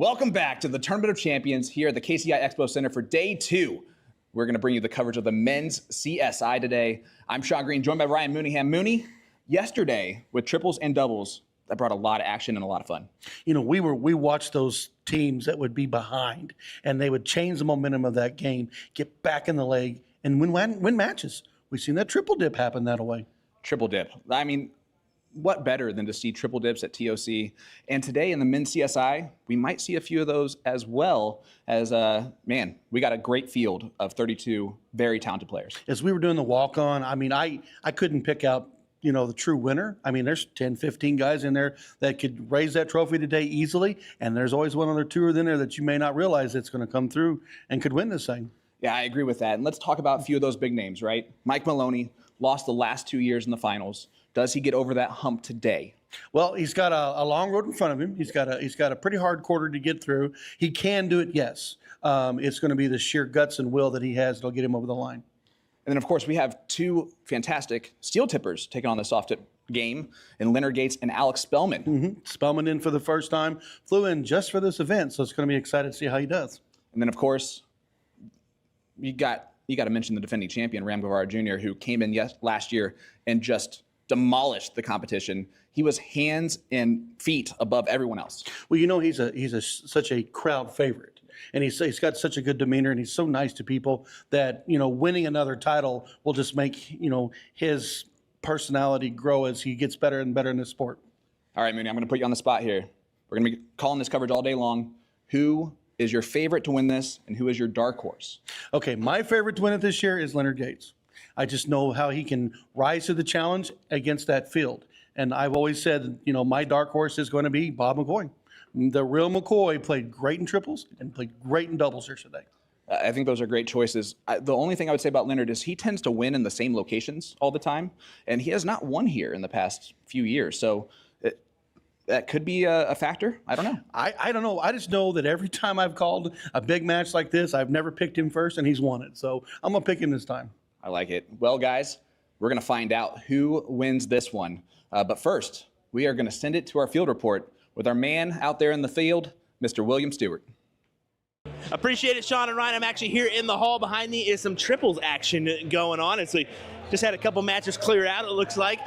Welcome back to the Tournament of Champions here at the KCI Expo Center for day 2. We're going to bring you the coverage of the men's CSI today. I'm Sean Green, joined by Ryan Mooneyham. Mooney, yesterday with triples and doubles, that brought a lot of action and a lot of fun. You know, we watched those teams that would be behind, and they would change the momentum of that game, get back in the leg, and win matches. We've seen that triple dip happen that way. Triple dip. I mean, what better than to see triple dips at TOC? And today in the men's CSI, we might see a few of those as well as, man, we got a great field of 32 very talented players. As we were doing the walk-on, I mean, I couldn't pick out, you know, the true winner. I mean, there's 10, 15 guys in there that could raise that trophy today easily, and there's always one other two in there that you may not realize that's going to come through and could win this thing. Yeah, I agree with that. And let's talk about a few of those big names, right? Mike Maloney lost the last 2 years in the finals. Does he get over that hump today? Well, he's got a long road in front of him. He's got a pretty hard quarter to get through. He can do it, yes. It's going to be the sheer guts and will that he has that'll get him over the line. And then, of course, we have two fantastic steel tippers taking on the soft tip game in Leonard Gates and Alex Spellman. Spellman in for the first time, flew in just for this event, so it's going to be excited to see how he does. And then, of course, you got to mention the defending champion, Ram Guevara Jr., who came in last year and just demolished the competition. He was hands and feet above everyone else. Well, you know, he's such a crowd favorite, and he's got such a good demeanor, and he's so nice to people that, you know, winning another title will just make, you know, his personality grow as he gets better and better in this sport. All right, Mooney, I'm going to put you on the spot here. We're going to be calling this coverage all day long. Who is your favorite to win this, and who is your dark horse? Okay, my favorite to win it this year is Leonard Gates. I just know how he can rise to the challenge against that field. And I've always said, you know, my dark horse is going to be Bob McCoy. The real McCoy played great in triples and played great in doubles here today. I think those are great choices. The only thing I would say about Leonard is he tends to win in the same locations all the time, and he has not won here in the past few years. So that could be a factor. I don't know. I don't know. I just know that every time I've called a big match like this, I've never picked him first, and he's won it. So I'm going to pick him this time. I like it. Well, guys, we're going to find out who wins this one. But first, we are going to send it to our field report with our man out there in the field, Mr. William Stewart. Appreciate it, Sean and Ryan. I'm actually here in the hall. Behind me is some triples action going on. And so we just had a couple matches clear out, it looks like.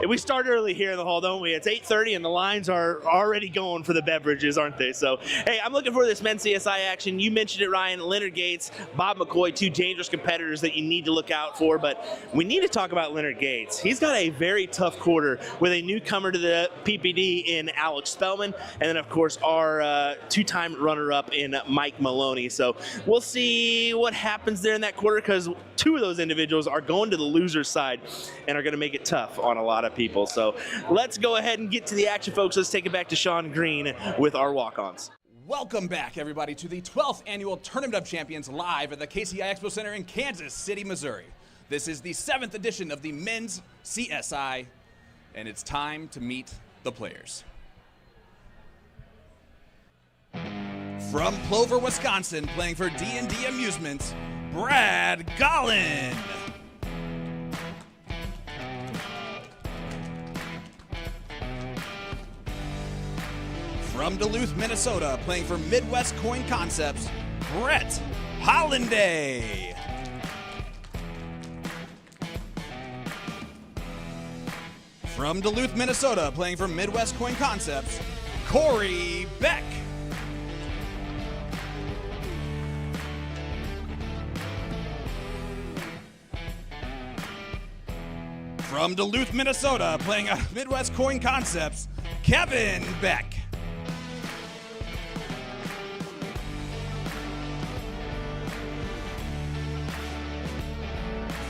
We start early here in the hall, don't we? It's 8:30 and the lines are already going for the beverages, aren't they? So, hey, I'm looking for this men's CSI action. You mentioned it, Ryan. Leonard Gates, Bob McCoy, two dangerous competitors that you need to look out for. But we need to talk about Leonard Gates. He's got a very tough quarter with a newcomer to the PPD in Alex Spellman. And then, of course, our two-time runner-up in Mike Maloney. So we'll see what happens there in that quarter, because two of those individuals are going to the loser's side and are going to make it tough on a lot of people. So let's go ahead and get to the action, folks. Let's take it back to Sean Green with our walk-ons. Welcome back, everybody, to the 12th Annual Tournament of Champions live at the KCI Expo Center in Kansas City, Missouri. This is the 7th edition of the men's CSI, and it's time to meet the players. From Plover, Wisconsin, playing for D&D Amusements, Brad Gollin. From Duluth, Minnesota, playing for Midwest Coin Concepts, Brett Hollanday. From Duluth, Minnesota, playing for Midwest Coin Concepts, Corey Beck. From Duluth, Minnesota, playing at Midwest Coin Concepts, Kevin Beck.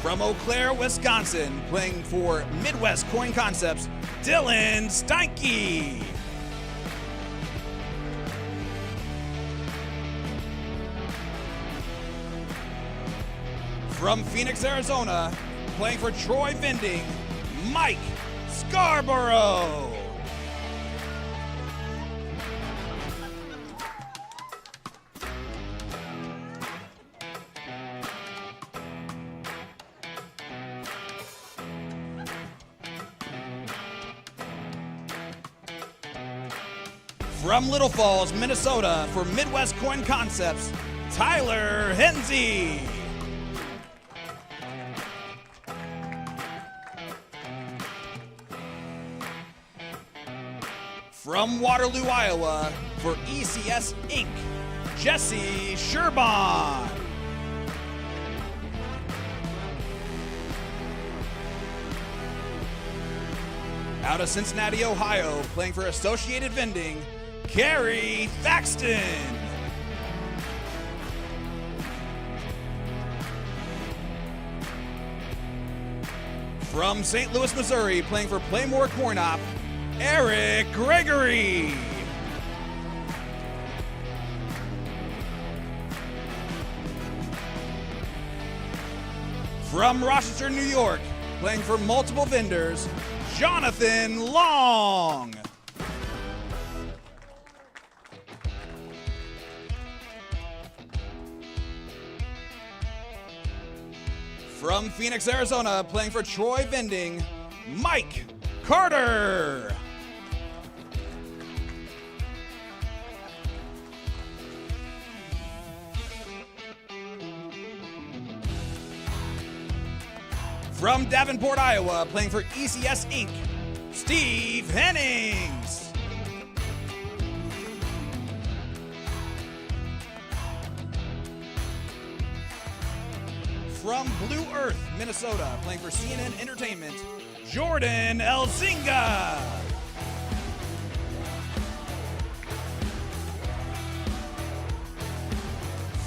From Eau Claire, Wisconsin, playing for Midwest Coin Concepts, Dylan Steinke. From Phoenix, Arizona, playing for Troy Vending, Mike Scarborough. From Little Falls, Minnesota, for Midwest Coin Concepts, Tyler Henze. From Waterloo, Iowa, for ECS Inc., Jesse Sherbon. Out of Cincinnati, Ohio, playing for Associated Vending, Carrie Thaxton. From St. Louis, Missouri, playing for Playmore Coin Op, Eric Gregory. From Rochester, New York, playing for multiple vendors, Jonathan Long. From Phoenix, Arizona, playing for Troy Vending, Mike Carter. From Davenport, Iowa, playing for ECS Inc., Steve Hennings. From Blue Earth, Minnesota, playing for CNN Entertainment, Jordan Elzinga.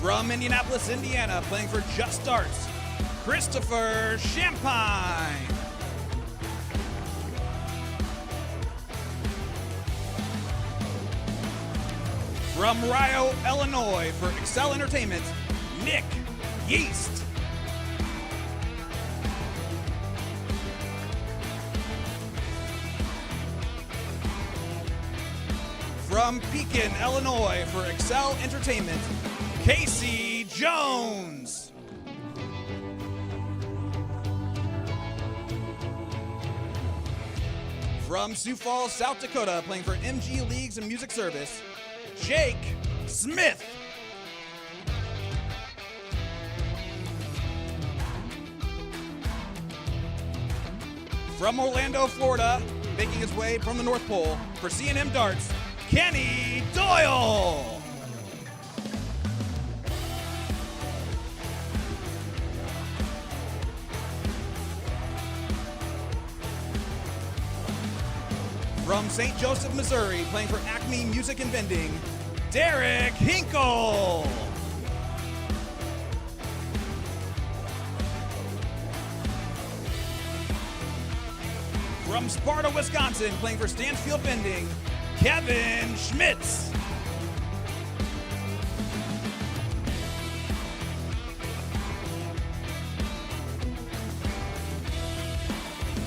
From Indianapolis, Indiana, playing for Just Darts, Christopher Champagne. From Rio, Illinois, for Excel Entertainment, Nick Yeast. From Pekin, Illinois, for Excel Entertainment, Casey Jones. From Sioux Falls, South Dakota, playing for MG Leagues and Music Service, Jake Smith. From Orlando, Florida, making his way from the North Pole, for C&M Darts, Kenny Doyle. From St. Joseph, Missouri, playing for Acme Music and Vending, Derek Hinkle. From Sparta, Wisconsin, playing for Stansfield Vending, Kevin Schmitz.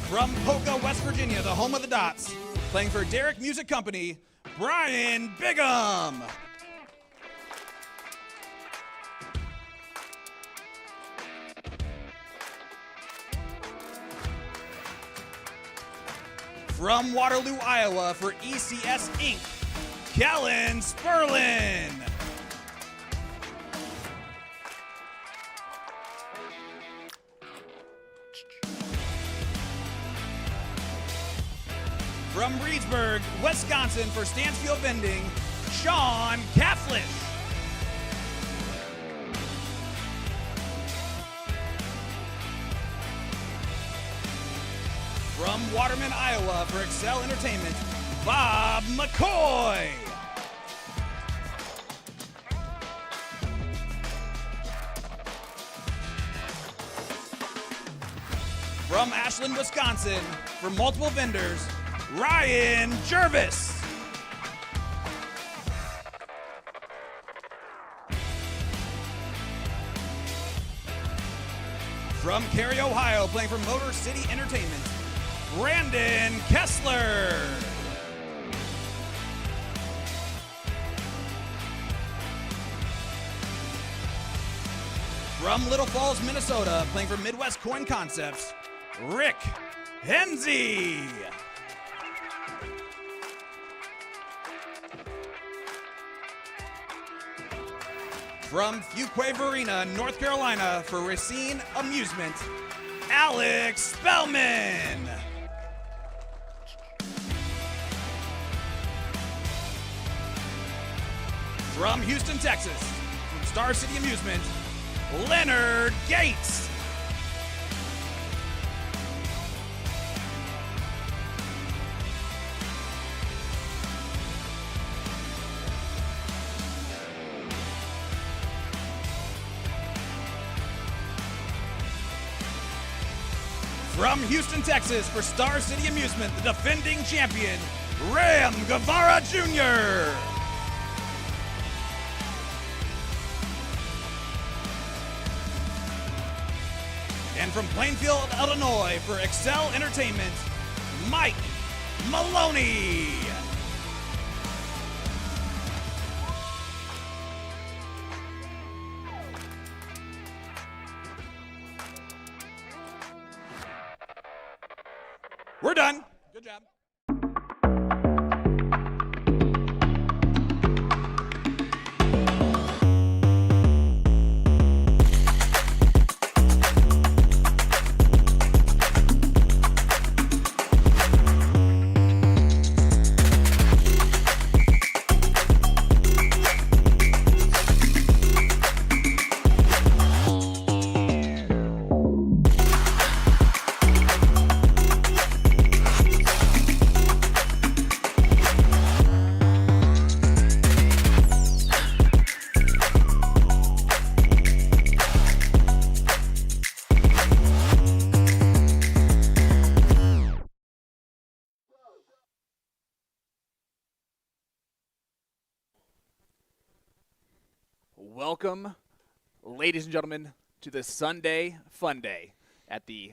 From Polka, West Virginia, the home of the Dots, playing for Derek Music Company, Brian Bigham. From Waterloo, Iowa, for ECS Inc., Kellen Sperlin. From Reedsburg, Wisconsin, for Stansfield Vending, Sean Kaflish. From Waterman, Iowa, for Excel Entertainment, Bob McCoy. From Ashland, Wisconsin, for multiple vendors, Ryan Jervis. From Cary, Ohio, playing for Motor City Entertainment, Brandon Kessler. From Little Falls, Minnesota, playing for Midwest Coin Concepts, Rick Henze. From Fuquay Arena, North Carolina, for Racine Amusement, Alex Spellman. From Houston, Texas, from Star City Amusement, Leonard Gates. From Houston, Texas, for Star City Amusement, the defending champion, Ram Guevara Jr. And from Plainfield, Illinois, for Excel Entertainment, Mike Maloney. We're done. Good job. Welcome, ladies and gentlemen, to the Sunday Fun Day at the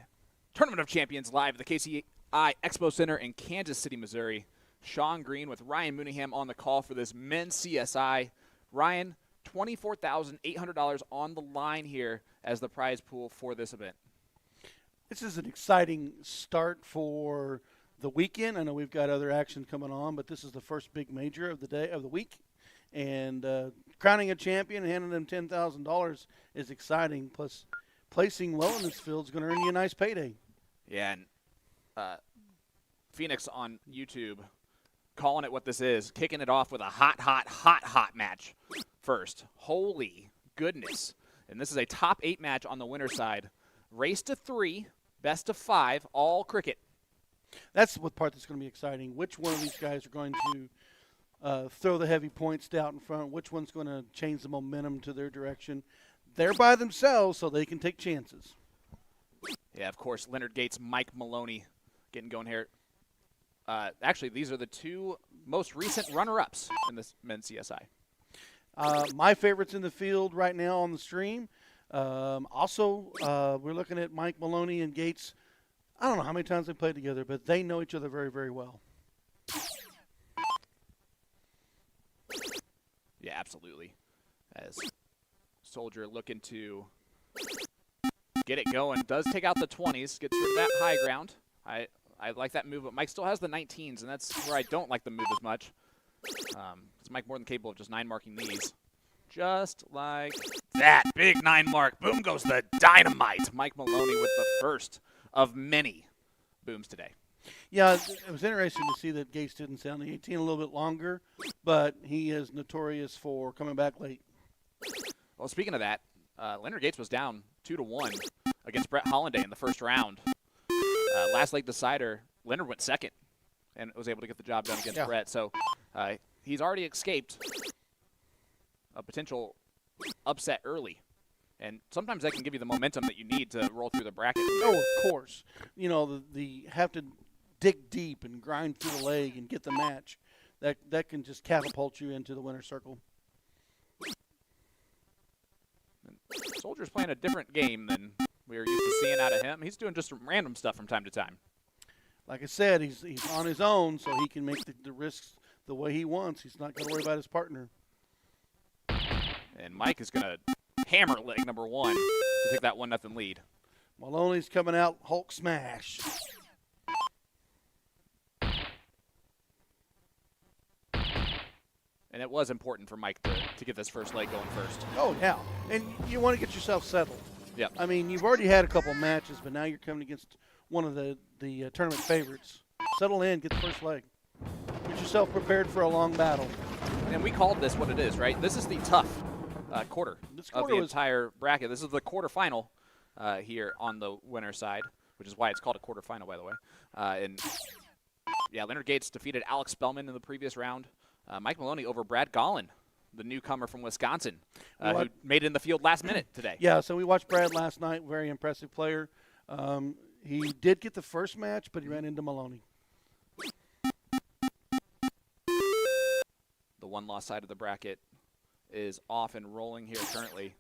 Tournament of Champions live at the KCI Expo Center in Kansas City, Missouri. Sean Green with Ryan Mooneyham on the call for this men's CSI. Ryan, $24,800 on the line here as the prize pool for this event. This is an exciting start for the weekend. I know we've got other action coming on, but this is the first big major of the day of the week. And crowning a champion and handing them $10,000 is exciting. Plus, placing low in this field is going to earn you a nice payday. Yeah, and Phoenix on YouTube calling it what this is, kicking it off with a hot match first. Holy goodness. And this is a top 8 match on the winner's side. Race to 3, best of 5, all cricket. That's the part that's going to be exciting. Which one of these guys are going to throw the heavy points out in front? Which one's going to change the momentum to their direction? They're by themselves, so they can take chances. Yeah, of course, Leonard Gates, Mike Maloney getting going here. Actually, these are the 2 most recent runner-ups in this men's CSI. My favorites in the field right now on the stream. Also, we're looking at Mike Maloney and Gates. I don't know how many times they played together, but they know each other very, very well. Yeah, absolutely. As Soldier looking to get it going. Does take out the 20s, gets rid of that high ground. I like that move, but Mike still has the 19s, and that's where I don't like the move as much. It's Mike more than capable of just 9 marking these. Just like that. Big 9 mark. Boom goes the dynamite. Mike Maloney with the first of many booms today. Yeah, it was interesting to see that Gates didn't sound the 18 a little bit longer, but he is notorious for coming back late. Well, speaking of that, Leonard Gates was down 2-1 against Brett Hollanday in the first round. Last leg decider, Leonard went second and was able to get the job done against Brett. So he's already escaped a potential upset early. And sometimes that can give you the momentum that you need to roll through the bracket. Oh, of course. You know, the have to dig deep and grind through the leg and get the match. That can just catapult you into the winner's circle. Soldier's playing a different game than we were used to seeing out of him. He's doing just random stuff from time to time. Like I said, he's on his own, so he can make the risks the way he wants. He's not going to worry about his partner. And Mike is going to hammer leg number 1 to take that 1-0 lead. Maloney's coming out Hulk smash. And it was important for Mike to get this first leg going first. Oh, yeah. And you want to get yourself settled. Yep. I mean, you've already had a couple of matches, but now you're coming against one of the tournament favorites. Settle in, get the first leg. Get yourself prepared for a long battle. And we called this what it is, right? This is the tough quarter of the entire bracket. This is the quarterfinal here on the winner's side, which is why it's called a quarterfinal, by the way. And yeah, Leonard Gates defeated Alex Spellman in the previous round. Mike Maloney over Brad Gollin, the newcomer from Wisconsin, who made it in the field last minute today. Yeah, so we watched Brad last night. Very impressive player. He did get the first match, but he ran into Maloney. The one-loss side of the bracket is off and rolling here currently.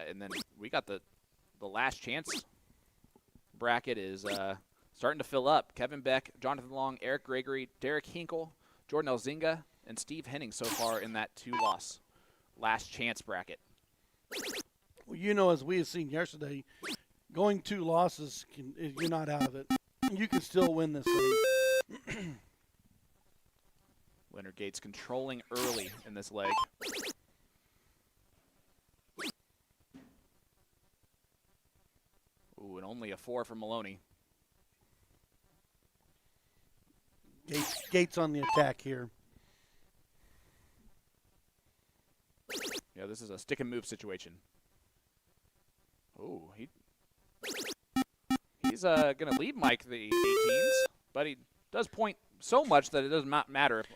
And then we got the last chance bracket is starting to fill up. Kevin Beck, Jonathan Long, Eric Gregory, Derek Hinkle, Jordan Elzinga, and Steve Henning so far in that two-loss last chance bracket. Well, you know, as we have seen yesterday, going 2 losses, you're not out of it. You can still win this thing. Leonard Gates controlling early in this leg. Ooh, and only a 4 for Maloney. Gates on the attack here. Yeah, this is a stick and move situation. Ooh, he's going to lead Mike the 18s, but he does point so much that it does not matter if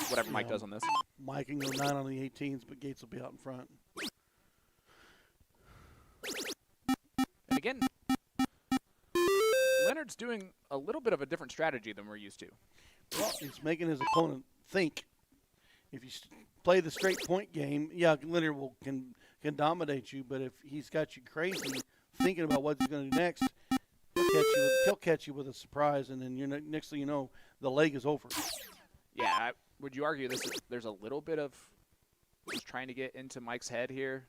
whatever Mike does on this. Mike can go 9 on the 18s, but Gates will be out in front. And again, Leonard's doing a little bit of a different strategy than we're used to. Well, he's making his opponent think. If you play the straight point game, yeah, Leonard can dominate you, but if he's got you crazy thinking about what he's going to do next, he'll catch you with a surprise, and then next thing you know, the leg is over. Yeah, would you argue there's a little bit of just trying to get into Mike's head here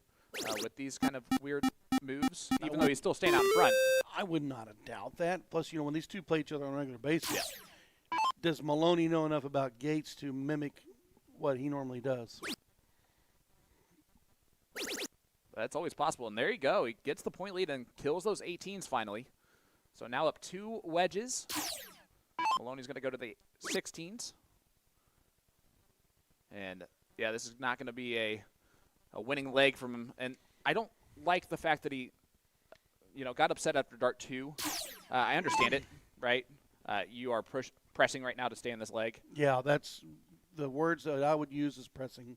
with these kind of weird moves, even though he's still staying out in front? I would not doubt that. Plus, when these two play each other on a regular basis, does Maloney know enough about Gates to mimic what he normally does? That's always possible. And there you go. He gets the point lead and kills those 18s finally. So now up 2 wedges. Maloney's going to go to the 16s. And, yeah, this is not going to be a winning leg from him. And I don't like the fact that he, got upset after dart 2. I understand it, right? You are pressing right now to stay in this leg. Yeah, that's the words that I would use is pressing.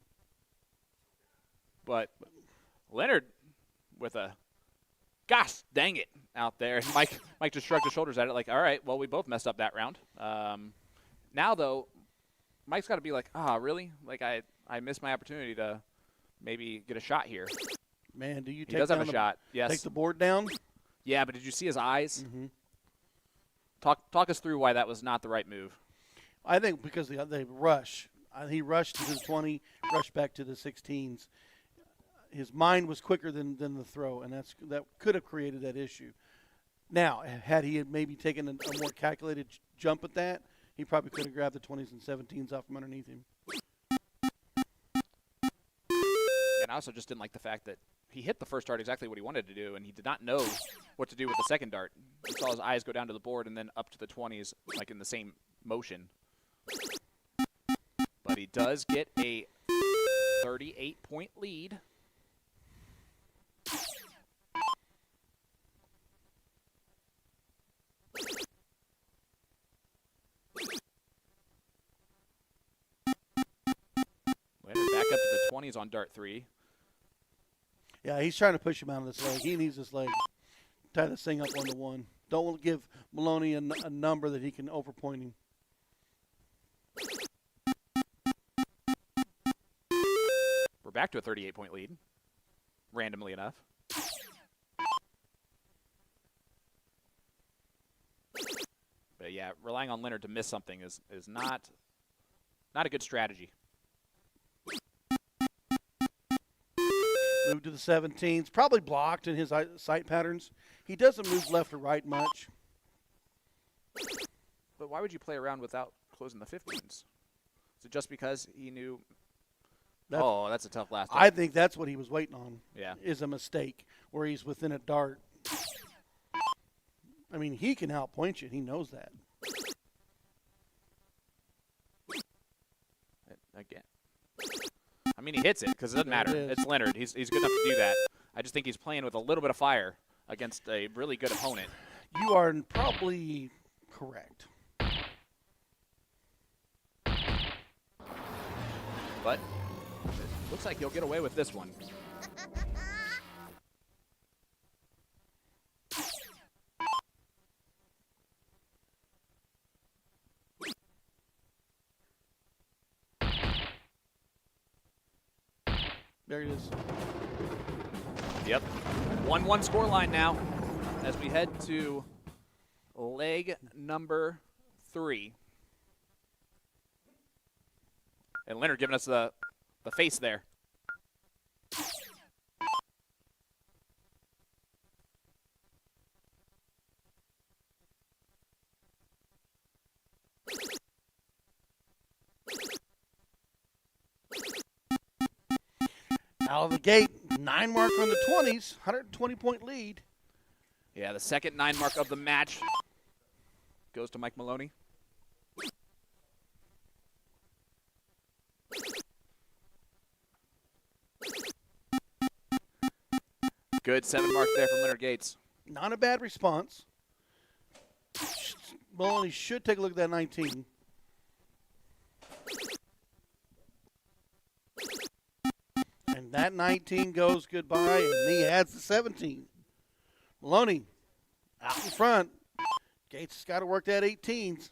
But Leonard with a gosh dang it out there. Mike just shrugged his shoulders at it like, all right, well, we both messed up that round. Now, though, Mike's got to be like, really? Like, I missed my opportunity to maybe get a shot here. Man, he does have a shot, yes. Take the board down? Yeah, but did you see his eyes? Mm-hmm. Talk us through why that was not the right move. I think because they rush. He rushed to the 20, rushed back to the 16s. His mind was quicker than the throw, and that could have created that issue. Now, had he maybe taken a more calculated jump at that, he probably could have grabbed the 20s and 17s off from underneath him. And I also just didn't like the fact that he hit the first dart exactly what he wanted to do, and he did not know what to do with the second dart. He saw his eyes go down to the board and then up to the 20s, like in the same motion. But he does get a 38-point lead. Leonard back up to the 20s on dart 3. Yeah, he's trying to push him out of this leg. He needs this leg. Tie this thing up 1-1. Don't give Maloney a number that he can overpoint him. We're back to a 38-point lead, randomly enough. But yeah, relying on Leonard to miss something is not a good strategy. Move to the 17s. Probably blocked in his sight patterns. He doesn't move left or right much. But why would you play around without closing the 15s? Is it just because he knew That's a tough last. I think that's what he was waiting on. Yeah. Is a mistake where he's within a dart. I mean, he can outpoint you. He knows that. Again. I mean, he hits it because it doesn't matter. It is. It's Leonard. He's good enough to do that. I just think he's playing with a little bit of fire against a really good opponent. You are probably correct. But it looks like he'll get away with this one. There it is. Yep. 1-1 scoreline now as we head to leg number 3. And Leonard giving us the face there. Out of the gate, 9 mark on the 20s, 120-point lead. Yeah, the second 9 mark of the match goes to Mike Maloney. Good 7 mark there from Leonard Gates. Not a bad response. Maloney should take a look at that 19. And that 19 goes goodbye, and he adds the 17. Maloney out in front. Gates has got to work that 18s.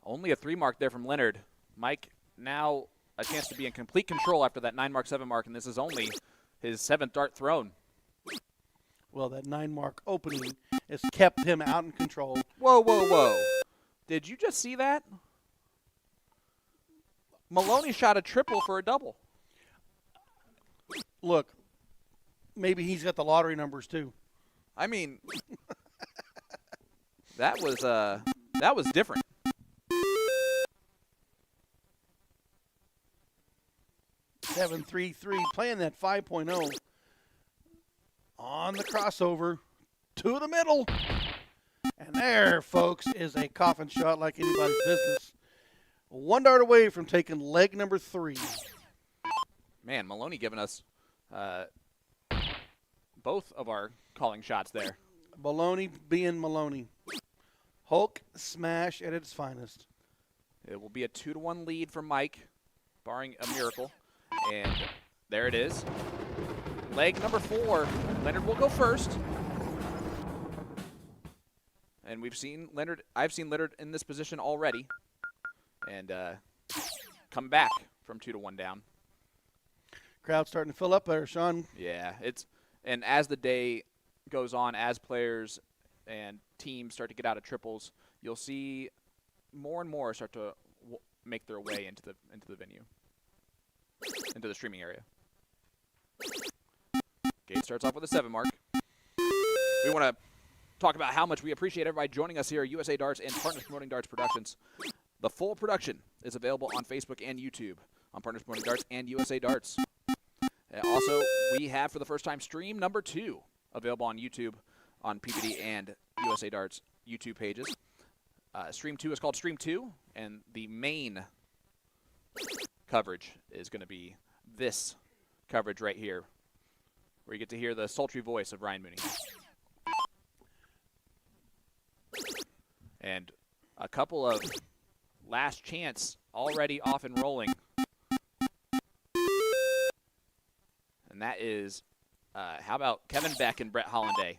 Only a 3 mark there from Leonard. Mike now a chance to be in complete control after that 9 mark, 7 mark, and this is only his 7th dart thrown. Well, that 9 mark opening has kept him out in control. Whoa, whoa, whoa. Did you just see that? Maloney shot a triple for a double. Look, maybe he's got the lottery numbers too. I mean, that was different. Seven, 3-3, playing that 5.0 on the crossover to the middle. And there, folks, is a coffin shot like anybody's business. 1 dart away from taking leg number 3. Man, Maloney giving us both of our calling shots there. Maloney being Maloney. Hulk smash at its finest. It will be a 2-1 lead for Mike, barring a miracle. And there it is. Leg number 4. Leonard will go first. And I've seen Leonard in this position already. And come back from 2-1 down. Crowd starting to fill up there, Sean. Yeah, and as the day goes on, as players and teams start to get out of triples, you'll see more and more start to make their way into the venue, into the streaming area. Gate starts off with a 7 mark. We want to talk about how much we appreciate everybody joining us here at USA Darts and Partners Promoting Darts Productions. The full production is available on Facebook and YouTube on Partners Promoting Darts and USA Darts. Also, we have for the first time stream number 2 available on YouTube on PPD and USA Darts YouTube pages. Stream 2 is called Stream 2, and the main coverage is going to be this coverage right here, where you get to hear the sultry voice of Ryan Mooney. And a couple of last chance already off and rolling. And that is, how about Kevin Beck and Brett Hollanday?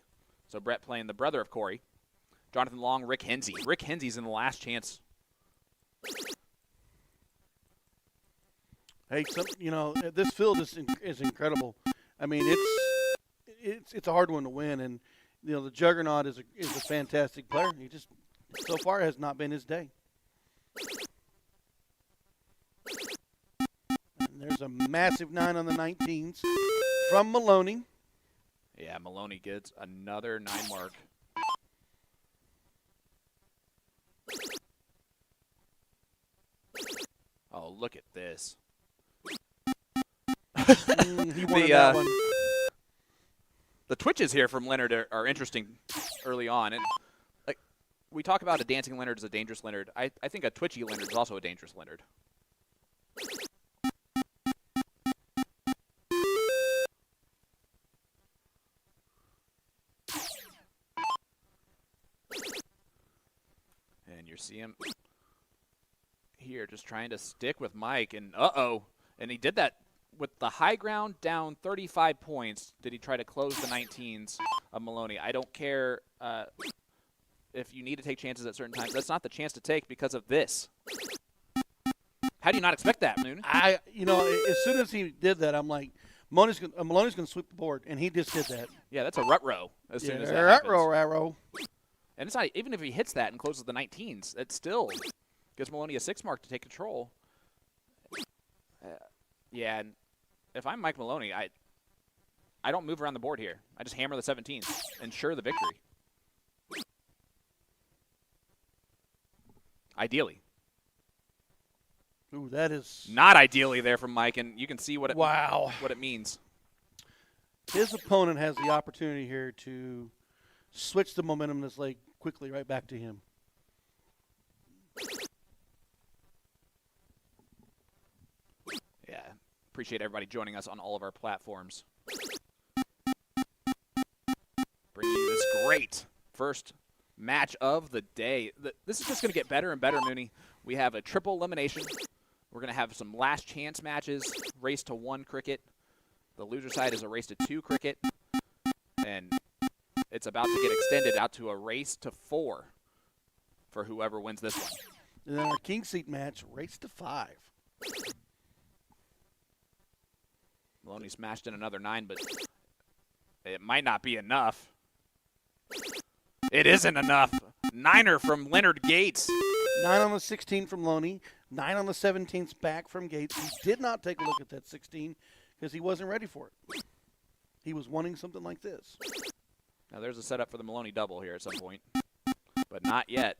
So Brett playing the brother of Corey. Jonathan Long, Rick Hensey. Rick Hensey's in the last chance. Hey, this field is incredible. I mean, it's a hard one to win, and the Juggernaut is a fantastic player. He just so far has not been his day. And there's a massive 9 on the 19s from Maloney. Yeah, Maloney gets another 9 mark. Oh, look at this. He wanted that one. The twitches here from Leonard are interesting early on. And like we talk about a dancing Leonard as a dangerous Leonard. I think a twitchy Leonard is also a dangerous Leonard. And you see him here just trying to stick with Mike. And and he did that with the high ground down 35 points. Did he try to close the 19s of Maloney? I don't care if you need to take chances at certain times. That's not the chance to take because of this. How do you not expect that, Moon? As soon as he did that, I'm like, Maloney's going to sweep the board, and he just did that. Yeah, that's a rut row as soon as that happens. Row. And it's not even if he hits that and closes the 19s, it still gives Maloney a 6 mark to take control. Yeah, and if I'm Mike Maloney, I don't move around the board here. I just hammer the 17s, ensure the victory. Ideally. Ooh, that is not ideally there from Mike, and you can see what it means. His opponent has the opportunity here to switch the momentum in this leg quickly right back to him. Yeah, appreciate everybody joining us on all of our platforms. Bringing you this great first match of the day. This is just going to get better and better, Mooney. We have a triple elimination. We're going to have some last chance matches, race to 1 cricket. The loser side is a race to 2 cricket. And it's about to get extended out to a race to 4 for whoever wins this one. And then our king seat match, race to 5. Maloney smashed in another 9, but it might not be enough. It isn't enough. 9er from Leonard Gates. 9 on the 16 from Loney. 9 on the 17th back from Gates. He did not take a look at that 16 because he wasn't ready for it. He was wanting something like this. Now there's a setup for the Maloney double here at some point, but not yet.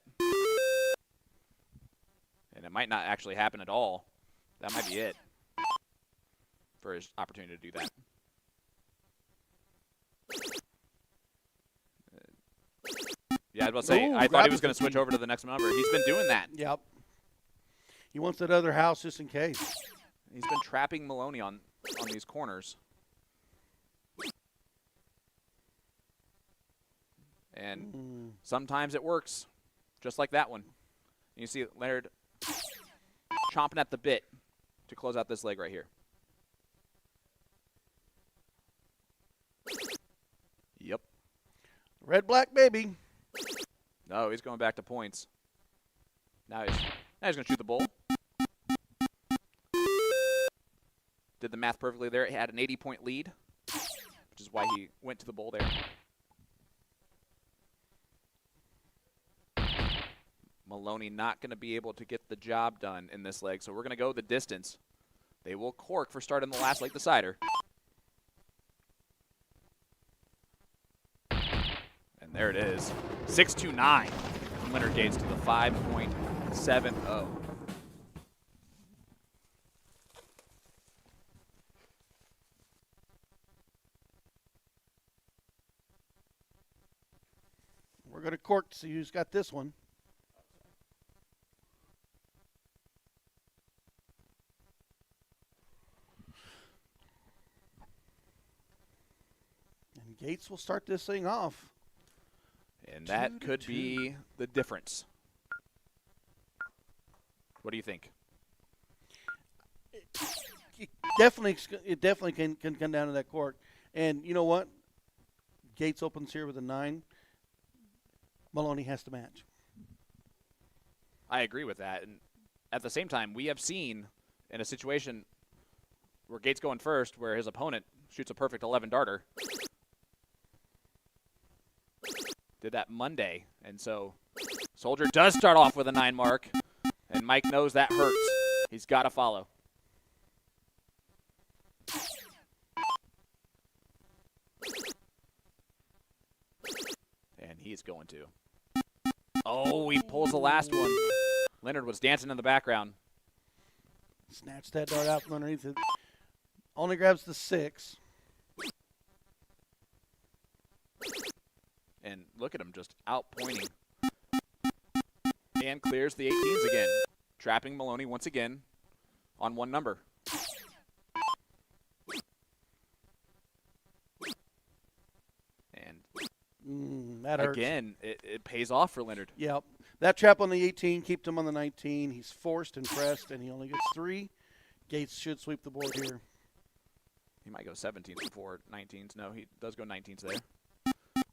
And it might not actually happen at all. That might be it for his opportunity to do that. Yeah, I was about to say, I thought he was going to switch over to the next number. He's been doing that. Yep. He wants that other house just in case. He's been trapping Maloney on these corners. And sometimes it works, just like that one. And you see Leonard chomping at the bit to close out this leg right here. Yep. Red, black, baby. No, he's going back to points. Now he's going to shoot the bull. Did the math perfectly there. He had an 80-point lead, which is why he went to the bull there. Maloney not going to be able to get the job done in this leg, so we're going to go the distance. They will cork for starting the last leg decider. And there it is. 6-2-9 from Leonard Gates to the 5.70. We're going to cork to see who's got this one. And Gates will start this thing off. And that could be the difference. What do you think? It definitely can come down to that cork. And you know what? Gates opens here with a 9. Maloney has to match. I agree with that. And at the same time, we have seen in a situation where Gates going first, where his opponent shoots a perfect 11 darter. Did that Monday. And so Soldier does start off with a 9 mark. And Mike knows that hurts. He's got to follow. he's going to. Oh, he pulls the last one. Leonard was dancing in the background. Snatched that dart out from underneath it. Only grabs the 6. And look at him just out pointing. And clears the 18s again. Trapping Maloney once again on one number. And that hurts. again, it pays off for Leonard. Yep. That trap on the 18 kept him on the 19. He's forced and pressed, and he only gets 3. Gates should sweep the board here. He might go 17s before 19s. No, he does go 19s there.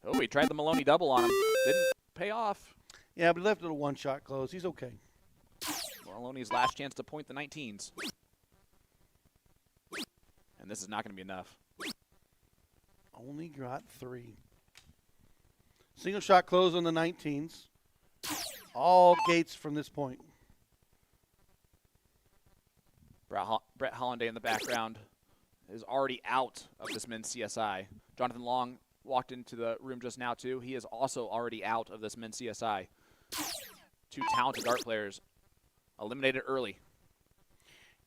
Oh, he tried the Maloney double on him. Didn't pay off. Yeah, but he left it a one-shot close. He's okay. Maloney's last chance to point the 19s. And this is not going to be enough. Only got 3. Single shot close on the 19s. All Gates from this point. Brett Hollanday in the background is already out of this men's CSI. Jonathan Long walked into the room just now, too. He is also already out of this men's CSI. 2 talented dart players eliminated early.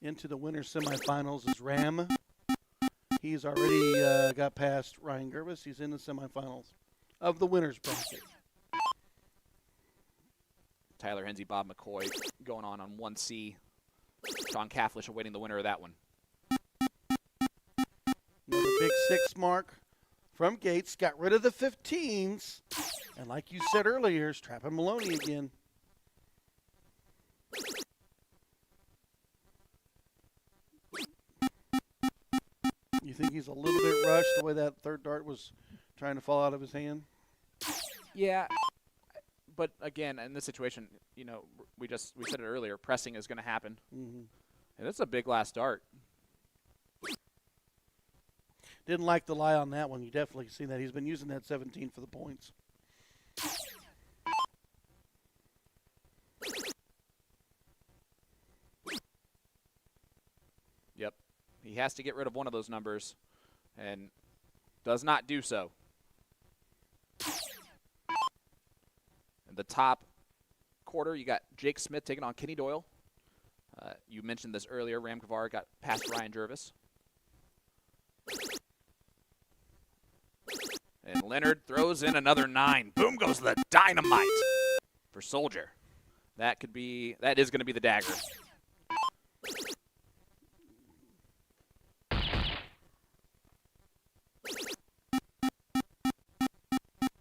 Into the winner's semifinals is Ram. He's already got past Ryan Gervis. He's in the semifinals of the winner's bracket. Tyler Hensey, Bob McCoy going on 1C. Sean Cafflish awaiting the winner of that one. Another big 6 mark from Gates. Got rid of the 15s. And like you said earlier, is trapping Maloney again. You think he's a little bit rushed the way that third dart was trying to fall out of his hand? Yeah, but again, in this situation, you know, we said it earlier, pressing is going to happen. Mm-hmm. And it's a big last dart. Didn't like the lie on that one. You definitely see that. He's been using that 17 for the points. Yep. He has to get rid of one of those numbers and does not do so. In the top quarter, you got Jake Smith taking on Kenny Doyle. You mentioned this earlier. Ram Kavar got past Ryan Jervis. And Leonard throws in another 9. Boom goes the dynamite for Soldier. That is going to be the dagger.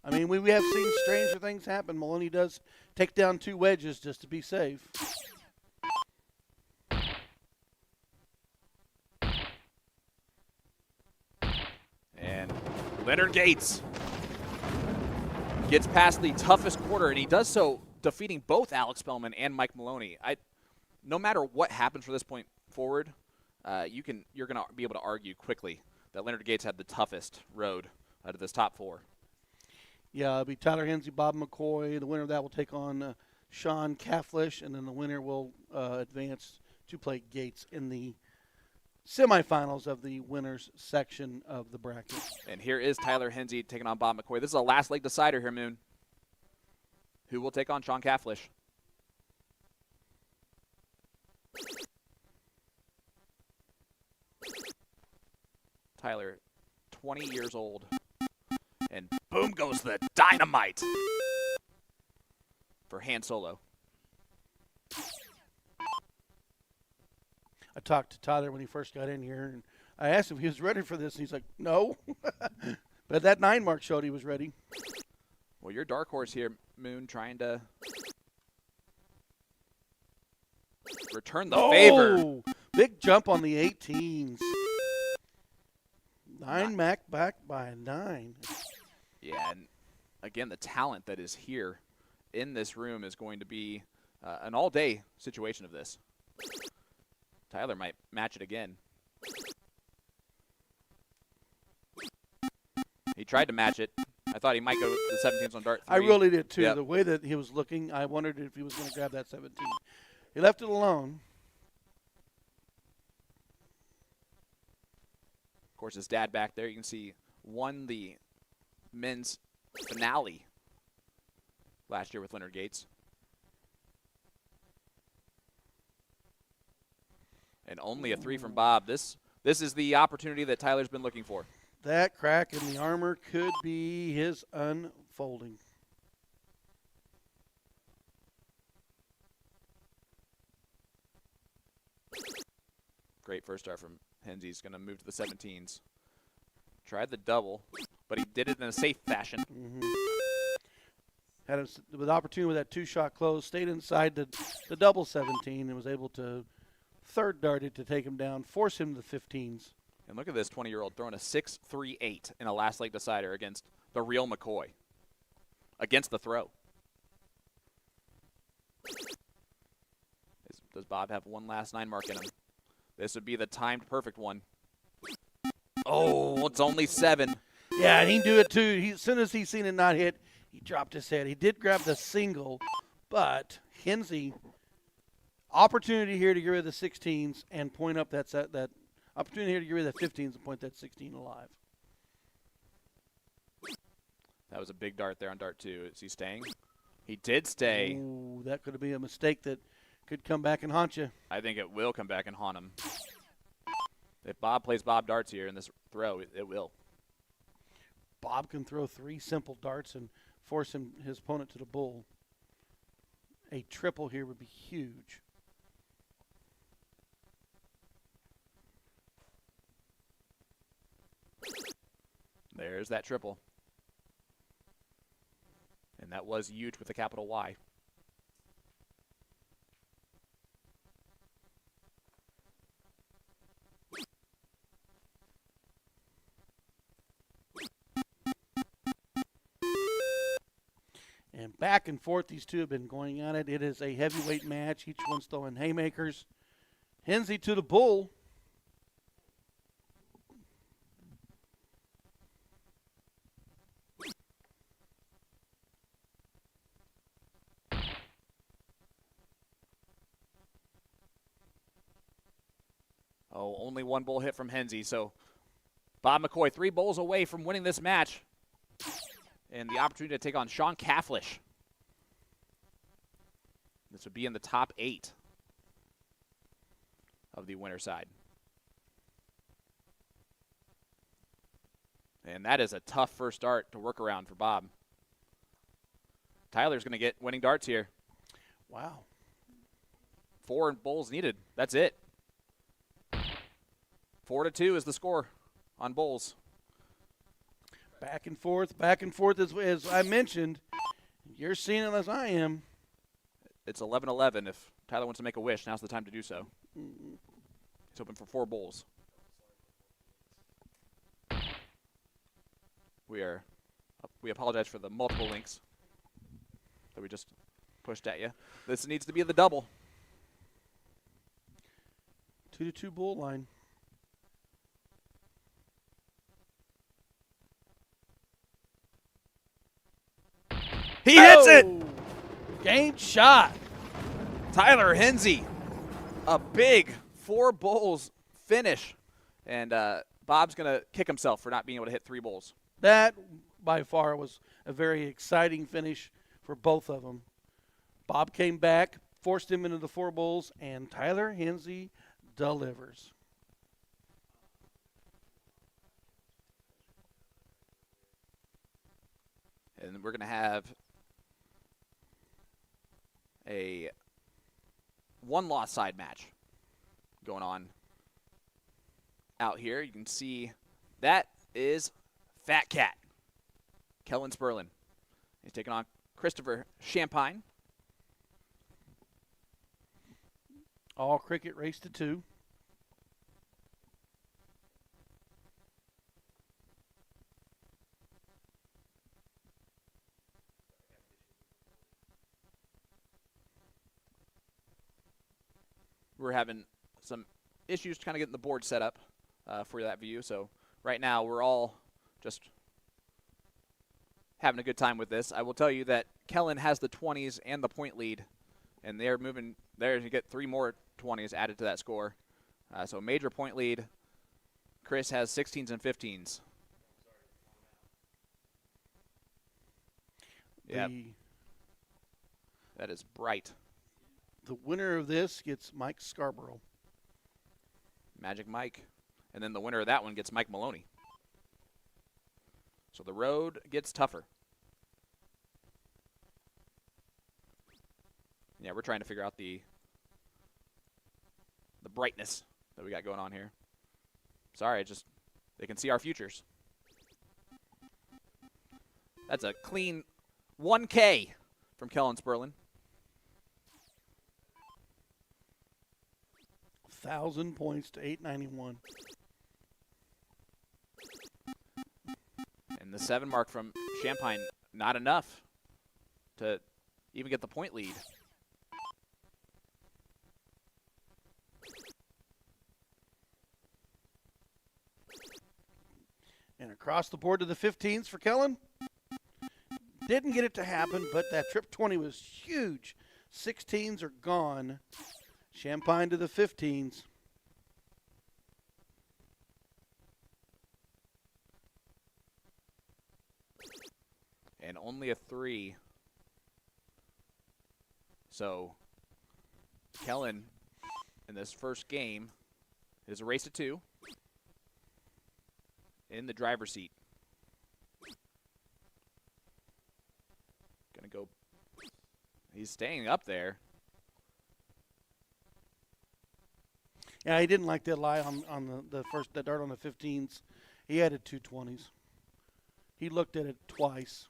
I mean, we have seen stranger things happen. Maloney does take down 2 wedges just to be safe. And Leonard Gates gets past the toughest quarter, and he does so defeating both Alex Spellman and Mike Maloney. No matter what happens from this point forward, you're going to be able to argue quickly that Leonard Gates had the toughest road out of this top 4. Yeah, it'll be Tyler Hensey, Bob McCoy. The winner of that will take on Sean Cafflish, and then the winner will advance to play Gates in the semifinals of the winners section of the bracket. And here is Tyler Hensey taking on Bob McCoy. This is a last leg decider here, Moon. Who will take on Sean Cafflish? Tyler, 20 years old. And boom goes the dynamite for Han Solo. I talked to Tyler when he first got in here, and I asked him if he was ready for this, and he's like, no. But that 9 mark showed he was ready. Well, your dark horse here, Moon, trying to return the favor. Big jump on the 18s. 9 Mac back by 9. Yeah, and again, the talent that is here in this room is going to be an all-day situation of this. Tyler might match it again. He tried to match it. I thought he might go the 17s on dart 3. I really did, too. Yep. The way that he was looking, I wondered if he was going to grab that 17. He left it alone. Of course, his dad back there, you can see, won the men's finale last year with Leonard Gates. And only a 3 from Bob. This is the opportunity that Tyler's been looking for. That crack in the armor could be his unfolding. Great first start from Henze. He's going to move to the 17s. Tried the double, but he did it in a safe fashion. Had an opportunity with that 2-shot close, stayed inside the double 17 and was able to third dart it to take him down, force him to the 15s. And look at this 20-year-old throwing a 6-3-8 in a last leg decider against the real McCoy. Against the throw. Does Bob have one last 9 mark in him? This would be the timed perfect one. Oh, it's only 7. Yeah, and he can do it too. As soon as he seen it not hit, he dropped his head. He did grab the single, but Henze, opportunity here to get rid of the 16s and point up that opportunity here to get rid of the 15s and point that 16 alive. That was a big dart there on dart 2. Is he staying? He did stay. Ooh, that could be a mistake that could come back and haunt you. I think it will come back and haunt him. If Bob plays Bob darts here in this throw, it will. Bob can throw 3 simple darts and force his opponent to the bull. A triple here would be huge. There's that triple. And that was huge with a capital Y. And back and forth, these two have been going at it. It is a heavyweight match. Each one's throwing haymakers. Henze to the bull. Oh, only 1 bull hit from Henze. So Bob McCoy 3 bowls away from winning this match. And the opportunity to take on Sean Cafflish. This would be in the top 8 of the winner side. And that is a tough first dart to work around for Bob. Tyler's going to get winning darts here. Wow. 4 bowls needed. That's it. 4-2 is the score on bowls. Back and forth as I mentioned. You're seeing it as I am. It's 11-11. If Tyler wants to make a wish, now's the time to do so. He's hoping for 4 bowls. We apologize for the multiple links that we just pushed at you. This needs to be the double. 2-2 bull line. He hits it! Game shot. Tyler Henze, a big 4 bowls finish. And Bob's going to kick himself for not being able to hit 3 bowls. That, by far, was a very exciting finish for both of them. Bob came back, forced him into the 4 bowls, and Tyler Henze delivers. And we're going to have a 1-loss side match going on out here. You can see that is Fat Cat, Kellen Sperlin. He's taking on Christopher Champagne. All cricket race to 2. We're having some issues kind of getting the board set up for that view. So right now we're all just having a good time with this. I will tell you that Kellen has the 20s and the point lead, and they're moving there to get 3 more 20s added to that score. So major point lead. Chris has 16s and 15s. Yeah. That is bright. The winner of this gets Mike Scarborough. Magic Mike. And then the winner of that one gets Mike Maloney. So the road gets tougher. Yeah, we're trying to figure out the brightness that we got going on here. Sorry, they can see our futures. That's a clean 1K from Kellen Sperlin. 1,000 points to 891. And the 7 mark from Champagne, not enough to even get the point lead. And across the board to the 15s for Kellen. Didn't get it to happen, but that trip 20 was huge. 16s are gone. Champagne to the 15s. And only a 3. So Kellen in this first game is a race to 2 in the driver's seat. Gonna go. He's staying up there. Yeah, he didn't like that lie on the first, that dart on the 15s. He added 2 20s. He looked at it twice.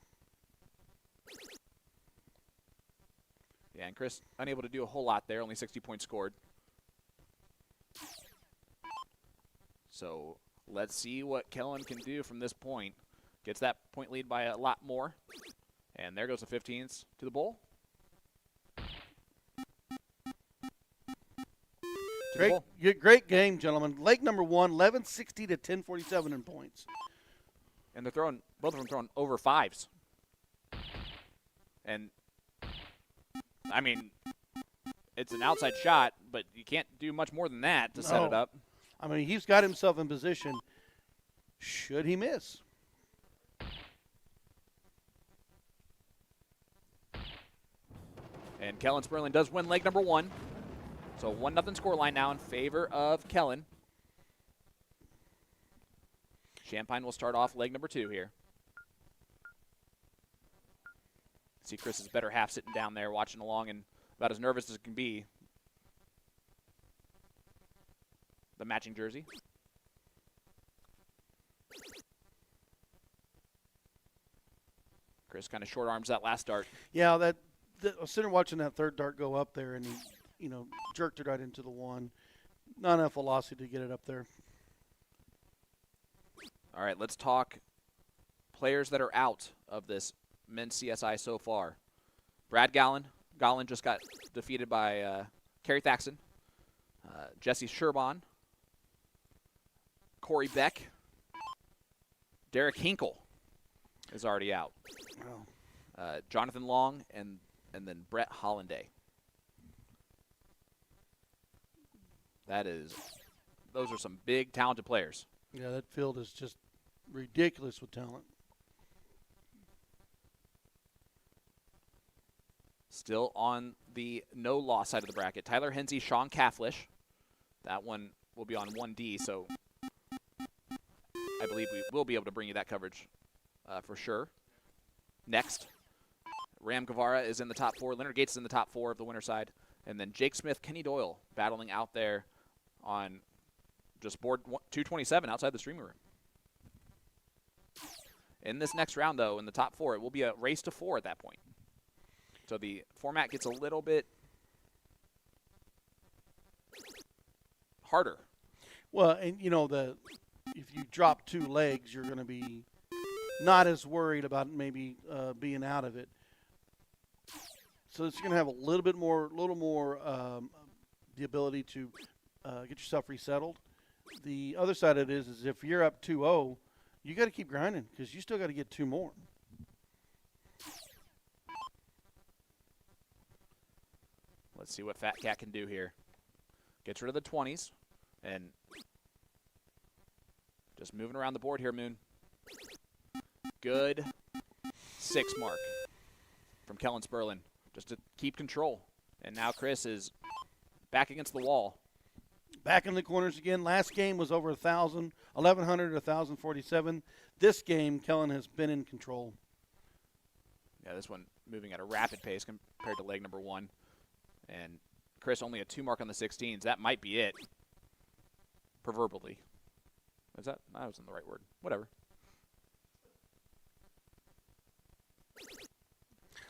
Yeah, and Chris unable to do a whole lot there, only 60 points scored. So let's see what Kellen can do from this point. Gets that point lead by a lot more. And there goes the 15s to the bowl. Great game, gentlemen. Leg number 1, 1160 to 1047 in points. And they're throwing, both of them throwing over 5s. And, I mean, it's an outside shot, but you can't do much more than that to set it up. I mean, he's got himself in position. Should he miss? And Kellen Sperlin does win leg number 1. So 1-0 scoreline now in favor of Kellen. Champagne will start off leg number 2 here. See Chris's better half sitting down there watching along and about as nervous as it can be. The matching jersey. Chris kind of short arms that last dart. Yeah, I was sitting watching that third dart go up there, and he, jerked it right into the 1. Not enough velocity to get it up there. All right, let's talk players that are out of this men's CSI so far. Brad Gallon. Gallon just got defeated by Kerry Thaxton. Jesse Sherbon. Corey Beck. Derek Hinkle is already out. Wow. Jonathan Long and then Brett Hollanday. Those are some big, talented players. Yeah, that field is just ridiculous with talent. Still on the no-loss side of the bracket. Tyler Hensey, Sean Cafflish. That one will be on 1D, so I believe we will be able to bring you that coverage for sure. Next, Ram Guevara is in the top 4. Leonard Gates is in the top 4 of the winner side. And then Jake Smith, Kenny Doyle battling out there on just board 227 outside the streaming room. In this next round, though, in the top 4, it will be a race to 4 at that point. So the format gets a little bit harder. Well, and if you drop 2 legs, you're going to be not as worried about maybe being out of it. So it's going to have a little more the ability to get yourself resettled. The other side of it is if you're up 2-0, you got to keep grinding because you still got to get 2 more. Let's see what Fat Cat can do here. Gets rid of the 20s and just moving around the board here, Moon. Good 6 mark from Kellen Sperlin. just to keep control. And now Chris is back against the wall. Back in the corners again. Last game was over 1,000, 1,100 to 1,047. This game, Kellen has been in control. Yeah, this one moving at a rapid pace compared to leg number 1. And Chris only a 2 mark on the 16s. That might be it. Proverbially. Is that? That wasn't the right word. Whatever.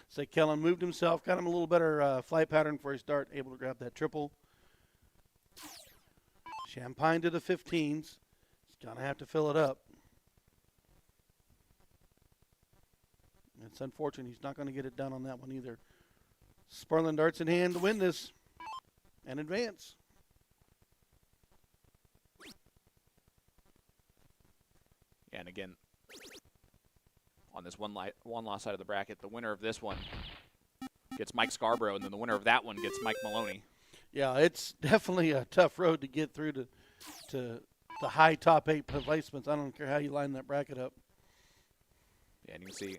So Kellen moved himself, got him a little better flight pattern for his start, able to grab that triple. Champagne to the 15s. He's going to have to fill it up. It's unfortunate he's not going to get it done on that one either. Sperling darts in hand to win this and advance. And again, on this one loss side of the bracket, the winner of this one gets Mike Scarborough, and then the winner of that one gets Mike Maloney. Yeah, it's definitely a tough road to get through to the high top 8 placements. I don't care how you line that bracket up. Yeah, and you can see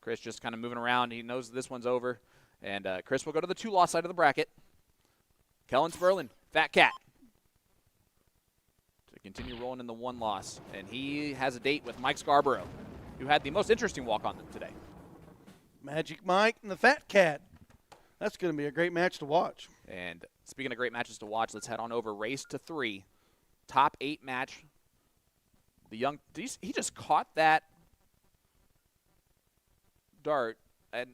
Chris just kind of moving around. He knows this one's over. And Chris will go to the 2-loss side of the bracket. Kellen Sperlin, Fat Cat, to continue rolling in the 1 loss. And he has a date with Mike Scarborough, who had the most interesting walk-on today. Magic Mike and the Fat Cat. That's going to be a great match to watch. And speaking of great matches to watch, let's head on over. Race to 3. Top 8 match. The young, he just caught that dart. And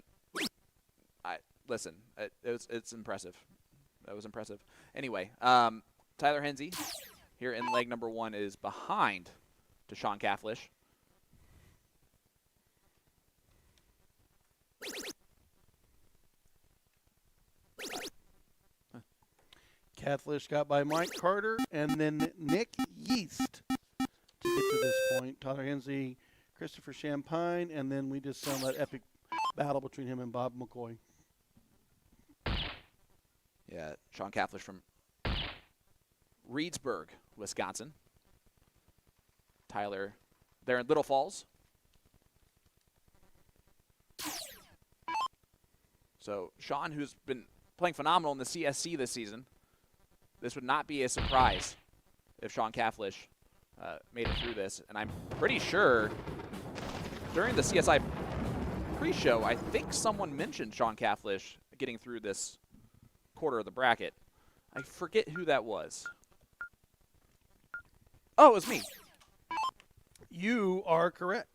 listen, it's impressive. That was impressive. Anyway, Tyler Hensey here in leg number 1 is behind Deshaun Cathlish. Cathlish got by Mike Carter and then Nick Yeast to get to this point. Tyler Hensey, Christopher Champagne, and then we just saw that epic battle between him and Bob McCoy. Yeah, Sean Cathlish from Reedsburg, Wisconsin. Tyler there in Little Falls. So Sean, who's been playing phenomenal in the CSC this season, this would not be a surprise if Sean Cathlish made it through this. And I'm pretty sure during the CSI pre-show, I think someone mentioned Sean Cathlish getting through this quarter of the bracket. I forget who that was. Oh, it was me. You are correct.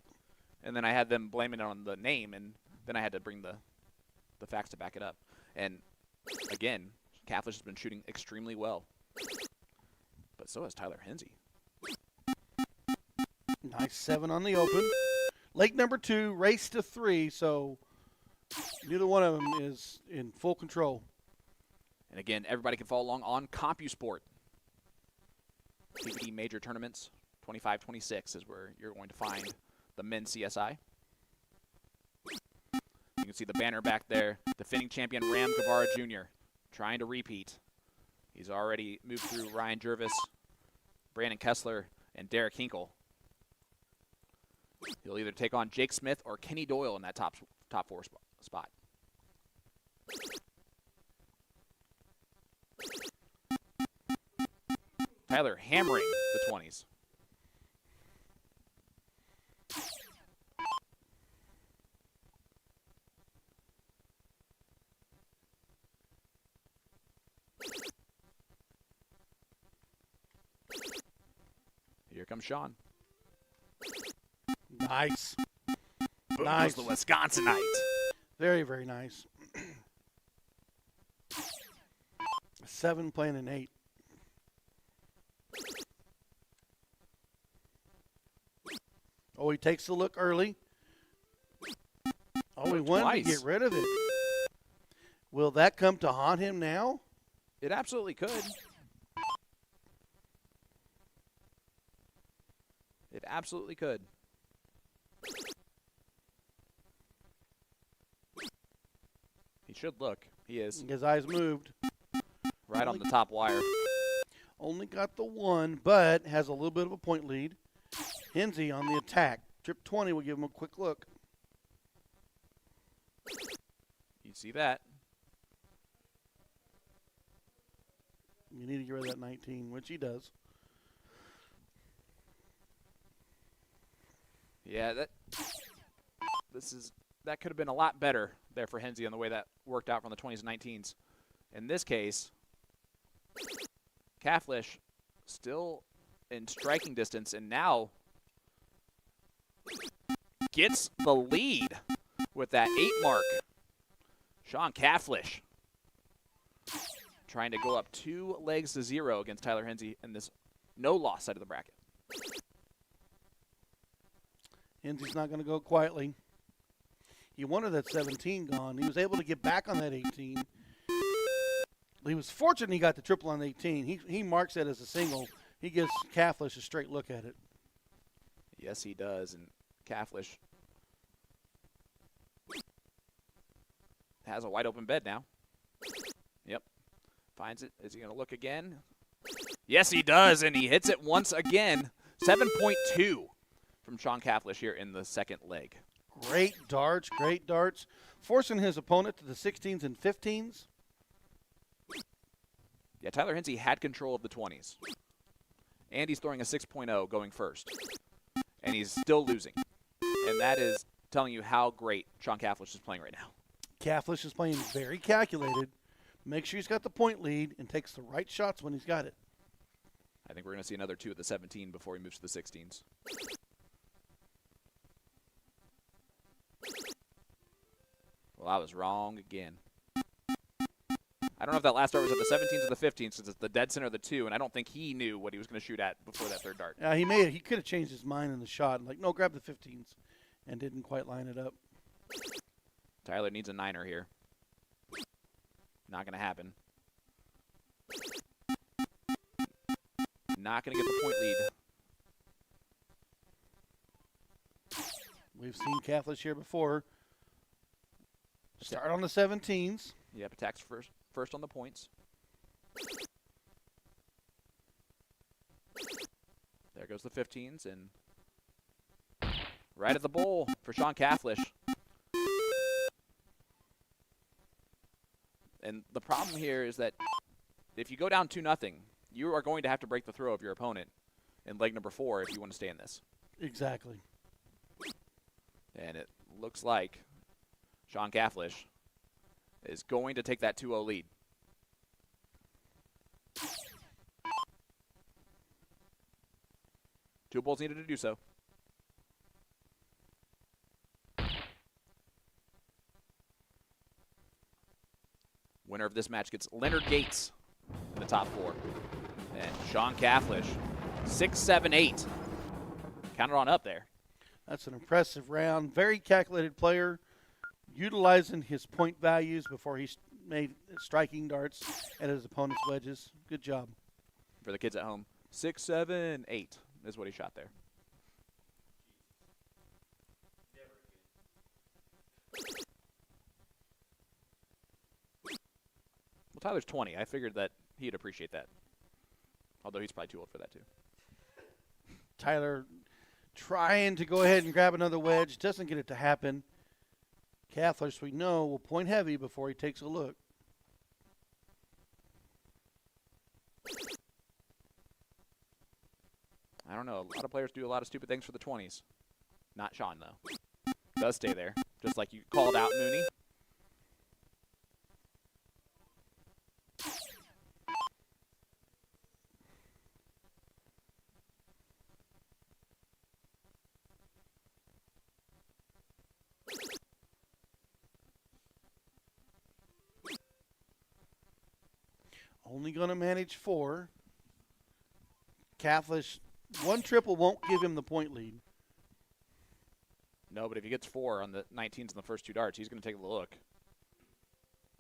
And then I had them blaming it on the name, and then I had to bring the facts to back it up. And again, Cathlish has been shooting extremely well. But so has Tyler Hensey. Nice 7 on the open. Leg number 2, race to 3, so neither one of them is in full control. And again, everybody can follow along on CompuSport. TBD major tournaments, 25-26 is where you're going to find the men's CSI. You can see the banner back there. Defending champion Ram Guevara Jr. trying to repeat. He's already moved through Ryan Jervis, Brandon Kessler, and Derek Hinkle. He'll either take on Jake Smith or Kenny Doyle in that top 4 spot. Tyler hammering the 20s. Here comes Sean. Nice. Boom Nice. goes the Wisconsinite. Very, very nice. 7 playing an 8. Oh, he takes the look early. Oh, he wanted Twice. to get rid of it. Will that come to haunt him now? It absolutely could. It absolutely could. He should look. He is. His eyes moved. Right on the top wire. Only got the 1, but has a little bit of a point lead. Hensey on the attack. Trip 20 will give him a quick look. You see that. You need to get rid of that 19, which he does. Yeah, that could have been a lot better there for Hensey on the way that worked out from the 20s and 19s. In this case, Cathlish still in striking distance, and now gets the lead with that 8 mark. Sean Cathlish trying to go up 2 legs to 0 against Tyler Hensey in this no-loss side of the bracket. Hensey's not going to go quietly. He wanted that 17 gone. He was able to get back on that 18. He was fortunate he got the triple on the 18. He marks that as a single. He gives Cathlish a straight look at it. Yes, he does, and Cathlish has a wide open bed now. Yep. Finds it. Is he going to look again? Yes, he does, and he hits it once again. 7.2 from Sean Cathlish here in the second leg. Great darts, great darts. Forcing his opponent to the 16s and 15s. Yeah, Tyler Hensey had control of the 20s. And he's throwing a 6.0 going first. And he's still losing. And that is telling you how great Sean Cathlish is playing right now. Cathlish is playing very calculated. Make sure he's got the point lead and takes the right shots when he's got it. I think we're going to see another 2 at the 17 before he moves to the 16s. Well, I was wrong again. I don't know if that last dart was at the 17s or the 15s, since it's the dead center of the 2, and I don't think he knew what he was going to shoot at before that third dart. He could have changed his mind in the shot. Like, no, grab the 15s, and didn't quite line it up. Tyler needs a 9er here. Not going to happen. Not going to get the point lead. We've seen Cathlish here before. Start on the 17s. Yep, attacks first on the points. There goes the 15s, and right at the bowl for Sean Cathlish. And the problem here is that if you go down 2-0, you are going to have to break the throw of your opponent in leg number 4 if you want to stay in this. Exactly. And it looks like Sean Cathlish is going to take that 2-0 lead. Two balls needed to do so. Winner of this match gets Leonard Gates in the top 4. And Sean Cathlish, 6, 7, 8. Count it on up there. That's an impressive round. Very calculated player, utilizing his point values before he made striking darts at his opponent's wedges. Good job. For the kids at home, 6, 7, 8 is what he shot there. Well, Tyler's 20. I figured that he'd appreciate that. Although he's probably too old for that, too. Tyler trying to go ahead and grab another wedge. Doesn't get it to happen. Cathlish, we know, will point heavy before he takes a look. I don't know. A lot of players do a lot of stupid things for the 20s. Not Sean, though. Does stay there, just like you called out Mooney. Only going to manage 4. Cathlish, 1 triple won't give him the point lead. No, but if he gets 4 on the 19s in the first 2 darts, he's going to take a look.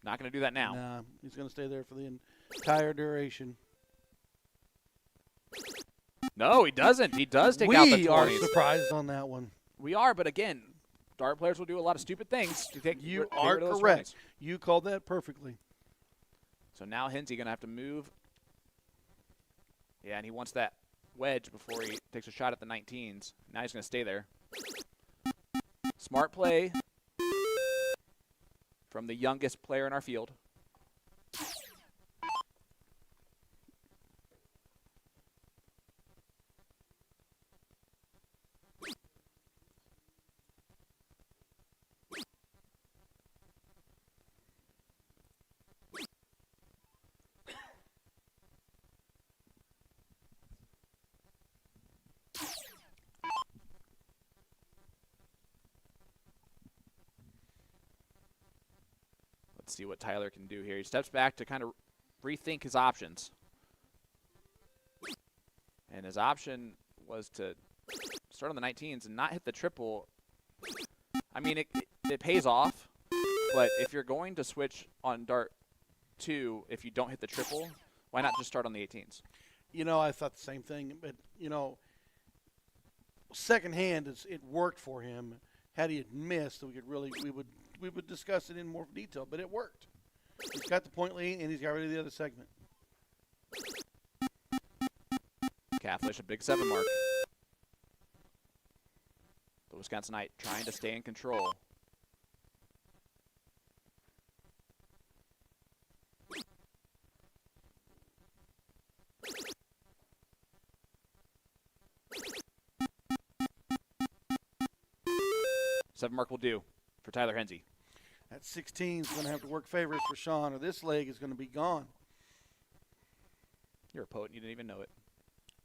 Not going to do that now. Nah, he's going to stay there for the entire duration. No, he doesn't. He does take out the 20s. We are surprised on that one. We are, but again, dart players will do a lot of stupid things to take. You are correct. You called that perfectly. So now Hensey going to have to move. Yeah, and he wants that wedge before he takes a shot at the 19s. Now he's going to stay there. Smart play from the youngest player in our field. Let's see what Tyler can do here. He steps back to kind of rethink his options. And his option was to start on the 19s and not hit the triple. I mean, it pays off, but if you're going to switch on dart 2, if you don't hit the triple, why not just start on the 18s? You know, I thought the same thing, but, you know, second hand, it worked for him. Had he had missed, we would discuss it in more detail, but it worked. He's got the point lead, and he's got rid of the other segment. Catfish, a big 7 mark. The Wisconsinite trying to stay in control. Seven mark will do for Tyler Henze. That 16 is going to have to work favors for Sean, or this leg is going to be gone. You're a poet and you didn't even know it.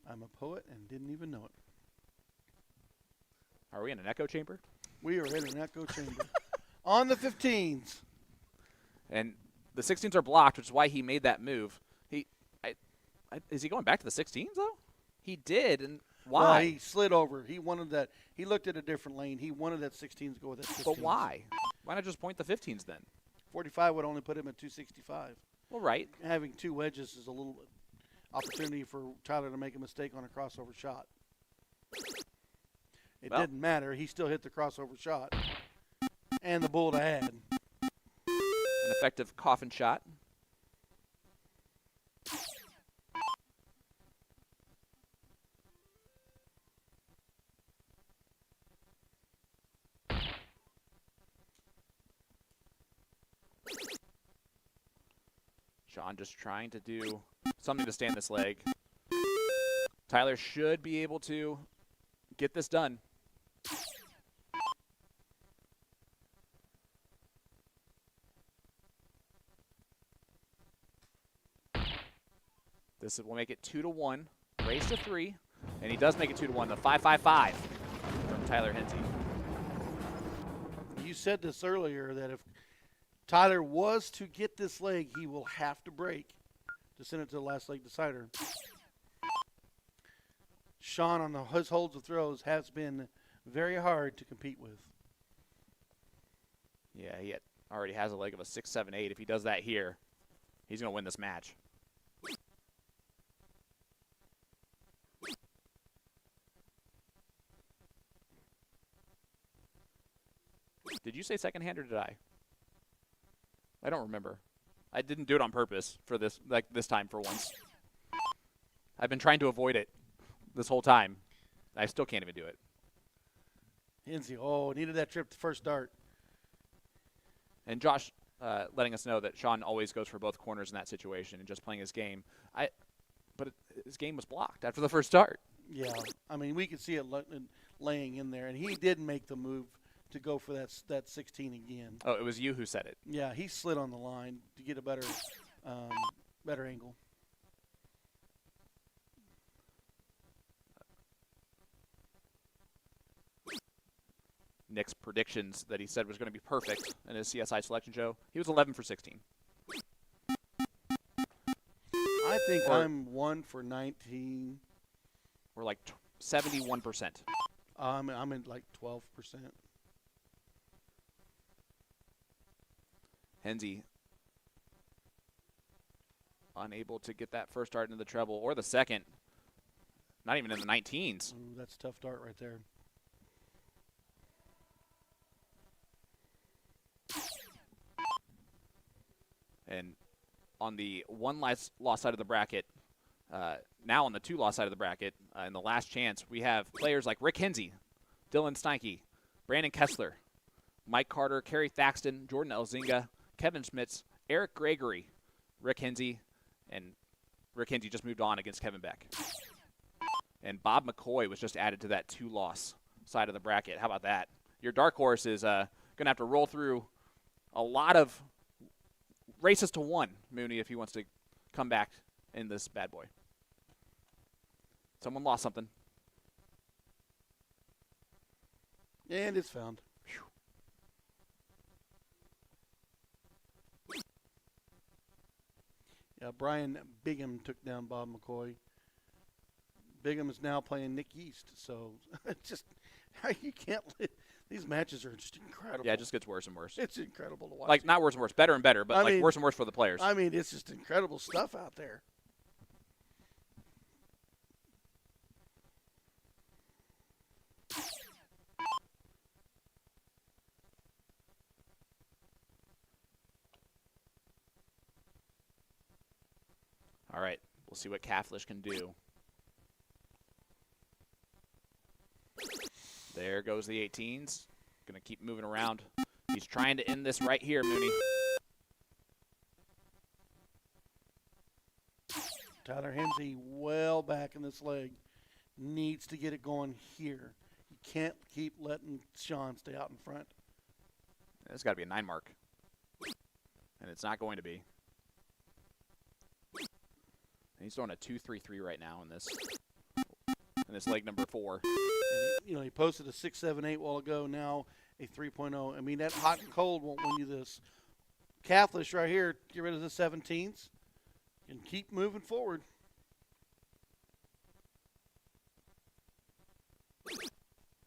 I'm a poet and didn't even know it. Are we in an echo chamber? We are in an echo chamber. On the 15s. And the 16s are blocked, which is why he made that move. Is he going back to the 16s, though? He did, and why? Well, he slid over. He wanted that. He looked at a different lane. He wanted that 16s to go with that 15s. But why? Why not just point the 15s then? 45 would only put him at 265. Well, right. Having 2 wedges is a little opportunity for Tyler to make a mistake on a crossover shot. It didn't matter. He still hit the crossover shot and the bull to add. An effective coffin shot. Sean just trying to do something to stand this leg. Tyler should be able to get this done. This will make it 2-1. Race to 3. And he does make it 2-1. The 5-5-5 from Tyler Henze. You said this earlier that if Tyler was to get this leg, he will have to break to send it to the last leg decider. Sean on his holds of throws has been very hard to compete with. Yeah, he already has a leg of a 6-7-8. If he does that here, he's going to win this match. Did you say second hand or did I? I don't remember. I didn't do it on purpose for this, like this time for once. I've been trying to avoid it this whole time. I still can't even do it. Henze, needed that trip to first dart. And Josh letting us know that Sean always goes for both corners in that situation and just playing his game. But his game was blocked after the first start. Yeah, I mean, we could see it laying in there, and he did make the move to go for that 16 again. Oh, it was you who said it. Yeah, he slid on the line to get a better angle. Nick's predictions that he said was going to be perfect in his CSI selection show. He was 11 for 16. I think I'm 1 for 19. We're like 71%. I'm in like 12%. Henze unable to get that first dart into the treble or the second. Not even in the 19s. Ooh, that's a tough dart right there. And on the one loss side of the bracket, now on the 2 loss side of the bracket, in the last chance, we have players like Rick Henze, Dylan Steinke, Brandon Kessler, Mike Carter, Kerry Thaxton, Jordan Elzinga, Kevin Schmitz, Eric Gregory, Rick Henze, and Rick Henze just moved on against Kevin Beck. And Bob McCoy was just added to that 2-loss side of the bracket. How about that? Your dark horse is going to have to roll through a lot of races to 1, Mooney, if he wants to come back in this bad boy. Someone lost something. And it's found. Brian Bigham took down Bob McCoy. Bigham is now playing Nick East, so just you can't. These matches are just incredible. Yeah, it just gets worse and worse. It's incredible to watch. Like, not worse and worse, better and better, but I like mean, worse and worse for the players. I mean, it's just incredible stuff out there. All right, we'll see what Catholish can do. There goes the 18s. Going to keep moving around. He's trying to end this right here, Mooney. Tyler Hensey well back in this leg. Needs to get it going here. You can't keep letting Sean stay out in front. It's got to be a 9 mark. And it's not going to be. And he's throwing a 2-3-3 right now in this leg number 4. And he posted a 6.78 while ago. Now a 3.0. I mean, that hot and cold won't win you this. Catholic right here. Get rid of the 17s and keep moving forward.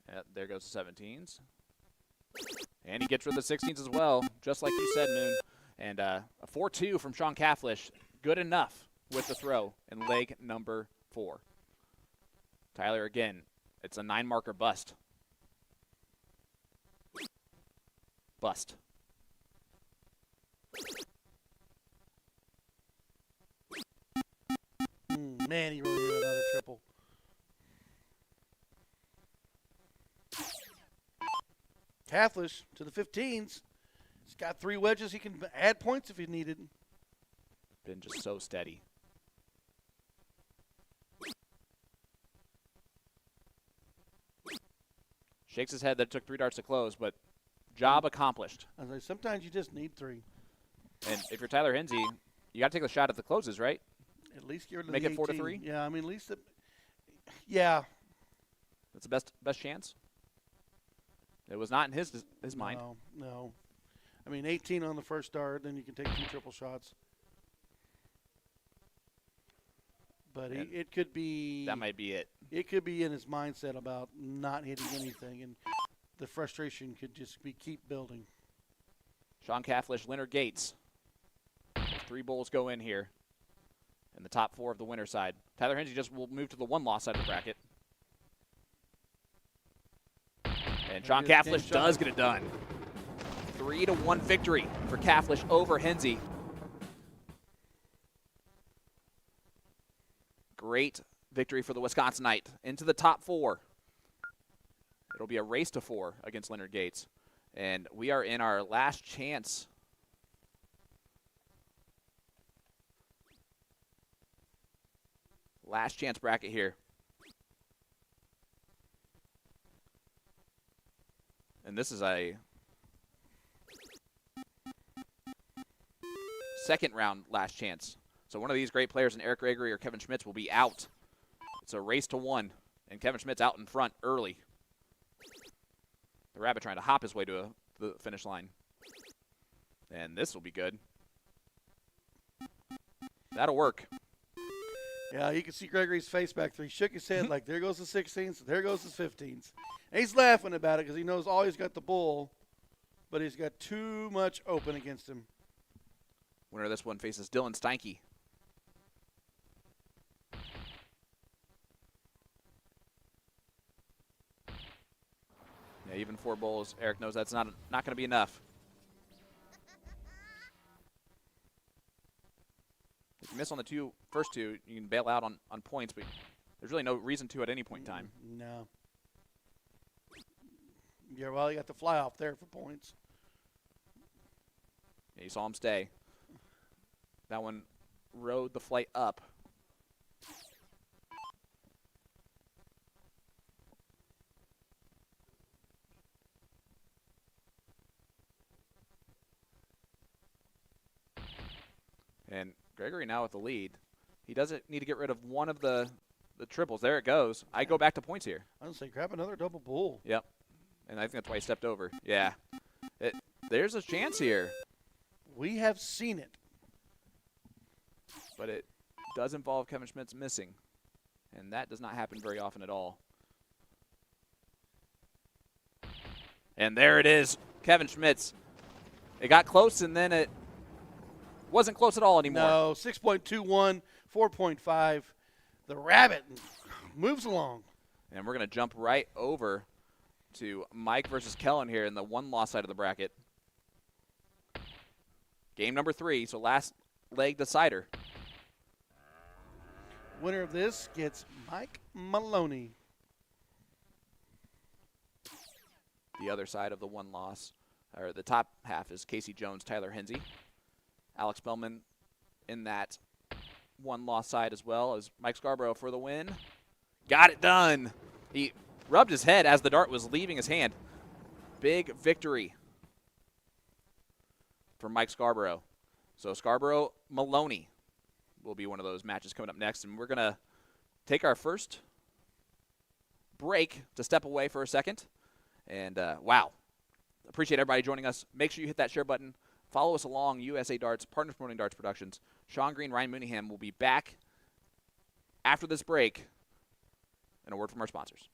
Yeah, there goes the 17s. And he gets rid of the 16s as well, just like you said, Moon. And a 4-2 from Sean Catholic. Good enough with the throw in leg number 4. Tyler, again, it's a 9-marker bust. Bust. Man, he really did another triple. Catholic to the 15s. He's got 3 wedges. He can add points if he needed. Been just so steady. Shakes his head that it took 3 darts to close, but job accomplished. I was like, sometimes you just need 3. And if you're Tyler Hensey, you got to take the shot at the closes, right? At least get rid of Make the it 18. 4-3? Yeah, I mean, at least yeah. That's the best chance. It was not in his mind. No. I mean, 18 on the first dart, then you can take 2 triple shots. But it could be. That might be it. It could be in his mindset about not hitting anything, and the frustration could just keep building. Sean Catholic, Leonard Gates. 3 bowls go in here in the top 4 of the winner's side. Tyler Hensey just will move to the 1-loss side of the bracket. And Sean Catholic does get it done. 3-1 victory for Catholic over Hensey. Great victory for the Wisconsinite. Into the top 4. It'll be a race to 4 against Leonard Gates. And we are in our last chance. Last chance bracket here. And this is a second round last chance. So one of these great players in Eric Gregory or Kevin Schmitz will be out. It's a race to 1, and Kevin Schmitz out in front early. The Rabbit trying to hop his way to the finish line. And this will be good. That'll work. Yeah, you can see Gregory's face back there. He shook his head like, there goes the 16s, there goes the 15s. And he's laughing about it because he knows all he's got the bull, but he's got too much open against him. Winner of this one faces Dylan Steinke. Yeah, even 4 bowls. Eric knows that's not going to be enough. If you miss on the first two, you can bail out on points, but there's really no reason to at any point in time. No. Yeah, well, you got the fly off there for points. Yeah, you saw him stay. That one rode the flight up. And Gregory now with the lead. He doesn't need to get rid of one of the triples. There it goes. I go back to points here. I was going to say, grab another double bull. Yep. And I think that's why he stepped over. Yeah. There's a chance here. We have seen it. but it does involve Kevin Schmitz missing, and that does not happen very often at all. And there it is, Kevin Schmitz. It got close, and then it wasn't close at all anymore. No, 6.21, 4.5. The rabbit moves along. And we're going to jump right over to Mike versus Kellen here in the one-loss side of the bracket. Game number 3, so last leg decider. Winner of this gets Mike Maloney. The other side of the one loss, or the top half, is Casey Jones, Tyler Hensey. Alex Bellman in that one loss side as well as Mike Scarborough for the win. Got it done. He rubbed his head as the dart was leaving his hand. Big victory for Mike Scarborough. So Scarborough Maloney will be one of those matches coming up next, and we're going to take our first break to step away for a second. And wow, appreciate everybody joining us. Make sure you hit that share button. Follow us along, USA Darts, Partners Promoting Darts Productions. Sean Green, Ryan Mooneyham will be back after this break. And a word from our sponsors.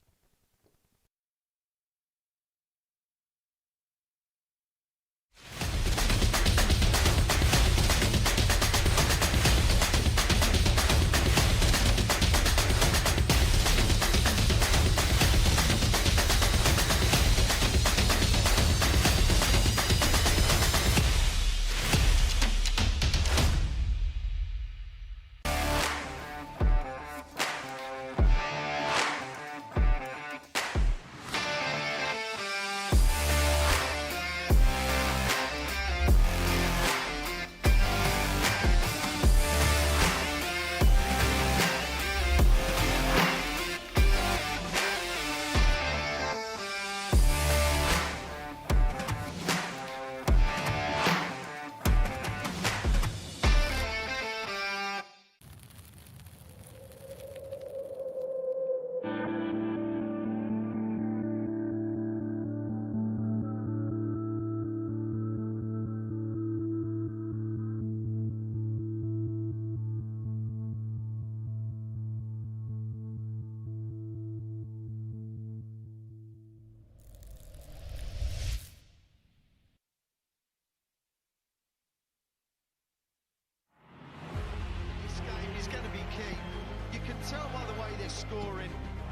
tell by the way they're scoring,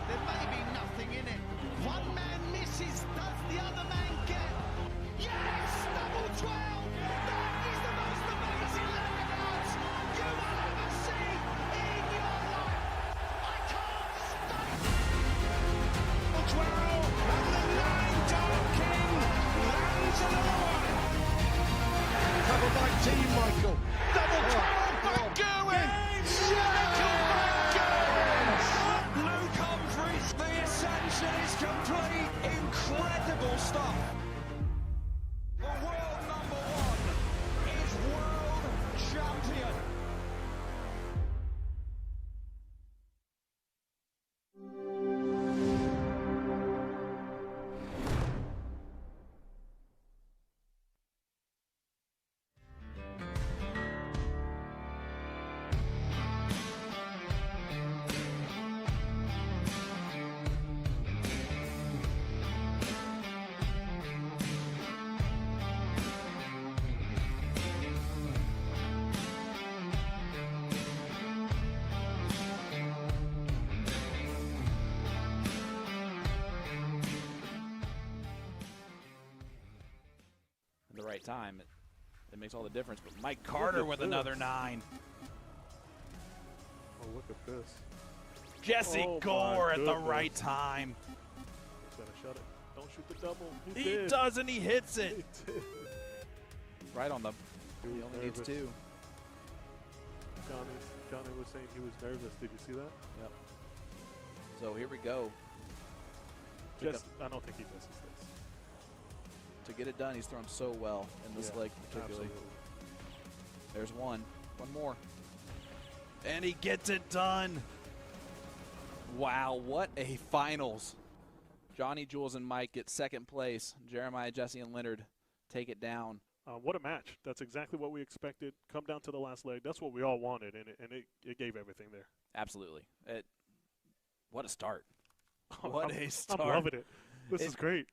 there may be nothing in it. One man misses, does the other man get? Yes! Double 12! That is the most amazing leg-outs you will ever see in your life! I can't stop! Double 12, and the 9 Dark King lands another one! Covered by Team Michael. Double 12, back going! The ascension is complete. Incredible stuff. The world #1 is world champion. The right time, it makes all the difference. But Mike Carter with another 9. Oh, look at this. Jesse Oh, Gore my at the goodness. right time. He's gonna shut it. Don't shoot the double. He did. does, and he hits it. He did. Right on the. He He was only needs nervous. 2. Johnny was saying he was nervous. Did you see that? Yep. So here we go. Just, I don't think he misses this. To get it done, he's thrown so well in this leg particularly. Absolutely. There's one more. And he gets it done. Wow, what a finals. Johnny, Jules, and Mike get second place. Jeremiah, Jesse, and Leonard take it down What a match. That's exactly what we expected. Come down to the last leg. That's what we all wanted, and it gave everything there. Absolutely. What a start. I'm start. loving it. This is great.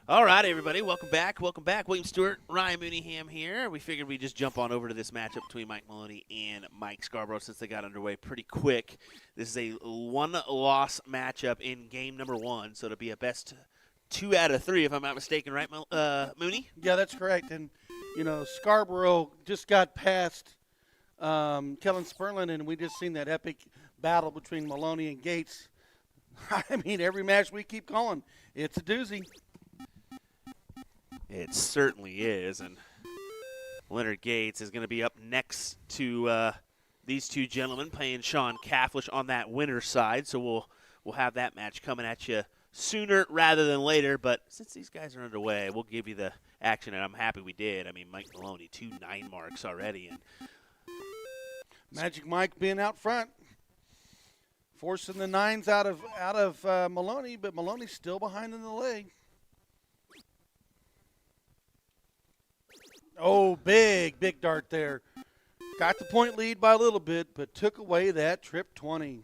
All right, everybody, welcome back. Welcome back. William Stewart, Ryan Mooneyham here. We figured we'd just jump on over to this matchup between Mike Maloney and Mike Scarborough since they got underway pretty quick. This is a one-loss matchup in game number 1, so it'll be a best 2 out of 3, if I'm not mistaken, right, Mooney? Yeah, that's correct. And, you know, Scarborough just got past Kellen Sperlin, and we just seen that epic battle between Maloney and Gates. I mean, every match we keep calling, it's a doozy. It certainly is, and Leonard Gates is going to be up next to these two gentlemen playing Sean Cafflish on that winner's side, so we'll have that match coming at you sooner rather than later, but since these guys are underway, we'll give you the action, and I'm happy we did. I mean, Mike Maloney, 2 9 marks already. And Magic Mike being out front, forcing the 9s out of Maloney, but Maloney's still behind in the leg. Oh, big dart there. Got the point lead by a little bit, but took away that trip 20.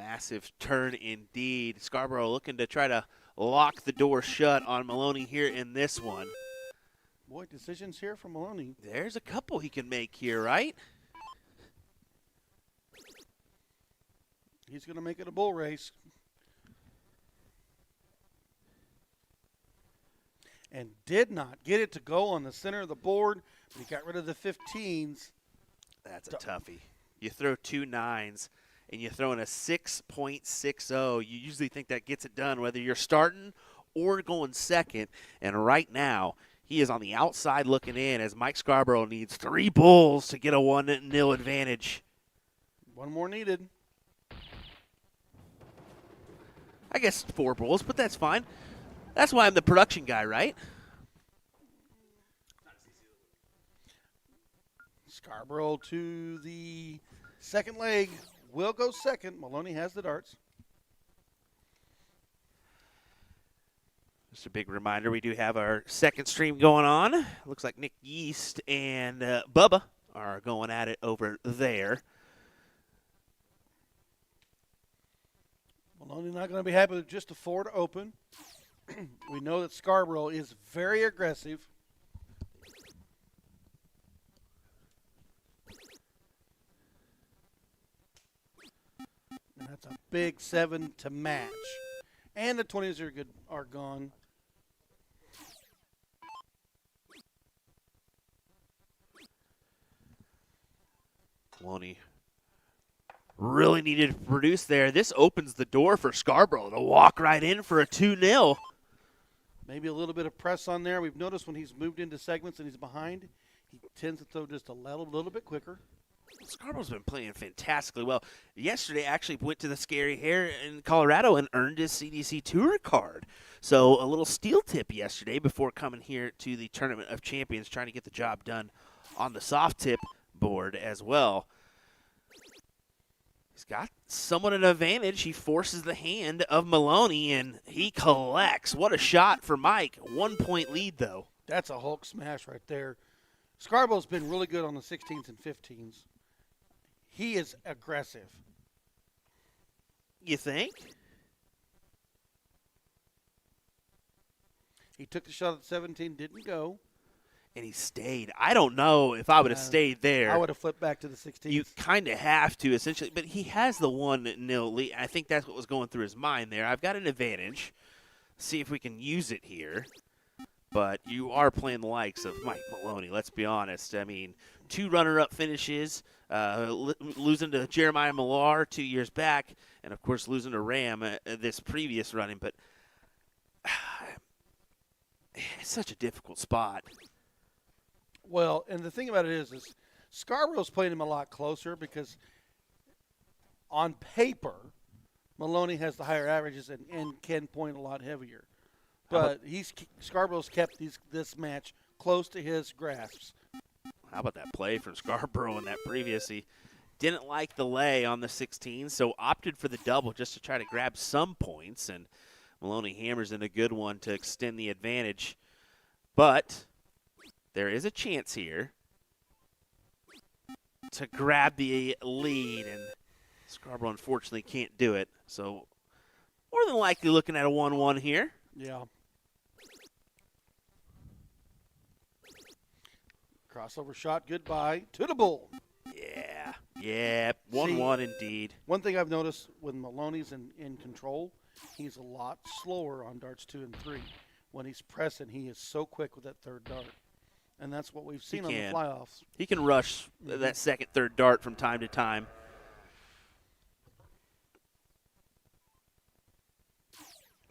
massive turn indeed. Scarborough looking to try to lock the door shut on Maloney here in this one. Boy, decisions here from Maloney. There's a couple he can make here, right? He's going to make it a bull race. And did not get it to go on the center of the board. He got rid of the 15s. That's a toughie. You throw 2 9s and you throw in a 6.60. You usually think that gets it done whether you're starting or going second. And right now, he is on the outside looking in as Mike Scarborough needs 3 bulls to get a 1-0 advantage. One more needed. I guess 4 bulls, but that's fine. That's why I'm the production guy, right? Scarborough to the second leg. Will go second. Maloney has the darts. Just a big reminder, we do have our second stream going on. Looks like Nick Yeast and Bubba are going at it over there. Maloney not going to be happy with just a 4 to open. We know that Scarborough is very aggressive. And that's a big 7 to match. And the 20s are gone. Maloney really needed to produce there. This opens the door for Scarborough to walk right in for a 2-0. Maybe a little bit of press on there. We've noticed when he's moved into segments and he's behind, he tends to throw just a little bit quicker. Scarborough's been playing fantastically well. Yesterday, actually went to the Scary Hair in Colorado and earned his CDC Tour card. So a little steel tip yesterday before coming here to the Tournament of Champions, trying to get the job done on the soft tip board as well. He's got somewhat an advantage. He forces the hand of Maloney, and he collects. What a shot for Mike. 1-point lead, though. That's a Hulk smash right there. Scarborough's been really good on the 16s and 15s. He is aggressive. You think? He took the shot at 17, didn't go. And he stayed. I don't know if I would have stayed there. I would have flipped back to the 16s. You kind of have to, essentially. But he has the 1-0 lead. I think that's what was going through his mind there. I've got an advantage. See if we can use it here. but you are playing the likes of Mike Maloney, let's be honest. I mean, 2 runner-up finishes, losing to Jeremiah Millar 2 years back, and, of course, losing to Ram this previous running. But it's such a difficult spot. Well, and the thing about it is Scarborough's playing him a lot closer because on paper, Maloney has the higher averages and can point a lot heavier. But Scarborough's kept this match close to his grasps. How about that play from Scarborough in that previous? He didn't like the lay on the 16, so opted for the double just to try to grab some points, and Maloney hammers in a good one to extend the advantage. But there is a chance here to grab the lead, and Scarborough unfortunately can't do it. So more than likely looking at a 1-1 here. Yeah. Crossover shot, goodbye to the bull. Yeah, 1-1 indeed. One thing I've noticed when Maloney's in control, he's a lot slower on darts 2 and 3. When he's pressing, he is so quick with that third dart. And that's what we've seen on the fly-offs. He can rush that second, third dart from time to time.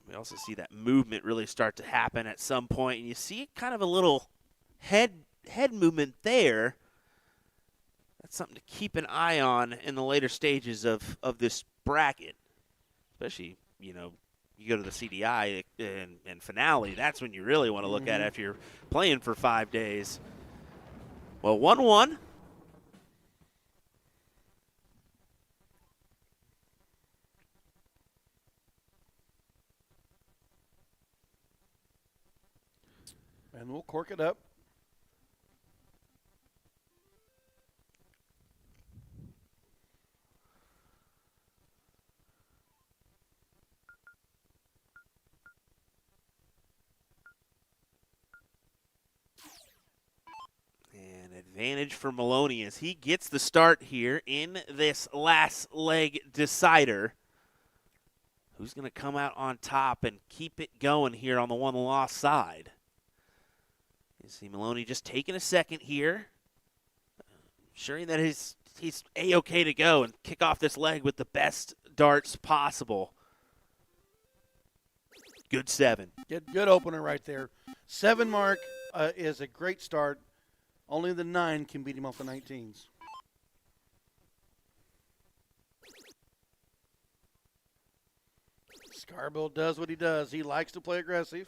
We also see that movement really start to happen at some point, and you see kind of a little head movement there. That's something to keep an eye on in the later stages of this bracket, especially, you go to the CDI and finale. That's when you really want to look at it after you're playing for 5 days. Well, 1-1. And we'll cork it up. An advantage for Maloney as he gets the start here in this last leg decider. Who's going to come out on top and keep it going here on the one-loss side? You see Maloney just taking a second here, ensuring that he's A-okay to go and kick off this leg with the best darts possible. Good 7. Good opener right there. 7 mark is a great start. Only the 9 can beat him off the 19s. Scarborough does what he does. He likes to play aggressive.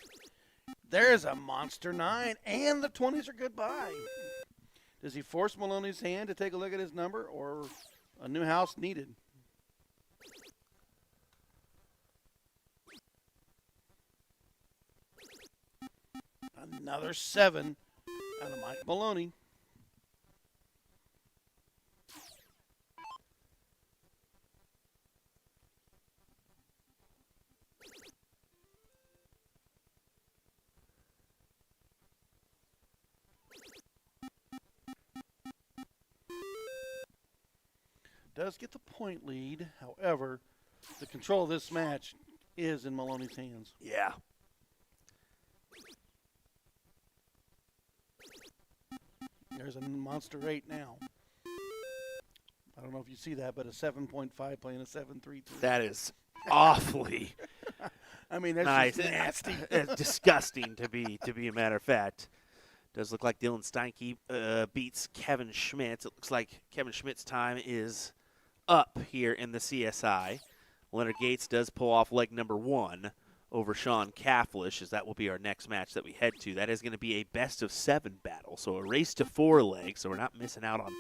There's a monster 9, and the 20s are goodbye. Does he force Maloney's hand to take a look at his number, or a new house needed? Another 7 out of Mike Maloney. Does get the point lead. However, the control of this match is in Maloney's hands. Yeah. There's a monster 8 now. I don't know if you see that, but a 7.5 playing a 7.32. That is awfully I mean, that's nice. just nasty. Disgusting to be a matter of fact. Does look like Dylan Steinke beats Kevin Schmitz. It looks like Kevin Schmitz's time is up here in the CSI. Leonard Gates does pull off leg number 1 over Sean Cafflish, as that will be our next match that we head to. That is going to be a best-of-7 battle, so a race to 4 legs, so we're not missing out on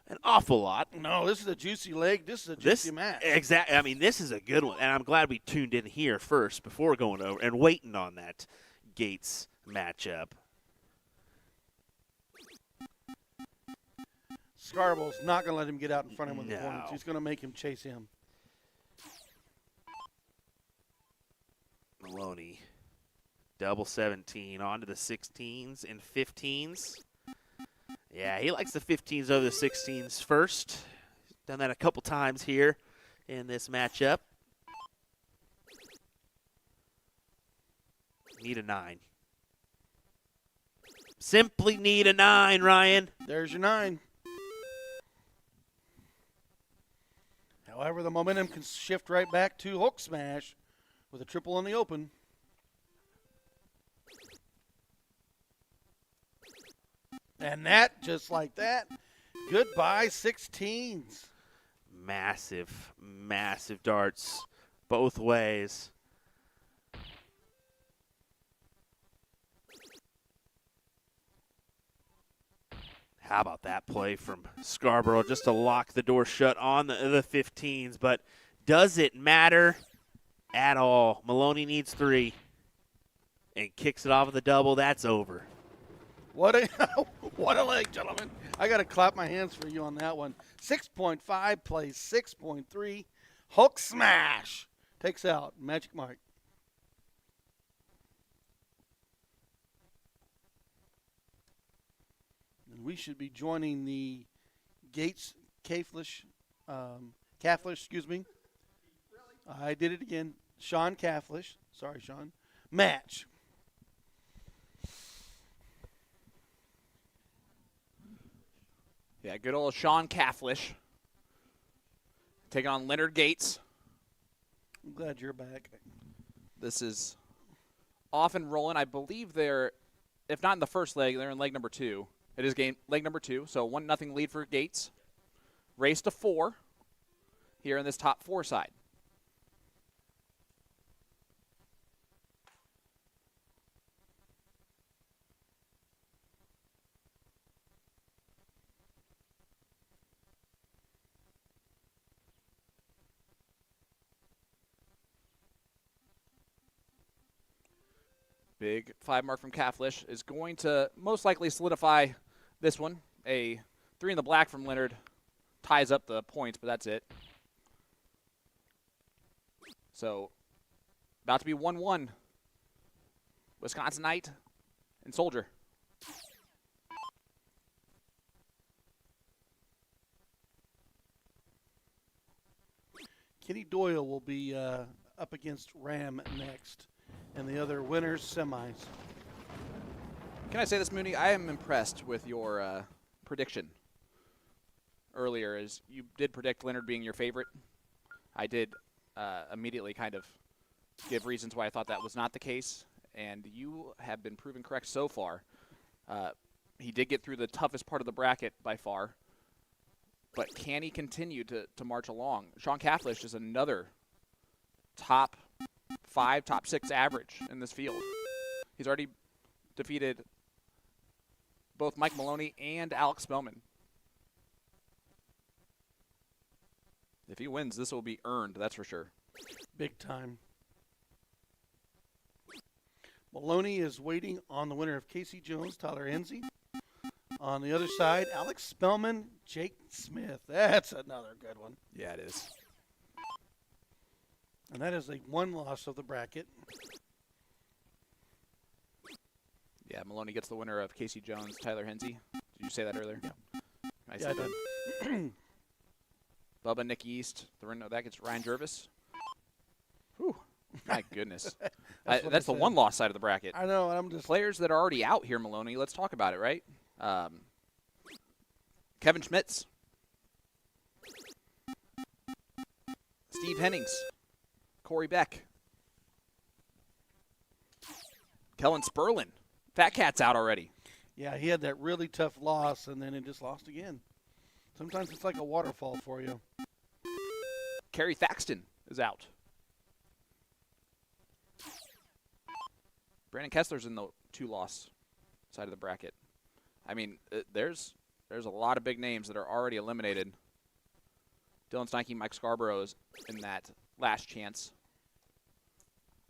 an awful lot. No, this is a juicy leg. This is a juicy match. Exactly. I mean, this is a good one, and I'm glad we tuned in here first before going over and waiting on that Gates matchup. Scarborough's not going to let him get out in front of him with the No. points. He's going to make him chase him. Maloney, double 17 onto the 16s and 15s. Yeah, he likes the 15s over the 16s first. He's done that a couple times here in this matchup. Need a 9. Simply need a 9, Ryan. There's your 9. However, the momentum can shift right back to hook smash with a triple on the open. And that, just like that, goodbye 16s. Massive, massive darts both ways. How about that play from Scarborough just to lock the door shut on the 15s, but does it matter at all? Maloney needs 3 and kicks it off with a double. That's over. What a what a leg, gentlemen. I got to clap my hands for you on that one. 6.5 plays 6.3. Hook smash. Takes out Magic Mike. And we should be joining the Gates Caflish, excuse me. I did it again. Sean Caflish. Sorry, Sean. Match. Yeah, good old Sean Caflish taking on Leonard Gates. I'm glad you're back. This is off and rolling. I believe they're, if not in the first leg, they're in leg number 2. It is leg number 2, so 1-0 lead for Gates. Race to 4 here in this top 4 side. Big 5 mark from Caflish is going to most likely solidify this one. A 3 in the black from Leonard ties up the points, but that's it. So about to be 1-1. Wisconsinite and Soldier. Kenny Doyle will be up against Ram next, and the other winners semis. Can I say this, Mooney? I am impressed with your prediction earlier, as you did predict Leonard being your favorite. I did immediately kind of give reasons why I thought that was not the case, and you have been proven correct so far. He did get through the toughest part of the bracket by far, but can he continue to march along? Sean Caflish is another top 5, top 6 average in this field. He's already defeated both Mike Maloney and Alex Spellman. If he wins, this will be earned, that's for sure. Big time. Maloney is waiting on the winner of Casey Jones, Tyler Enzi. On the other side, Alex Spellman, Jake Smith. That's another good one. Yeah, it is. And that is the one loss of the bracket. Yeah, Maloney gets the winner of Casey Jones, Tyler Hensey. Did you say that earlier? Yeah. Nice. Yeah, I did. Bubba, Nick East. That gets Ryan Jervis. Whew. My goodness. That's the one-loss side of the bracket. I know, and I'm just... Players that are already out here, Maloney, let's talk about it, right? Kevin Schmitz. Steve Hennings. Corey Beck. Kellen Sperlin. Fat Cat's out already. Yeah, he had that really tough loss, and then it just lost again. Sometimes it's like a waterfall for you. Kerry Thaxton is out. Brandon Kessler's in the 2-loss side of the bracket. I mean, there's a lot of big names that are already eliminated. Dylan Steinke, Mike Scarborough is in that last chance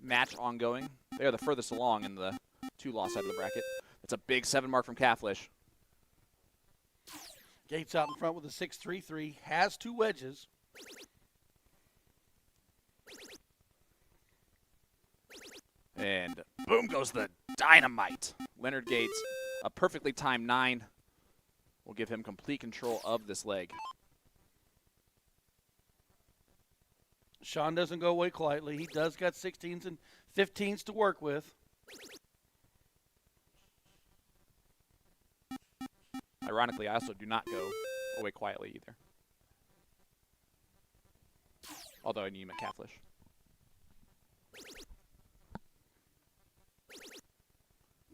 match ongoing. They are the furthest along in the 2-loss side of the bracket. It's a big 7 mark from Caflish. Gates out in front with a 6-3-3. Has 2 wedges. And boom goes the dynamite. Leonard Gates, a perfectly timed 9, will give him complete control of this leg. Sean doesn't go away quietly. He does got 16s and 15s to work with. Ironically, I also do not go away quietly either. Although I need McCafflish.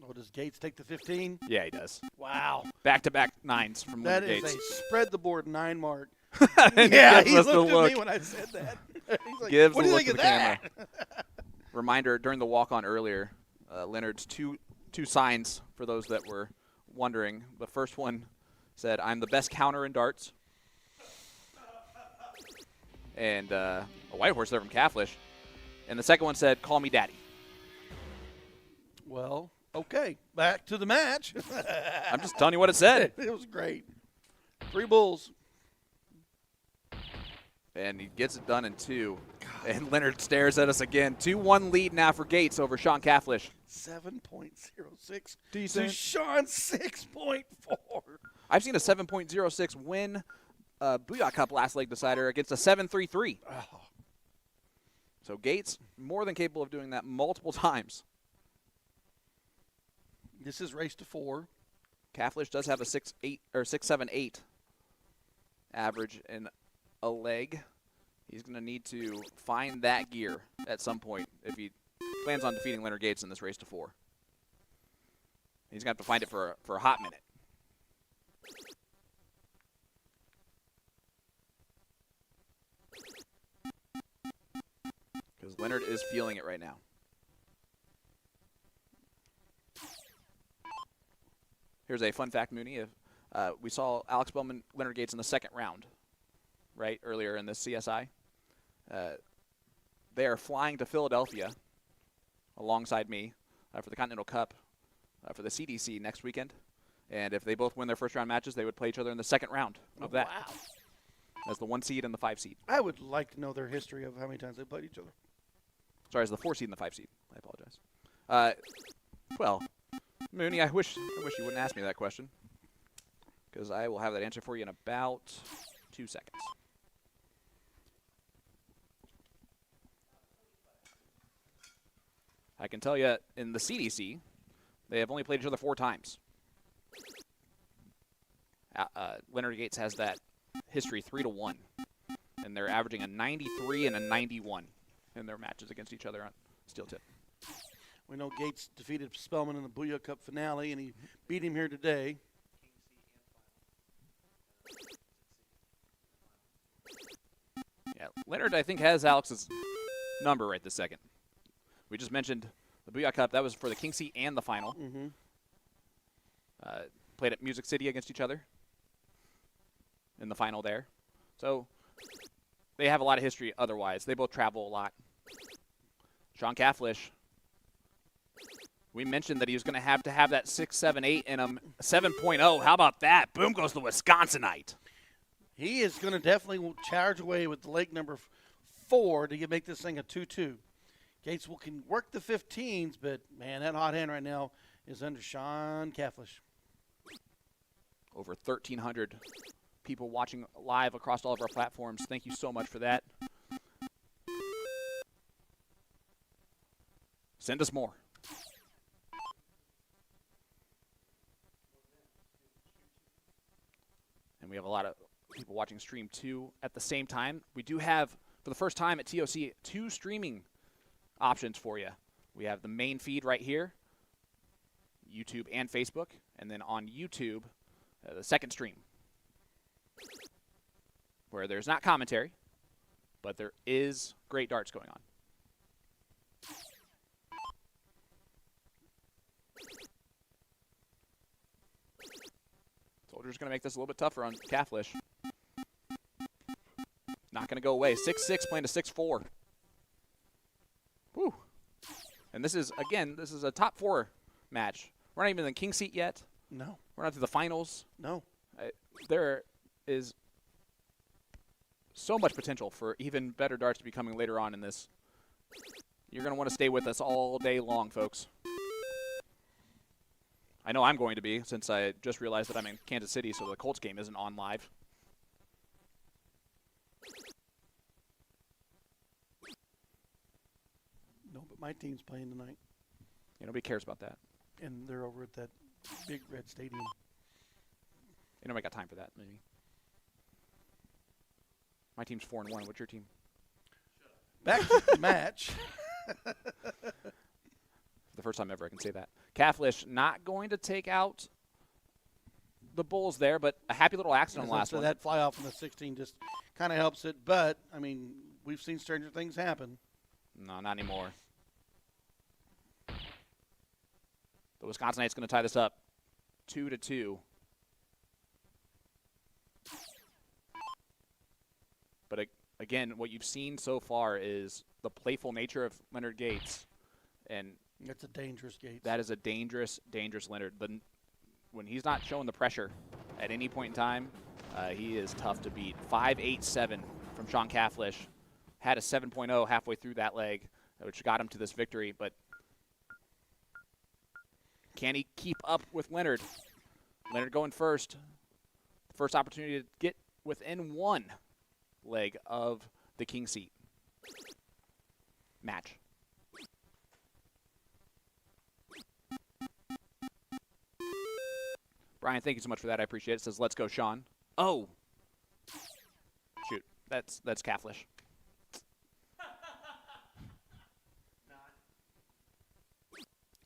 Oh, does Gates take the 15? Yeah, he does. Wow. Back-to-back 9s from That Leonard is Gates. a spread the board 9 mark. Yeah, he gives us the looked at look. me when I said that. He's like, Gives what the do you look think to of the that? camera. Reminder, during the walk-on earlier, Leonard's two signs for those that were wondering. The first one said, "I'm the best counter in darts." And a white horse there from Catholish. And the second one said, "Call me daddy." Well, okay. Back to the match. I'm just telling you what it said. It was great. 3 bulls. And he gets it done in 2. And Leonard stares at us again. 2-1 lead now for Gates over Sean Catholish. 7.06 Decent. to Sean 6.4. I've seen a 7.06 win Booyah Cup last leg decider against a 7.33. Oh. So Gates more than capable of doing that multiple times. This is race to 4. Catholish does have a 6.8 or 6.78 average in a leg. He's going to need to find that gear at some point if he plans on defeating Leonard Gates in this race to 4. He's going to have to find it for a hot minute. Because Leonard is feeling it right now. Here's a fun fact, Mooney. We saw Alex Bowman, Leonard Gates in the second round, right, earlier in the CSI. They are flying to Philadelphia alongside me for the Continental Cup for the CDC next weekend. And if they both win their first round matches, they would play each other in the second round of that. Wow. As the 1 seed and the 5 seed. I would like to know their history of how many times they played each other. Sorry, as the 4 seed and the 5 seed. I apologize. Well, Mooney, I wish you wouldn't ask me that question, because I will have that answer for you in about 2 seconds. I can tell you in the CDC, they have only played each other 4 times. Leonard Gates has that history 3-1, and they're averaging a 93 and a 91 in their matches against each other on steel tip. We know Gates defeated Spellman in the Booyah Cup finale, and he beat him here today. Yeah, Leonard, I think, has Alex's number right this second. We just mentioned the Booyah Cup. That was for the King C and the final. Mm-hmm. Played at Music City against each other in the final there. So they have a lot of history otherwise. They both travel a lot. Sean Catholish, we mentioned that he was going to have that 6.78 in him. 7.0. How about that? Boom goes the Wisconsinite. He is going to definitely charge away with the leg number 4 to make this thing a 2-2. Gates can work the 15s, but, man, that hot hand right now is under Sean Catholish. Over 1,300 people watching live across all of our platforms. Thank you so much for that. Send us more. And we have a lot of people watching stream 2 at the same time. We do have, for the first time at TOC, 2 streaming options for you. We have the main feed right here, YouTube and Facebook, and then on YouTube, the second stream, where there's not commentary, but there is great darts going on. Soldier's going to make this a little bit tougher on Catholish. Not going to go away. 6-6 playing to 6-4. Whew. And this is, again, this is a top 4 match. We're not even in the king seat yet. No. We're not to the finals. No. There is so much potential for even better darts to be coming later on in this. You're going to want to stay with us all day long, folks. I know I'm going to be, since I just realized that I'm in Kansas City, so the Colts game isn't on live. No, but my team's playing tonight, Yeah, nobody cares about that. and they're over at that big red stadium. Anybody got time for that? Maybe. My team's 4-1. What's your team? Back to the match. The first time ever I can say that. Catholish not going to take out the Bulls there, but a happy little accident on the last So one. that fly off in the 16 just kind of helps it. But, I mean, we've seen stranger things happen. No, not anymore. The Wisconsinites going to tie this up 2-2. But again, what you've seen so far is the playful nature of Leonard Gates, and That's a dangerous Gates. that is a dangerous, dangerous Leonard. But when he's not showing the pressure at any point in time, he is tough to beat. 5-8-7 from Sean Catholish. Had a 7.0 halfway through that leg, which got him to this victory. But can he keep up with Leonard? Leonard going first. First opportunity to get within one leg of the king seat. Match. Brian, thank you so much for that. I appreciate it. Says, let's go, Sean. Oh. Shoot. That's Catholish.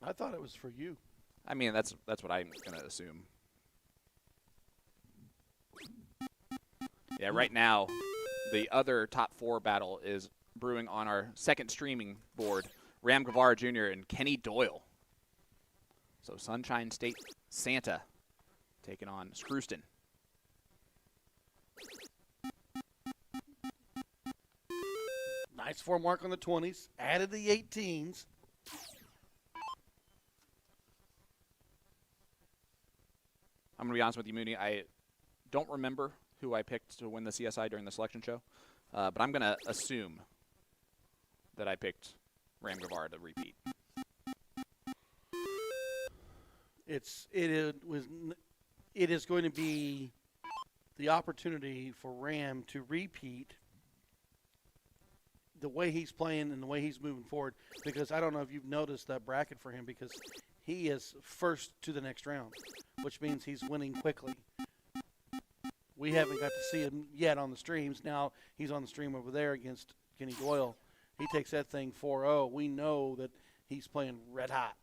I thought it was for you. I mean, that's what I'm going to assume. Yeah, right now, the other top 4 battle is brewing on our second streaming board. Ram Guevara Jr. and Kenny Doyle. So Sunshine State Santa taking on Screwston. Nice 4 mark on the 20s. Added the 18s. I'm going to be honest with you, Mooney. I don't remember who I picked to win the CSI during the selection show, but I'm going to assume that I picked Ram Guevara to repeat. It is going to be the opportunity for Ram to repeat the way he's playing and the way he's moving forward, because I don't know if you've noticed that bracket for him, because he is first to the next round, which means he's winning quickly. We haven't got to see him yet on the streams. Now he's on the stream over there against Kenny Doyle. He takes that thing 4-0. We know that he's playing red hot.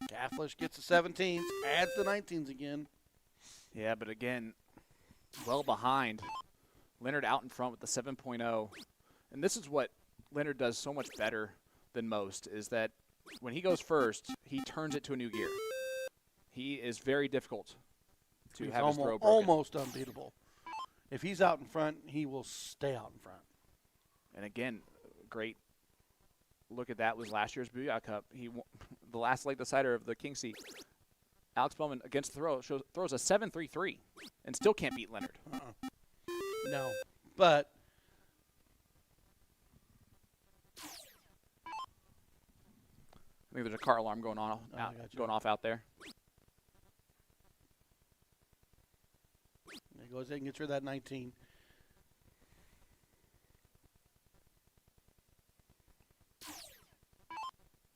Catholish gets the 17s, adds the 19s again. Yeah, but again, well behind. Leonard out in front with the 7.0. And this is what Leonard does so much better than most, is that when he goes first, he turns it to a new gear. He is very difficult to He's have his throw broken. almost unbeatable. If he's out in front, he will stay out in front. And again, great look at that was last year's Booyah Cup. The last leg decider of the king seat. Alex Bowman against the throw throws a 7.33 and still can't beat Leonard. No, but I think there's a car alarm going on going off out there. there he goes. They can get rid of that 19.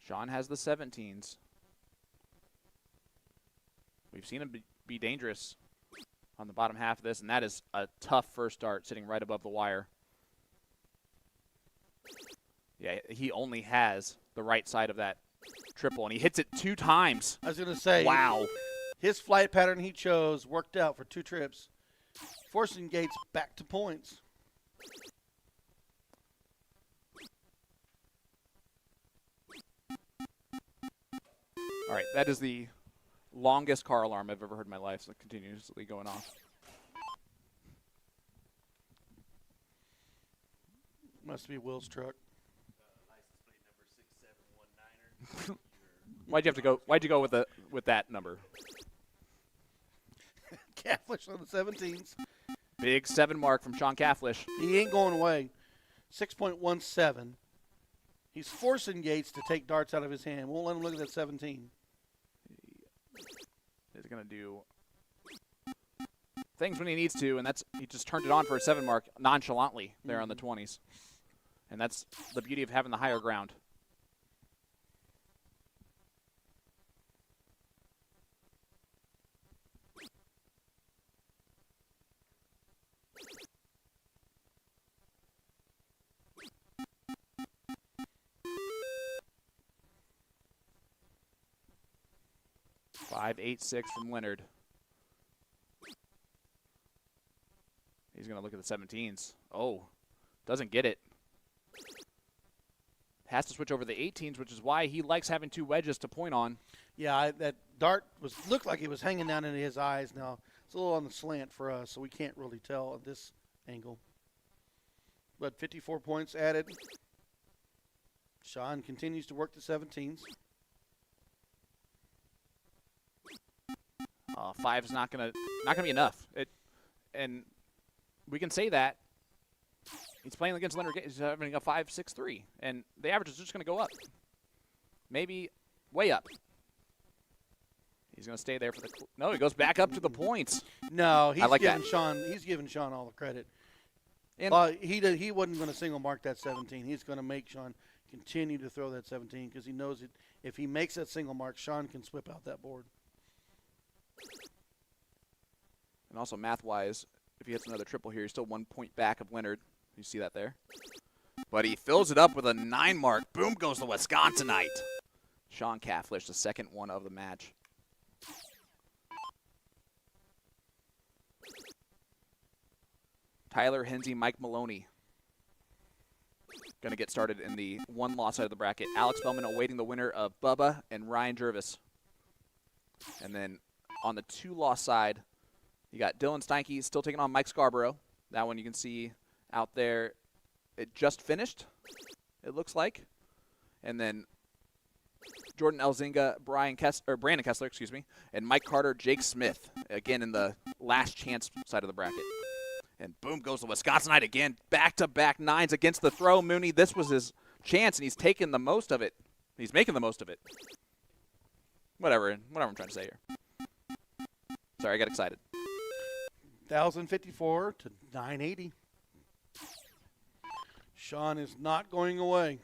Sean has the 17s. We've seen him be dangerous on the bottom half of this, and that is a tough first start, sitting right above the wire. Yeah, he only has the right side of that triple, and he hits it 2 times. I was going to say, Wow. His flight pattern he chose worked out for 2 trips, forcing Gates back to points. All right, that is the longest car alarm I've ever heard in my life, so continuously going off. Must be Will's truck. Why'd you go with that number? Catholic on the 17s. Big 7 mark from Sean Catholish. He ain't going away. 6.17. He's forcing Gates to take darts out of his hand. Won't let him look at that 17. He's going to do things when he needs to, and he just turned it on for a 7 mark nonchalantly there on the 20s. And that's the beauty of having the higher ground. Five, 8-6 from Leonard. He's going to look at the 17s. Oh, doesn't get it. Has to switch over the 18s, which is why he likes having 2 wedges to point on. Yeah, that dart looked like it was hanging down into his eyes. Now it's a little on the slant for us, so we can't really tell at this angle. But 54 points added. Sean continues to work the 17s. 5 is not gonna be enough. And we can say that he's playing against Leonard Gates. He's having a 5.63, and the average is just gonna go up, maybe way up. He's gonna stay there for the. No, he goes back up to the points. No, he's like giving that. Sean. He's giving Sean all the credit. And He wasn't going to single mark that 17. He's going to make Sean continue to throw that 17 because he knows it. If he makes that single mark, Sean can whip out that board. And also math-wise, if he hits another triple here, he's still 1 point back of Leonard. You see that there? But he fills it up with a 9 mark. Boom goes the Wisconsinite. Sean Cafflish, the second one of the match. Tyler Hensey, Mike Maloney. Going to get started in the one-loss side of the bracket. Alex Bellman awaiting the winner of Bubba and Ryan Jervis. And then on the 2-loss side, you got Dylan Steinke still taking on Mike Scarborough. That one you can see out there. It just finished, it looks like. And then Jordan Elzinga, Brandon Kessler, and Mike Carter, Jake Smith, again in the last chance side of the bracket. And boom goes the Wisconsinite again. Back-to-back 9s against the throw. Mooney, this was his chance, and he's taking the most of it. He's making the most of it. Whatever I'm trying to say here. Sorry, I got excited. 1,054 to 980. Sean is not going away.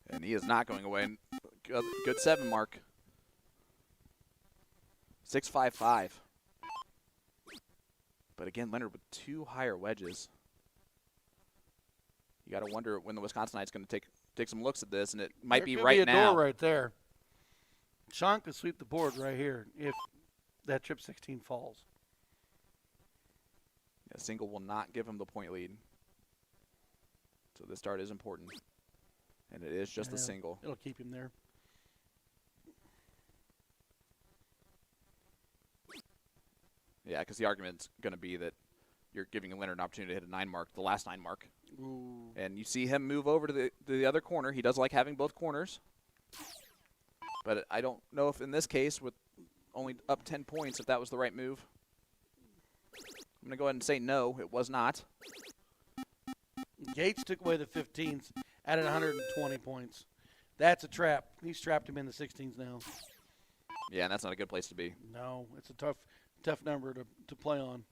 And he is not going away. Good 7 mark. 6.55. But again, Leonard with 2 higher wedges. You got to wonder when the Wisconsinite's going to take some looks at this, and it might be right now. There could be a door right there. Sean could sweep the board right here if that trip 16 falls. A single will not give him the point lead. So this start is important. And it is just a single. It'll keep him there. Yeah, because the argument's going to be that you're giving Leonard an opportunity to hit a 9 mark, the last 9 mark. Ooh. And you see him move over to the other corner. He does like having both corners. But I don't know if in this case, with only up 10 points, if that was the right move. I'm going to go ahead and say no, it was not. Gates took away the 15s, added 120 points. That's a trap. He's trapped him in the 16s now. Yeah, and that's not a good place to be. No, it's a tough number to play on.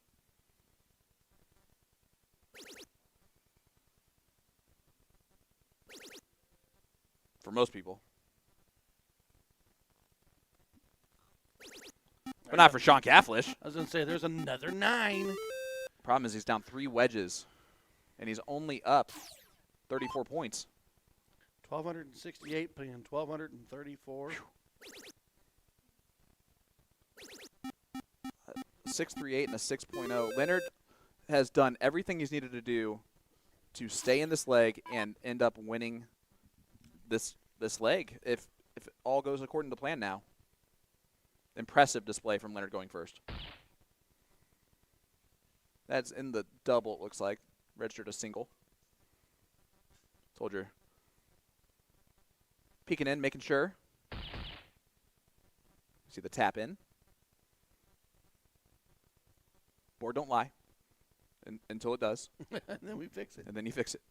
For most people. But not for Sean Cafflish. I was going to say, there's another 9. Problem is he's down 3 wedges, and he's only up 34 points. 1,268 playing 1,234. 6.38 and a 6.0. Leonard has done everything he's needed to do to stay in this leg and end up winning this leg if it all goes according to plan now. Impressive display from Leonard going first. That's in the double, it looks like. Registered a single. Told you. Peeking in, making sure. See the tap in. Board don't lie until it does. And then we fix it. And then you fix it.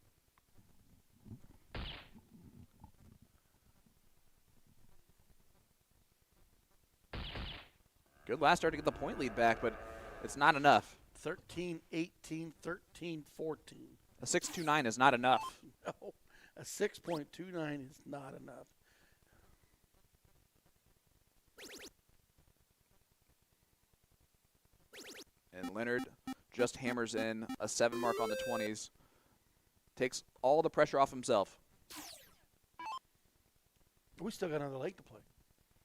Good last start to get the point lead back, but it's not enough. 13, 18, 13, 14. A 6.29 is not enough. No, a 6.29 is not enough. And Leonard just hammers in a 7 mark on the 20s. Takes all the pressure off himself. We still got another leg to play.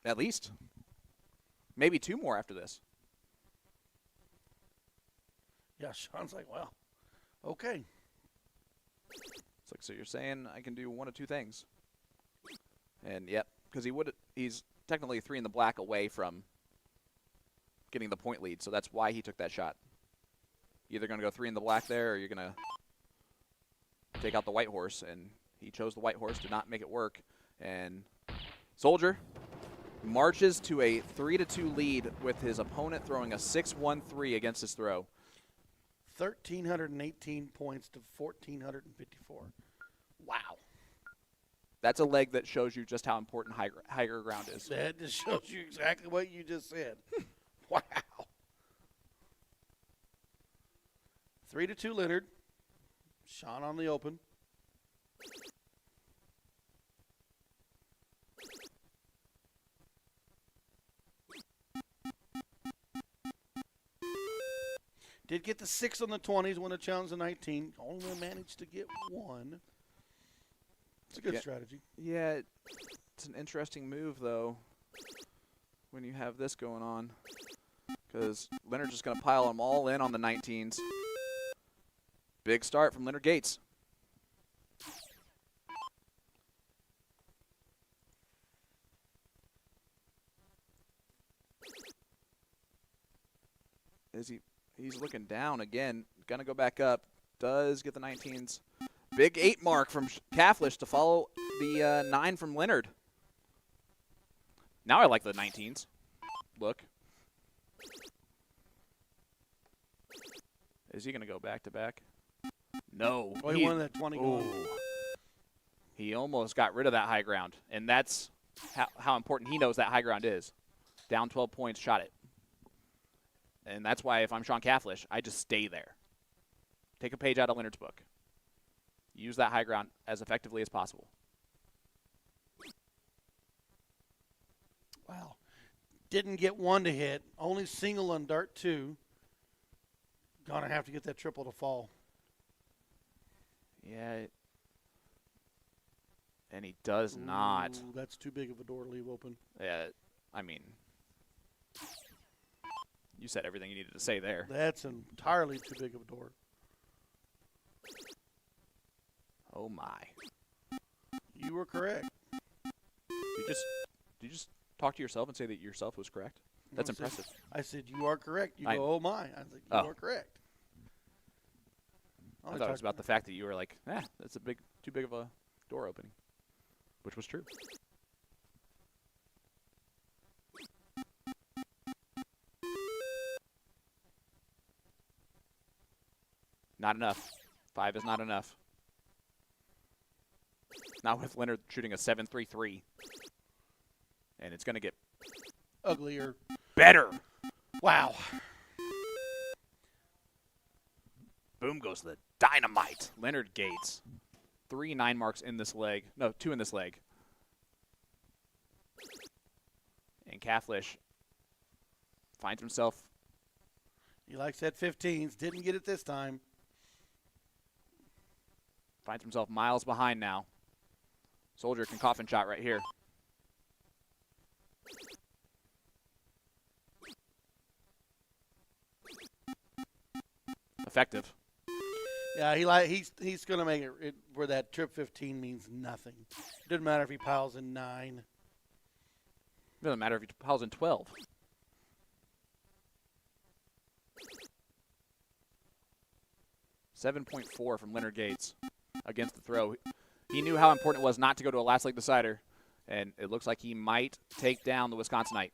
At least. Maybe 2 more after this. Yeah, Sean's like, well, okay. It's like, so you're saying I can do 1 of 2 things. And yep, because he's technically 3 in the black away from getting the point lead, so that's why he took that shot. Either going to go 3 in the black there, or you're going to take out the white horse, and he chose the white horse to not make it work. And Soldier marches to a 3-2 lead with his opponent throwing a 6-1-3 against his throw. 1,318 points to 1,454. Wow. That's a leg that shows you just how important higher ground is. That just shows you exactly what you just said. Wow. 3-2 Leonard. Sean on the open. Did get the 6 on the 20s, won a challenge the 19. Only managed to get 1. It's a good strategy. Yeah, it's an interesting move, though, when you have this going on. Because Leonard's just going to pile them all in on the 19s. Big start from Leonard Gates. He's looking down again. Going to go back up. Does get the 19s. Big 8 mark from Kaflish to follow the 9 from Leonard. Now I like the 19s. Look. Is he going to go back-to-back? No. Oh, he won that 20 going. He almost got rid of that high ground, and that's how important he knows that high ground is. Down 12 points, shot it. And that's why if I'm Sean Kaflish, I just stay there. Take a page out of Leonard's book. Use that high ground as effectively as possible. Wow. Didn't get 1 to hit. Only single on dart 2. Gonna have to get that triple to fall. Yeah. And he does not. Ooh, that's too big of a door to leave open. Yeah, I mean, you said everything you needed to say there. That's entirely too big of a door. Oh, my. You were correct. Did you just talk to yourself and say that yourself was correct? That's impressive. I said, you are correct. You go, oh, my. I was like, you are correct. I thought it was about the fact that you were like, that's too big of a door opening, which was true. Not enough. 5 is not enough. Now with Leonard shooting a 7.33. And it's going to get uglier. Better. Wow. Boom goes the dynamite. Leonard Gates. 3 9 marks in this leg. No, 2 in this leg. And Kaflish finds himself. He likes that 15s. Didn't get it this time. Finds himself miles behind now. Soldier can coffin shot right here. Effective. Yeah, he's going to make it where that trip 15 means nothing. Doesn't matter if he piles in 9. Doesn't matter if he piles in 12. .4 from Leonard Gates against the throw. He knew how important it was not to go to a last leg decider, and it looks like he might take down the Wisconsinite.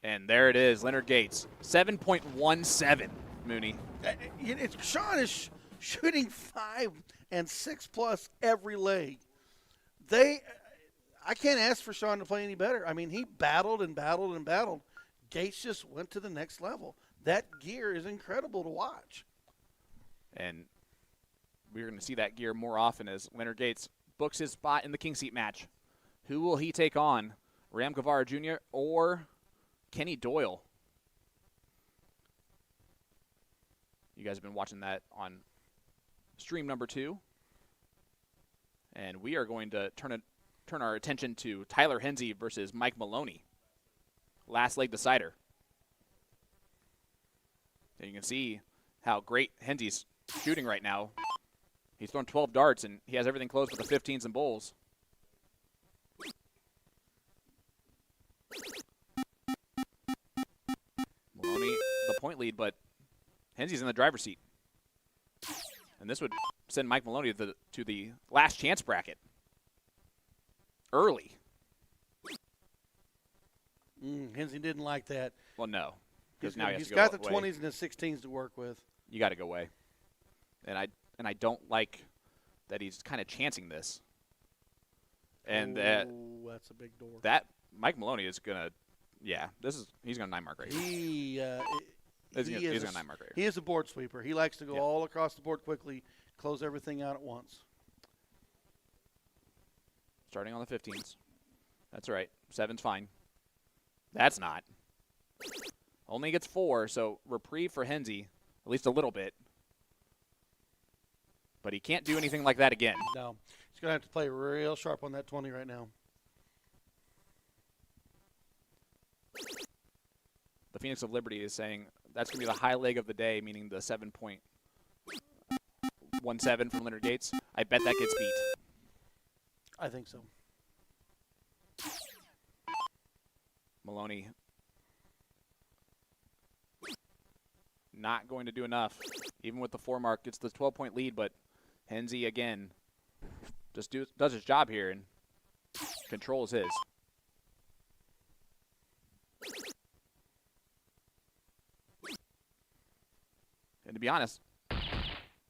And there it is, Leonard Gates, 7.17, Mooney. Sean is shooting 5 and 6+ every leg. I can't ask for Sean to play any better. I mean, he battled and battled and battled. Gates just went to the next level. That gear is incredible to watch. And we're going to see that gear more often as Leonard Gates books his spot in the king seat match. Who will he take on? Ram Guevara Jr. or Kenny Doyle? You guys have been watching that on stream number 2. And we are going to turn our attention to Tyler Hensey versus Mike Maloney. Last leg decider. And you can see how great Hensey's shooting right now. He's thrown 12 darts, and he has everything closed with the 15s and bowls. Maloney, the point lead, but Hensey's in the driver's seat. And this would send Mike Maloney to the last chance bracket early. Hensey didn't like that. Well, no, because now he's got the 20s and the 16s to work with. You got to go away. And I don't like that he's kind of chancing this. And that's a big door. That Mike Maloney is gonna, he's gonna 9-mark right here. He's gonna 9-mark right here. He is a board sweeper. He likes to go all across the board quickly, close everything out at once. Starting on the 15s. That's right. 7's fine. That's not. Only gets 4, so reprieve for Hensey, at least a little bit. But he can't do anything like that again. No. He's going to have to play real sharp on that 20 right now. The Phoenix of Liberty is saying that's going to be the high leg of the day, meaning the 7.17 from Leonard Gates. I bet that gets beat. I think so. Maloney not going to do enough. Even with the 4 mark, gets the 12-point lead, but Hensey, again, just does his job here and controls his. And to be honest,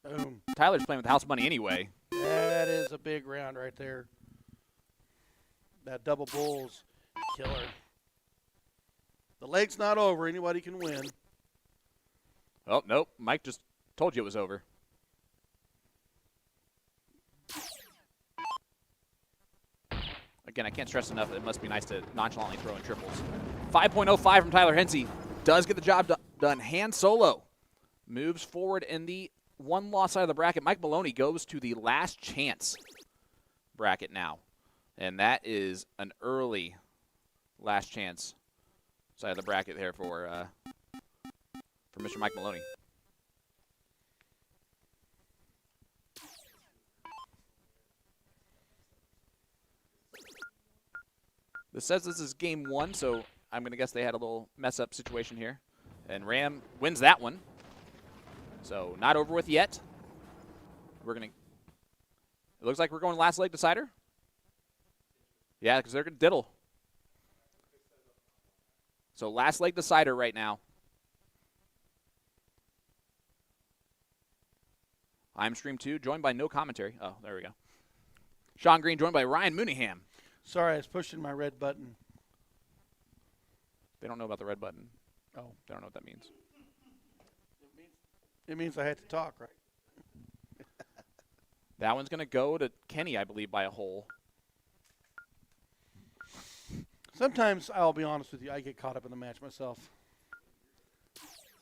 boom. Tyler's playing with house money anyway. That is a big round right there. That double bull's killer. The leg's not over. Anybody can win. Oh, nope. Mike just told you it was over. Again, I can't stress enough that it must be nice to nonchalantly throw in triples. 5.05 from Tyler Hensey. Does get the job done. Hand solo. Moves forward in the one-loss side of the bracket. Mike Maloney goes to the last chance bracket now. And that is an early last chance side of the bracket there for Mr. Mike Maloney. This says this is game 1, so I'm going to guess they had a little mess-up situation here. And Ram wins that one. So not over with yet. It looks like we're going last leg decider. Yeah, because they're going to diddle. So last leg decider right now. I'm Stream 2, joined by no commentary. Oh, there we go. Sean Green, joined by Ryan Mooneyham. Sorry, I was pushing my red button. They don't know about the red button. Oh. They don't know what that means. It means I had to talk, right? That one's going to go to Kenny, I believe, by a hole. Sometimes, I'll be honest with you, I get caught up in the match myself.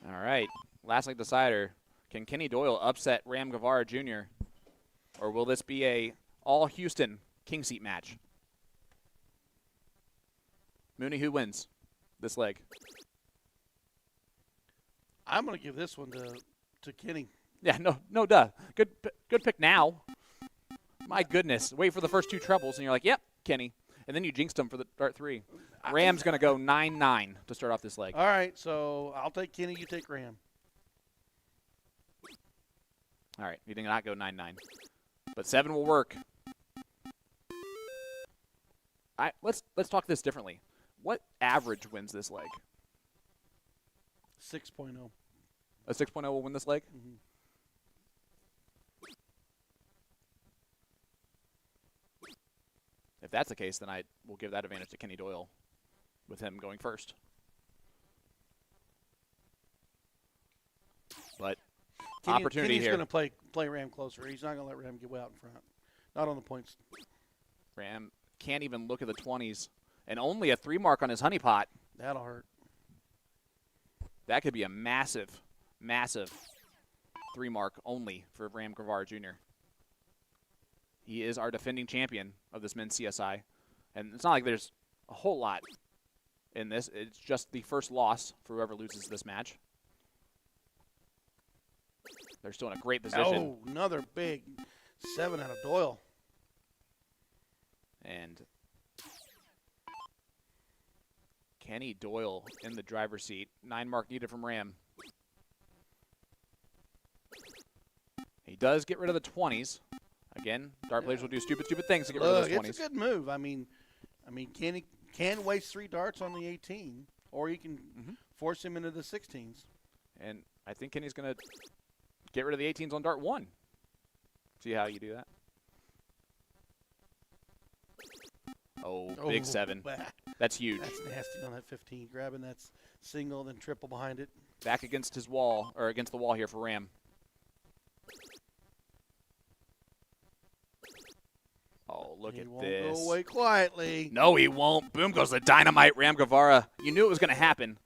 All right. Last leg decider. Can Kenny Doyle upset Ram Guevara Jr.? Or will this be a all-Houston king seat match? Mooney, who wins this leg? I'm going to give this one to Kenny. Yeah, no, duh. Good pick now. My goodness. Wait for the first 2 trebles, and you're like, yep, Kenny. And then you jinxed him for the dart 3. Ram's going to go 9-9 to start off this leg. All right, so I'll take Kenny, you take Ram. All right, he did not go 9-9. But 7 will work. Let's talk this differently. What average wins this leg? 6.0. A 6.0 will win this leg? Mm-hmm. that's the case, then I will give that advantage to Kenny Doyle with him going first. But opportunity Kenny's here. going to play Ram closer. He's not going to let Ram get way out in front. Not on the points. Ram can't even look at the 20s. And only a 3 mark on his honeypot. That'll hurt. That could be a massive, massive 3 mark only for Ram Guevara Jr. He is our defending champion of this men's CSI. And it's not like there's a whole lot in this. It's just the first loss for whoever loses this match. They're still in a great position. Oh, another big 7 out of Doyle. And Kenny Doyle in the driver's seat. 9 mark needed from Ram. He does get rid of the 20s. Again, dart players will do stupid things to get rid of those 20s. It's a good move. I mean, Kenny can waste 3 darts on the 18, or he can force him into the 16s. And I think Kenny's going to get rid of the 18s on dart 1. See how you do that? Oh, big 7. That's huge. That's nasty on that 15. Grabbing that single, then triple behind it. Back against his wall, or against the wall here for Ram. Oh, look at this. He won't go away quietly. No, he won't. Boom goes the dynamite, Ram Guevara. You knew it was going to happen.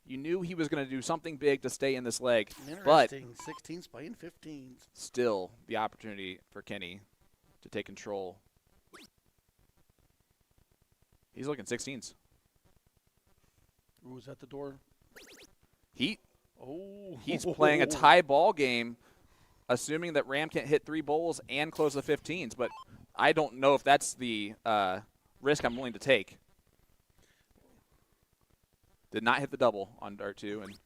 You knew he was going to do something big to stay in this leg. But Interesting. 16s playing 15s. still, the opportunity for Kenny to take control. He's looking 16s. Who was at the door? He's Oh. playing a tie ball game, assuming that Ram can't hit 3 bowls and close the 15s. But I don't know if that's the risk I'm willing to take. Did not hit the double on dart 2, and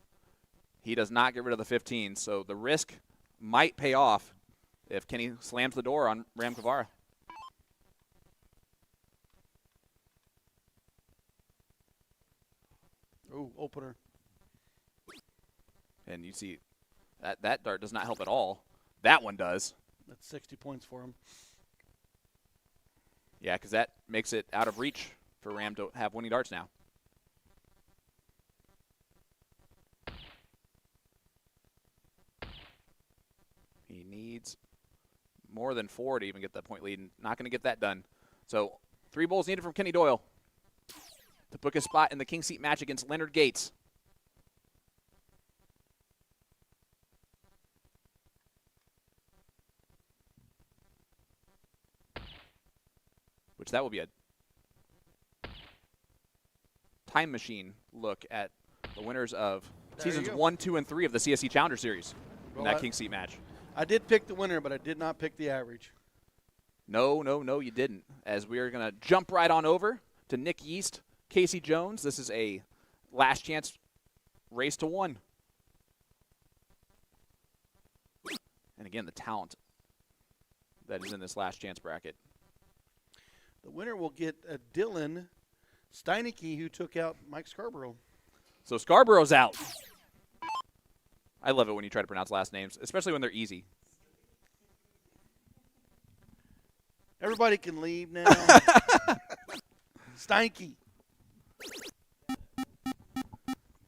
he does not get rid of the 15s. So the risk might pay off if Kenny slams the door on Ram Guevara. Oh, opener. And you see that dart does not help at all. That one does. That's 60 points for him. Yeah, because that makes it out of reach for Ram to have winning darts now. He needs more than 4 to even get that point lead, and not going to get that done. So 3 bowls needed from Kenny Doyle to book his spot in the king seat match against Leonard Gates. Which that will be a time machine look at the winners of seasons 1, 2, and 3 of the CSE Challenger Series in that king seat match. I did pick the winner, but I did not pick the average. No, you didn't. As we are going to jump right on over to Nick Yeast, Casey Jones. This is a last chance race to 1. And again, the talent that is in this last chance bracket. The winner will get Dylan Steinecke, who took out Mike Scarborough. So Scarborough's out. I love it when you try to pronounce last names, especially when they're easy. Everybody can leave now. Steinke.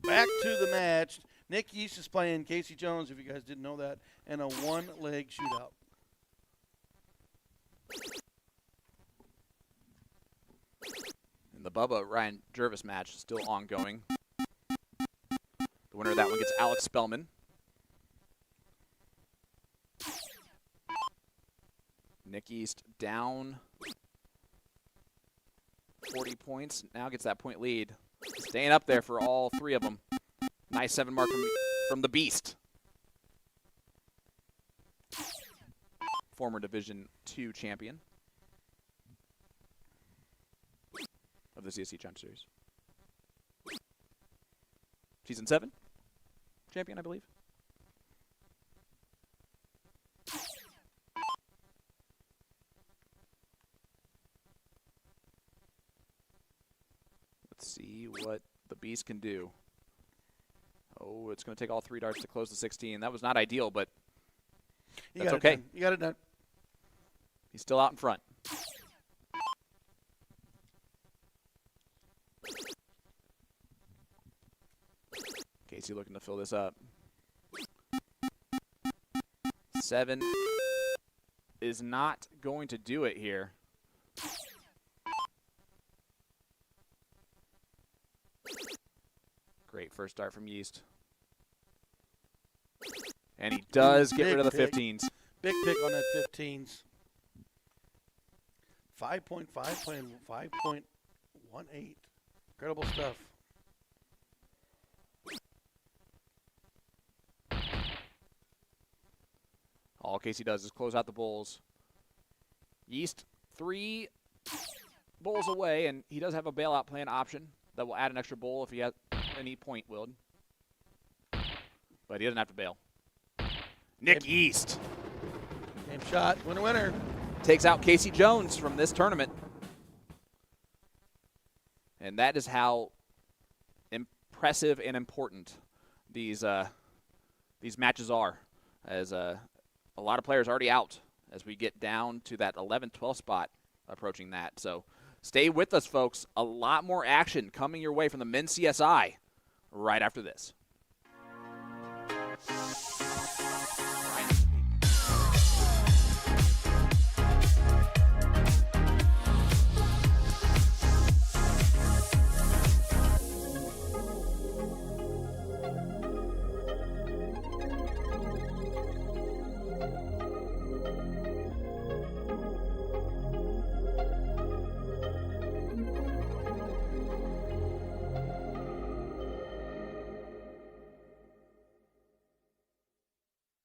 Back to the match. Nick Yeast is playing Casey Jones, if you guys didn't know that, and a 1-leg shootout. And the Bubba Ryan Jervis match is still ongoing. The winner of that one gets Alex Spellman. Nick East down 40 points. Now gets that point lead. Staying up there for all 3 of them. Nice 7 mark from the Beast. Former Division II champion of the CSE Challenger Series. Season 7 champion, I believe. Let's see what the Beast can do. Oh, it's going to take all 3 darts to close the 16. That was not ideal, but that's okay. You got it done. He's still out in front. Casey looking to fill this up. 7 is not going to do it here. Great first start from Yeast. And he does get rid of the 15s. Big pick on that 15s. 5.5 playing 5.18. Incredible stuff. All Casey does is close out the bowls. Yeast 3 bowls away, and he does have a bailout plan option that will add an extra bowl if he has any point willed. But he doesn't have to bail. Nick Yeast Game shot. Winner, winner. takes out Casey Jones from this tournament. And that is how impressive and important these matches are, as a lot of players already out as we get down to that 11-12 spot approaching that. So stay with us, folks. A lot more action coming your way from the men's CSI right after this.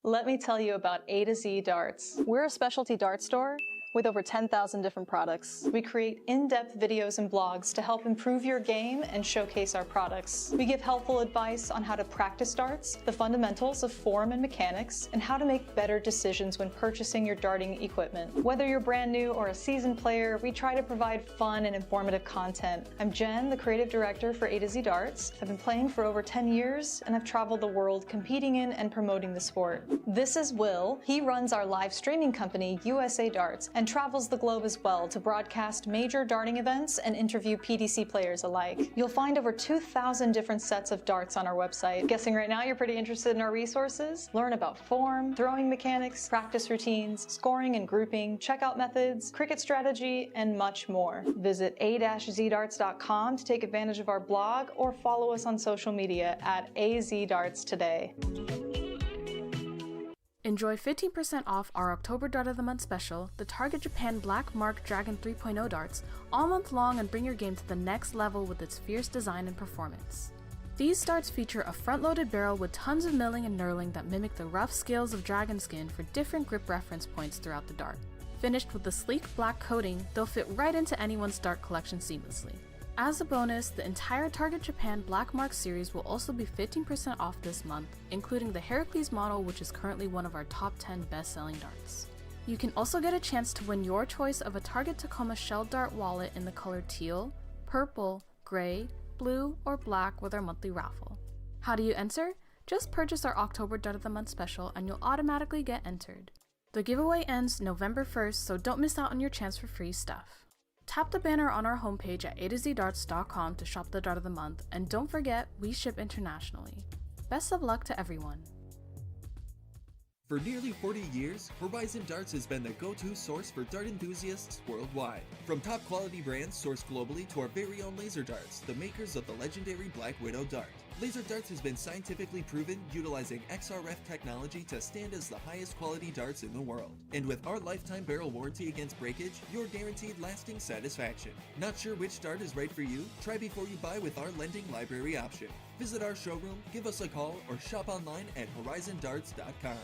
Let me tell you about A to Z Darts. We're a specialty dart store with over 10,000 different products. We create in-depth videos and blogs to help improve your game and showcase our products. We give helpful advice on how to practice darts, the fundamentals of form and mechanics, and how to make better decisions when purchasing your darting equipment. Whether you're brand new or a seasoned player, we try to provide fun and informative content. I'm Jen, the creative director for A to Z Darts. I've been playing for over 10 years, and I've traveled the world competing in and promoting the sport. This is Will. He runs our live streaming company, USA Darts, and travels the globe as well to broadcast major darting events and interview PDC players alike. You'll find over 2,000 different sets of darts on our website. Guessing right now you're pretty interested in our resources? Learn about form, throwing mechanics, practice routines, scoring and grouping, checkout methods, cricket strategy, and much more. Visit a-zdarts.com to take advantage of our blog or follow us on social media at azdarts today. Enjoy 15% off our October Dart of the Month special, the Target Japan Black Mark Dragon 3.0 darts, all month long, and bring your game to the next level with its fierce design and performance. These darts feature a front-loaded barrel with tons of milling and knurling that mimic the rough scales of dragon skin for different grip reference points throughout the dart. Finished with a sleek black coating, they'll fit right into anyone's dart collection seamlessly. As a bonus, the entire Target Japan Black Mark series will also be 15% off this month, including the Heracles model, which is currently one of our top 10 best-selling darts. You can also get a chance to win your choice of a Target Tacoma Shell Dart wallet in the color teal, purple, gray, blue, or black with our monthly raffle. How do you enter? Just purchase our October Dart of the Month special and you'll automatically get entered. The giveaway ends November 1st, so don't miss out on your chance for free stuff. Tap the banner on our homepage at a2zdarts.com to shop the Dart of the Month, and don't forget, we ship internationally. Best of luck to everyone. For nearly 40 years, Horizon Darts has been the go-to source for dart enthusiasts worldwide. From top quality brands sourced globally to our very own Laser Darts, the makers of the legendary Black Widow dart. Laser Darts has been scientifically proven, utilizing XRF technology to stand as the highest quality darts in the world. And with our lifetime barrel warranty against breakage, you're guaranteed lasting satisfaction. Not sure which dart is right for you? Try before you buy with our lending library option. Visit our showroom, give us a call, or shop online at horizondarts.com.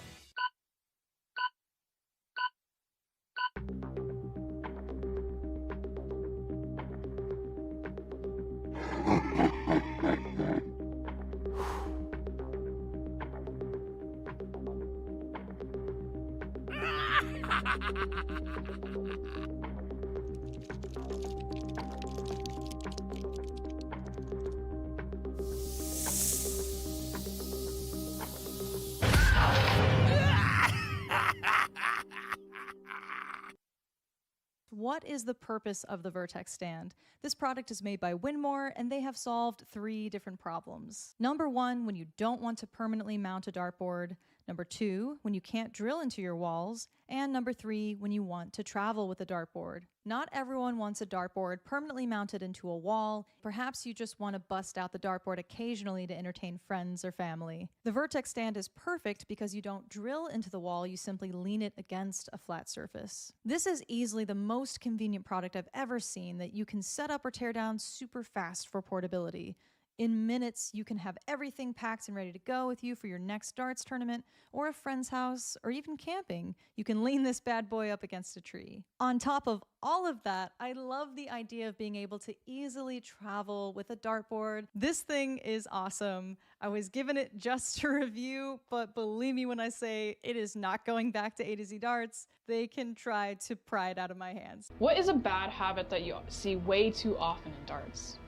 what is the purpose of the Vertex stand? This product is made by Winmore, and they have solved 3 different problems. Number 1, when you don't want to permanently mount a dartboard. Number 2, when you can't drill into your walls. And number 3, when you want to travel with a dartboard. Not everyone wants a dartboard permanently mounted into a wall. Perhaps you just want to bust out the dartboard occasionally to entertain friends or family. The Vertex stand is perfect because you don't drill into the wall, you simply lean it against a flat surface. This is easily the most convenient product I've ever seen that you can set up or tear down super fast for portability. In minutes, you can have everything packed and ready to go with you for your next darts tournament or a friend's house or even camping. You can lean this bad boy up against a tree. On top of all of that, I love the idea of being able to easily travel with a dartboard. This thing is awesome. I was given it just to review, but believe me when I say it is not going back to A to Z Darts. They can try to pry it out of my hands. What is a bad habit that you see way too often in darts?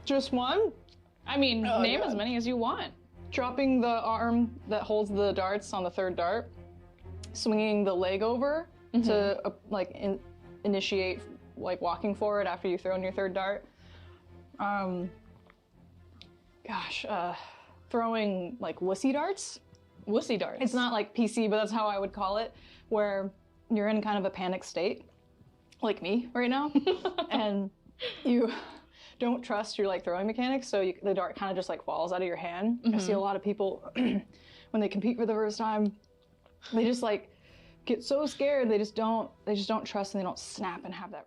Just one? I mean, name as many as you want. Dropping the arm that holds the darts on the 3rd dart, swinging the leg over to initiate walking forward after you've thrown your 3rd dart. Throwing wussy darts. Wussy darts. It's not like PC, but that's how I would call it, where you're in kind of a panic state, like me right now, and you don't trust your throwing mechanics, so the dart kind of just falls out of your hand. I see a lot of people when they compete for the first time, they just get so scared they just don't trust, and they don't snap and have that.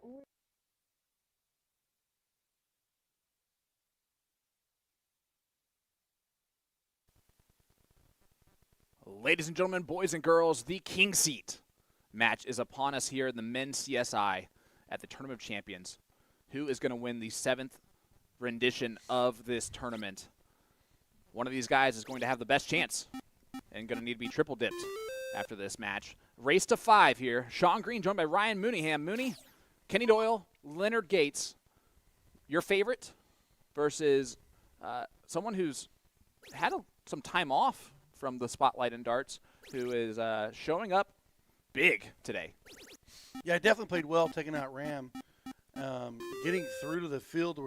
Ladies and gentlemen, boys and girls, the King Seat match is upon us here in the men's CSI at the Tournament of Champions. Who is going to win the 7th rendition of this tournament? One of these guys is going to have the best chance and going to need to be triple dipped after this match. Race to 5 here. Sean Green joined by Ryan Mooneyham. Mooney, Kenny Doyle, Leonard Gates. Your favorite versus someone who's had some time off from the spotlight in darts, who is showing up big today. Yeah, I definitely played well taking out Ram. Getting through to the field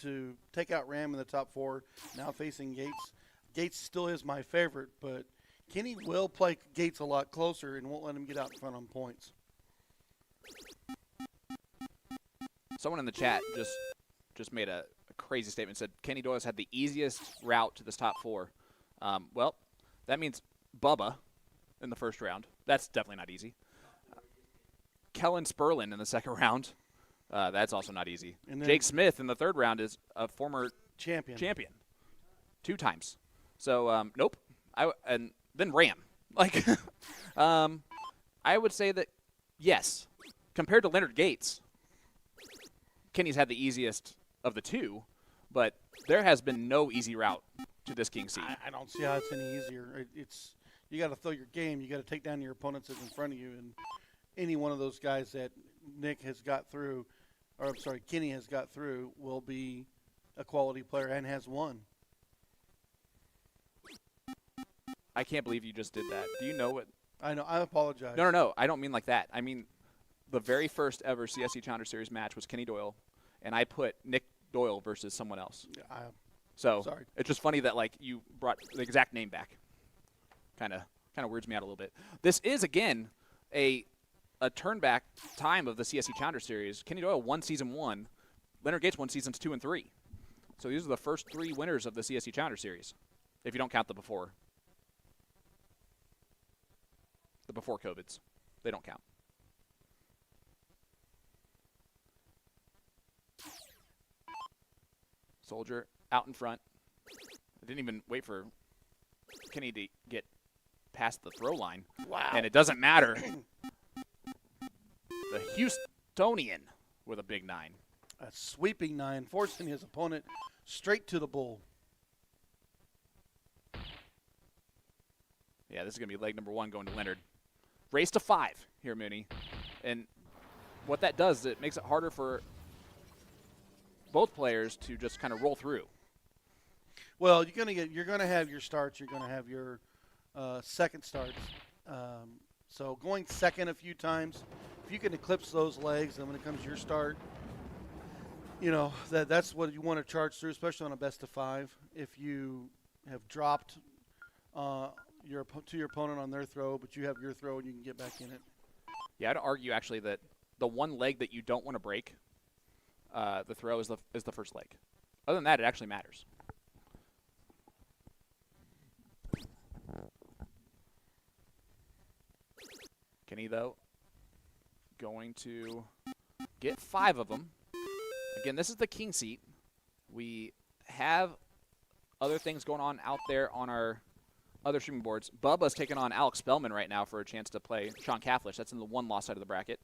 to take out Ram in the top 4, now facing Gates. Gates still is my favorite, but Kenny will play Gates a lot closer and won't let him get out in front on points. Someone in the chat just made a crazy statement, said Kenny Doyle's had the easiest route to this top 4. Well, that means Bubba in the first round. That's definitely not easy. Kellen Sperlin in the second round. That's also not easy. Jake Smith in the 3rd round is a former champion 2 times. So, nope. And then Ram. I would say that, yes, compared to Leonard Gates, Kenny's had the easiest of the 2, but there has been no easy route to this King Seat. I don't see how it's any easier. You got to throw your game. You got to take down your opponents that's in front of you, and any one of those guys that Nick has got through, or I'm sorry, Kenny has got through, will be a quality player and has won. I can't believe you just did that. Do you know what? I know. I apologize. No. I don't mean like that. I mean the very first ever CSI Challenger Series match was Kenny Doyle, and I put Nick Doyle versus someone else. So sorry. It's just funny that you brought the exact name back. Kind of weirds me out a little bit. This is again a turn back time of the CSI Challenger Series. Kenny Doyle won season 1. Leonard Gates won seasons 2 and 3. So these are the first 3 winners of the CSI Challenger Series, if you don't count the before COVIDs. They don't count. Soldier out in front. I didn't even wait for Kenny to get past the throw line. Wow. And it doesn't matter. The Houstonian with a big 9. A sweeping 9, forcing his opponent straight to the bull. Yeah, this is going to be leg number 1 going to Leonard. Race to 5 here, Mooney. And what that does is it makes it harder for both players to just kind of roll through. Well, you're going to have your starts. You're going to have your second starts. So going second a few times, if you can eclipse those legs, and when it comes to your start, that's what you want to charge through, especially on a best of 5. If you have dropped to your opponent on their throw, but you have your throw and you can get back in it. Yeah, I'd argue actually that the one leg that you don't want to break, the throw is the first leg. Other than that, it actually matters. Kenny, though, going to get 5 of them. Again, this is the king seat. We have other things going on out there on our other streaming boards. Bubba's taking on Alex Spellman right now for a chance to play Sean Catholish. That's in the 1-loss side of the bracket.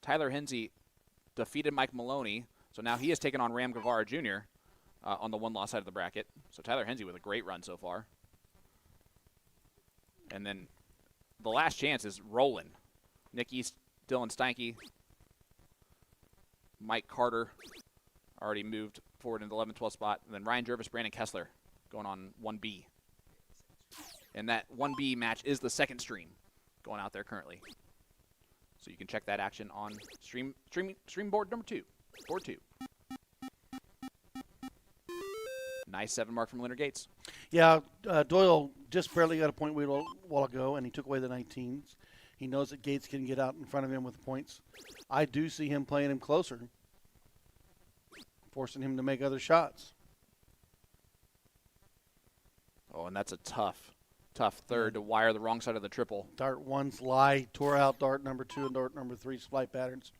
Tyler Hinsey defeated Mike Maloney, so now he has taken on Ram Guevara Jr. On the 1-loss side of the bracket. So Tyler Hinsey with a great run so far. And then the last chance is Roland. Nick East, Dylan Steinke, Mike Carter already moved forward in the 11-12 spot. And then Ryan Jervis, Brandon Kessler going on 1B. And that 1B match is the second stream going out there currently. So you can check that action on stream board number 2, board 2. Nice 7 mark from Leonard Gates. Yeah, Doyle just barely got a point a while ago, and he took away the 19s. He knows that Gates can get out in front of him with points. I do see him playing him closer, forcing him to make other shots. Oh, and that's a tough third to wire the wrong side of the triple. Dart 1's lie, tore out dart number 2 and dart number 3's flight patterns.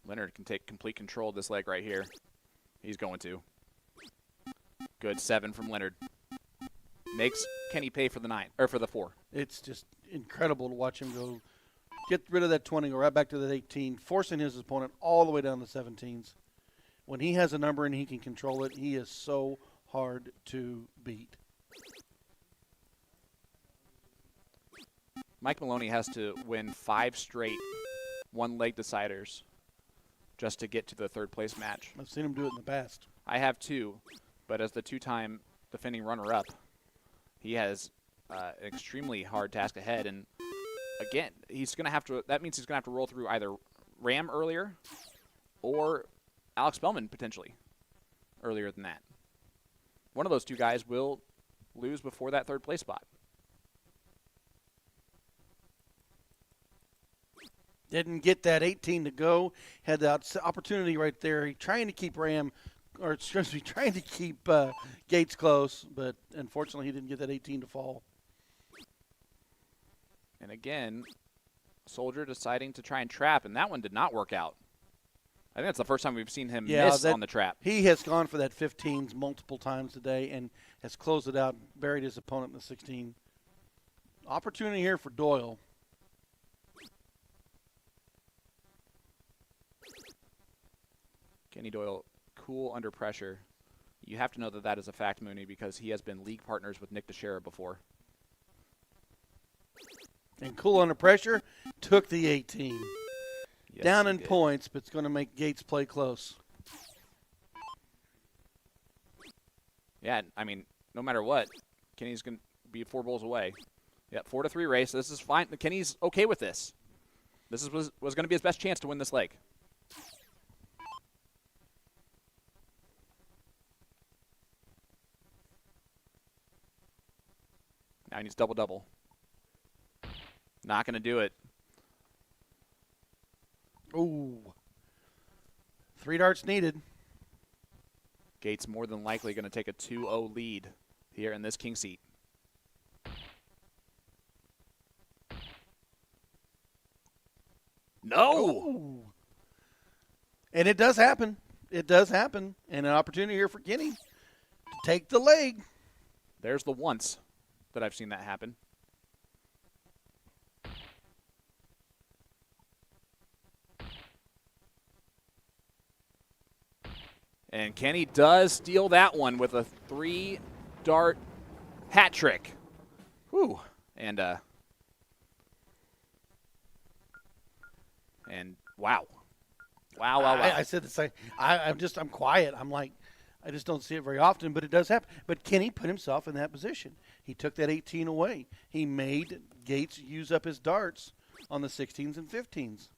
Leonard can take complete control of this leg right here. He's going to. Good 7 from Leonard. Makes Kenny pay for the 9 or for the 4. It's just incredible to watch him go, get rid of that 20, go right back to that 18, forcing his opponent all the way down to 17s. When he has a number and he can control it, he is so hard to beat. Mike Maloney has to win 5 straight one-leg deciders just to get to the third place match. I've seen him do it in the past. I have too, but as the 2-time defending runner-up, he has an extremely hard task ahead. And again, he's going to have to. That means he's going to have to roll through either Ram earlier or Alex Spellman potentially earlier than that. One of those two guys will lose before that third place spot. Didn't get that 18 to go. Had that opportunity right there. He trying to keep trying to keep Gates close, but unfortunately he didn't get that 18 to fall. And again, Soldier deciding to try and trap, and that one did not work out. I think that's the first time we've seen him miss on the trap. He has gone for that 15s multiple times today and has closed it out, buried his opponent in the 16. Opportunity here for Doyle. Kenny Doyle, cool under pressure. You have to know that that is a fact, Mooney, because he has been league partners with Nick Teixeira before. And cool under pressure, took the 18. Yes, down in did. points, but it's going to make Gates play close. Yeah, I mean, no matter what, Kenny's going to be 4 bowls away. Yeah, 4-3 race. This is fine. Kenny's okay with this. This was going to be his best chance to win this leg. Now he needs double-double. Not going to do it. Ooh. 3 darts needed. Gates more than likely going to take a 2-0 lead here in this king seat. No! Ooh. And it does happen. It does happen. And an opportunity here for Kenny to take the leg. There's the once that I've seen that happen. And Kenny does steal that one with a 3-dart hat trick. Whew. And wow. Wow. I said the same. I'm quiet. I'm like, I just don't see it very often, but it does happen. But Kenny put himself in that position. He took that 18 away. He made Gates use up his darts on the 16s and 15s.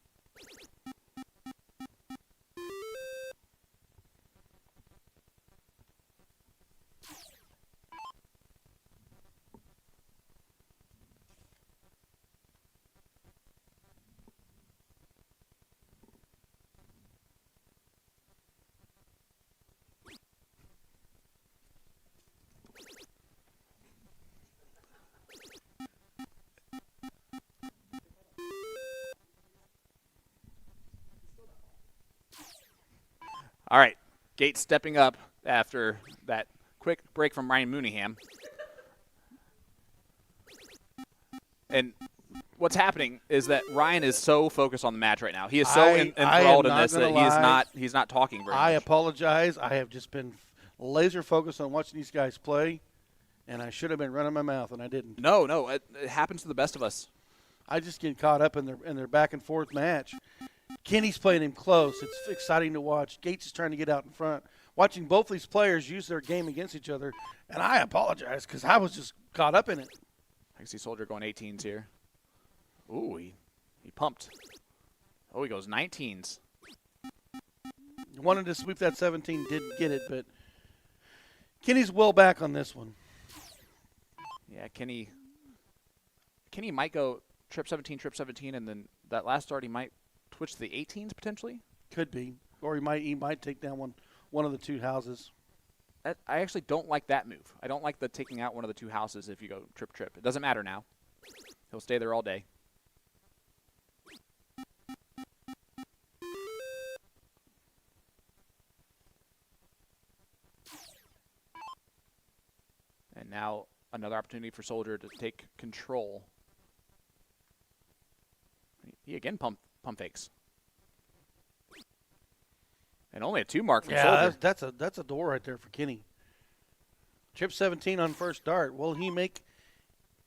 All right, Gates stepping up after that quick break from Ryan Mooneyham. And what's happening is that Ryan is so focused on the match right now. He is so enthralled in this that he's not talking very much. I apologize. I have just been laser focused on watching these guys play, and I should have been running my mouth, and I didn't. No, it happens to the best of us. I just get caught up in their back and forth match. Kenny's playing him close. It's exciting to watch. Gates is trying to get out in front. Watching both these players use their game against each other, and I apologize because I was just caught up in it. I can see Soldier going 18s here. Ooh, he pumped. Oh, he goes 19s. Wanted to sweep that 17, didn't get it, but Kenny's well back on this one. Yeah, Kenny might go trip 17, and then that last start he might twitch to the 18s potentially. Could be, or he might take down one of the two houses. I actually don't like that move. I don't like the taking out one of the two houses if you go trip. It doesn't matter now. He'll stay there all day. And now another opportunity for Soldier to take control. He again pump fakes. And only a 2 mark from Soldier. Yeah, that's a door right there for Kenny. Trip 17 on first dart. Will he make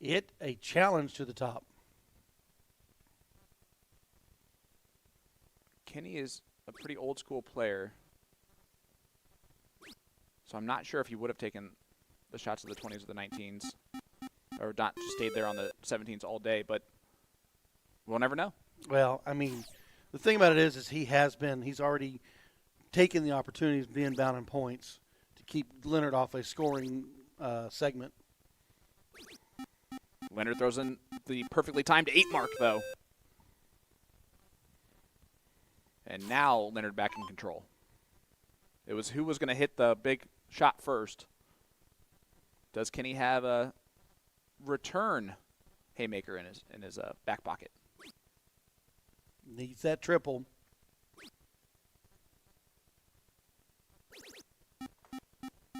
it a challenge to the top? Kenny is a pretty old school player. So I'm not sure if he would have taken the shots of the 20s or the 19s. Or not just stayed there on the 17s all day, but we'll never know. Well, I mean, the thing about it is he's already taken the opportunities of being bound in points to keep Leonard off a scoring segment. Leonard throws in the perfectly timed 8 mark, though. And now Leonard back in control. It was who was going to hit the big shot first. Does Kenny have a return haymaker in his back pocket? Needs that triple.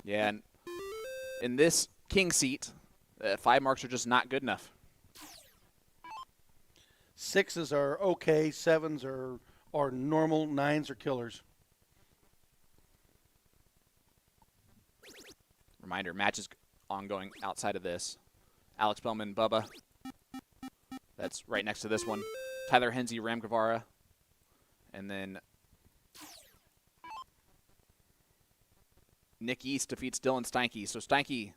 Yeah, and in this king seat, 5 marks are just not good enough. 6s are okay, 7s are normal, 9s are killers. Reminder, matches ongoing outside of this. Alex Bellman, Bubba. That's right next to this one. Tyler Henze, Ram Guevara. And then Nick East defeats Dylan Steinke. So Steinke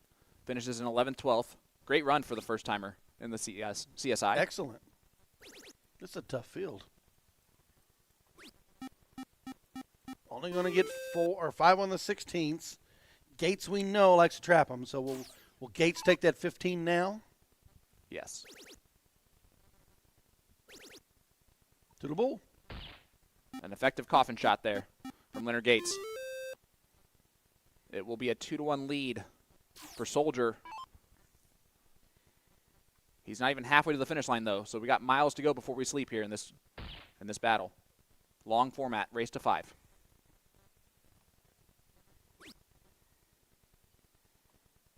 finishes in 11th, 12th. Great run for the first timer in the CSI. Excellent. This is a tough field. Only going to get 4 or 5 on the 16th. Gates, we know, likes to trap them. So will Gates take that 15 now? Yes. To the bull. An effective coffin shot there from Leonard Gates. It will be a 2-1 lead for Soldier. He's not even halfway to the finish line, though, so we got miles to go before we sleep here in this battle. Long format, race to 5.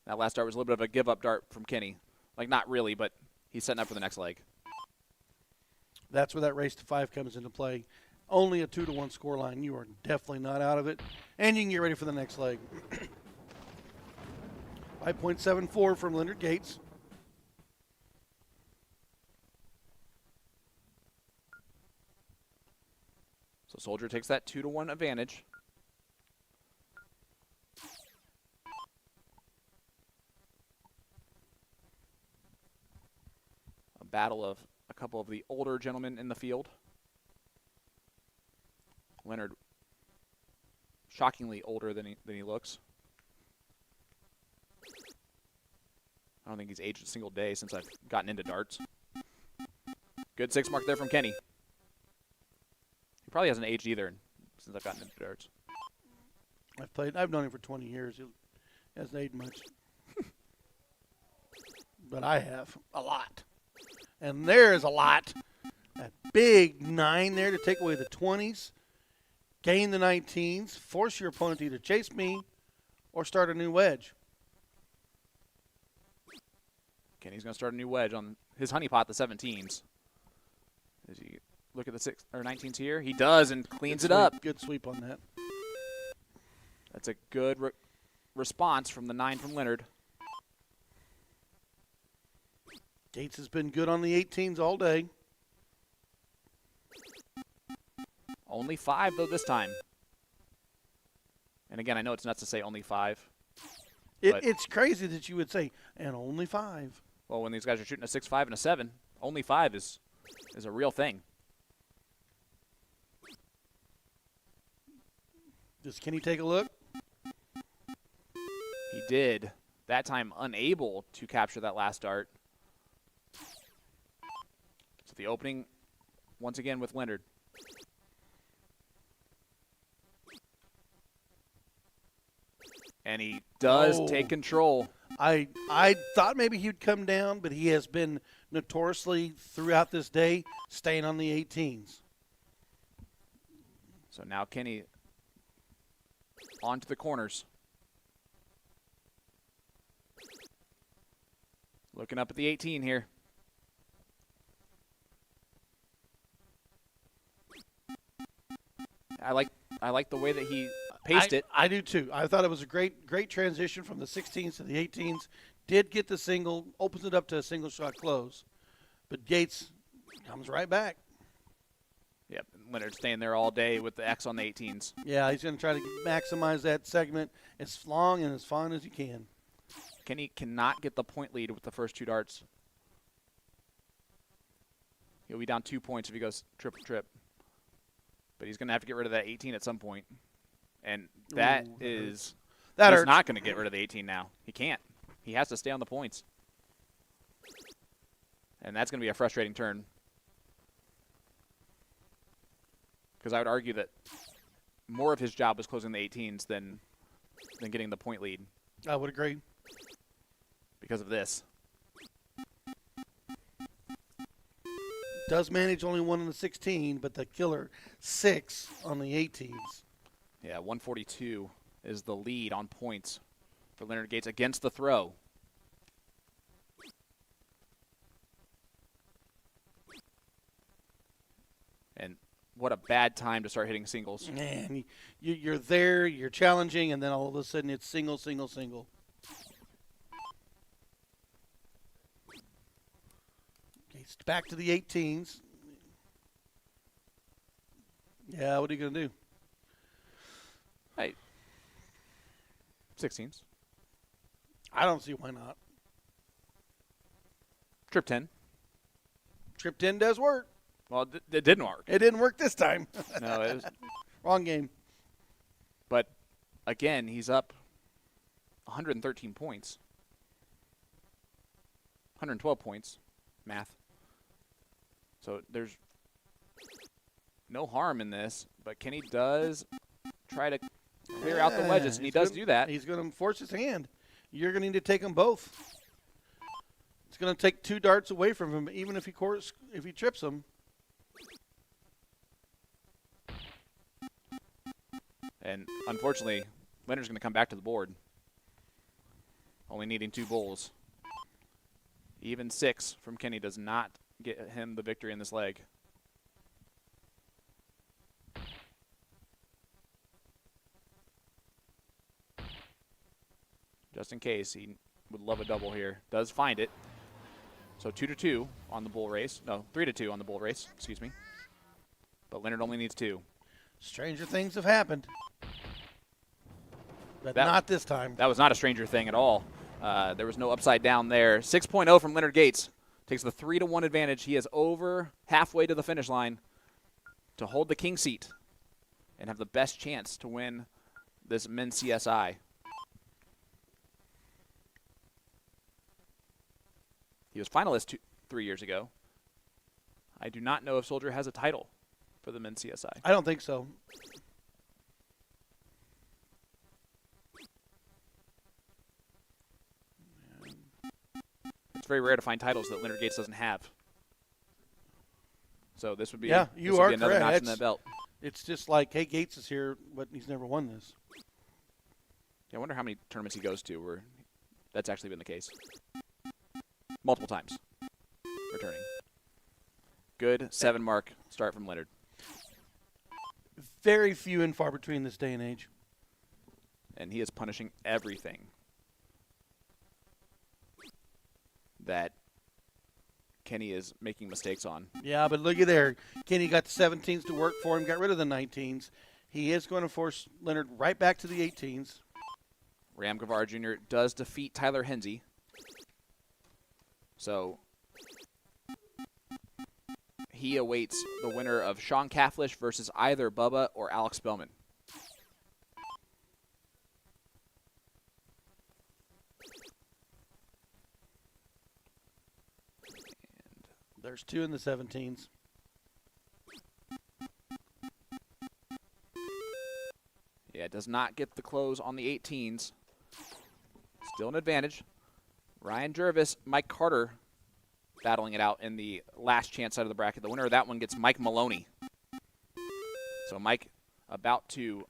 That last dart was a little bit of a give-up dart from Kenny. Like, not really, but he's setting up for the next leg. That's where that race to 5 comes into play. Only a 2-1 scoreline. You are definitely not out of it. And you can get ready for the next leg. 5.74 from Leonard Gates. So Soldier takes that 2-1 advantage. battle of a couple of the older gentlemen in the field. Leonard, shockingly older than he looks. I don't think he's aged a single day since I've gotten into darts. Good 6 mark there from Kenny. He probably hasn't aged either since I've gotten into darts. I've known him for 20 years. He hasn't aged much. But I have a lot. And there's a lot. That big 9 there to take away the 20s. Gain the 19s. Force your opponent to either chase me or start a new wedge. Kenny's going to start a new wedge on his honeypot, the 17s. Does he look at the 19s here? He does and cleans it up. Good sweep on that. That's a good response from the 9 from Leonard. Gates has been good on the 18s all day. Only 5, though, this time. And again, I know it's nuts to say only 5. It's crazy that you would say, and only 5. Well, when these guys are shooting a 6-5 and a 7, only 5 is a real thing. Does Kenny take a look? He did. That time unable to capture that last dart. So the opening, once again, with Leonard. And he does take control. I thought maybe he would come down, but he has been notoriously throughout this day staying on the 18s. So now Kenny onto the corners. Looking up at the 18 here. I like the way that he paced it. I do too. I thought it was a great transition from the 16s to the 18s. Did get the single, opens it up to a single shot close. But Gates comes right back. Yep, Leonard staying there all day with the X on the 18s. Yeah, he's going to try to maximize that segment as long and as fun as he can. Kenny cannot get the point lead with the first 2 darts. He'll be down 2 points if he goes trip. But he's going to have to get rid of that 18 at some point. And that is hurts. Not going to get rid of the 18 now. He can't. He has to stay on the points. And that's going to be a frustrating turn. Because I would argue that more of his job was closing the 18s than getting the point lead. I would agree. Because of this. Does manage only 1 in the 16, but the killer 6 on the 18s. Yeah, 142 is the lead on points for Leonard Gates against the throw. And what a bad time to start hitting singles. Man, you're there, you're challenging, and then all of a sudden it's single. Gates back to the 18s. Yeah, what are you going to do? Hey, 16s. I don't see why not. Trip 10. Trip 10 does work. Well, it didn't work. It didn't work this time. No, it was wrong game. But again, he's up 113 points. 112 points. Math. So there's no harm in this, but Kenny does try to clear out the wedges, and he does do that. He's going to force his hand. You're going to need to take them both. It's going to take 2 darts away from him, even if he trips them. And unfortunately, Leonard's going to come back to the board, only needing 2 bowls. Even 6 from Kenny does not get him the victory in this leg. Just in case, he would love a double here. Does find it. So 2-2 on the bull race. No, 3-2 on the bull race, excuse me. But Leonard only needs 2. Stranger things have happened. But not this time. That was not a stranger thing at all. There was no upside down there. 6.0 from Leonard Gates. Takes the 3-1 advantage. He is over halfway to the finish line to hold the king seat and have the best chance to win this men's CSI. He was finalist 3 years ago. I do not know if Soldier has a title for the men's CSI. I don't think so. It's very rare to find titles that Leonard Gates doesn't have. So this would be, Yeah, this you would are be another correct. notch in that belt. It's just like, hey, Gates is here, but he's never won this. Yeah, I wonder how many tournaments he goes to where that's actually been the case. Multiple times. Returning. Good 7-mark start from Leonard. Very few and far between this day and age. And he is punishing everything that Kenny is making mistakes on. Yeah, but look at there. Kenny got the 17s to work for him, got rid of the 19s. He is going to force Leonard right back to the 18s. Ram Guevara Jr. does defeat Tyler Hensey. So he awaits the winner of Sean Cafflish versus either Bubba or Alex Spellman. There's 2 in the 17s. Yeah, does not get the close on the 18s. Still an advantage. Ryan Jervis, Mike Carter battling it out in the last chance side of the bracket. The winner of that one gets Mike Maloney. So Mike about to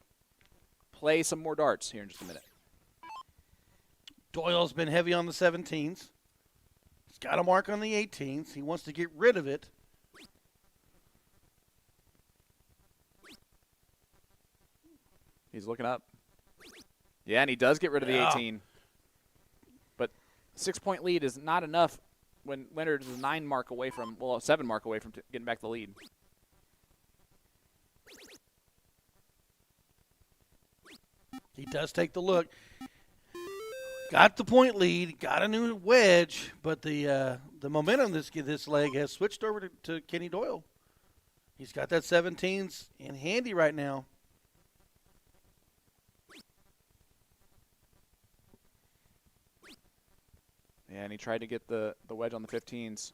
play some more darts here in just a minute. Doyle's been heavy on the 17s. He's got a mark on the 18s. He wants to get rid of it. He's looking up. Yeah, and he does get rid of the 18. But 6-point lead is not enough when Leonard is a 9-mark away from, well, a 7-mark away from getting back the lead. He does take the look. Got the point lead, got a new wedge, but the momentum this leg has switched over to Kenny Doyle. He's got that 17s in handy right now. Yeah, and he tried to get the wedge on the 15s.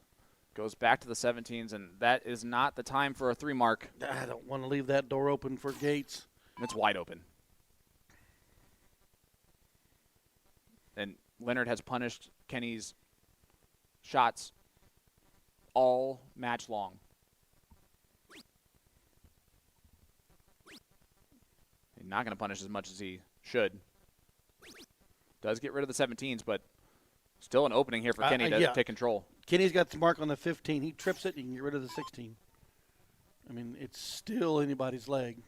Goes back to the 17s, and that is not the time for a 3-mark. I don't want to leave that door open for Gates. It's wide open. And Leonard has punished Kenny's shots all match long. He's not going to punish as much as he should. Does get rid of the 17s, but still an opening here for Kenny to take control. Kenny's got the mark on the 15. He trips it, he can get rid of the 16. I mean, it's still anybody's leg.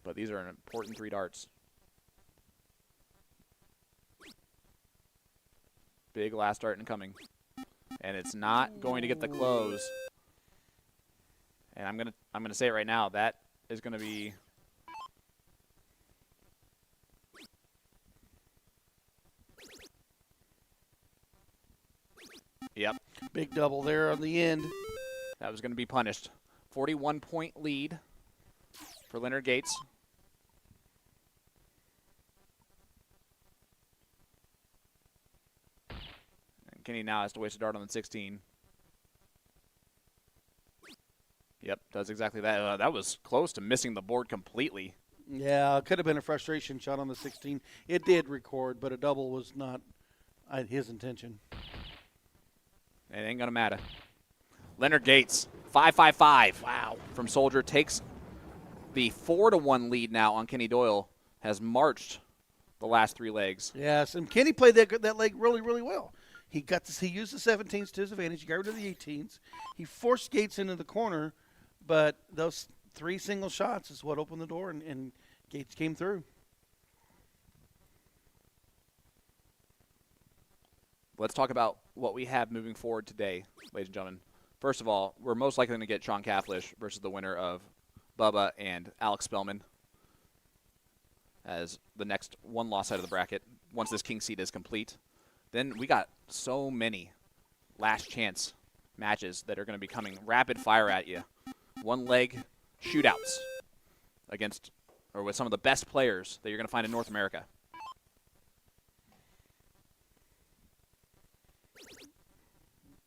But these are an important 3 darts. Big last dart incoming. And it's not going to get the close. And I'm gonna say it right now, that is gonna be Yep. Big double there on the end. That was going to be punished. 41-point lead for Leonard Gates. And Kenny now has to waste a dart on the 16. Yep, does exactly that. That was close to missing the board completely. Yeah, it could have been a frustration shot on the 16. It did record, but a double was not his intention. It ain't going to matter. Leonard Gates, 5-5-5. Wow. From Soldier, takes the 4-1 lead now on Kenny Doyle, has marched the last 3 legs. Yes, and Kenny played that leg really, really well. He used the 17s to his advantage. He got rid of the 18s. He forced Gates into the corner, but those 3 single shots is what opened the door, and Gates came through. Let's talk about what we have moving forward today, ladies and gentlemen. First of all, we're most likely going to get Sean Cafflish versus the winner of Bubba and Alex Spellman as the next 1-loss side of the bracket once this king seat is complete. Then we got so many last chance matches that are going to be coming rapid fire at you. One leg shootouts against or with some of the best players that you're going to find in North America.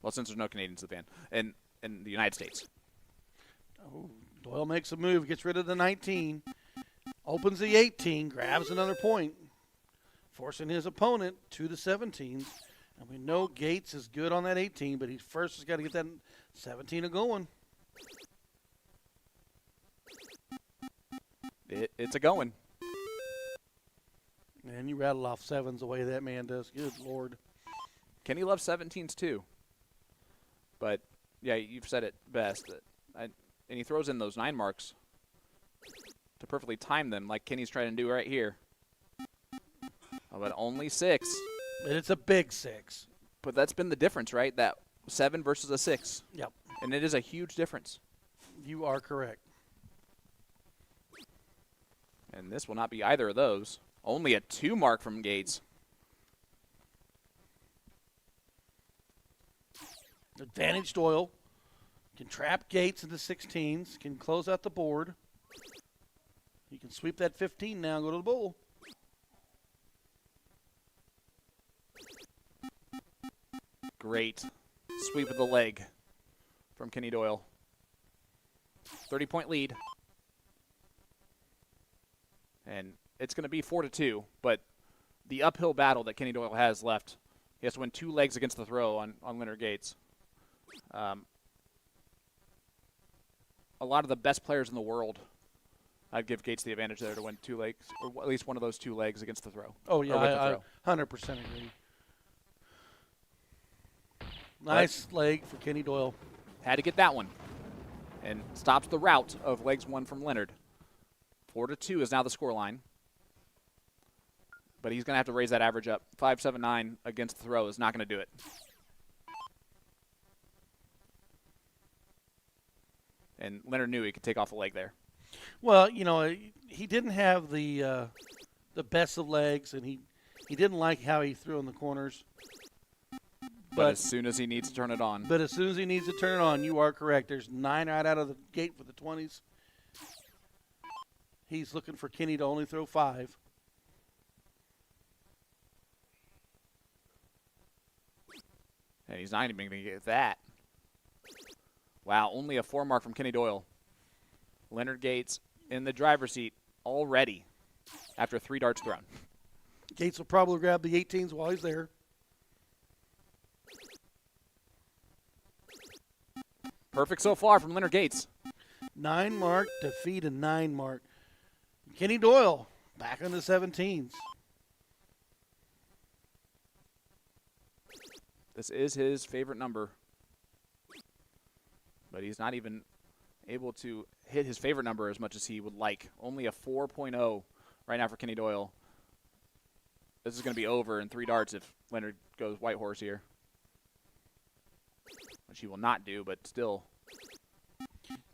Well, since there's no Canadians in the fan, in the United States. Oh, Doyle makes a move, gets rid of the 19, opens the 18, grabs another point, forcing his opponent to the 17s. And we know Gates is good on that 18, but he first has got to get that 17 going. It's a going. And you rattle off 7s the way that man does. Good Lord. Kenny loves 17s too. But, yeah, you've said it best. And he throws in those 9 marks to perfectly time them like Kenny's trying to do right here. Oh, but only 6. But it's a big 6. But that's been the difference, right? That 7 versus a 6. Yep. And it is a huge difference. You are correct. And this will not be either of those. Only a 2 mark from Gates. Advantage Doyle. Can trap Gates into 16s. Can close out the board. He can sweep that 15 now and go to the bowl. Great sweep of the leg from Kenny Doyle. 30-point lead. And it's going to be 4-2, but the uphill battle that Kenny Doyle has left, he has to win 2 legs against the throw on Leonard Gates. A lot of the best players in the world, I'd give Gates the advantage there to win 2 legs, or at least one of those 2 legs against the throw. Oh, yeah, I 100% agree. Nice leg for Kenny Doyle. Had to get that one. And stops the route of legs 1 from Leonard. 4-2 is now the scoreline. But he's going to have to raise that average up. 5.79 against the throw is not going to do it. And Leonard knew he could take off a leg there. Well, you know, he didn't have the best of legs, and he didn't like how he threw in the corners. But as soon as he needs to turn it on. But as soon as he needs to turn it on, you are correct. There's 9 right out of the gate for the 20s. He's looking for Kenny to only throw 5. And he's not even going to get that. Wow, only a 4 mark from Kenny Doyle. Leonard Gates in the driver's seat already after 3 darts thrown. Gates will probably grab the 18s while he's there. Perfect so far from Leonard Gates. 9 mark, defeat a 9 mark. Kenny Doyle back on the 17s. This is his favorite number. But he's not even able to hit his favorite number as much as he would like. Only a 4.0 right now for Kenny Doyle. This is going to be over in 3 darts if Leonard goes white horse here. Which he will not do, but still,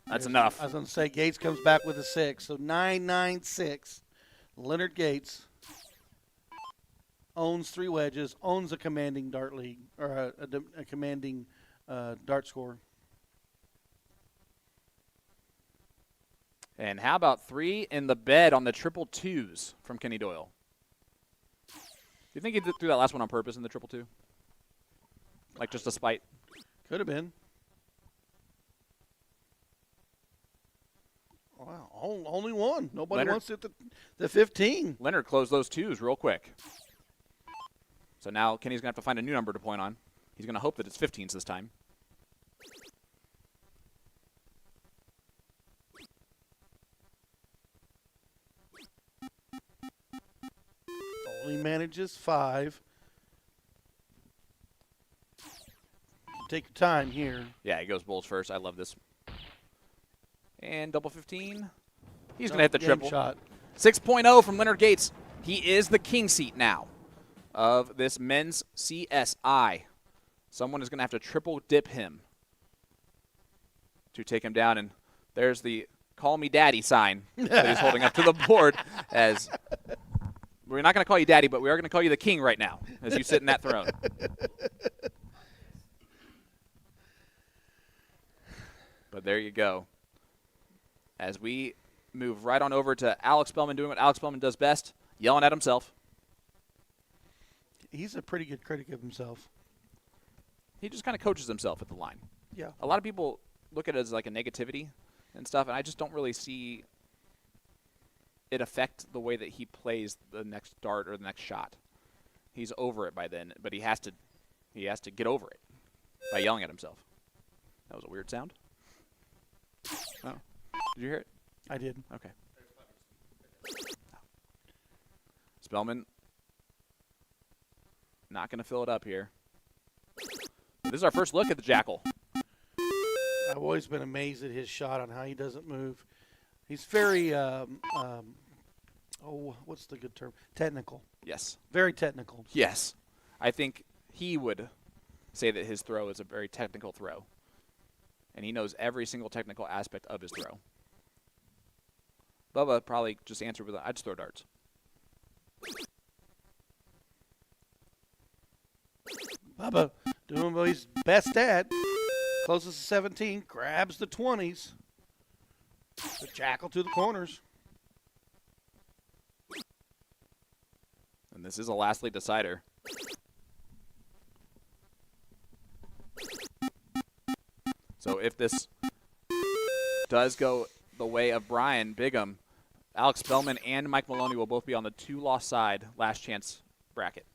that's enough. I was going to say Gates comes back with a 6. So 9-9-6. Leonard Gates owns 3 wedges, owns a commanding dart league, or a commanding dart score. And how about 3 in the bed on the 222s from Kenny Doyle? Do you think he threw that last one on purpose in the 222? Like just a spite? Could have been. Wow, only one. Nobody Leonard, wants to hit the 15. Leonard closed those 2s real quick. So now Kenny's going to have to find a new number to point on. He's going to hope that it's 15s this time. Only manages 5. Take your time here. Yeah, he goes bulls first. I love this. And double 15. He's going to hit the triple. Shot. 6.0 from Leonard Gates. He is the king seat now of this men's CSI. Someone is going to have to triple dip him to take him down. And there's the call me daddy sign that he's holding up to the board. As we're not going to call you daddy, but we are going to call you the king right now as you sit in that throne. But there you go. As we move right on over to Alex Spellman doing what Alex Spellman does best, yelling at himself. He's a pretty good critic of himself. He just kind of coaches himself at the line. Yeah. A lot of people look at it as like a negativity and stuff, and I just don't really see it affect the way that he plays the next dart or the next shot. He's over it by then, but he has to get over it by yelling at himself. That was a weird sound. Oh. Did you hear it? I did. Okay. Spellman not going to fill it up here. This is our first look at the Jackal. I've always been amazed at his shot on how he doesn't move. He's very, what's the good term? Technical. Yes. Very technical. Yes. I think he would say that his throw is a very technical throw. And he knows every single technical aspect of his throw. Bubba probably just answered with, I'd just throw darts. Bubba doing what he's best at. Closest to 17, grabs the 20s. The Jackal to the corners. And this is a last lead decider. So if this does go the way of Brian Bigham, Alex Spellman and Mike Maloney will both be on the 2-loss side last chance bracket.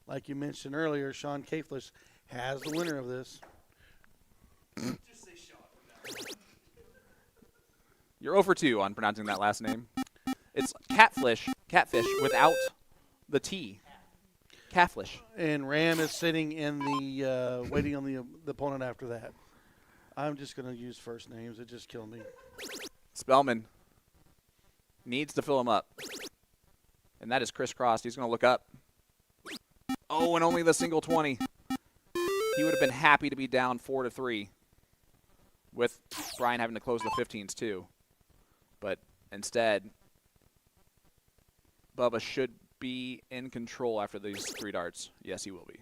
Like you mentioned earlier, Sean Kaflish has the winner of this. You're 0 for 2 on pronouncing that last name. It's catfish without the T. Catfish. And Ram is sitting in the waiting on the opponent after that. I'm just going to use first names. It just killed me. Spellman needs to fill him up. And that is crisscrossed. He's going to look up. Oh, and only the single 20. He would have been happy to be down 4-3 with Brian having to close the 15s too. But instead, Bubba should be in control after these 3 darts. Yes, he will be.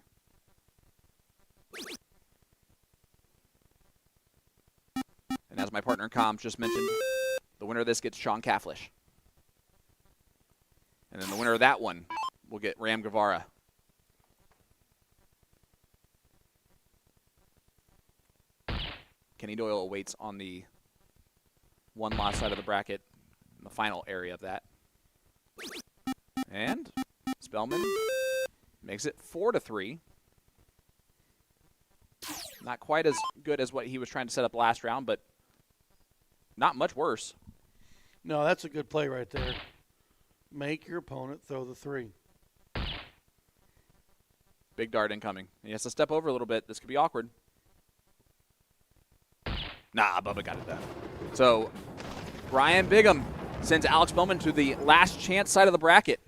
And as my partner in comms just mentioned, the winner of this gets Sean Kaflish. And then the winner of that one will get Ram Guevara. Kenny Doyle awaits on the 1-loss side of the bracket in the final area of that. And Spellman makes it 4-3. Not quite as good as what he was trying to set up last round, but not much worse. No, that's a good play right there. Make your opponent throw the 3. Big dart incoming. He has to step over a little bit. This could be awkward. Nah, Bubba got it done. So Brian Bigham sends Alex Spellman to the last chance side of the bracket.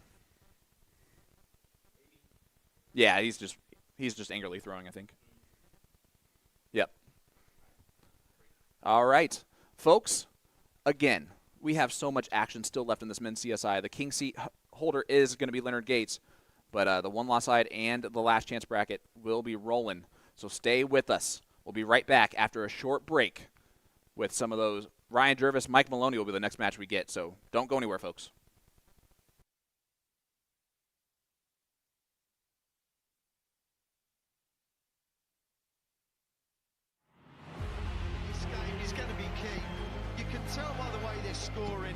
Yeah, he's just angrily throwing, I think. Yep. All right. Folks, again, we have so much action still left in this men's CSI. The king seat holder is going to be Leonard Gates, but the 1-loss side and the last chance bracket will be rolling. So stay with us. We'll be right back after a short break with some of those. Ryan Jervis, Mike Maloney will be the next match we get, so don't go anywhere, folks. This game is going to be key. You can tell by the way they're scoring.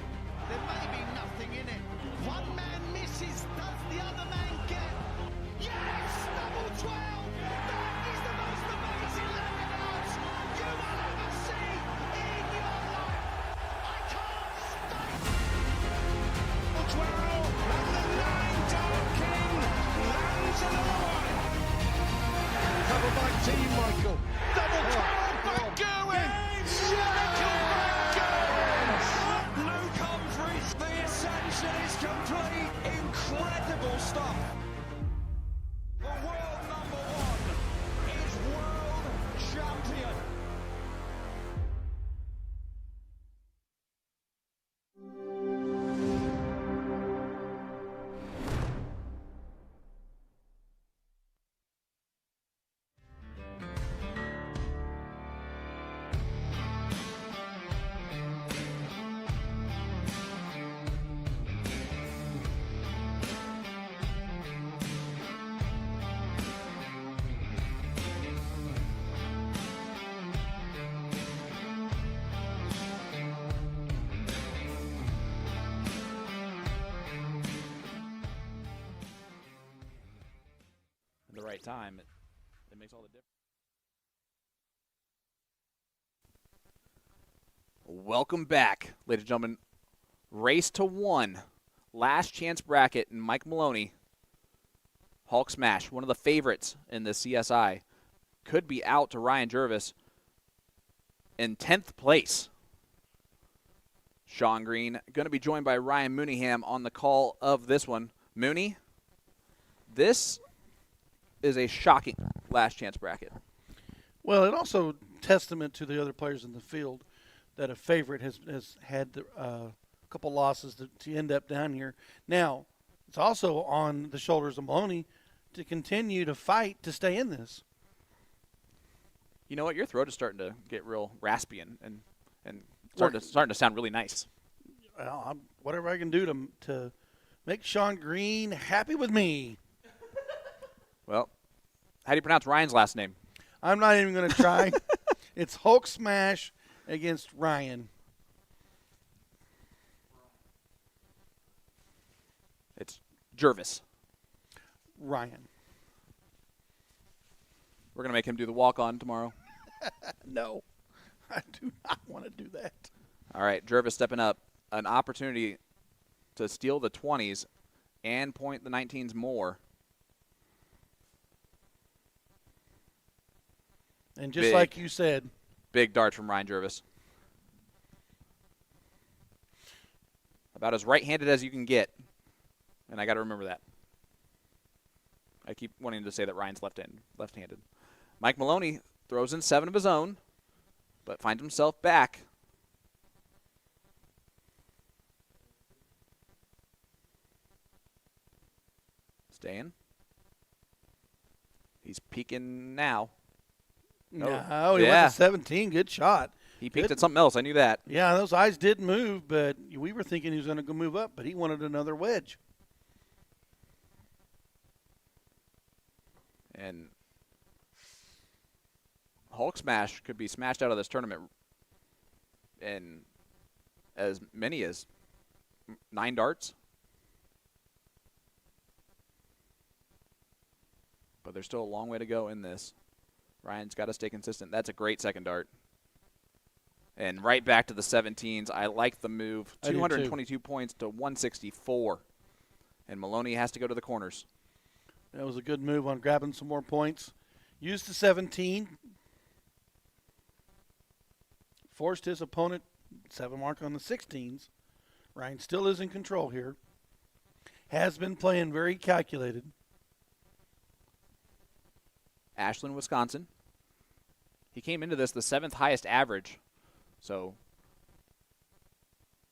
There may be nothing in it. One man misses, does the other man get? Yes! Double 12! That is the most amazing landouts you will ever see in your life! I can't stop! Double 12! And the 9 Dark King lands another one! Covered by Team Michael. Double 12! Back going! Luke Humphries, the ascension is complete. Incredible stuff. The world #1 is world champion. right time, it makes all the difference. Welcome back, ladies and gentlemen. Race to 1. Last chance bracket, and Mike Maloney, Hulk Smash, one of the favorites in the CSI, could be out to Ryan Jervis in 10th place. Sean Green going to be joined by Ryan Mooneyham on the call of this one. Mooney, this is a shocking last chance bracket. Well, it also testament to the other players in the field that a favorite has had a couple losses to end up down here. Now, it's also on the shoulders of Maloney to continue to fight to stay in this. You know what? Your throat is starting to get real raspy and starting to sound really nice. Well, whatever I can do to make Sean Green happy with me. Well, how do you pronounce Ryan's last name? I'm not even going to try. It's Hulk Smash against Ryan. It's Jervis. Ryan. We're going to make him do the walk-on tomorrow. No, I do not want to do that. All right, Jervis stepping up. An opportunity to steal the 20s and point the 19s more. And just like you said. Big dart from Ryan Jervis. About as right-handed as you can get. And I got to remember that. I keep wanting to say that Ryan's left-handed. Mike Maloney throws in 7 of his own, but finds himself back. Staying. He's peeking now. No, he went to 17. Good shot. He peeked at something else. I knew that. Yeah, those eyes did move, but we were thinking he was going to go move up, but he wanted another wedge. And Hulk Smash could be smashed out of this tournament in as many as 9 darts. But there's still a long way to go in this. Ryan's got to stay consistent. That's a great second dart. And right back to the 17s. I like the move. 222 points to 164. And Maloney has to go to the corners. That was a good move on grabbing some more points. Used the 17. Forced his opponent 7 mark on the 16s. Ryan still is in control here. Has been playing very calculated. Ashland, Wisconsin. He came into this the 7th highest average. So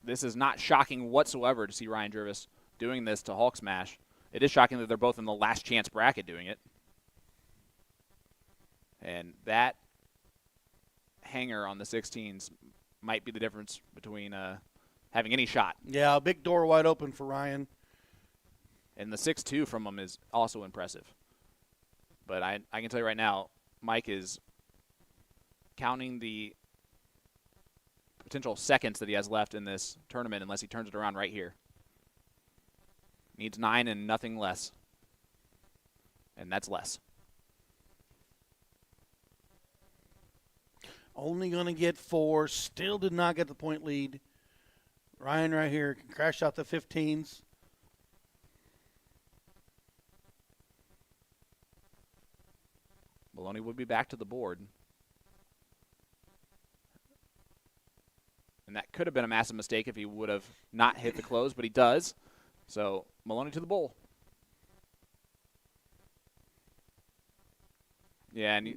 this is not shocking whatsoever to see Ryan Jervis doing this to Hulk Smash. It is shocking that they're both in the last chance bracket doing it. And that hanger on the 16s might be the difference between having any shot. Yeah, a big door wide open for Ryan. And the 6-2 from him is also impressive. But I can tell you right now, Mike is counting the potential seconds that he has left in this tournament unless he turns it around right here. Needs 9 and nothing less. And that's less. Only going to get 4. Still did not get the point lead. Ryan right here can crash out the 15s. Maloney would be back to the board. And that could have been a massive mistake if he would have not hit the close, but he does. So Maloney to the bowl. Yeah, and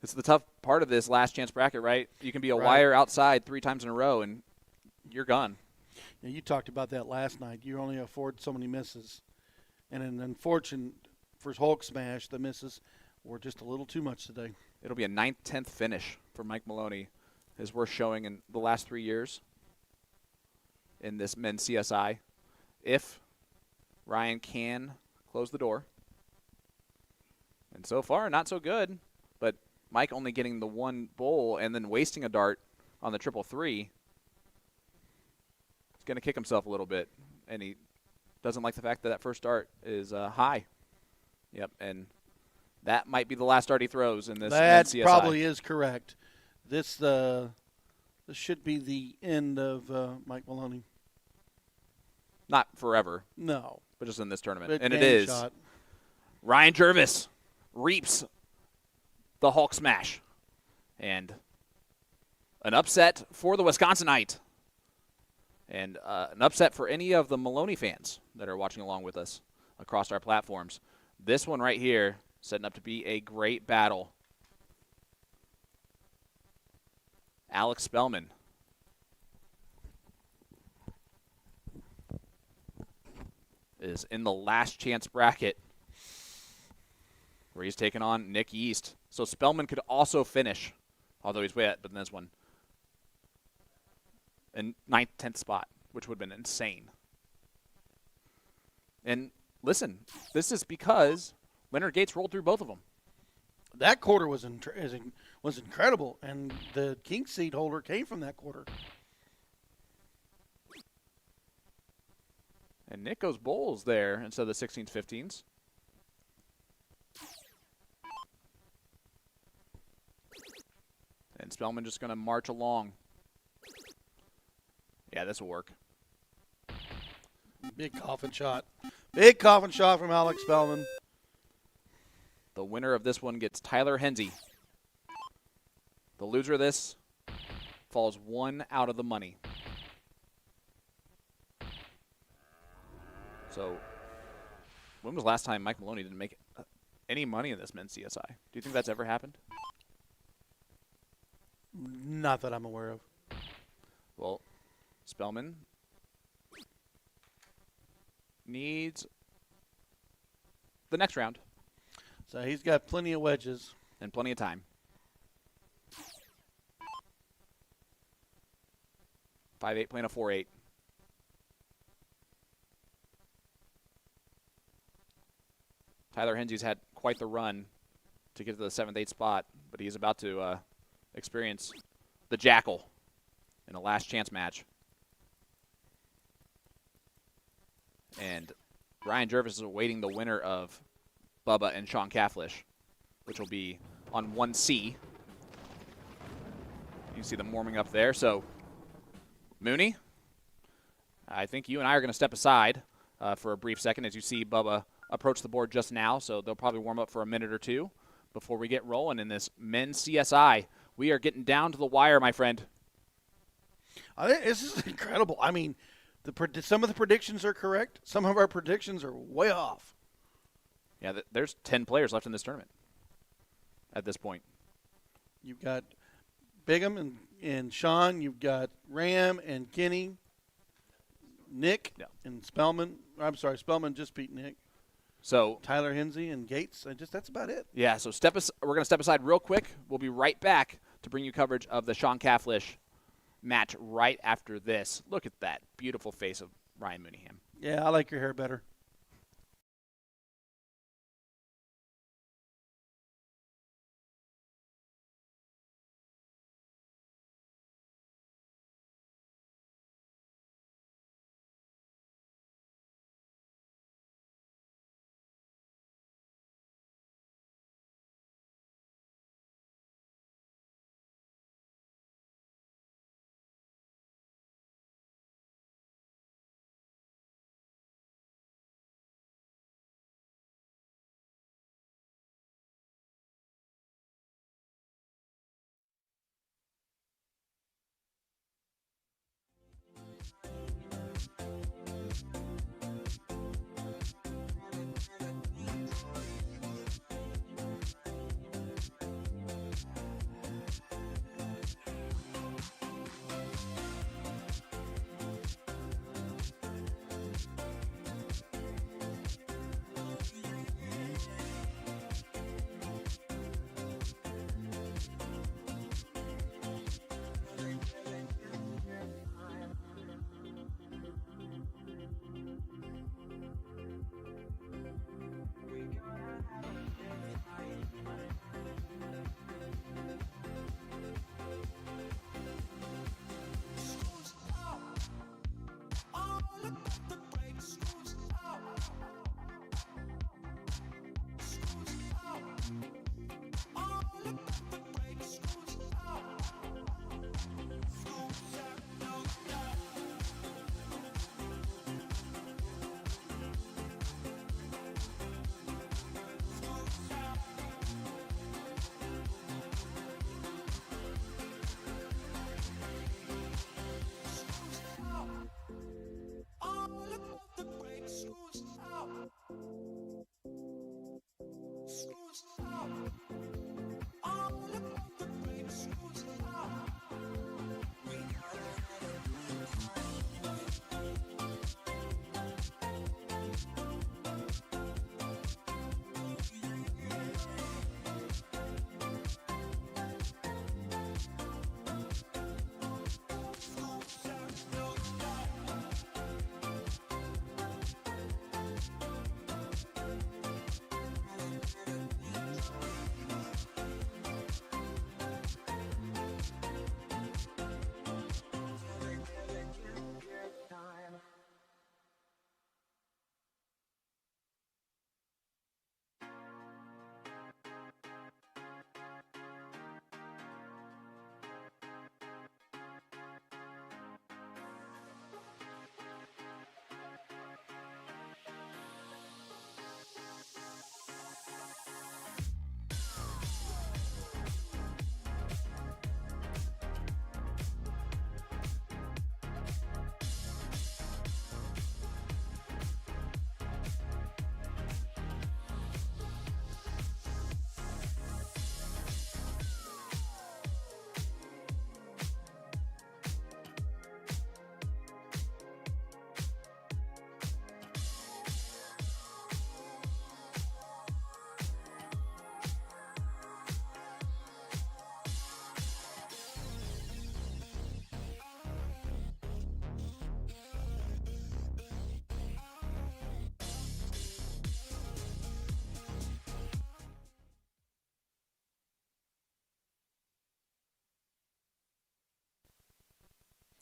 it's the tough part of this last chance bracket, right? You can be a wire outside 3 times in a row, and you're gone. Yeah, you talked about that last night. You only afford so many misses. And an unfortunate for Hulk Smash, the misses were just a little too much today. It'll be a 9th, 10th finish for Mike Maloney. His worst showing in the last 3 years in this men's CSI. If Ryan can close the door. And so far, not so good. But Mike only getting the 1 bowl and then wasting a dart on the 333. He's going to kick himself a little bit. And he doesn't like the fact that that first dart is high. Yep, and that might be the last dart he throws in this That CSI. probably is correct. This should be the end of Mike Maloney. Not forever, No. but just in this tournament. But And it game is. shot. Ryan Jervis reaps the Hulk smash. And an upset for the Wisconsinite. And an upset for any of the Maloney fans that are watching along with us across our platforms. This one right here setting up to be a great battle. Alex Spellman. Is in the last chance bracket where he's taking on Nick East. So Spellman could also finish, although he's way up in this one, in 9th, 10th spot, which would have been insane. And listen, this is because Leonard Gates rolled through both of them. That quarter was incredible, and the king seed holder came from that quarter. And Nick goes bowls there instead of the 16s, 15s. And Spellman just going to march along. Yeah, this will work. Big coffin shot. Big coffin shot from Alex Spellman. The winner of this one gets Tyler Henze. The loser of this falls one out of the money. So, when was the last time Mike Maloney didn't make any money in this men's CSI? Do you think that's ever happened? Not that I'm aware of. Well, Spellman needs the next round. So he's got plenty of wedges. And plenty of time. 5-8 playing a 4-8. Tyler Henze's had quite the run to get to the 7th, 8th spot, but he's about to experience the Jackal in a last chance match. And Ryan Jervis is awaiting the winner of Bubba and Sean Cafflish, which will be on 1C. You can see them warming up there. So, Mooney, I think you and I are going to step aside for a brief second as you see Bubba approach the board just now. So they'll probably warm up for a minute or two before we get rolling in this men's CSI. We are getting down to the wire, my friend. I think this is incredible. I mean, some of the predictions are correct. Some of our predictions are way off. Yeah, there's 10 players left in this tournament at this point. You've got Bigham and Sean. You've got Ram and Kenny, Nick and Spellman. I'm sorry, Spellman just beat Nick. So Tyler Henze and Gates. That's about it. Yeah, so we're going to step aside real quick. We'll be right back to bring you coverage of the Sean Cafflish match right after this. Look at that beautiful face of Ryan Mooneyham. Yeah, I like your hair better.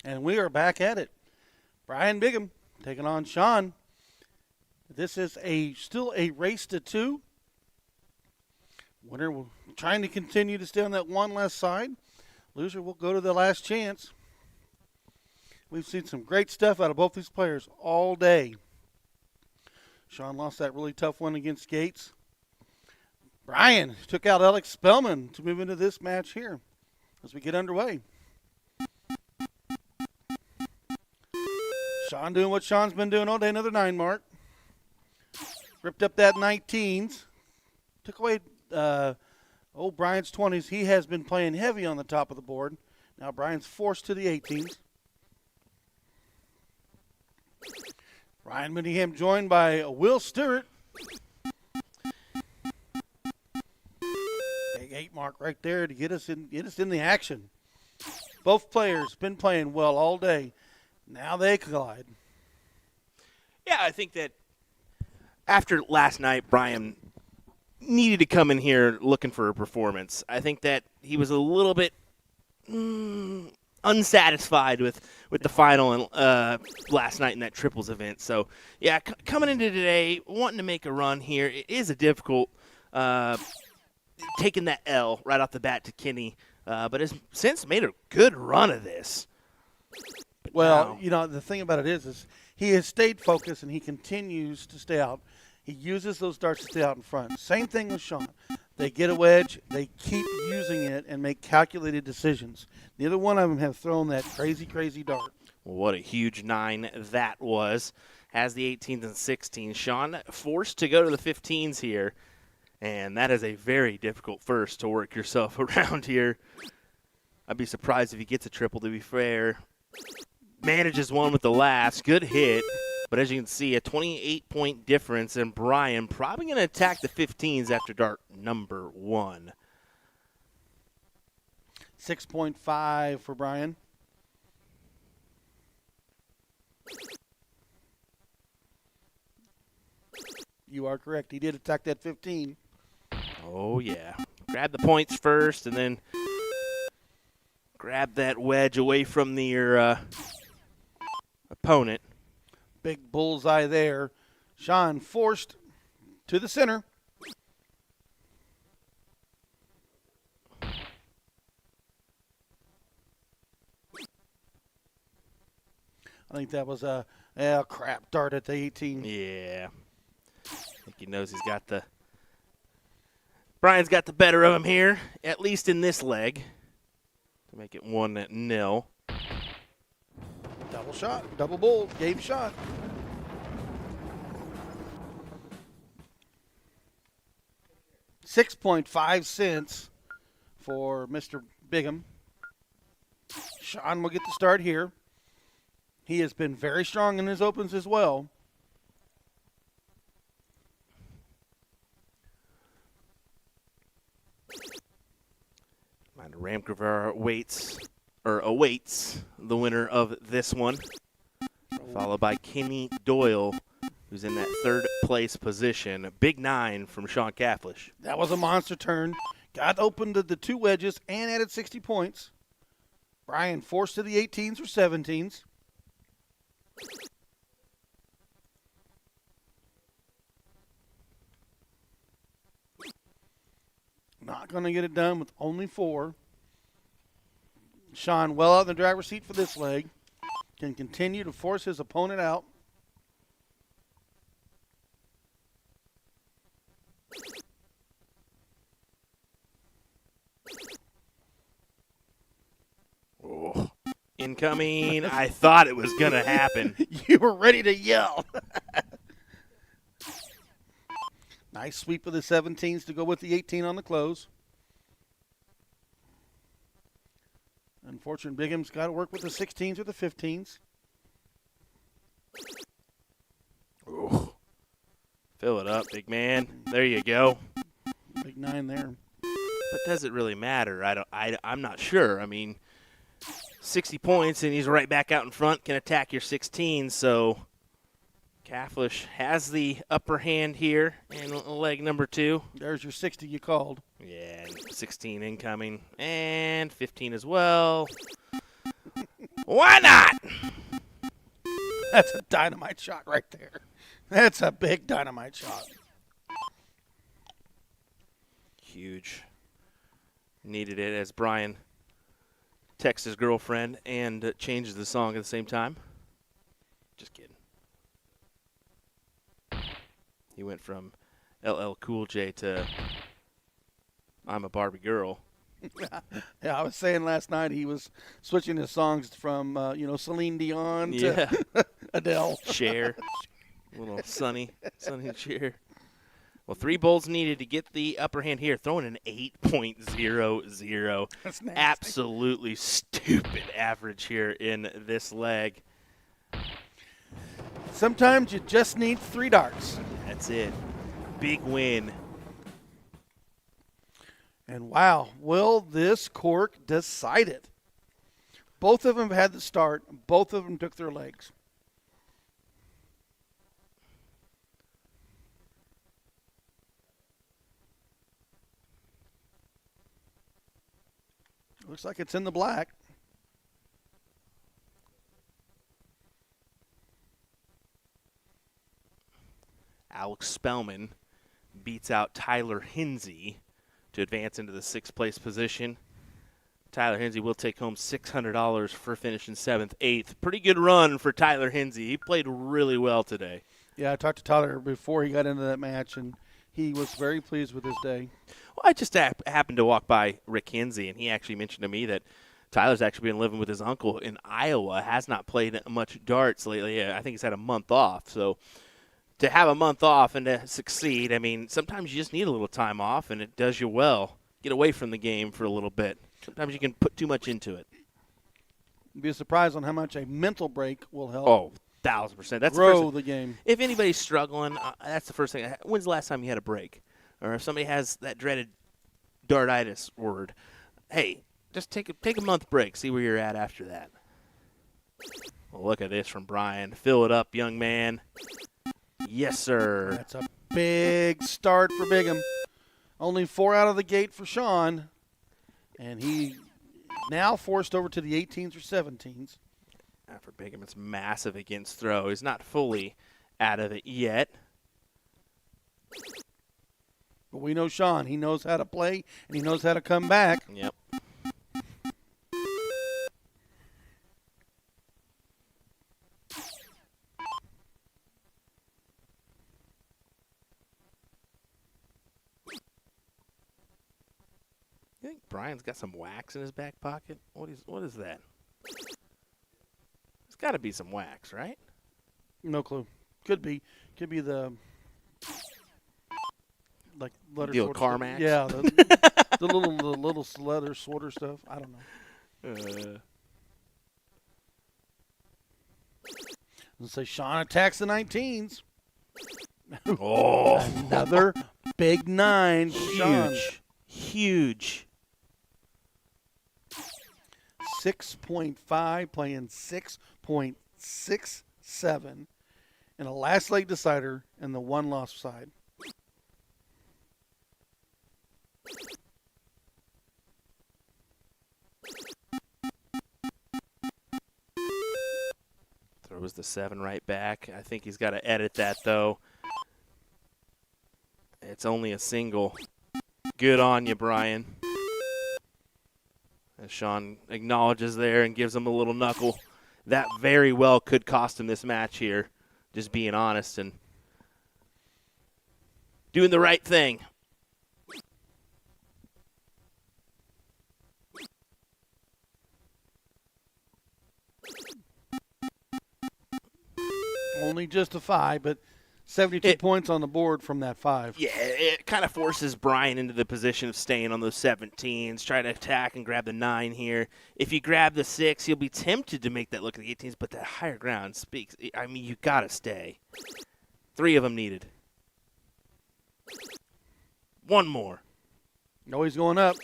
And we are back at it. Brian Bigham taking on Sean. This is still a race to 2. Winner will trying to continue to stay on that one last side. Loser will go to the last chance. We've seen some great stuff out of both these players all day. Sean lost that really tough one against Gates. Brian took out Alex Spellman to move into this match here as we get underway. Sean doing what Sean's been doing all day, another 9 mark. Ripped up that 19s. Took away old Brian's 20s. He has been playing heavy on the top of the board. Now Brian's forced to the 18s. Ryan Mooneyham joined by Will Stewart. Big 8 mark right there to get us in the action. Both players been playing well all day. Now they collide. Yeah, I think that after last night, Brian needed to come in here looking for a performance. I think that he was a little bit unsatisfied with the final last night in that triples event. So, yeah, coming into today, wanting to make a run here, it is a difficult taking that L right off the bat to Kenny, but has since made a good run of this. Well, you know, the thing about it is he has stayed focused and he continues to stay out. He uses those darts to stay out in front. Same thing with Sean. They get a wedge, they keep using it and make calculated decisions. Neither one of them have thrown that crazy, crazy dart. Well, what a huge 9 that was. Has the 18s and 16s. Sean forced to go to the 15s here, and that is a very difficult first to work yourself around here. I'd be surprised if he gets a triple, to be fair. Manages one with the last. Good hit. But as you can see, a 28-point difference, and Brian probably going to attack the 15s after dart number 1. 6.5 for Brian. You are correct. He did attack that 15. Oh, yeah. Grab the points first, and then grab that wedge away from your opponent. Big bullseye there. Sean forced to the center. I think that was a crap dart at the 18. Yeah. I think he knows he's got the Brian's got the better of him here, at least in this leg, to make it 1-0. Double shot, double bull, game shot. $6.5 for Mr. Bigham. Sean will get the start here. He has been very strong in his opens as well. Ramgraver awaits the winner of this one, followed by Kenny Doyle, who's in that third place position. Big 9 from Sean Cafflish. That was a monster turn. Got open to the 2 wedges and added 60 points. Brian forced to the 18s or 17s. Not going to get it done with only 4. Sean well out in the driver's seat for this leg. Can continue to force his opponent out. Oh, incoming. I thought it was going to happen. You were ready to yell. Nice sweep of the 17s to go with the 18 on the close. Unfortunately, Bigham's got to work with the 16s or the 15s. Ooh. Fill it up, big man. There you go. Big 9 there. But does it really matter? I'm not sure. I mean, 60 points and he's right back out in front, can attack your 16, so Cafflish has the upper hand here in leg number 2. There's your 60 you called. Yeah, 16 incoming, and 15 as well. Why not? That's a dynamite shot right there. That's a big dynamite shot. Huge. Needed it as Brian texts his girlfriend and changes the song at the same time. Just kidding. He went from LL Cool J to I'm a Barbie Girl. Yeah, I was saying last night he was switching his songs from, Celine Dion to Adele. Cher. Little Sunny Cher. Well, 3 bowls needed to get the upper hand here. Throwing an 8.00. That's nasty. Absolutely stupid average here in this leg. Sometimes you just need 3 darts. That's it. Big win. And wow, will this cork decide it? Both of them had the start. Both of them took their legs. Looks like it's in the black. Alex Spellman beats out Tyler Hinsey to advance into the 6th place position. Tyler Hinsey will take home $600 for finishing 7th, 8th. Pretty good run for Tyler Hinsey. He played really well today. Yeah, I talked to Tyler before he got into that match, and he was very pleased with his day. Well, I just happened to walk by Rick Hinsey, and he actually mentioned to me that Tyler's actually been living with his uncle in Iowa, has not played much darts lately. I think he's had a month off. So to have a month off and to succeed, I mean, sometimes you just need a little time off, and it does you well. Get away from the game for a little bit. Sometimes you can put too much into it. Be surprised on how much a mental break will help. Oh, 1,000%. That's grow the game. If anybody's struggling, that's the first thing. When's the last time you had a break? Or if somebody has that dreaded dartitis word, hey, just take a month break. See where you're at after that. Well, look at this from Brian. Fill it up, young man. Yes, sir. That's a big start for Bigham. Only 4 out of the gate for Sean. And he now forced over to the 18s or 17s. For Bigham, it's massive against throw. He's not fully out of it yet. But we know Sean. He knows how to play, and he knows how to come back. Yep. You think Brian's got some wax in his back pocket? What is that? It's got to be some wax, right? No clue. Could be the like letter Deal sort with of Carmax? Yeah, the little leather sorter stuff. I don't know. Let's say Sean attacks the 19s. Oh, Another big 9 for Sean. Huge. 6.5 playing 6.67 in a last leg decider and the one loss side. Throws the 7 right back. I think he's got to edit that, though. It's only a single. Good on you, Brian. As Sean acknowledges there and gives him a little knuckle. That very well could cost him this match here. Just being honest and doing the right thing. Only just a 5, but 72 points on the board from that 5. Yeah, it kind of forces Brian into the position of staying on those 17s, try to attack and grab the 9 here. If you grab the 6, you'll be tempted to make that look at the 18s, but that higher ground speaks. I mean, you got to stay. 3 of them needed. One more. No, he's going up.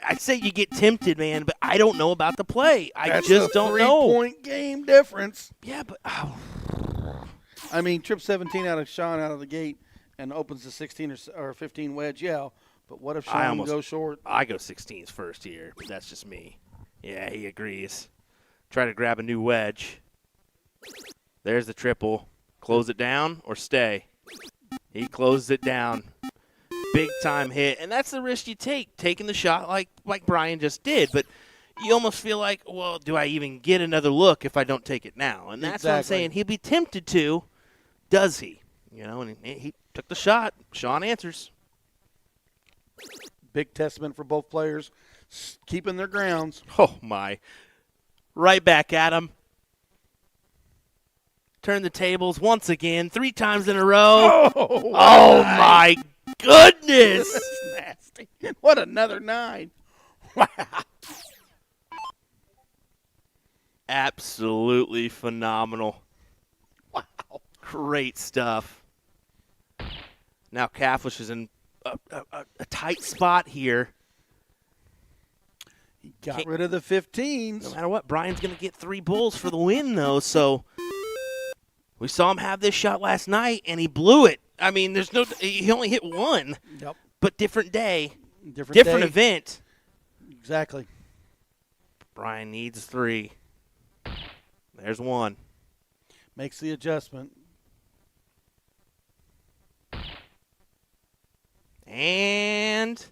I say you get tempted, man, but I don't know about the play. That's just don't know. 3-point game difference. Yeah, but I mean, trip 17 out of Sean out of the gate and opens the 16 or 15 wedge. Yeah, but what if Sean goes short? I go 16s first here, but that's just me. Yeah, he agrees. Try to grab a new wedge. There's the triple. Close it down or stay. He closes it down. Big time hit, and that's the risk you take, taking the shot like Brian just did. But you almost feel like, well, do I even get another look if I don't take it now? And that's what I'm saying. He'll be tempted to. Does he? You know, and he took the shot. Sean answers. Big testament for both players, keeping their grounds. Oh, my. Right back at him. Turn the tables once again, 3 times in a row. Oh my goodness. That's nasty. What another 9. Wow. Absolutely phenomenal. Wow. Great stuff. Now Catholic is in a tight spot here. He got rid of the 15s. No matter what, Brian's going to get 3 bulls for the win, though. So we saw him have this shot last night, and he blew it. I mean, he only hit 1. Yep. But different day. Different day. Event. Exactly. Brian needs 3. There's 1. Makes the adjustment. And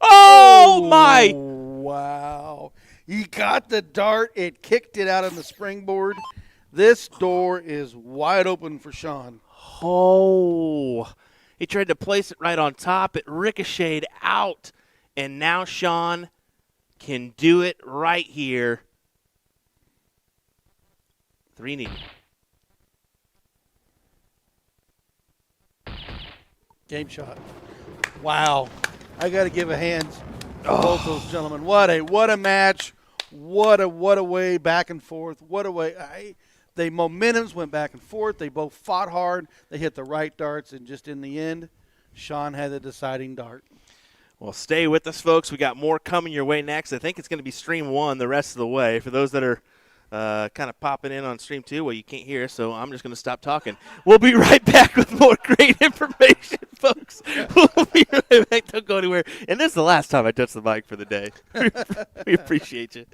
oh my! Wow. He got the dart. It kicked it out on the springboard. This door is wide open for Sean. Oh. He tried to place it right on top. It ricocheted out. And now Sean can do it right here. 3 needed. Game shot. Wow. I got to give a hand to both those gentlemen. What a match. What a way back and forth. What a way. The momentums went back and forth. They both fought hard. They hit the right darts, and just in the end, Sean had the deciding dart. Well, stay with us, folks. We got more coming your way next. I think it's going to be Stream 1 the rest of the way. For those that are kind of popping in on Stream 2, well, you can't hear, so I'm just going to stop talking. We'll be right back with more great information, folks. We'll be right back. Don't go anywhere. And this is the last time I touch the mic for the day. We appreciate you.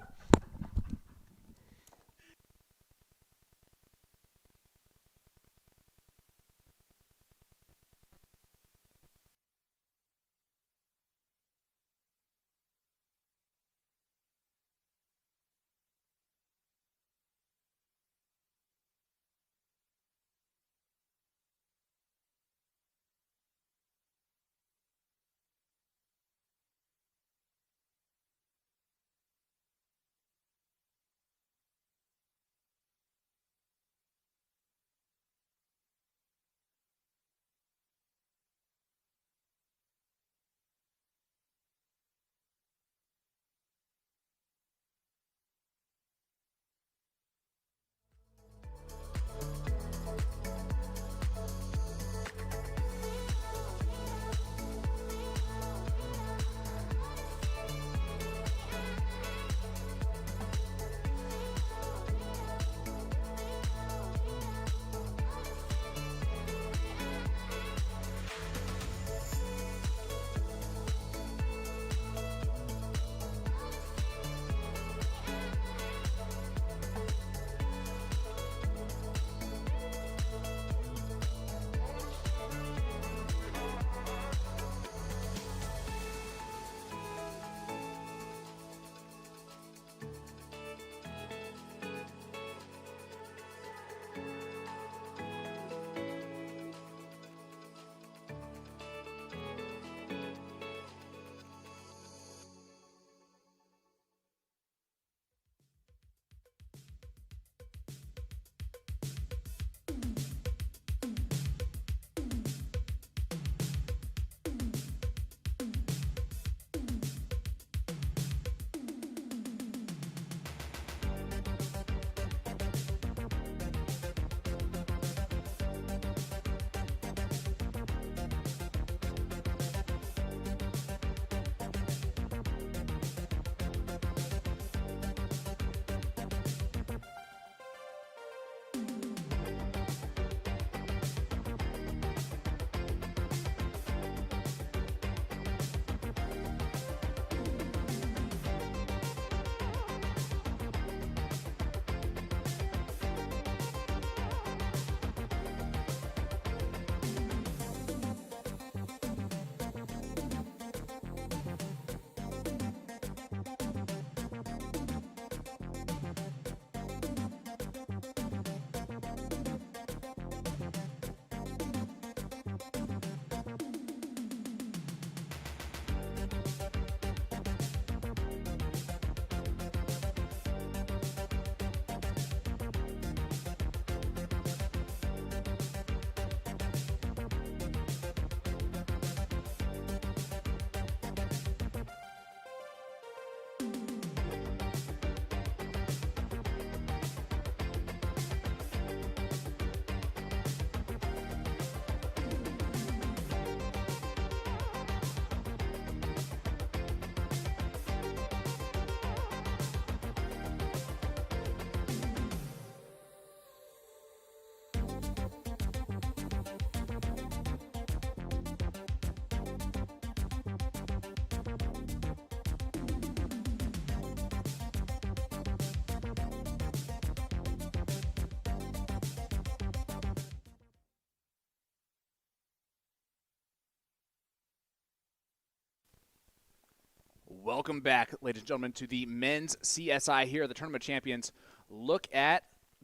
Welcome back, ladies and gentlemen, to the men's CSI here, the Tournament of Champions. Look at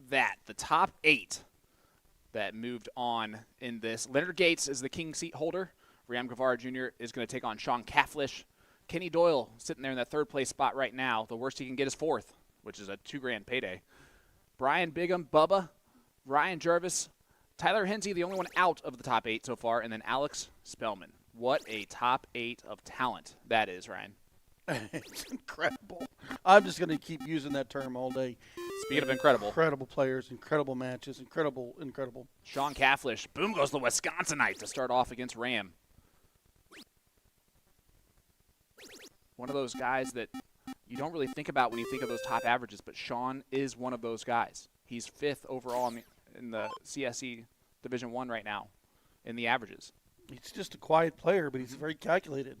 that, the top 8 that moved on in this. Leonard Gates is the king seat holder. Ram Guevara Jr. is going to take on Sean Cafflish. Kenny Doyle sitting there in that 3rd place spot right now. The worst he can get is 4th, which is a $2,000 payday. Brian Bigham, Bubba, Ryan Jervis, Tyler Hensey, the only one out of the top 8 so far, and then Alex Spellman. What a top 8 of talent that is, Ryan. It's incredible. I'm just going to keep using that term all day. Speaking of incredible. Incredible players, incredible matches, incredible. Sean Cafflish, boom goes the Wisconsinite to start off against Ram. One of those guys that you don't really think about when you think of those top averages, but Sean is one of those guys. He's 5th overall in the CSE Division I right now in the averages. He's just a quiet player, but he's very calculated.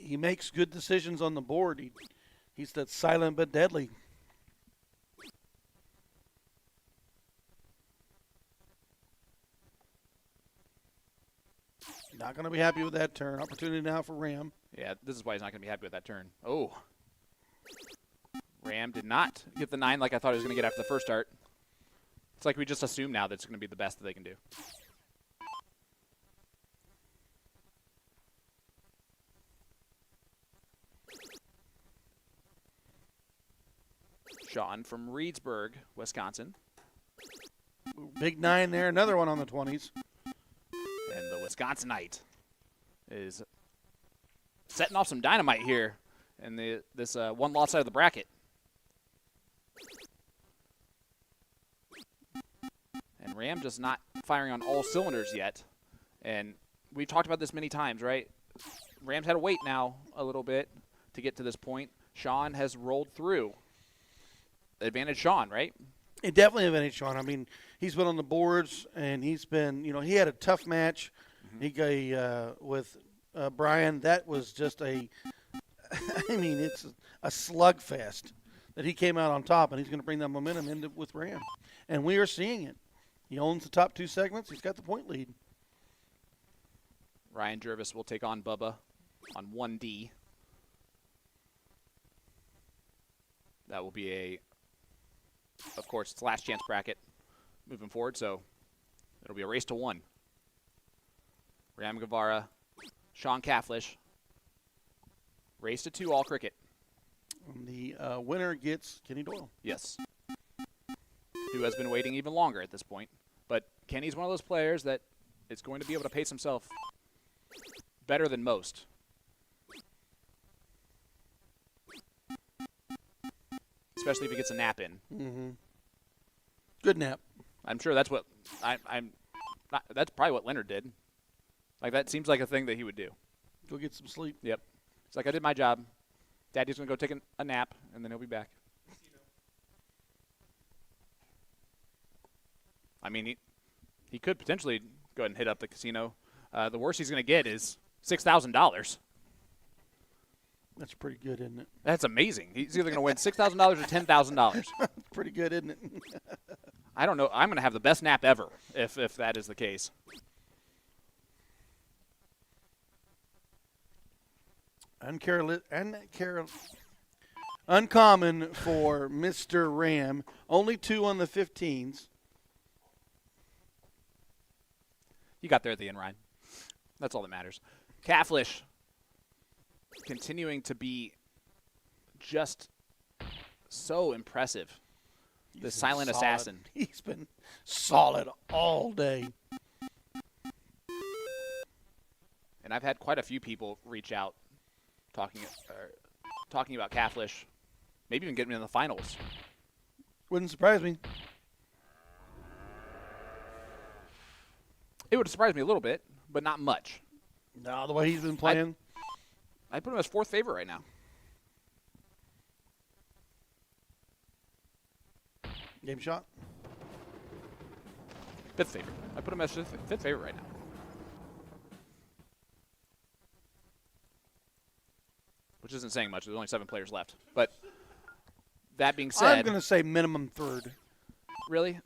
He makes good decisions on the board. He's that silent but deadly. Not going to be happy with that turn. Opportunity now for Ram. Yeah, this is why he's not going to be happy with that turn. Oh. Ram did not get the 9 like I thought he was going to get after the first start. It's like we just assume now that it's going to be the best that they can do. Sean from Reedsburg, Wisconsin. Big 9 there. Another one on the 20s. And the Wisconsinite is setting off some dynamite here in this one-loss side of the bracket. And Ram just not firing on all cylinders yet. And we've talked about this many times, right? Ram's had to wait now a little bit to get to this point. Sean has rolled through. Advantage Sean, right? It definitely advantage Sean. I mean, he's been on the boards, and he's been, he had a tough match. With Brian. That was just it's a slugfest that he came out on top, and he's going to bring that momentum into with Ram. And we are seeing it. He owns the top 2 segments. He's got the point lead. Ryan Jervis will take on Bubba on 1D. That will be of course, it's last chance bracket moving forward, so it'll be a race to 1. Ram Guevara, Sean Cafflish. Race to 2, all cricket. And the winner gets Kenny Doyle. Yes. Who has been waiting even longer at this point. But Kenny's one of those players that is going to be able to pace himself better than most. Especially if he gets a nap in. Mm-hmm. Good nap. I'm sure that's what that's probably what Leonard did. Like, that seems like a thing that he would do. Go get some sleep. Yep. It's like, I did my job. Daddy's going to go take a nap, and then he'll be back. I mean, he could potentially go ahead and hit up the casino. The worst he's going to get is $6,000. That's pretty good, isn't it? That's amazing. He's either going to win $6,000 or $10,000. Pretty good, isn't it? I don't know. I'm going to have the best nap ever if that is the case. Uncommon for Mr. Ram. Only 2 on the 15s. You got there at the end, Ryan. That's all that matters. Cafflish continuing to be just so impressive. The silent assassin. He's been solid all day. And I've had quite a few people reach out talking about Cafflish, maybe even getting him in the finals. Wouldn't surprise me. It would surprise me a little bit, but not much. No, the way he's been playing. I put him as 4th favorite right now. Game shot? 5th favorite. I put him as 5th favorite right now. Which isn't saying much. There's only 7 players left. But that being said, I'm going to say minimum 3rd. Really?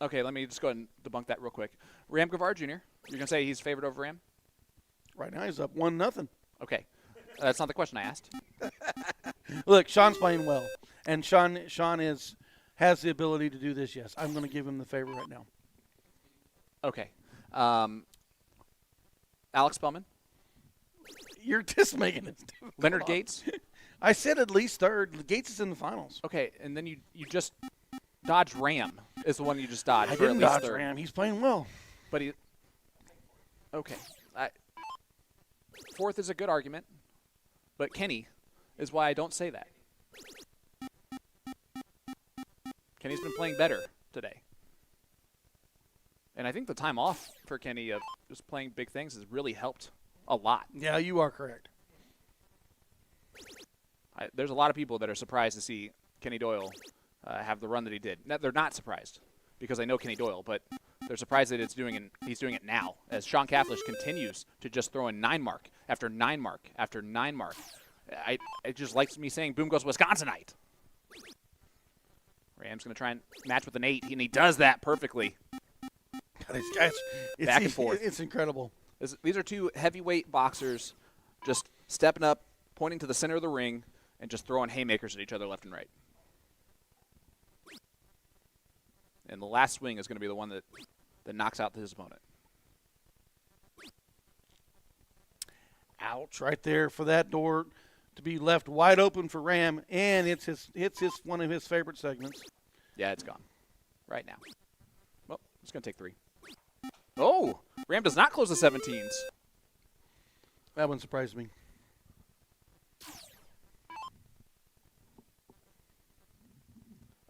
Okay, let me just go ahead and debunk that real quick. Ram Guevara Jr., you're going to say he's favored over Ram? Right now he's up 1-0. Okay. That's not the question I asked. Look, Sean's playing well, and Sean has the ability to do this. Yes, I'm going to give him the favor right now. Okay. Alex Spellman. You're just making it difficult. Leonard Gates. I said at least third. Gates is in the finals. Okay, and then you just dodged Ram is the one you just dodged. I for didn't at least dodge third. Ram. He's playing well. But he. Okay. Fourth is a good argument, but Kenny is why I don't say that. Kenny's been playing better today. And I think the time off for Kenny of just playing big things has really helped a lot. Yeah, you are correct. There's a lot of people that are surprised to see Kenny Doyle have the run that he did. Now, they're not surprised because they know Kenny Doyle, but they're surprised that he's doing it now as Sean Cafflish continues to just throw in 9 mark after 9 mark after 9 mark. It just likes me saying, boom goes Wisconsinite. Ram's going to try and match with an 8, and he does that perfectly. Guys, back and forth. It's incredible. These are two heavyweight boxers just stepping up, pointing to the center of the ring, and just throwing haymakers at each other left and right. And the last swing is going to be the one that knocks out his opponent. Ouch, right there for that door to be left wide open for Ram, and it's one of his favorite segments. Yeah, it's gone right now. Well, it's going to take 3. Oh, Ram does not close the 17s. That one surprised me.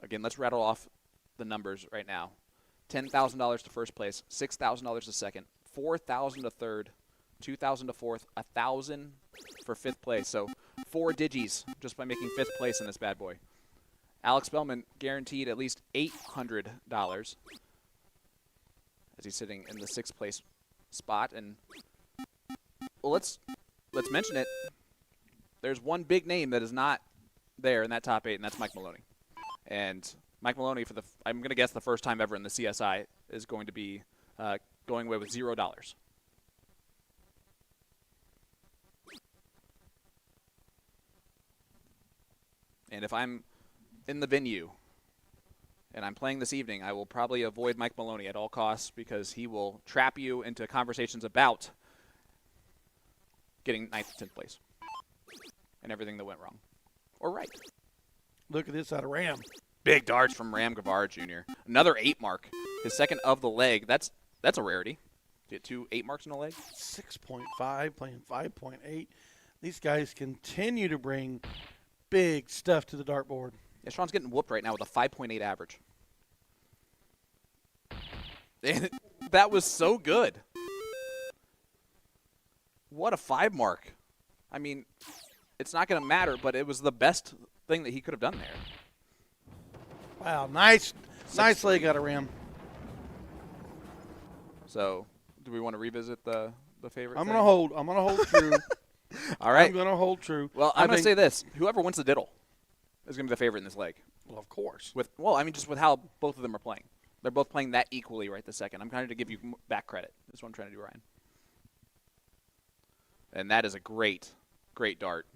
Again, let's rattle off the numbers right now. $10,000 to first place, $6,000 to second, $4,000 to third, $2,000 to fourth, $1,000 for fifth place. So 4 digis just by making fifth place in this bad boy. Alex Spellman guaranteed at least $800 as he's sitting in the 6th place spot. And well, let's mention it. There's one big name that is not there in that top 8, and that's Mike Maloney. And Mike Maloney, I'm going to guess the first time ever in the CSI, is going to be going away with $0. And if I'm in the venue and I'm playing this evening, I will probably avoid Mike Maloney at all costs because he will trap you into conversations about getting 9th, 10th place and everything that went wrong or right. Look at this out of Ram. Big darts from Ram Gavar Jr. Another 8 mark. His second of the leg. That's a rarity. Get 2 8 marks in a leg. 6.5, playing 5.8. These guys continue to bring big stuff to the dartboard. Yeah, Sean's getting whooped right now with a 5.8 average. And that was so good. What a 5 mark. I mean, it's not going to matter, but it was the best thing that he could have done there. Wow, nice leg out of Ram. So, do we want to revisit the favorite? I'm gonna hold true. All right. I'm gonna hold true. Well, I'm gonna say this: whoever wins the diddle is gonna be the favorite in this leg. Well, of course. Just with how both of them are playing, they're both playing that equally right this second. I'm trying to give you back credit. That's what I'm trying to do, Ryan. And that is a great dart.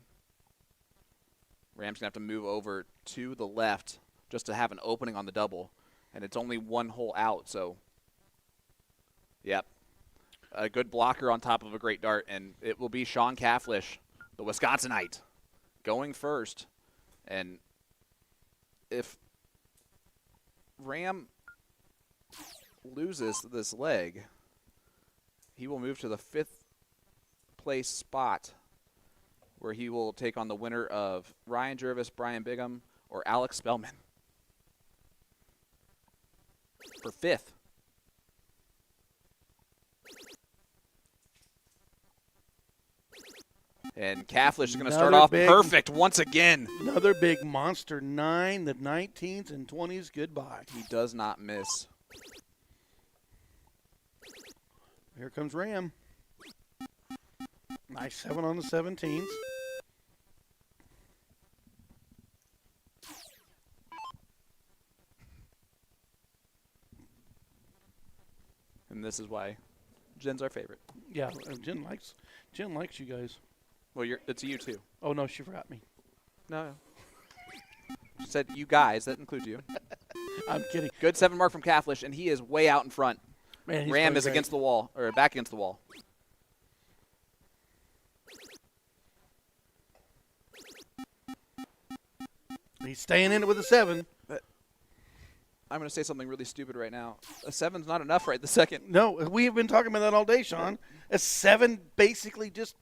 Ram's gonna have to move over to the left just to have an opening on the double, and it's only 1 hole out, so yep. A good blocker on top of a great dart, and it will be Sean Cafflish, the Wisconsinite, going first. And if Ram loses this leg, he will move to the 5th place spot where he will take on the winner of Ryan Jervis, Brian Bigham, or Alex Spellman for 5th. And Cafflish is going to start off perfect once again. Another big monster 9, the 19s and 20s goodbye. He does not miss. Here comes Ram. Nice 7 on the 17s. And this is why Jen's our favorite. Yeah, Jen likes you guys. Well, it's you too. Oh, no, she forgot me. No. She said you guys. That includes you. I'm kidding. Good 7 mark from Cathlish, and he is way out in front. Man, he's Ram playing is great. against the wall, or back against the wall. He's staying in it with a 7. I'm going to say something really stupid right now. A 7's not enough right this second. No, we have been talking about that all day, Sean. A 7 basically just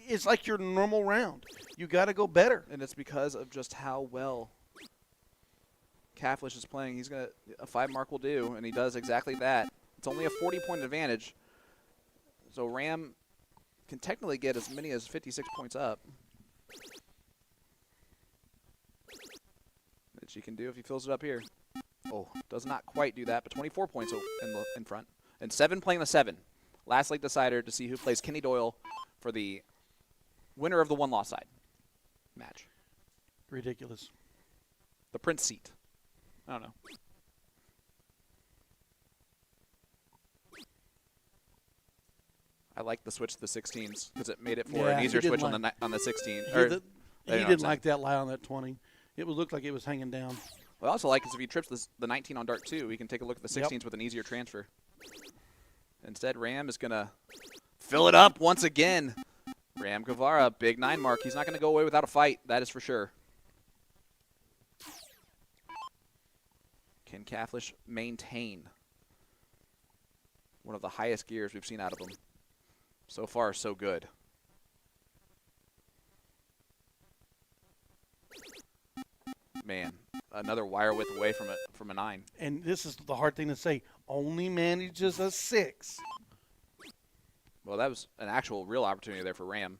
is like your normal round. You got to go better. And it's because of just how well Cathlish is playing. He's going to a 5 mark will do, and he does exactly that. It's only a 40-point advantage. So Ram can technically get as many as 56 points up. Which he can do if he fills it up here. Oh, does not quite do that, but 24 points in front. And 7 playing the 7. Last leg decider to see who plays Kenny Doyle for the winner of the one-loss side match. Ridiculous. The Prince seat. I don't know. I like the switch to the 16s because it made it for an easier switch on the 16. He didn't like that lie on that 20. It looked like it was hanging down. What I also like is if he trips the 19 on dart 2, we can take a look at the 16s with an easier transfer. Instead, Ram is going to fill it up once again. Ram Guevara, big 9 mark. He's not going to go away without a fight. That is for sure. Can Cathlish maintain one of the highest gears we've seen out of him? So far, so good. Man, another wire width away from a 9. And this is the hard thing to say. Only manages a 6. Well, that was an actual real opportunity there for Ram.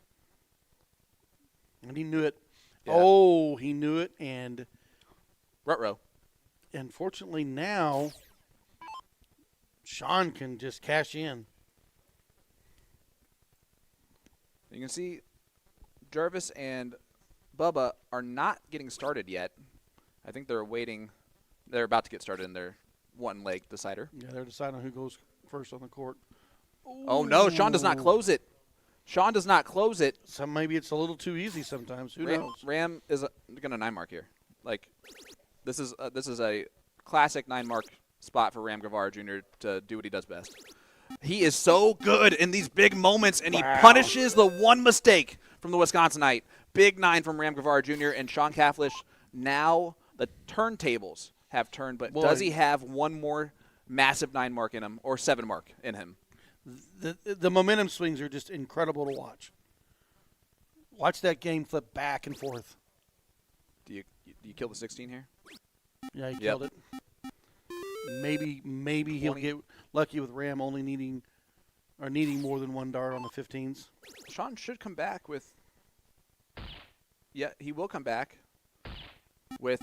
And he knew it. Yeah. Oh, he knew it. And Ruh-roh. Unfortunately now, Sean can just cash in. You can see Jarvis and Bubba are not getting started yet. I think they're waiting. They're about to get started in their one-leg decider. Yeah, they're deciding who goes first on the court. Ooh. Oh, no. Sean does not close it. Sean does not close it. So maybe it's a little too easy sometimes. Who knows? Ram is going to 9 mark here. Like, this is a classic 9 mark spot for Ram Guevara Jr. to do what he does best. He is so good in these big moments, and he punishes the one mistake from the Wisconsinite. Big 9 from Ram Guevara Jr. and Sean Cathlish. Now the turntables have turned, but does he have one more massive 9 mark in him or 7 mark in him? The momentum swings are just incredible to watch. Watch that game flip back and forth. Do you kill the 16 here? Yeah, he killed it. Maybe he'll get lucky with Ram only needing more than 1 dart on the 15s. Sean should come back with. Yeah, he will come back with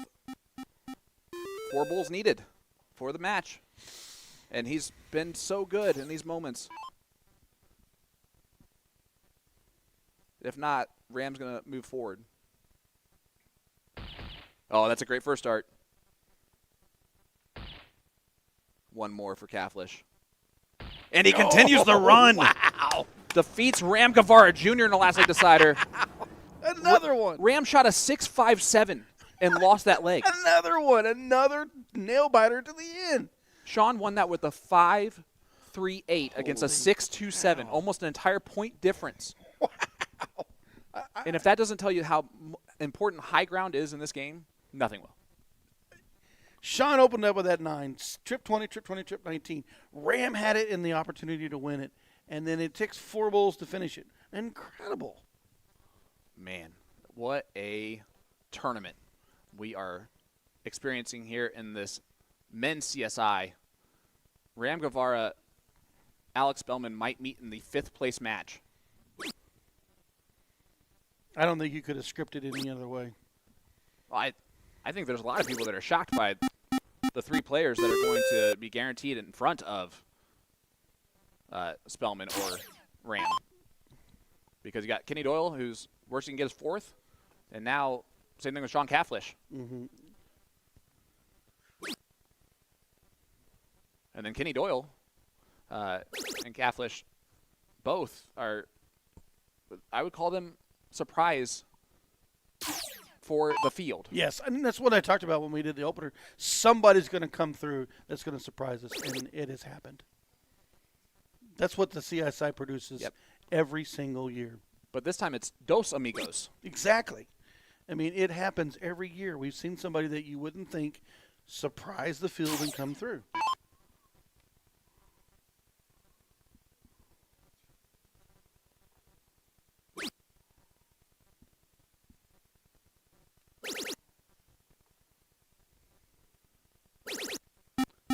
4 bulls needed for the match. And he's been so good in these moments. If not, Ram's going to move forward. Oh, that's a great first start. 1 more for Cathlish. And he continues the run. Wow. Defeats Ram Guevara Jr. in the last leg decider. Another one. Ram shot a 6.57 and lost that leg. Another one. Another nail biter to the end. Sean won that with a 5.38 against a 6.27, almost an entire point difference. Wow. And if that doesn't tell you how important high ground is in this game, nothing will. Sean opened up with that 9. Trip 20, trip 20, trip 19. Ram had it in the opportunity to win it. And then it takes 4 bulls to finish it. Incredible. Man, what a tournament we are experiencing here in this men's CSI. Ram Guevara, Alex Spellman might meet in the 5th place match. I don't think you could have scripted it any other way. Well, I think there's a lot of people that are shocked by the 3 players that are going to be guaranteed in front of Spellman or Ram. Because you got Kenny Doyle, who's worse he can get his 4th, and now same thing with Sean Cathlish. Mm-hmm. And then Kenny Doyle and Cathlish both are, I would call them surprise for the field. Yes, I mean, that's what I talked about when we did the opener. Somebody's going to come through that's going to surprise us, and it has happened. That's what the CSI produces every single year. But this time it's Dos Amigos. Exactly. I mean, it happens every year. We've seen somebody that you wouldn't think surprise the field and come through.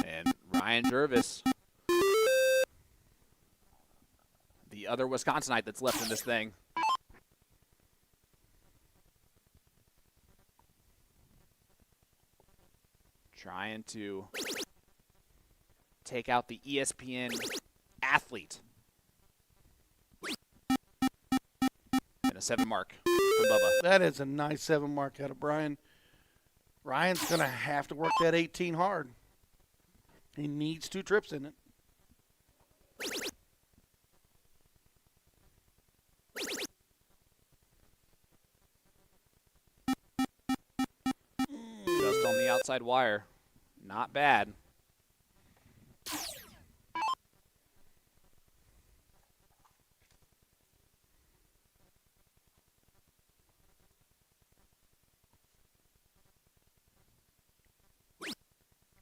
And Ryan Jervis, the other Wisconsinite that's left in this thing. Trying to take out the ESPN athlete. And a 7 mark from Bubba. That is a nice 7 mark out of Brian. Ryan's going to have to work that 18 hard. He needs 2 trips in it. Just on the outside wire. Not bad.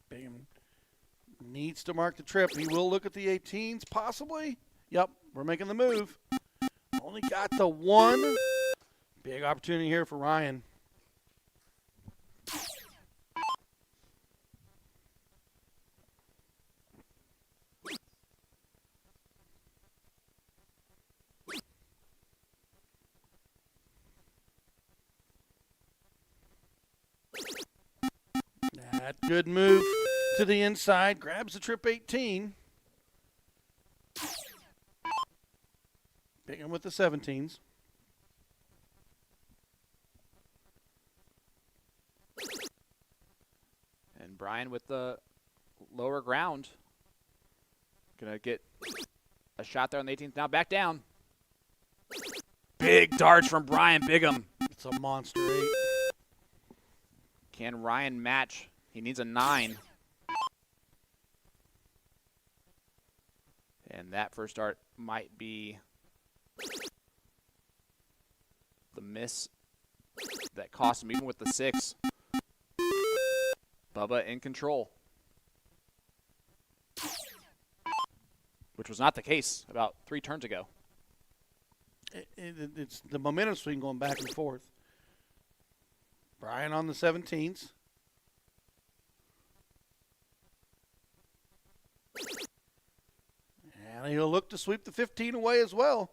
Bingham needs to mark the trip. He will look at the 18s, possibly. Yep, we're making the move. Only got the 1. Big opportunity here for Ryan. That good move to the inside. Grabs the trip 18. Bingham with the 17s. And Brian with the lower ground. Gonna get a shot there on the 18th. Now back down. Big darts from Brian Bigham. It's a monster 8. Can Ryan match? He needs a 9. And that first dart might be the miss that cost him, even with the 6. Bubba in control. Which was not the case about 3 turns ago. It's the momentum swing going back and forth. Brian on the 17s. And he'll look to sweep the 15 away as well.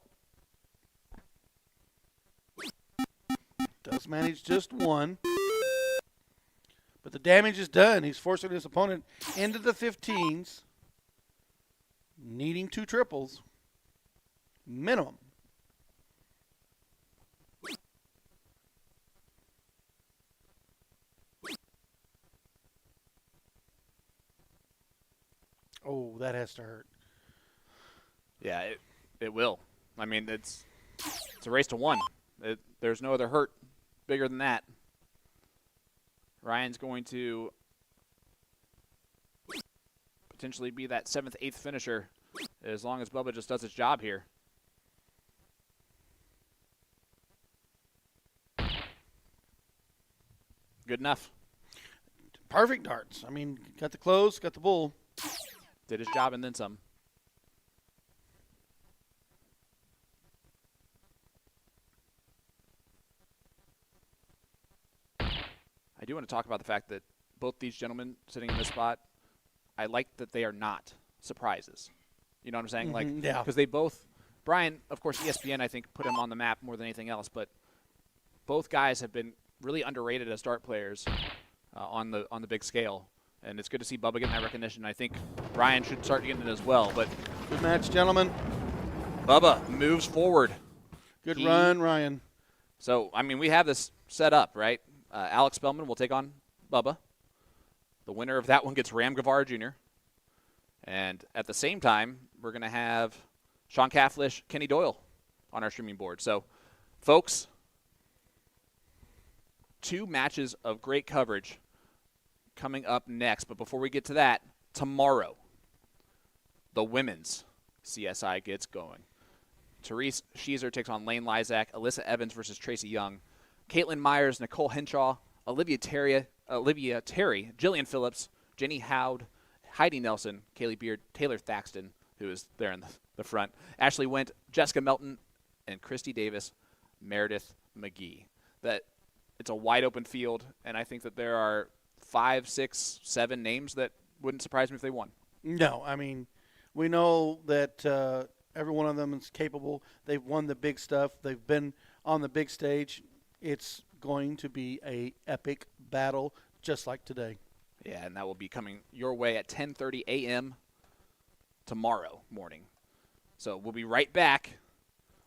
Does manage just 1. But the damage is done. He's forcing his opponent into the 15s. Needing 2 triples. Minimum. Oh, that has to hurt. Yeah, it will. I mean, it's a race to 1. There's no other hurt bigger than that. Ryan's going to potentially be that 7th, 8th finisher as long as Bubba just does his job here. Good enough. Perfect darts. I mean, got the close, got the bull. Did his job and then some. I do want to talk about the fact that both these gentlemen sitting in this spot, I like that they are not surprises. You know what I'm saying? Like, yeah. Because they both, Brian, of course, ESPN, I think, put him on the map more than anything else, but both guys have been really underrated as dart players on the big scale. And it's good to see Bubba getting that recognition. I think Brian should start getting it as well. But good match, gentlemen. Bubba moves forward. Good run, Ryan. So, I mean, we have this set up, right? Alex Spellman will take on Bubba. The winner of that one gets Ram Guevara Jr. And at the same time, we're going to have Sean Cafflish, Kenny Doyle on our streaming board. So, folks, 2 matches of great coverage coming up next. But before we get to that, tomorrow, the women's CSI gets going. Therese Sheezer takes on Lane Lysak, Alyssa Evans versus Tracy Young, Caitlin Myers, Nicole Henshaw, Olivia Terry, Jillian Phillips, Jenny Howd, Heidi Nelson, Kaylee Beard, Taylor Thaxton, who is there in the front, Ashley Wendt, Jessica Melton, and Christy Davis, Meredith McGee. That it's a wide open field, and I think that there are 5, 6, 7 names that wouldn't surprise me if they won. No, I mean, we know that every one of them is capable. They've won the big stuff. They've been on the big stage. It's going to be a epic battle, just like today. Yeah, and that will be coming your way at 10:30 a.m. tomorrow morning. So we'll be right back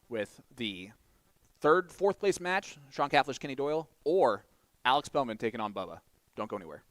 with the fourth place match, Sean Cafflish, Kenny Doyle, or Alex Bellman taking on Bubba. Don't go anywhere.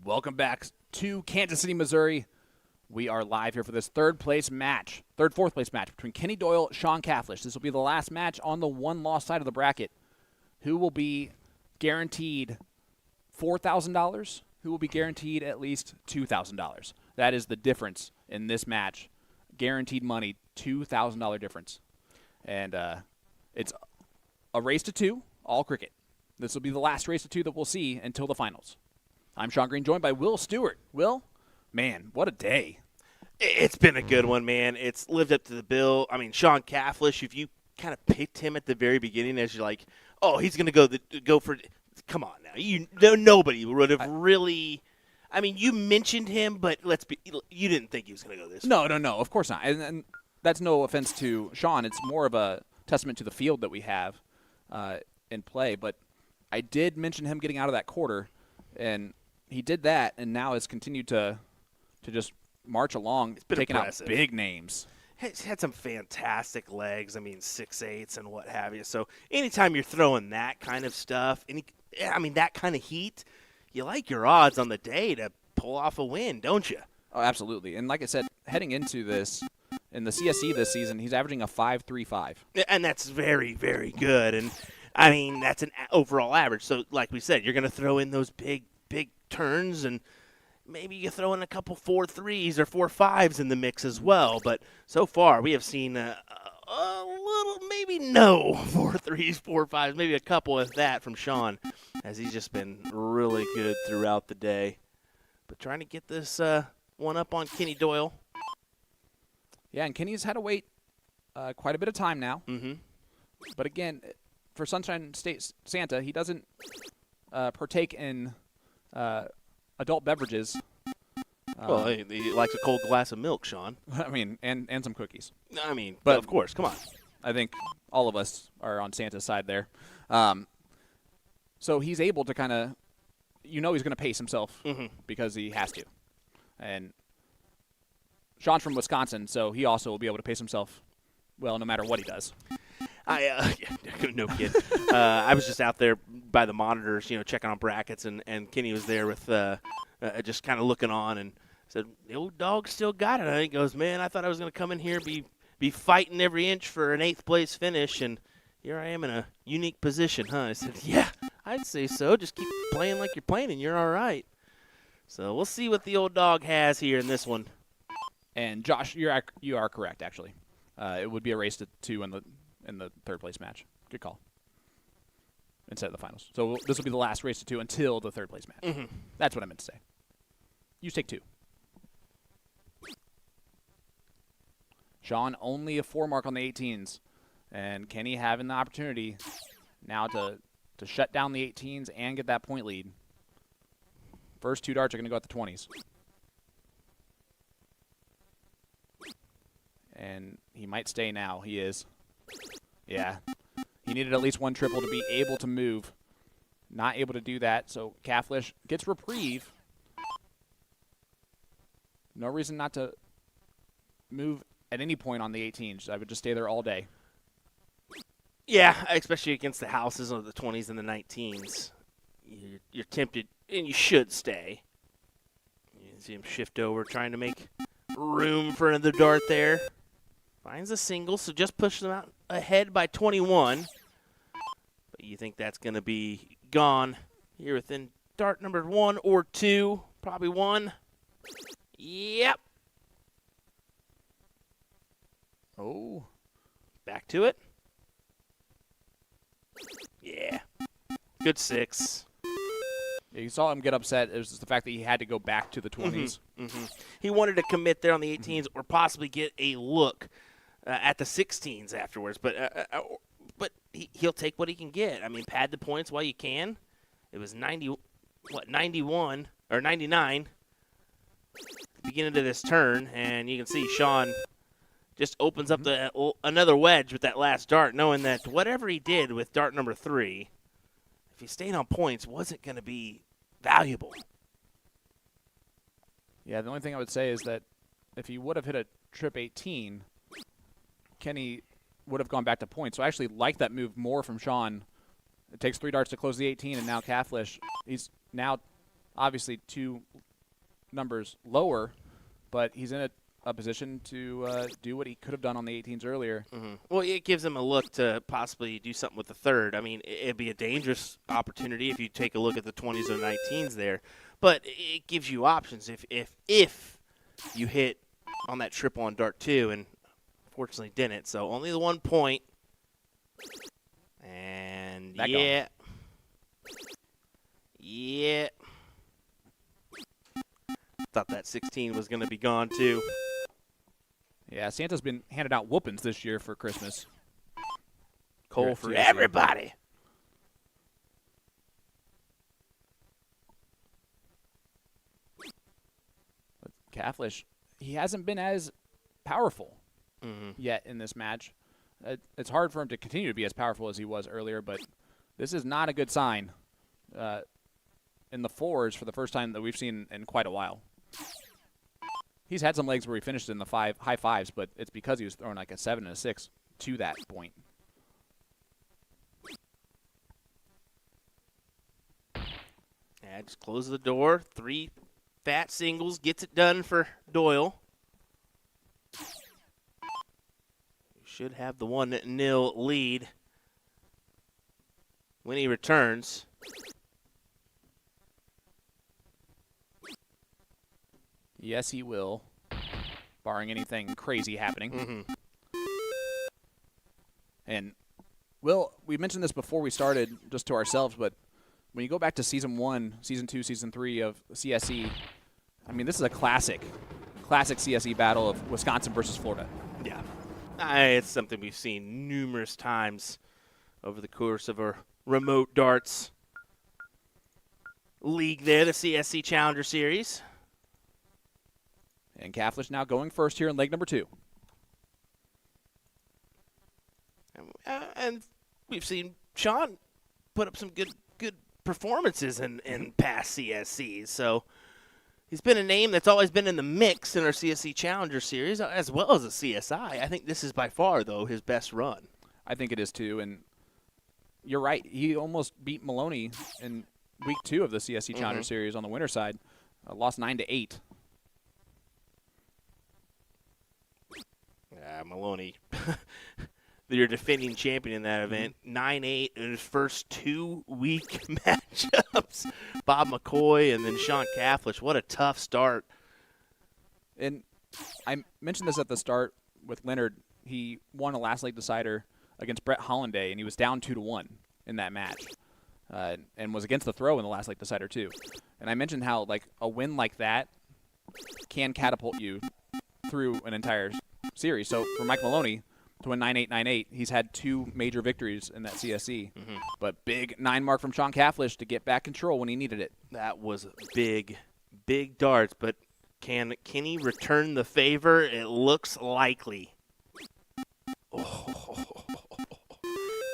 Welcome back to Kansas City, Missouri. We are live here for this fourth place match between Kenny Doyle, Sean Cafflish. This will be the last match on the one-loss side of the bracket. Who will be guaranteed $4,000? Who will be guaranteed at least $2,000? That is the difference in this match. Guaranteed money, $2,000 difference. And it's a race to 2, all cricket. This will be the last race to 2 that we'll see until the finals. I'm Sean Green, joined by Will Stewart. Will, man, what a day. It's been a good one, man. It's lived up to the bill. I mean, Sean Cafflish, if you kind of picked him at the very beginning as you're like, oh, he's going to go for – come on now. Nobody would have really – I mean, you mentioned him, but you didn't think he was going to go this far. No, of course not. And that's no offense to Sean. It's more of a testament to the field that we have in play. But I did mention him getting out of that quarter, and he did that, and now has continued to just march along, taking out big names. He's had some fantastic legs. I mean, 6'8" and what have you. So anytime you're throwing that kind of stuff, that kind of heat, you like your odds on the day to pull off a win, don't you? Oh, absolutely. And like I said, heading into this, in the CSC this season, he's averaging a 5.35. And that's very, very good. And, I mean, that's an overall average. So, like we said, you're going to throw in those big turns, and maybe you throw in a couple 4.3s or 4.5s in the mix as well. But so far, we have seen a little, maybe no 4.3s, 4.5s, maybe a couple of that from Sean, as he's just been really good throughout the day. But trying to get this one up on Kenny Doyle. Yeah, and Kenny's had to wait quite a bit of time now. Mm-hmm. But again, for Sunshine State Santa, he doesn't partake in adult beverages. Well, he likes a cold glass of milk, Sean. I mean, and some cookies. I mean, but of course, come on. I think all of us are on Santa's side there. So he's able to kind of, he's going to pace himself because he has to. And Sean's from Wisconsin, so he also will be able to pace himself well no matter what he does. No kid. I was just out there by the monitors, checking on brackets, and Kenny was there with just kind of looking on and said, the old dog still got it. And he goes, man, I thought I was going to come in here be fighting every inch for an 8th place finish, and here I am in a unique position, huh? I said, yeah, I'd say so. Just keep playing like you're playing, and you're all right. So we'll see what the old dog has here in this one. And Josh, you are correct, actually. It would be a race to 2 in the 3rd place match. Good call. Instead of the finals. So this will be the last race to 2 until the 3rd place match. Mm-hmm. That's what I meant to say. You take 2. Sean only a 4 mark on the 18s. And Kenny having the opportunity now to shut down the 18s and get that point lead. First 2 darts are going to go at the 20s. And he might stay now. He is. Yeah. He needed at least 1 triple to be able to move. Not able to do that, so Cathlish gets reprieve. No reason not to move at any point on the 18s. I would just stay there all day. Yeah, especially against the houses of the 20s and the 19s. You're tempted, and you should stay. You see him shift over, trying to make room for another dart there. Finds a single, so just pushes them out ahead by 21. But you think that's going to be gone here within dart number 1 or 2. Probably 1. Yep. Oh. Back to it. Yeah. Good 6. Yeah, you saw him get upset. It was just the fact that he had to go back to the 20s. Mm-hmm. He wanted to commit there on the 18s or possibly get a look at the 16s afterwards. But he'll take what he can get. I mean, pad the points while you can. It was 91 or 99 at the beginning of this turn, and you can see Sean just opens up another wedge with that last dart, knowing that whatever he did with dart number 3, if he stayed on points, wasn't going to be valuable. Yeah, the only thing I would say is that if he would have hit a trip 18, Kenny would have gone back to points. So I actually like that move more from Sean. It takes 3 darts to close the 18, and now Cathlish, he's now obviously 2 numbers lower, but he's in a position to do what he could have done on the 18s earlier. Mm-hmm. Well, it gives him a look to possibly do something with the 3rd. I mean, it'd be a dangerous opportunity if you take a look at the 20s or 19s there, but it gives you options if you hit on that triple on dart 2, and unfortunately didn't. So only the 1 point. And Back yeah. Yeah. Thought that 16 was going to be gone too. Yeah, Santa's been handed out whoopings this year for Christmas. Coal for everybody. But Cathlish, he hasn't been as powerful yet in this match. It's hard for him to continue to be as powerful as he was earlier, but this is not a good sign in the 4s for the first time that we've seen in quite a while. He's had some legs where he finished in the high fives, but it's because he was throwing like a 7 and a 6 to that point. Yeah, just close the door. 3 fat singles gets it done for Doyle. You should have the 1-0 lead when he returns. Yes, he will, barring anything crazy happening. And, Will, we mentioned this before we started, just to ourselves, but when you go back to Season 1, Season 2, Season 3 of CSE, I mean, this is a classic CSE battle of Wisconsin versus Florida. Yeah. It's something we've seen numerous times over the course of our remote darts league there, the CSC Challenger Series. And Catholic now going first here in leg number 2. And we've seen Sean put up some good performances in past CSCs. So he's been a name that's always been in the mix in our CSC Challenger Series, as well as a CSI. I think this is by far, though, his best run. I think it is, too. And you're right. He almost beat Maloney in week 2 of the CSC Challenger Series on the winner's side. Lost 9-8. Maloney, your defending champion in that event, 9-8 in his first 2-week matchups. Bob McCoy and then Sean Catholic. What a tough start. And I mentioned this at the start with Leonard. He won a last leg decider against Brett Hollanday, and he was down 2-1 in that match, and was against the throw in the last leg decider too. And I mentioned how like a win like that can catapult you through an entire series. So for Mike Maloney to win 9-8, 9-8, he's had 2 major victories in that CSE. But big 9 mark from Sean Catholic to get back control when he needed it. That was big darts, but can he return the favor? It looks likely.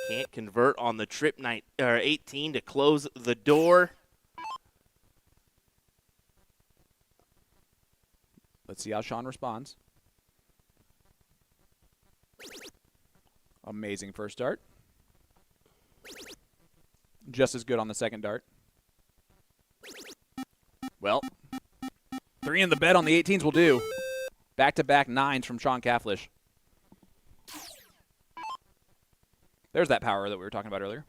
Can't convert on the trip 18 to close the door. Let's see how Sean responds. Amazing first dart. Just as good on the second dart. Well, 3 in the bed on the 18s will do. Back-to-back 9s from Sean Catholic. There's that power that we were talking about earlier.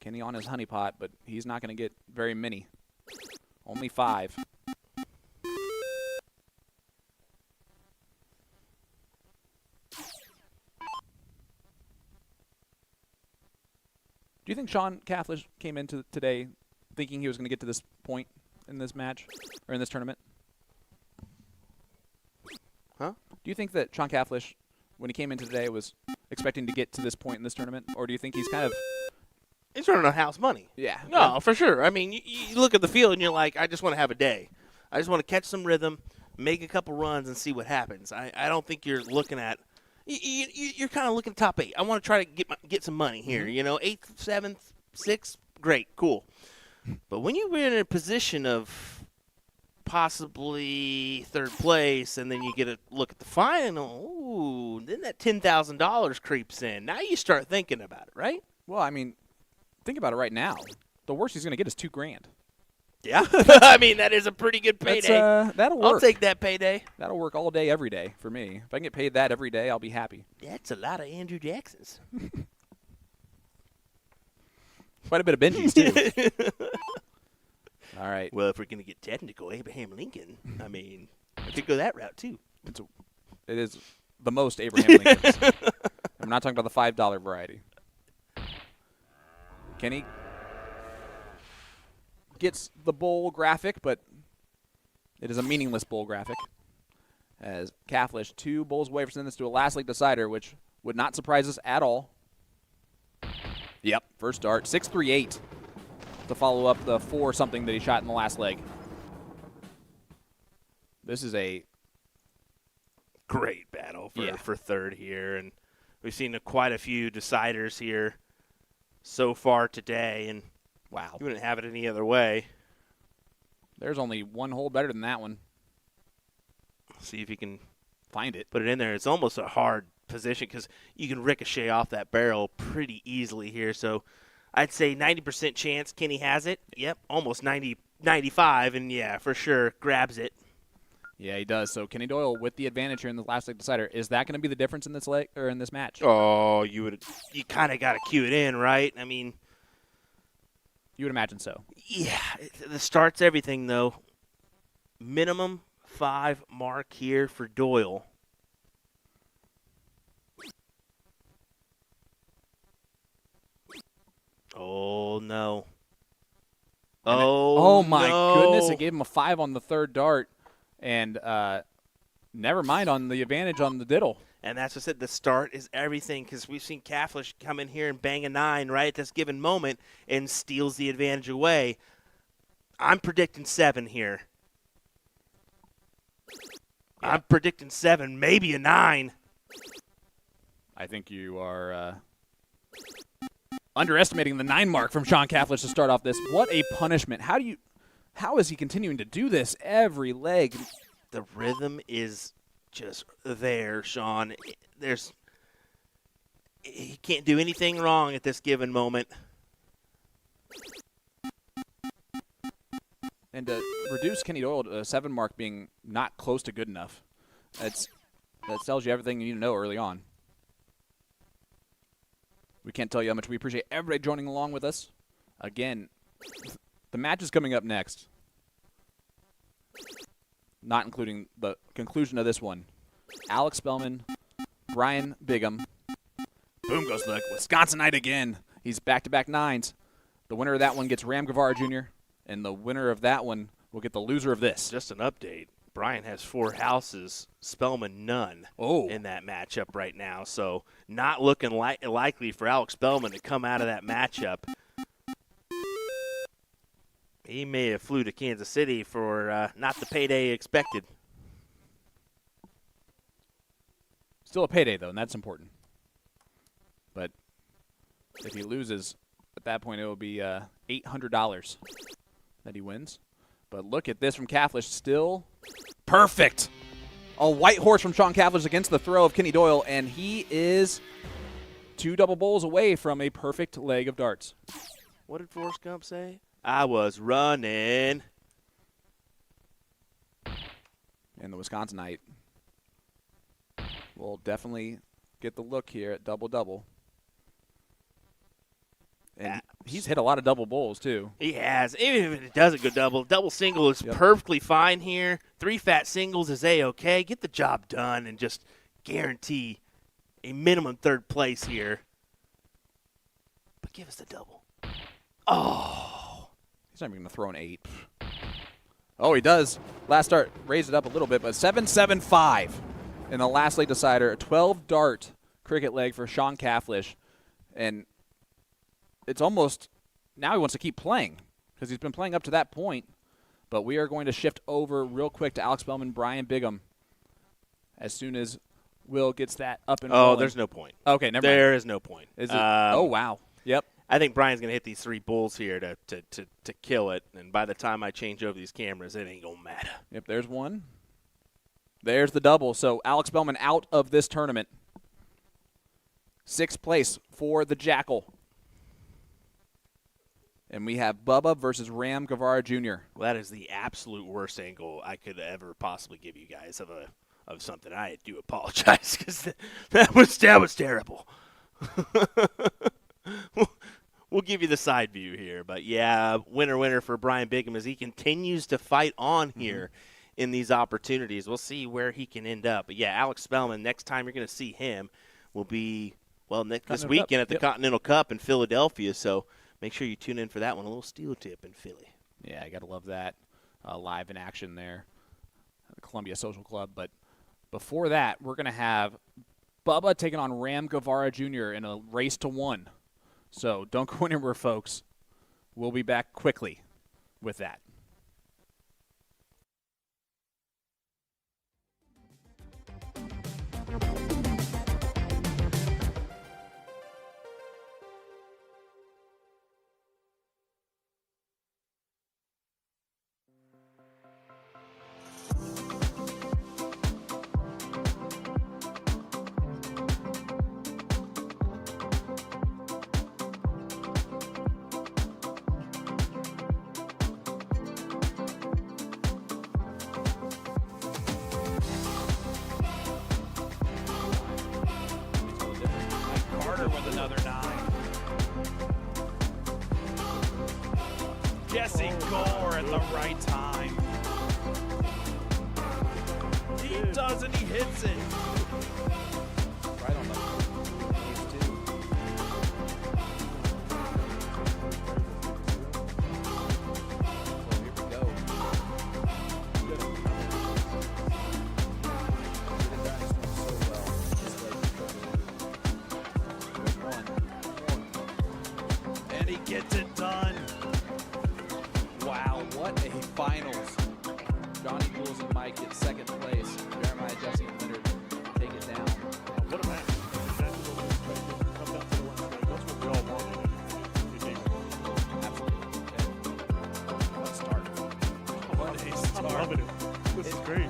Kenny on his honeypot, but he's not going to get very many. Only 5. Do you think Sean Catholic came into today thinking he was going to get to this point in this match or in this tournament? Huh? Do you think that Sean Catholic, when he came in today, was expecting to get to this point in this tournament, or do you think he's kind of He's running on house money. Yeah. No, for sure. I mean, you look at the field and you're like, I just want to have a day. I just want to catch some rhythm, make a couple runs, and see what happens. I don't think you're looking at you're kind of looking top 8. I want to try to get some money here. You know, 8th, 7th, 6th, great, cool. But when you're in a position of possibly 3rd place, and then you get a look at the final, ooh, then that $10,000 creeps in. Now you start thinking about it, right? Well, I mean, think about it right now. The worst he's going to get is $2,000. Yeah. I mean, that is a pretty good payday. That'll work. I'll take that payday. That'll work all day, every day for me. If I can get paid that every day, I'll be happy. That's a lot of Andrew Jacksons. Quite a bit of Benjis, too. All right. Well, if we're going to get technical, Abraham Lincoln, I mean, I could go that route, too. It is the most Abraham Lincolns. I'm not talking about the $5 variety. Kenny gets the bowl graphic, but it is a meaningless bowl graphic. As Catholic 2 bowls away from sending this to a last league decider, which would not surprise us at all. Yep, first dart, 6-3-8 to follow up the 4-something that he shot in the last leg. This is a great battle for third here, and we've seen quite a few deciders here so far today, and Wow. You wouldn't have it any other way. There's only one hole better than that one. See if you can find it. Put it in there. It's almost a hard position because you can ricochet off that barrel pretty easily here. So I'd say 90% chance Kenny has it. Yep, almost 95, and yeah, for sure grabs it. Yeah, he does. So Kenny Doyle with the advantage here in the last leg decider. Is that going to be the difference in this leg or in this match? Oh, you kind of got to cue it in, right? I mean, you would imagine so. Yeah, the start's everything though. Minimum 5 mark here for Doyle. Oh no. Oh my no. goodness, it gave him a 5 on the third dart. And never mind on the advantage on the diddle. And that's what I said, the start is everything because we've seen Catholic come in here and bang a 9 right at this given moment and steals the advantage away. I'm predicting 7 here. Yeah. I'm predicting 7, maybe a 9. I think you are underestimating the 9 mark from Sean Catholic to start off this. What a punishment. How is he continuing to do this every leg? The rhythm is just there, Sean. He can't do anything wrong at this given moment. And to reduce Kenny Doyle to a 7 mark being not close to good enough, that tells you everything you need to know early on. We can't tell you how much we appreciate everybody joining along with us. Again, the match is coming up next. Not including the conclusion of this one. Alex Spellman, Brian Bigham. Boom goes the Wisconsinite again. He's back-to-back 9s. The winner of that one gets Ram Guevara Jr., and the winner of that one will get the loser of this. Just an update. Brian has 4 houses, Spellman none in that matchup right now. So not looking likely for Alex Spellman to come out of that matchup. He may have flew to Kansas City for not the payday expected. Still a payday, though, and that's important. But if he loses, at that point it will be $800 that he wins. But look at this from Catholic, still perfect. A white horse from Sean Catholic against the throw of Kenny Doyle, and he is 2 double bowls away from a perfect leg of darts. What did Forrest Gump say? I was running. And the Wisconsinite will definitely get the look here at double-double. And he's hit a lot of double bowls, too. He has. Even if it doesn't go double, double single is perfectly fine here. 3 fat singles is A-okay. Get the job done and just guarantee a minimum 3rd place here. But give us the double. Oh. He's not even going to throw an 8. Oh, he does. Last start, raised it up a little bit, but 7-7-5 in the last leg decider. A 12-dart cricket leg for Sean Catholic. And it's almost now he wants to keep playing because he's been playing up to that point. But we are going to shift over real quick to Alex Spellman, Brian Bigham, as soon as Will gets that up and rolling. Oh, there's no point. Okay, never mind. There is no point. Is it? Oh, wow. Yep. I think Brian's going to hit these 3 bulls here to kill it. And by the time I change over these cameras, it ain't going to matter. Yep, there's one. There's the double. So Alex Spellman out of this tournament. 6th place for the Jackal. And we have Bubba versus Ram Guevara Jr. Well, that is the absolute worst angle I could ever possibly give you guys of something. I do apologize because that was terrible. We'll give you the side view here. But, yeah, winner for Brian Bigham as he continues to fight on here in these opportunities. We'll see where he can end up. But, yeah, Alex Spellman, next time you're going to see him will be, well, this weekend at the Continental Cup in Philadelphia. So make sure you tune in for that one, a little steel tip in Philly. Yeah, I got to love that. Live in action there at the Columbia Social Club. But before that, we're going to have Bubba taking on Ram Guevara Jr. in a race to 1. So don't go anywhere, folks. We'll be back quickly with that. with another 9. Jesse Gore at the right time. He does and he hits it. Right on the base, too. So here we go. And he gets it done. Wow, what a finals. Johnny Jules and Mike get second place. Jeremiah, Jesse, and Leonard take it down. What a match. Exactly what we expected. Come down to the last leg. That's what we all wanted. And it came. Absolutely. And what a start. What a I'm start. loving it. This is great.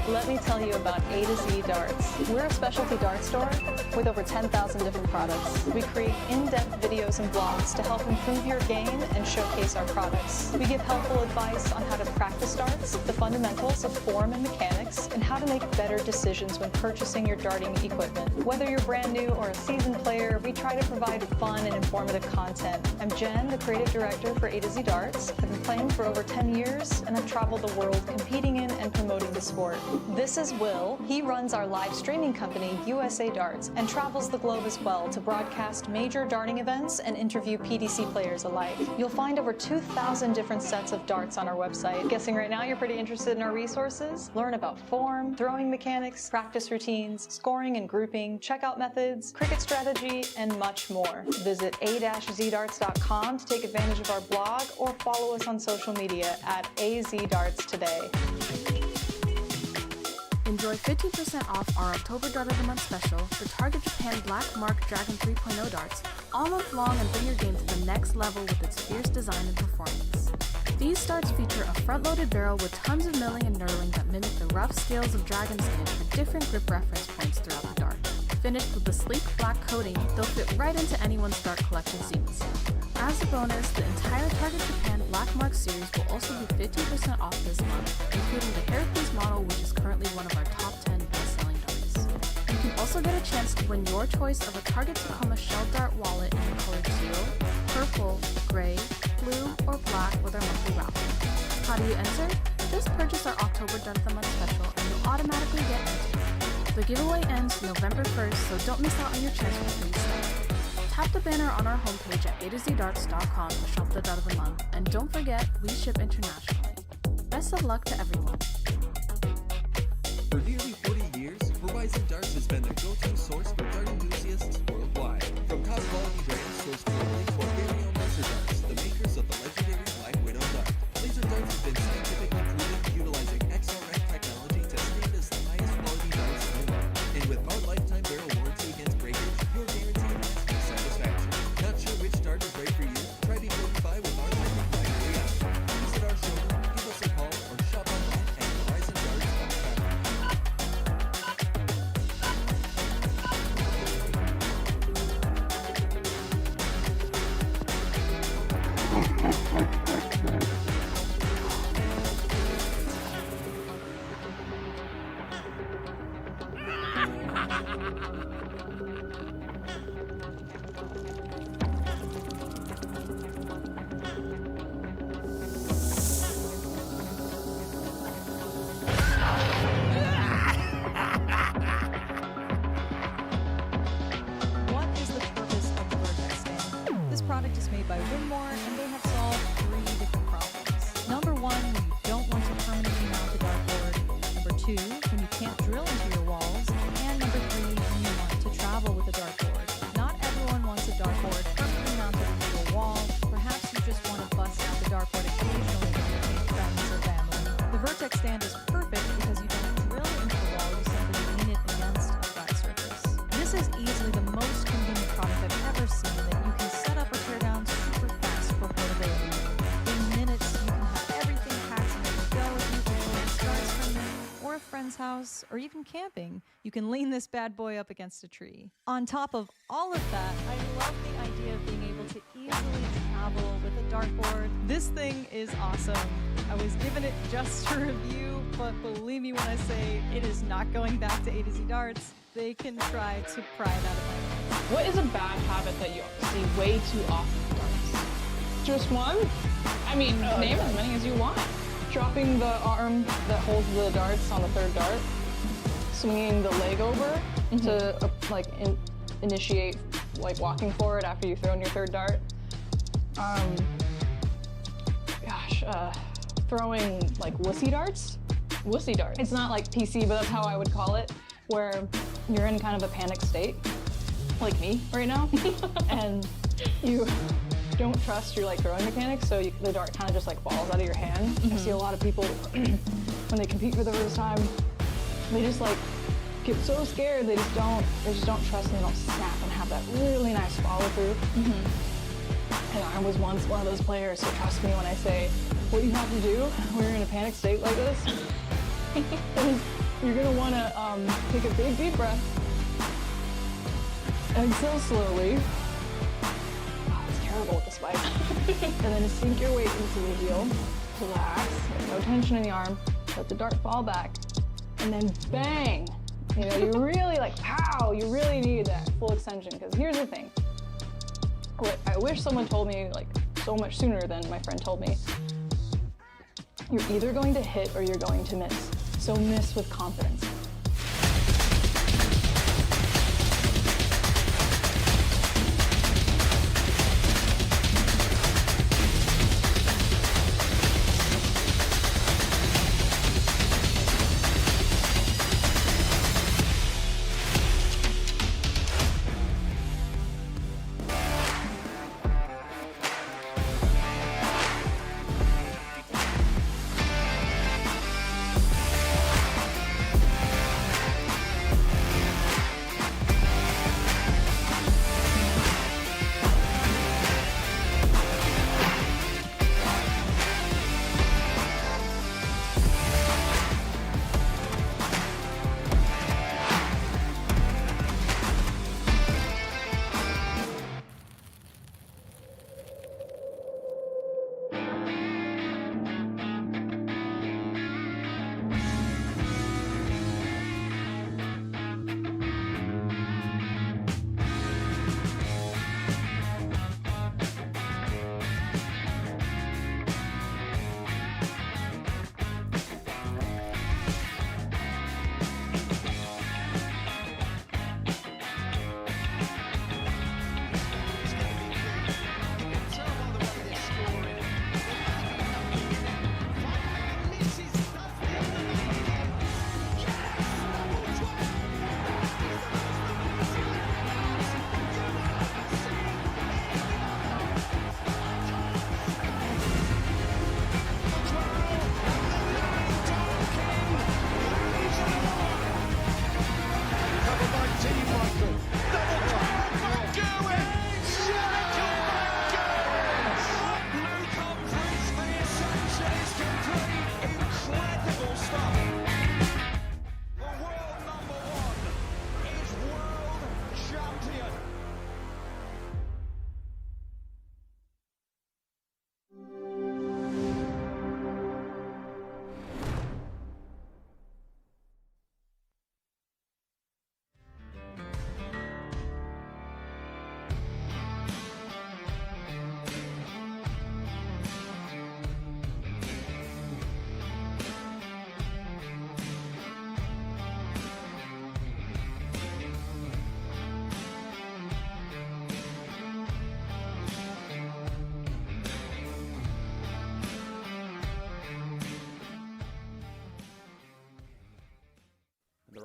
Let me tell you about A to Z Darts. We're a specialty dart store with over 10,000 different products. We create in-depth videos and blogs to help improve your game and showcase our products. We give helpful advice on how to practice darts, the fundamentals of form and mechanics, and how to make better decisions when purchasing your darting equipment. Whether you're brand new or a seasoned player, we try to provide fun and informative content. I'm Jen, the creative director for A to Z Darts. I've been playing for over 10 years, and I've traveled the world competing in and promoting the sport. This is Will. He runs our live streaming company, USA Darts, and travels the globe as well to broadcast major darting events and interview PDC players alike. You'll find over 2,000 different sets of darts on our website. Guessing right now you're pretty interested in our resources? Learn about form, throwing mechanics, practice routines, scoring and grouping, checkout methods, cricket strategy, and much more. Visit a-zdarts.com to take advantage of our blog or follow us on social media at AZDarts today. Enjoy 15% off our October Dart of the Month special, the Target Japan Black Mark Dragon 3.0 darts, all month long, and bring your game to the next level with its fierce design and performance. These darts feature a front-loaded barrel with tons of milling and knurling that mimic the rough scales of dragon skin for different grip reference points throughout the dart. Finished with the sleek black coating, they'll fit right into anyone's dart collection seats. As a bonus, the entire Target Japan Black Mark series will also be 15% off this month, including the Heracles model, which is currently one of our top 10 best-selling darts. You can also get a chance to win your choice of a Target Tacoma shell dart wallet in the color teal, purple, gray, blue, or black with our monthly raffle. How do you enter? Just purchase our October Dart of the Month special and you'll automatically get entered. The giveaway ends November 1st, so don't miss out on your chance for free stuff. Tap the banner on our homepage at a2zdarts.com to shop the Dart of the Month, and don't forget, we ship internationally. Best of luck to everyone. For nearly 40 years, Horizon Darts has been the go-to source for dart enthusiasts worldwide. From top-quality brands sourced globally to our very own laser darts, the makers of the legendary Black Widow dart. Laser darts have been scientifically proven, utilizing XRF technology to stand as the highest quality darts in the world. And with our lifetime barrel warranty against breakage, you're guaranteed lasting satisfaction. Not sure which dart is right for you? Try being notified with our Lightning Finder app. Visit our showroom, give us a call, or shop online at horizondarts.com. What is the purpose of the Vertex stand? This product is made by Winmore, and they have solved 3 different problems. Number 1, when you don't want to permanently mount a dartboard. Number 2, when you can't drill into your walls. And number 3, when you want vertex stand is perfect because you don't drill into the wall, you simply lean it against a flat surface. This is easily the most convenient product I've ever seen that you can set up or tear down super fast for portability. In minutes, you can have everything packed and ready to go if you prefer starts from me, or a friend's house, or even camping. You can lean this bad boy up against a tree. On top of all of that, I love the idea of being able to easily travel with a dartboard. This thing is awesome. I was given it just to review, but believe me when I say it is not going back to A to Z darts. They can try to pry it out of my hands. What is a bad habit that you see way too often in darts? Just one? I mean, name as many as you want. Dropping the arm that holds the darts on the third dart, swinging the leg over to initiate walking forward after you've thrown your third dart. Throwing wussy darts. Wussy darts. It's not like PC, but that's how I would call it, where you're in kind of a panic state, like me right now, and you don't trust your throwing mechanics, so the dart kind of just falls out of your hand. I see a lot of people when they compete for the first time, they just get so scared they just don't trust and they don't snap and have that really nice follow through. And I was once one of those players, so trust me when I say what you have to do when you're in a panic state like this is you're gonna want to take a big deep breath, exhale slowly. It's terrible with the spike. And then sink your weight into the heel, relax, no tension in the arm, let the dart fall back, and then bang. You really pow, you really need that full extension, because here's the thing. What I wish someone told me so much sooner than my friend told me. You're either going to hit or you're going to miss. So miss with confidence.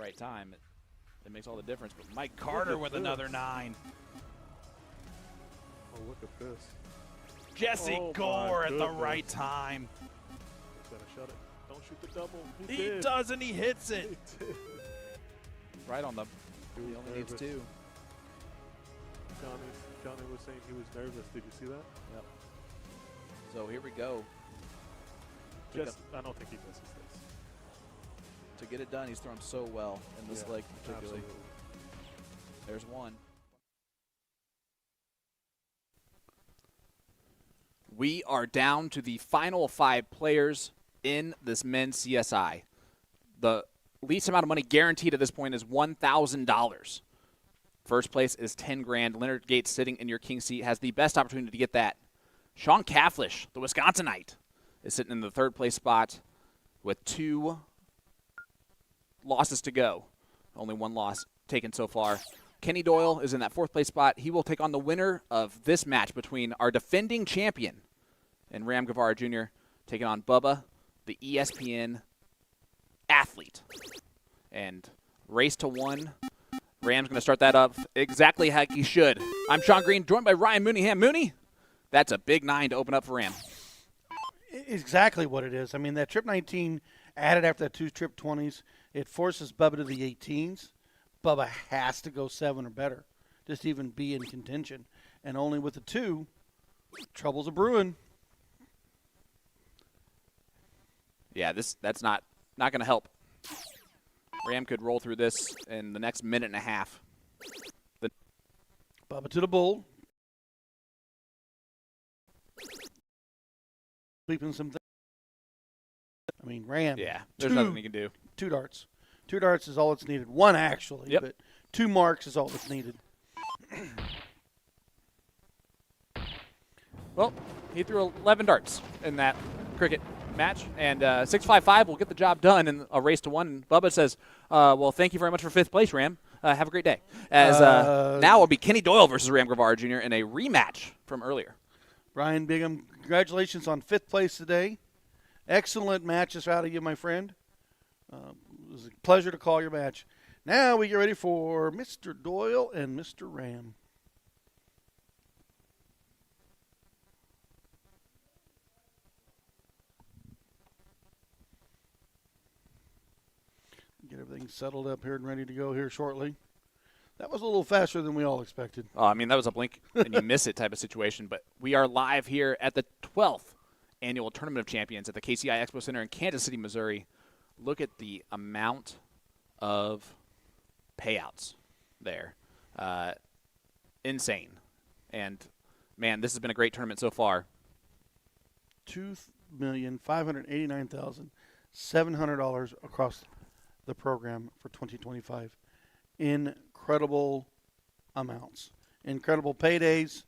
right time, it makes all the difference. But Mike Carter with another 9. Oh, look at this. Jesse Gore at the right time. He's gonna shut it. Don't shoot the double. He did. does, and he hits it. He did. Right on the. He He was only needs nervous. 2. Johnny was saying he was nervous. Did you see that? Yep. So here we go. Just, I don't think he misses this. To get it done, he's thrown so well in this leg particularly. Absolutely. There's one. We are down to the final 5 players in this men's CSI. The least amount of money guaranteed at this point is $1,000. First place is 10 grand. Leonard Gates, sitting in your king seat, has the best opportunity to get that. Sean Cafflish, the Wisconsinite, is sitting in the 3rd place spot with 2 losses to go. Only 1 loss taken so far. Kenny Doyle is in that 4th place spot. He will take on the winner of this match between our defending champion and Ram Guevara Jr. taking on Bubba, the ESPN athlete. And race to 1. Ram's going to start that up exactly how he should. I'm Sean Green, joined by Ryan Mooneyham. Mooney, that's a big 9 to open up for Ram. Exactly what it is. I mean, that trip 19 added after that 2 trip 20s, it forces Bubba to the 18s. Bubba has to go 7 or better just to even be in contention. And only with the 2, troubles are brewing. Yeah, that's not going to help. Ram could roll through this in the next minute and a half. Bubba to the bull. Sleeping some things. I mean, Ram. Yeah, there's nothing he can do. 2 darts. 2 darts is all that's needed. 1 actually, Yep. but 2 marks is all that's needed. Well, he threw 11 darts in that cricket match, and 655 will get the job done in a race to 1. And Bubba says, well, thank you very much for 5th place, Ram. Have a great day. As now it'll be Kenny Doyle versus Ram Guevara Jr. in a rematch from earlier. Brian Bigham, congratulations on 5th place today. Excellent matches out of you, my friend. It was a pleasure to call your match. Now we get ready for Mr. Doyle and Mr. Ram. Get everything settled up here and ready to go here shortly. That was a little faster than we all expected. Oh, I mean, that was a blink and you miss it type of situation. But we are live here at the 12th Annual Tournament of Champions at the KCI Expo Center in Kansas City, Missouri. Look at the amount of payouts there. Insane. And, man, this has been a great tournament so far. $2,589,700 across the program for 2025. Incredible amounts. Incredible paydays.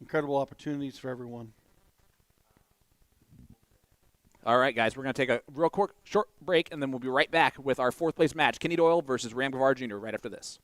Incredible opportunities for everyone. All right, guys, we're going to take a real quick, short break, and then we'll be right back with our 4th place match, Kenny Doyle versus Ram Guevara Jr. right after this.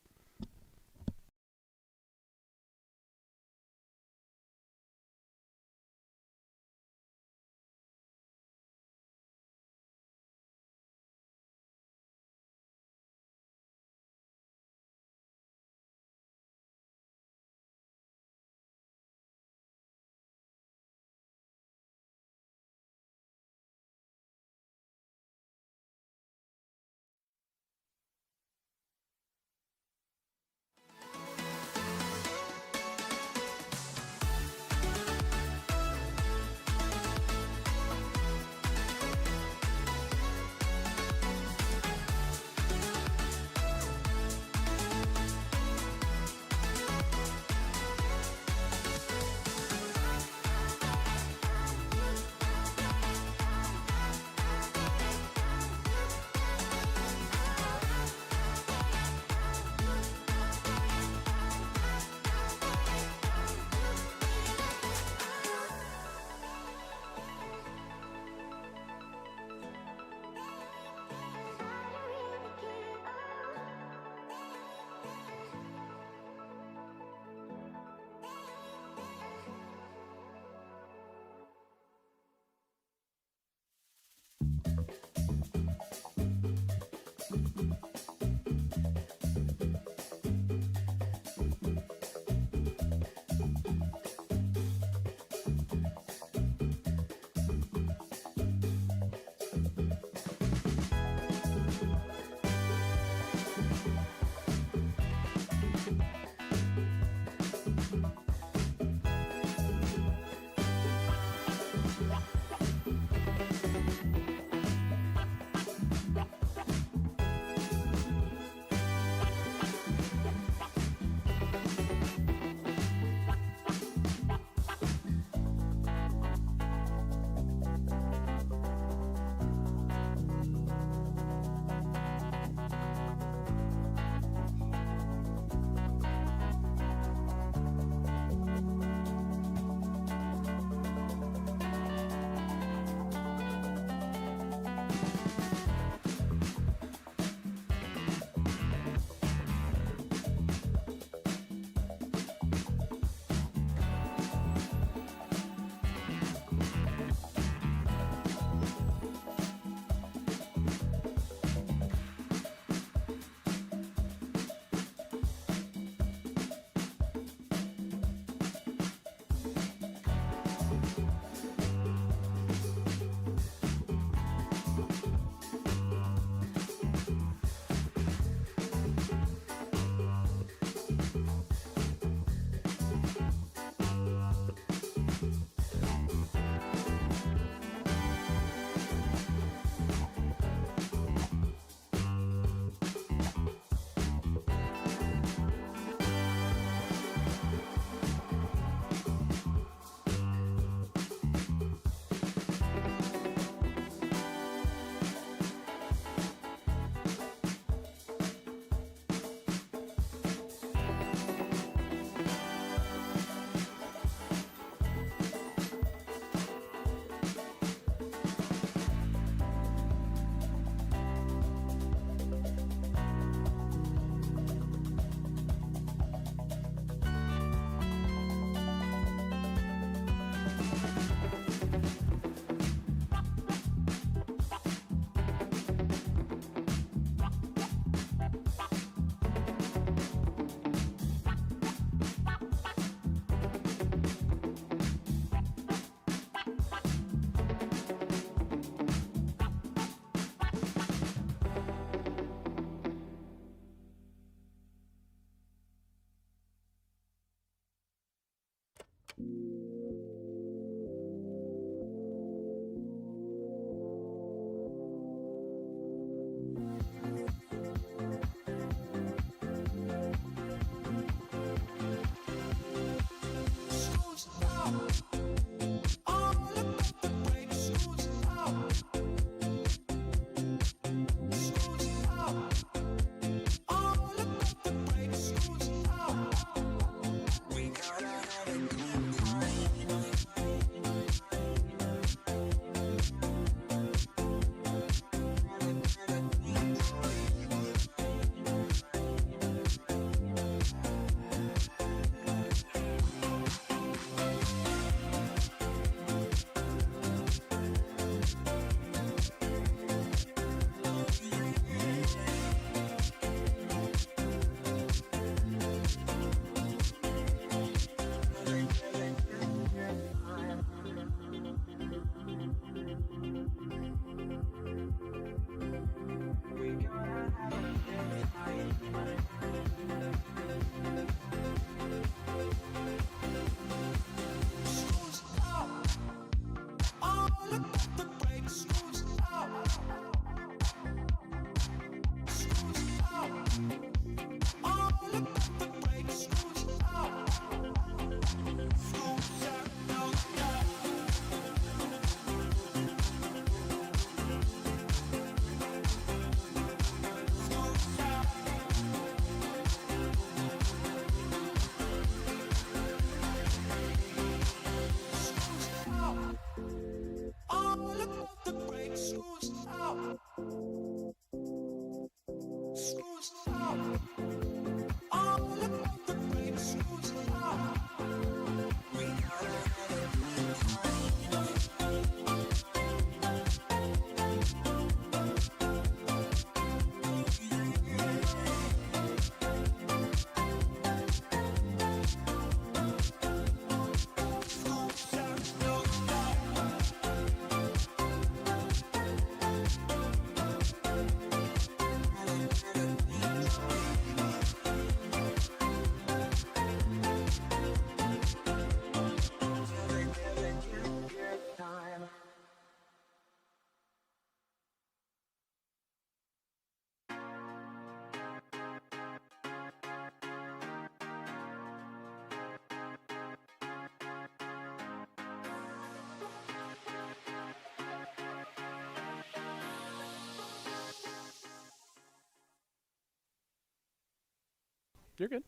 You're good.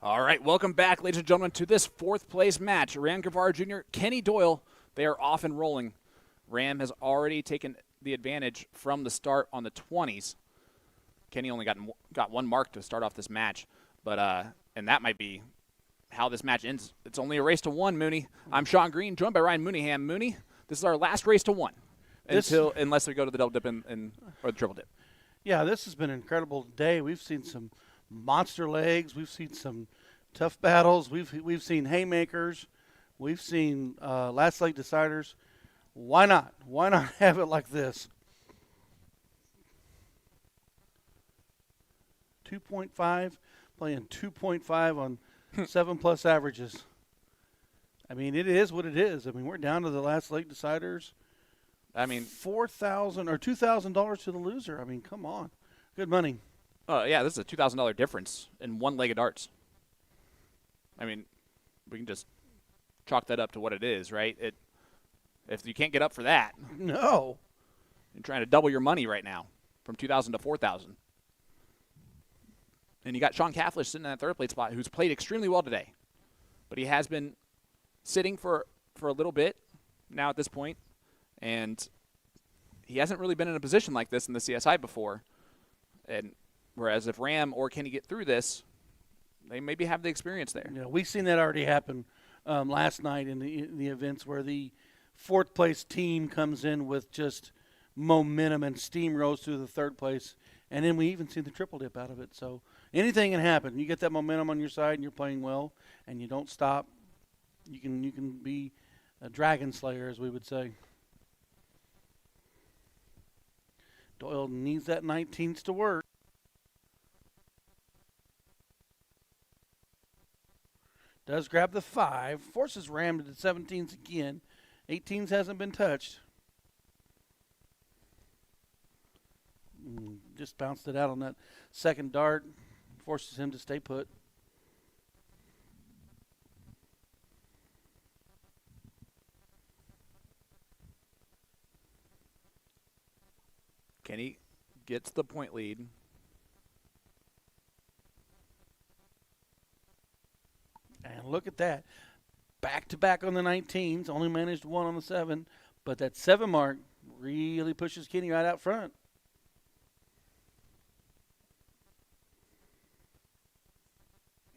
All right, welcome back, ladies and gentlemen, to this fourth place match. Ram Guevara Jr., Kenny Doyle, they are off and rolling. Ram has already taken the advantage from the start on the 20s. Kenny only got one mark to start off this match, but and that might be how this match ends. It's only a race to one, Mooney. I'm Sean Green, joined by Ryan Mooneyham. Mooney, this is our last race to one, unless we go to the double dip or the triple dip. Yeah, this has been an incredible day. We've seen some monster legs. We've seen some tough battles. We've seen haymakers. We've seen last leg deciders. Why not? Why not have it like this? 2.5, playing 2.5 on 7+ averages. I mean, it is what it is. I mean, we're down to the last leg deciders. I mean, $4,000 or $2,000 to the loser. I mean, come on, good money. Yeah, this is a $2,000 difference in one leg of darts. I mean, we can just chalk that up to what it is, right? If you can't get up for that, no, you're trying to double your money right now from $2,000 to $4,000. And you got Sean Catholish sitting in that third place spot, who's played extremely well today, but he has been sitting for a little bit now at this point, and he hasn't really been in a position like this in the CSI before. And whereas if Ram or Kenny get through this, they maybe have the experience there. Yeah, we've seen that already happen last night in the events where the fourth place team comes in with just momentum and steamrolls through the third place, and then we even see the triple dip out of it. So anything can happen. You get that momentum on your side and you're playing well and you don't stop, you can be a dragon slayer, as we would say. Doyle needs that 19s to work. Does grab the 5. Forces Ram to the 17s again. 18s hasn't been touched. Just bounced it out on that second dart. Forces him to stay put. Kenny gets the point lead. And look at that. Back-to-back on the 19s. Only managed 1 on the 7. But that 7 mark really pushes Kenny right out front.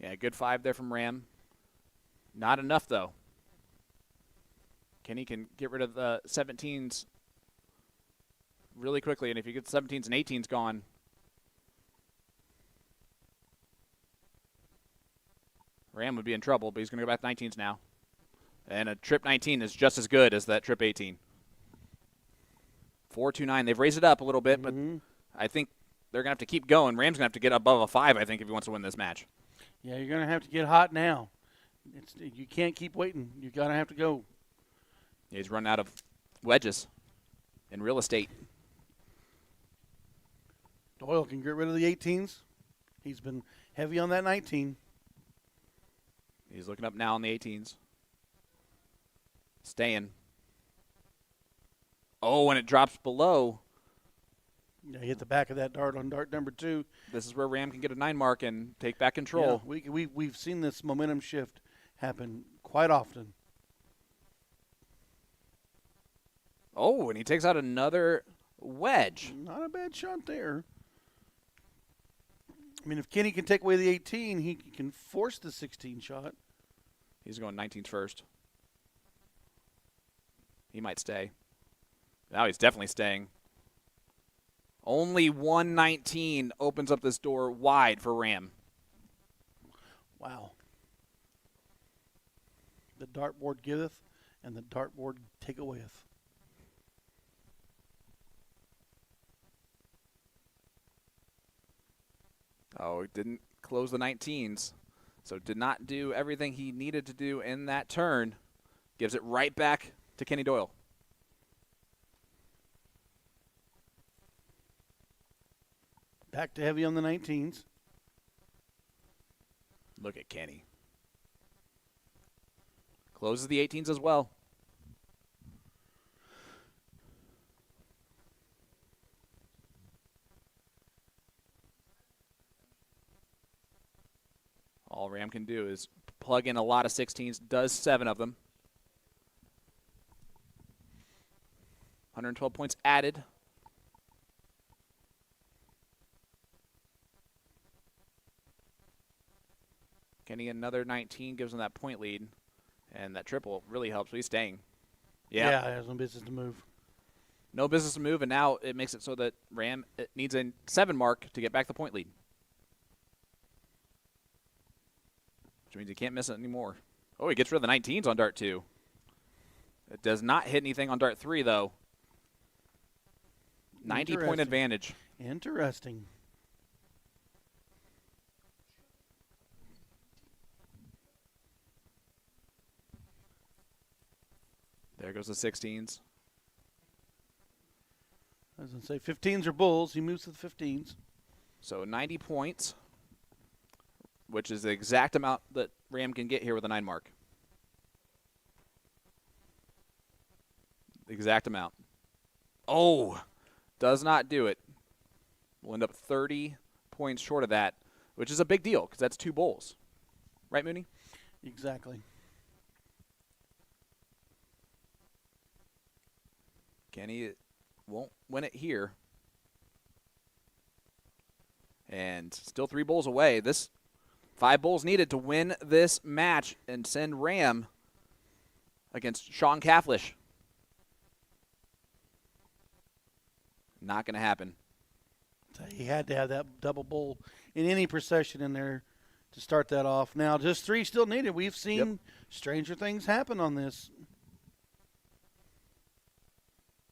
Yeah, good 5 there from Ram. Not enough, though. Kenny can get rid of the 17s really quickly, and if you get the 17s and 18s gone, Ram would be in trouble, but he's going to go back to 19s now. And a trip 19 is just as good as that trip 18. 4-2-9. They've raised it up a little bit, but I think they're going to have to keep going. Ram's going to have to get above a 5, I think, if he wants to win this match. Yeah, you're going to have to get hot now. You can't keep waiting. You're going to have to go. Yeah, he's run out of wedges in real estate. Doyle can get rid of the 18s. He's been heavy on that 19. He's looking up now on the 18s. Staying. Oh, and it drops below. Yeah, hit the back of that dart on dart number 2. This is where Ram can get a 9 mark and take back control. Yeah, we've seen this momentum shift happen quite often. Oh, and he takes out another wedge. Not a bad shot there. I mean, if Kenny can take away the 18, he can force the 16 shot. He's going 19s first. He might stay. Now he's definitely staying. Only 119 opens up this door wide for Ram. Wow. The dartboard giveth, and the dartboard take awayeth. Oh, he didn't close the 19s. So did not do everything he needed to do in that turn. Gives it right back to Kenny Doyle. Back to heavy on the 19s. Look at Kenny. Closes the 18s as well. All Ram can do is plug in a lot of 16s, does 7 of them. 112 points added. Kenny another 19 gives him that point lead, and that triple really helps. But he's staying. Yeah, he has no business to move. No business to move, and now it makes it so that Ram needs a 7 mark to get back the point lead. Which means he can't miss it anymore. Oh, he gets rid of the 19s on dart 2. It does not hit anything on dart 3, though. 90-point advantage. Interesting. There goes the 16s. I was going to say 15s are bulls. He moves to the 15s. So 90 points, which is the exact amount that Ram can get here with a 9 mark. The exact amount. Oh, does not do it. We'll end up 30 points short of that, which is a big deal because that's 2 bowls. Right, Mooney? Exactly. Kenny won't win it here. And still 3 bowls away. This 5 bowls needed to win this match and send Ram against Sean Cafflish. Not going to happen. He had to have that double bowl in any procession in there to start that off. Now, just 3 still needed. We've seen stranger things happen on this.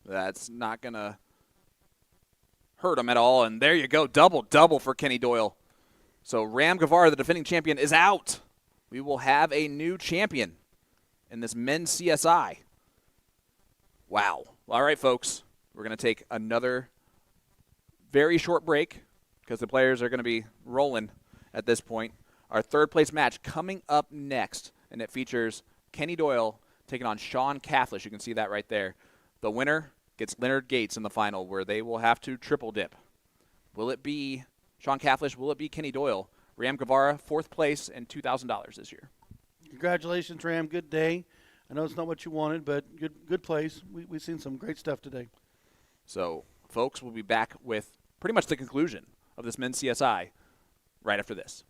That's not going to hurt him at all. And there you go, double for Kenny Doyle. So Ram Guevara, the defending champion, is out. we will have a new champion in this men's CSI. Wow. All right, folks. We're going to take another very short break because the players are going to be rolling at this point. Our third place match coming up next, and it features Kenny Doyle taking on Sean Cathlish. You can see that right there. The winner gets Leonard Gates in the final, where they will have to triple dip. Will it be Sean Cathlish? Will it be Kenny Doyle? Ram Guevara, fourth place and $2,000 this year. Congratulations, Ram. Good day. I know it's not what you wanted, but good place. We've seen some great stuff today. So, folks, we'll be back with pretty much the conclusion of this men's CSI right after this.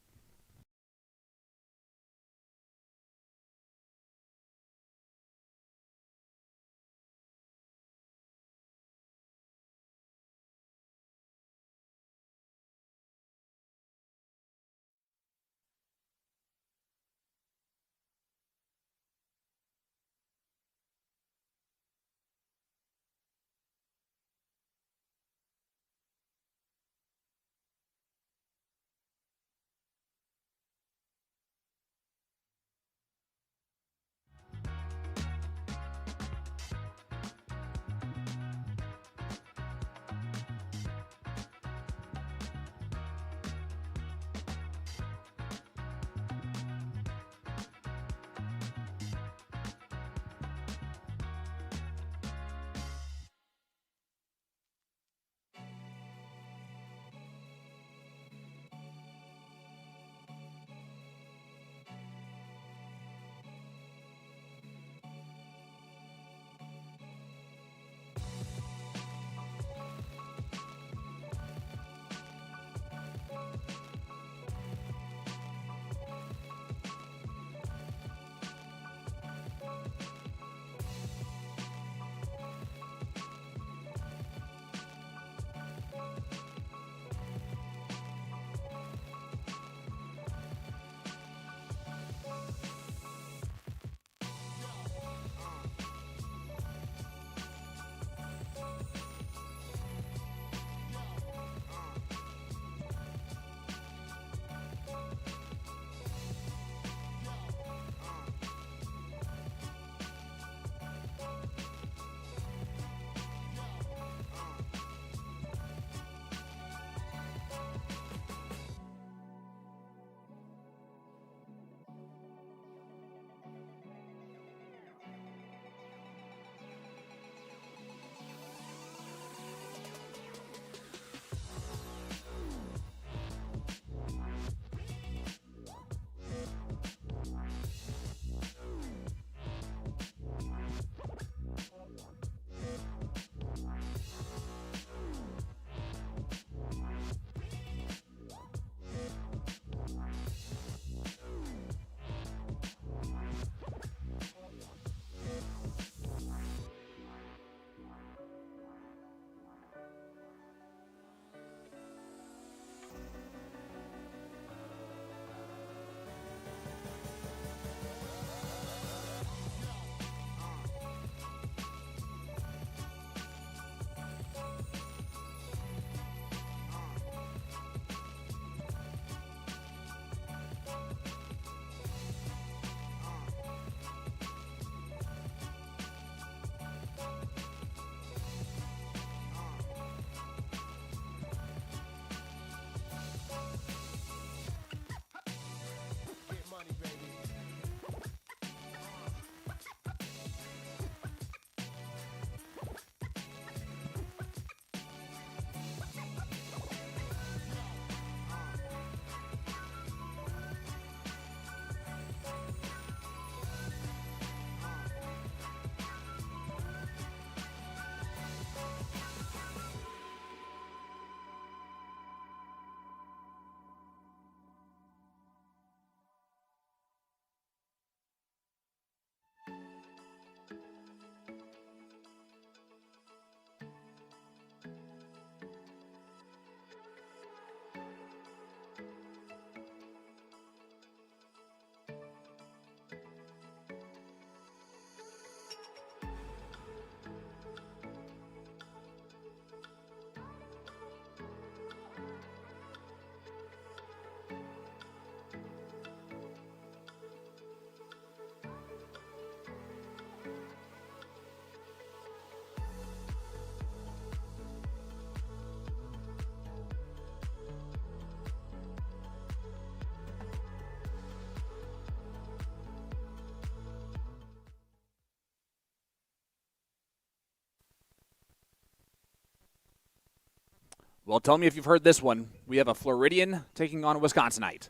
Well, tell me if you've heard this one. We have a Floridian taking on a Wisconsinite.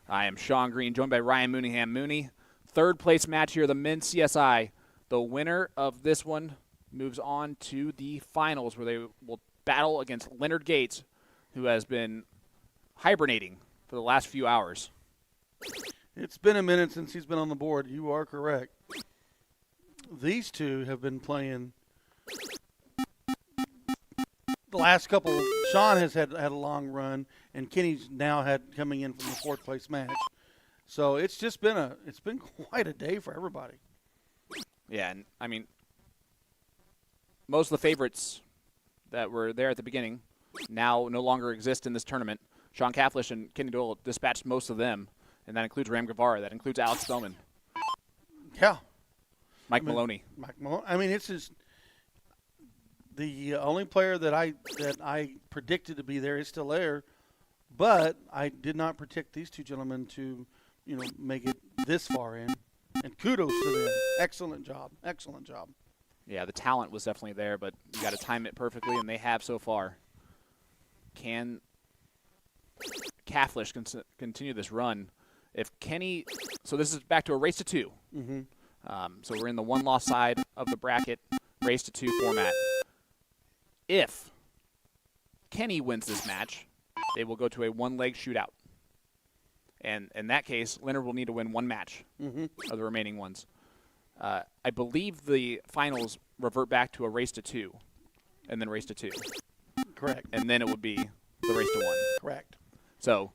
I am Sean Green, joined by Ryan Mooneyham. Mooney, third place match here, the men's CSI. The winner of this one moves on to the finals, where they will battle against Leonard Gates, who has been hibernating for the last few hours. It's been a minute since he's been on the board. You are correct. These two have been playing the last couple. Sean has had a long run, and Kenny's now coming in from the fourth place match. So it's been quite a day for everybody. Yeah, and I mean, most of the favorites that were there at the beginning now no longer exist in this tournament. Sean Cathlish and Kenny Doyle dispatched most of them, and that includes Ram Guevara. That includes Alex Spellman. Yeah. Mike Maloney. I mean, it's just the only player that I predicted to be there is still there, but I did not predict these two gentlemen to, make it this far in. And kudos to them. Excellent job. Excellent job. Yeah, the talent was definitely there, but you got to time it perfectly, and they have so far. Can Cathlish continue this run? If Kenny, so this is back to a race to two. Mm-hmm. So we're in the one-loss side of the bracket, race to two format. If Kenny wins this match, they will go to a one-leg shootout. And in that case, Leonard will need to win one match of the remaining ones. I believe the finals revert back to a race to two, and then race to two. Correct. And then it would be the race to one. Correct. So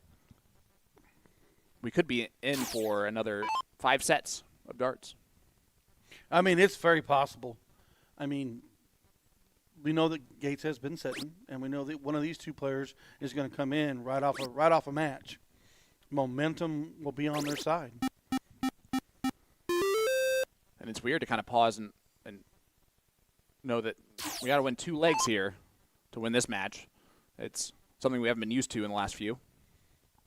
we could be in for another 5 sets of darts. I mean, it's very possible. I mean, we know that Gates has been setting, and we know that one of these two players is going to come in right off a match. Momentum will be on their side. And it's weird to kind of pause and know that we got to win 2 legs here to win this match. It's something we haven't been used to in the last few.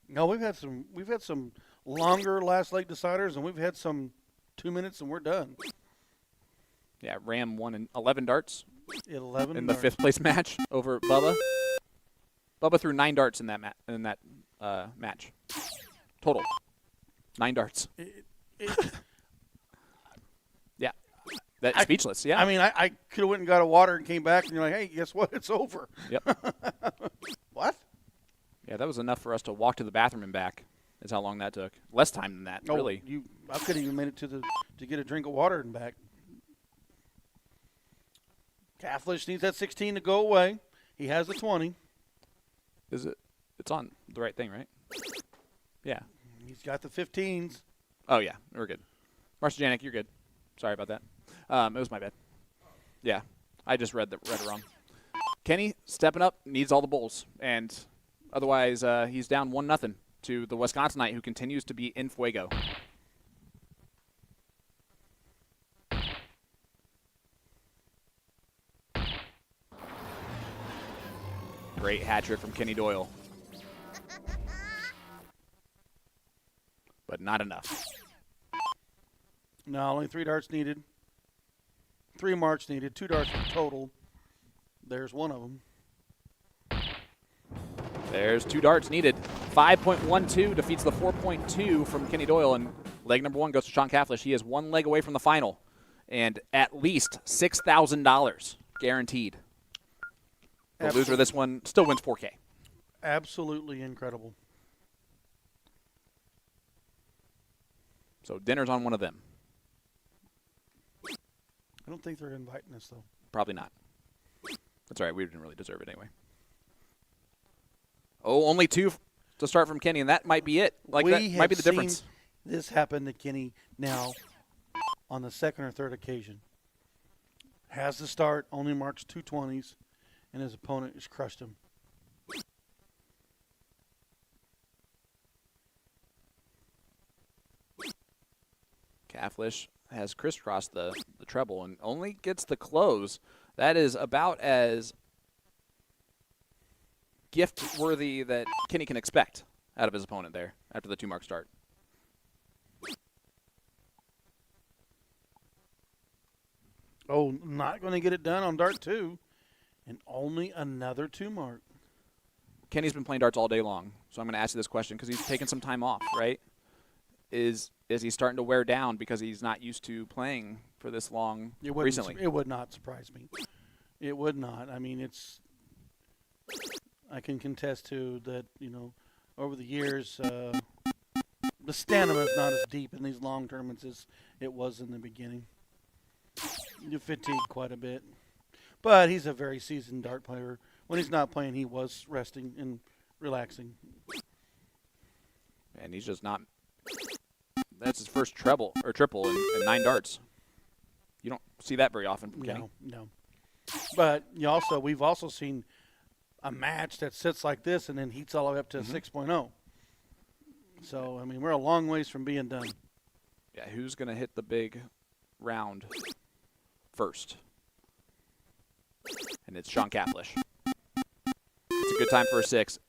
No, we've had some longer last leg deciders, and we've had some 2 minutes and we're done. Yeah, Ram won 11 darts. 11 in the 5th place match over Bubba. Bubba threw 9 darts in that match. Total. 9 darts. Yeah. That's speechless, yeah. I mean, I could have went and got a water and came back, and you're like, hey, guess what? It's over. Yep. What? Yeah, that was enough for us to walk to the bathroom and back. Is how long that took. Less time than that, really. I could have even made it to get a drink of water and back. Cathlish needs that 16 to go away. He has the 20. Is it? It's on the right thing, right? Yeah. He's got the 15s. Oh, yeah. We're good. Marcia Janik, you're good. Sorry about that. It was my bad. Yeah. I just read it wrong. Kenny, stepping up, needs all the bowls. And otherwise, he's down 1-0 to the Wisconsinite, who continues to be in fuego. Great hat trick from Kenny Doyle. But not enough. No, only 3 darts needed. 3 marks needed. 2 darts total. There's one of them. There's 2 darts needed. 5.12 defeats the 4.2 from Kenny Doyle, and leg number 1 goes to Sean Cathlish. He is 1 leg away from the final, and at least $6,000 guaranteed. The loser of this one still wins $4K. Absolutely incredible. So dinner's on one of them. I don't think they're inviting us, though. Probably not. That's all right. We didn't really deserve it anyway. Oh, only 2 to start from Kenny, and that might be it. Like, that might be the difference. This happened to Kenny now on the 2nd or 3rd occasion. Has the start, only marks 2 20s, and his opponent has crushed him. Cathlish has crisscrossed the treble and only gets the close. That is about as gift-worthy that Kenny can expect out of his opponent there after the 2-mark start. Oh, not going to get it done on dart 2, and only another 2 mark. Kenny's been playing darts all day long, so I'm going to ask you this question because he's taken some time off, right? Is he starting to wear down because he's not used to playing for this long recently? It would not surprise me. It would not. I mean, I can contest to that, over the years, the stamina is not as deep in these long tournaments as it was in the beginning. You fatigue quite a bit. But he's a very seasoned dart player. When he's not playing, he was resting and relaxing. And he's just not. That's his first triple in 9 darts. You don't see that very often from Kenny. No. But we've also seen a match that sits like this and then heats all the way up to 6.0. So, I mean, we're a long ways from being done. Yeah, who's going to hit the big round first? And it's Sean Catlish. It's a good time for a 6.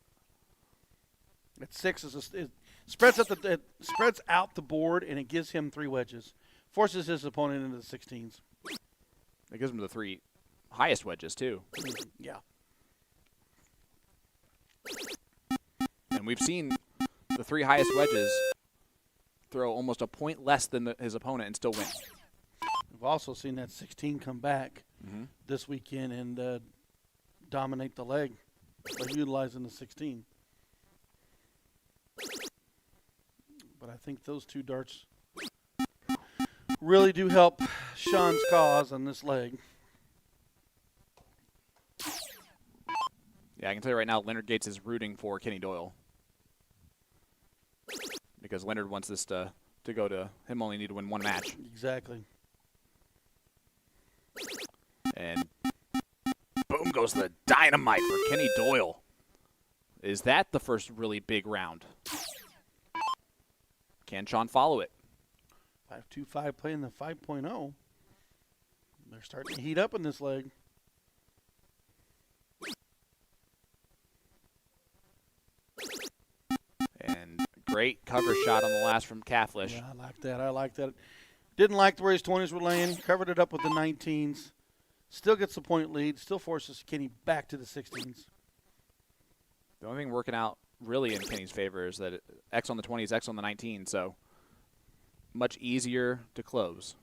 At 6 it spreads out the board and it gives him 3 wedges. Forces his opponent into the 16s. It gives him the 3 highest wedges too. Yeah. And we've seen the 3 highest wedges throw almost a point less than his opponent and still win. We've also seen that 16 come back this weekend and dominate the leg by utilizing the 16. But I think those 2 darts really do help Sean's cause on this leg. Yeah, I can tell you right now, Leonard Gates is rooting for Kenny Doyle. Because Leonard wants this to go to him only need to win 1 match. Exactly. And boom goes the dynamite for Kenny Doyle. Is that the first really big round? Can Sean follow it? 5.25 playing the 5.0. They're starting to heat up in this leg. And great cover shot on the last from Catlish. Yeah, I like that. Didn't like where his 20s were laying. Covered it up with the 19s. Still gets the point lead. Still forces Kenny back to the 16s. The only thing working out really in Kenny's favor is that X on the 20s, X on the 19, so much easier to close.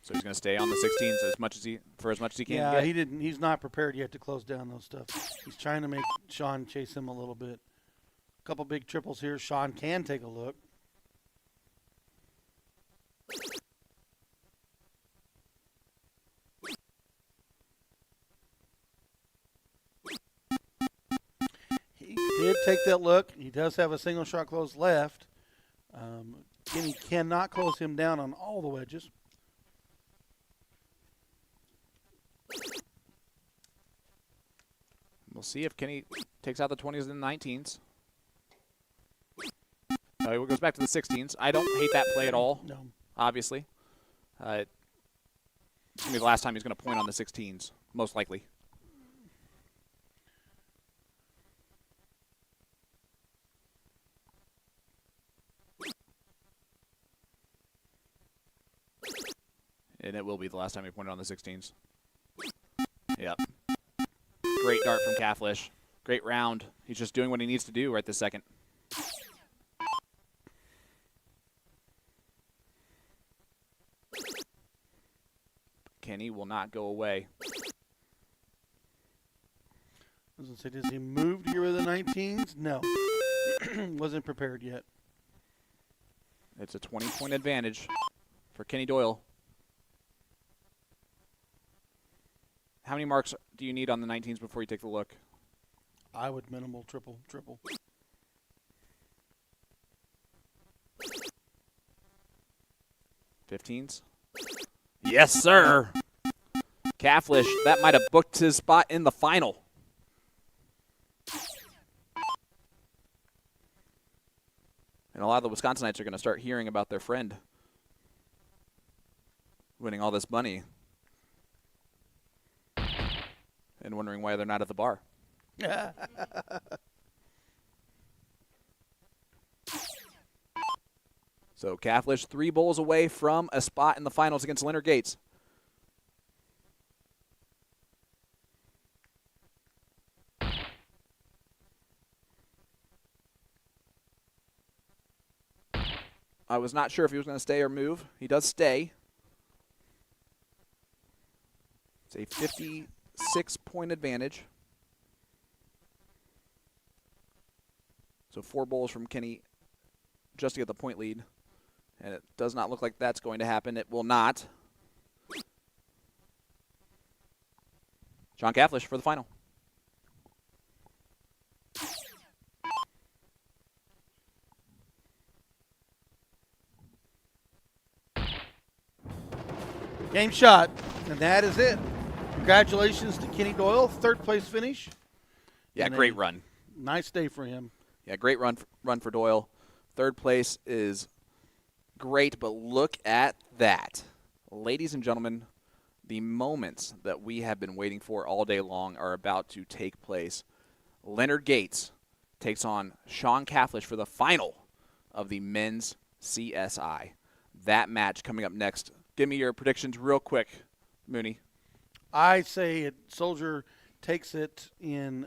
So he's going to stay on the 16s as much as he can. Yeah, he's not prepared yet to close down those stuff. He's trying to make Sean chase him a little bit. A couple big triples here. Sean can take a look. He did take that look. He does have a single shot close left. Kenny cannot close him down on all the wedges. We'll see if Kenny takes out the 20s and the 19s. It goes back to the 16s. I don't hate that play at all, No. obviously. It's going to be the last time he's going to point on the 16s, most likely. And it will be the last time he pointed on the 16s. Yep. Great dart from Catlish. Great round. He's just doing what he needs to do right this second. Kenny will not go away. I was going to say, does he move here with the 19s? No. Wasn't prepared yet. It's a 20-point advantage for Kenny Doyle. How many marks do you need on the 19s before you take the look? I would minimal triple. 15s? Yes, sir. Catlish, that might have booked his spot in the final. And a lot of the Wisconsinites are going to start hearing about their friend winning all this money and wondering why they're not at the bar. So Catlish 3 bowls away from a spot in the finals against Leonard Gates. I was not sure if he was going to stay or move. He does stay. It's a 56-point advantage. So 4 bowls from Kenny just to get the point lead. And it does not look like that's going to happen. It will not. Sean Cafflish for the final. Game shot, and that is it. Congratulations to Kenny Doyle, third place finish. Yeah, And great a run. Nice day for him. Yeah, great run for Doyle. Third place is great, but look at that. Ladies and gentlemen, the moments that we have been waiting for all day long are about to take place. Leonard Gates takes on Sean Cafflish for the final of the men's CSI. That match coming up next. Give me your predictions real quick, Mooney. I say Soldier takes it in.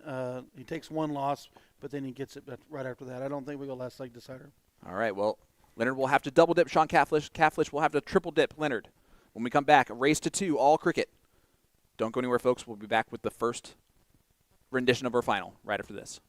He takes one loss, but then he gets it right after that. I don't think we go last leg decider. All right, well, Leonard will have to double dip Sean Cafflish. Cafflish will have to triple dip Leonard. When we come back, a race to 2, all cricket. Don't go anywhere, folks. We'll be back with the first rendition of our final right after this.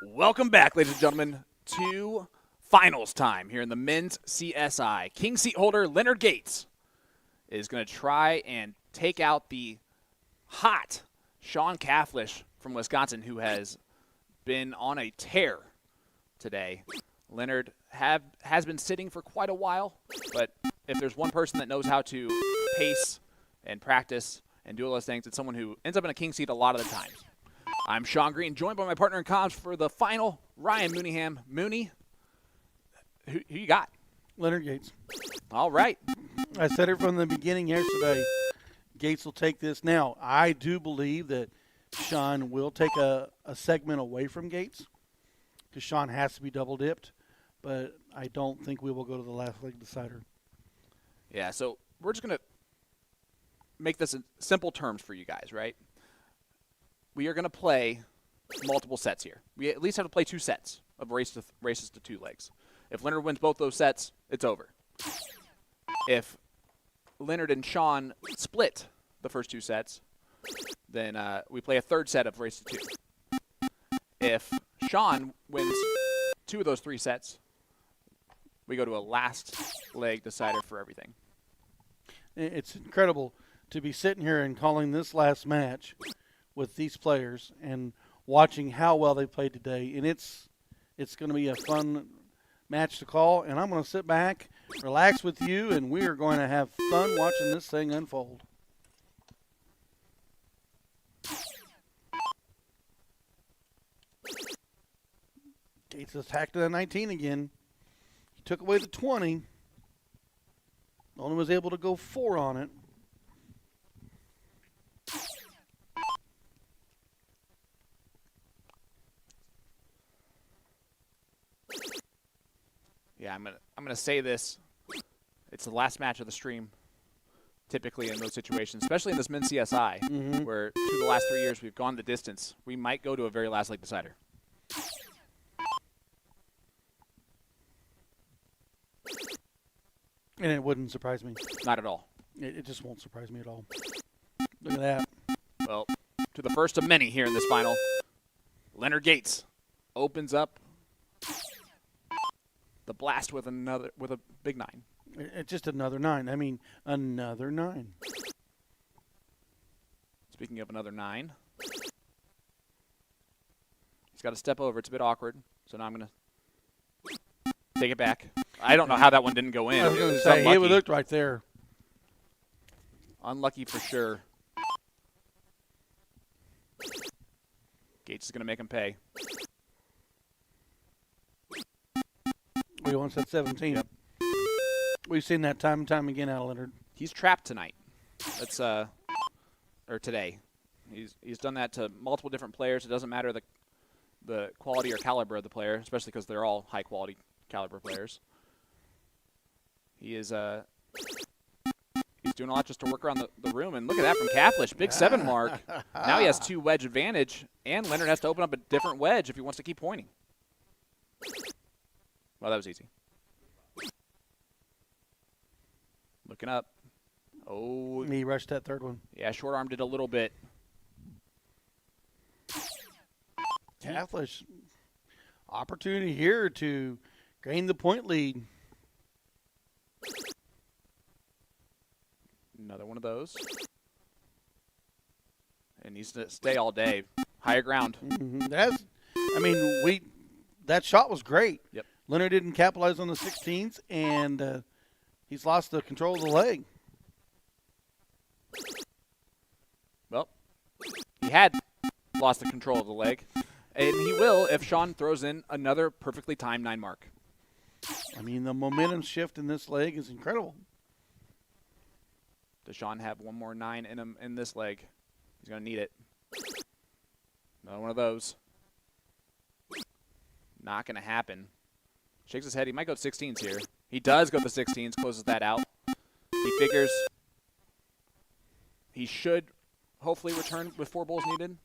Welcome back, ladies and gentlemen, to finals time here in the men's CSI. King seat holder Leonard Gates is going to try and take out the hot Sean Cathlish from Wisconsin, who has been on a tear today. Leonard has been sitting for quite a while, but if there's one person that knows how to pace and practice and do all those things, it's someone who ends up in a king seat a lot of the times. I'm Sean Green, joined by my partner in comms for the final, Ryan Mooneyham. Mooney, who you got? Leonard Gates. All right. I said it from the beginning yesterday. Gates will take this. Now, I do believe that Sean will take a segment away from Gates because Sean has to be double-dipped, but I don't think we will go to the last leg decider. Yeah, so we're just going to make this in simple terms for you guys, right? We are going to play multiple sets here. We at least have to play 2 sets of races to 2 legs. If Leonard wins both those sets, it's over. If Leonard and Sean split the first 2 sets, then we play a 3rd set of race to 2. If Sean wins 2 of those 3 sets, we go to a last leg decider for everything. It's incredible to be sitting here and calling this last match with these players and watching how well they played today. And it's going to be a fun match to call. And I'm going to sit back, relax with you, and we are going to have fun watching this thing unfold. Gates attacked the 19 again. He took away the 20. Only was able to go 4 on it. Yeah, I'm gonna say this. It's the last match of the stream. Typically in those situations, especially in this men's CSI, where 2 of the last 3 years we've gone the distance, we might go to a very last leg decider. And it wouldn't surprise me. Not at all. It just won't surprise me at all. Look at that. Well, to the first of many here in this final, Leonard Gates opens up the blast with a big 9. It's just another 9. I mean, another 9. Speaking of another 9, he's got to step over. It's a bit awkward, so now I'm going to take it back. I don't know how that one didn't go in. I was going to say, it looked right there. Unlucky for sure. Gates is going to make him pay. We won set 17. Yep. We've seen that time and time again out of Leonard. He's trapped tonight. That's or today. He's done that to multiple different players. It doesn't matter the quality or caliber of the player, especially because they're all high quality caliber players. He is he's doing a lot just to work around the room, and look at that from Cathlish, big 7 mark. Now he has 2 wedge advantage, and Leonard has to open up a different wedge if he wants to keep pointing. Well, that was easy. Looking up. Oh. He rushed that 3rd one. Yeah, short-armed it a little bit. Cathlish, opportunity here to gain the point lead. Another one of those. It needs to stay all day. Higher ground. That shot was great. Yep. Leonard didn't capitalize on the 16s, and he's lost the control of the leg. Well, he had lost the control of the leg, and he will if Sean throws in another perfectly timed 9 mark. I mean, the momentum shift in this leg is incredible. Does Sean have one more 9 in him in this leg? He's going to need it. Another one of those. Not going to happen. Shakes his head. He might go 16s here. He does go the 16s, closes that out. He figures he should hopefully return with 4 bowls needed,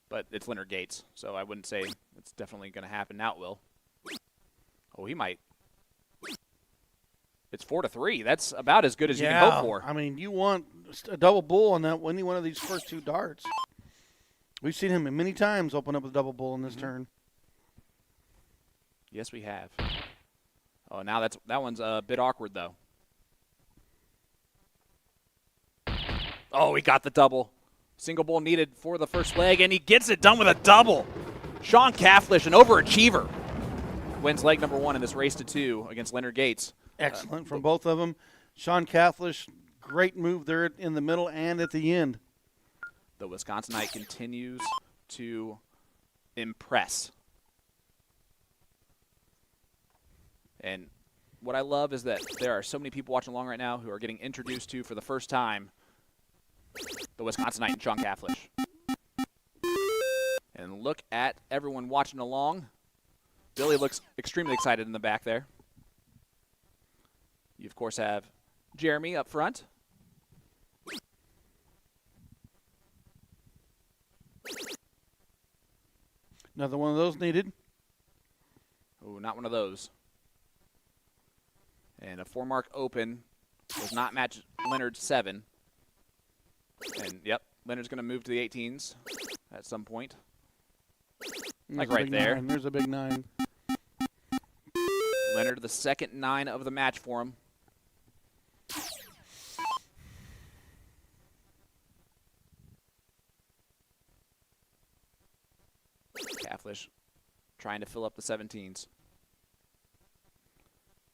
but it's Leonard Gates, so I wouldn't say it's definitely going to happen. Now it will. Oh, he might. It's 4-3. That's about as good as you can hope for. I mean, you want a double bull on that any one of these first 2 darts. We've seen him many times open up a double bull in this turn. Yes, we have. Oh, now that one's a bit awkward, though. Oh, he got the double. Single bull needed for the first leg, and he gets it done with a double. Sean Cafflish, an overachiever, wins leg number 1 in this race to 2 against Leonard Gates. Excellent from both of them. Sean Cafflish, great move there in the middle and at the end. The Wisconsinite continues to impress. And what I love is that there are so many people watching along right now who are getting introduced to, for the first time, the Wisconsinite and Sean Cafflish. And look at everyone watching along. Billy looks extremely excited in the back there. You, of course, have Jeremy up front. Another one of those needed. Oh, not one of those. And a 4-mark open does not match Leonard's 7. And, yep, Leonard's going to move to the 18s at some point. Like right there. 9. There's a big 9. Leonard, the second 9 of the match for him. Cafflish trying to fill up the 17s.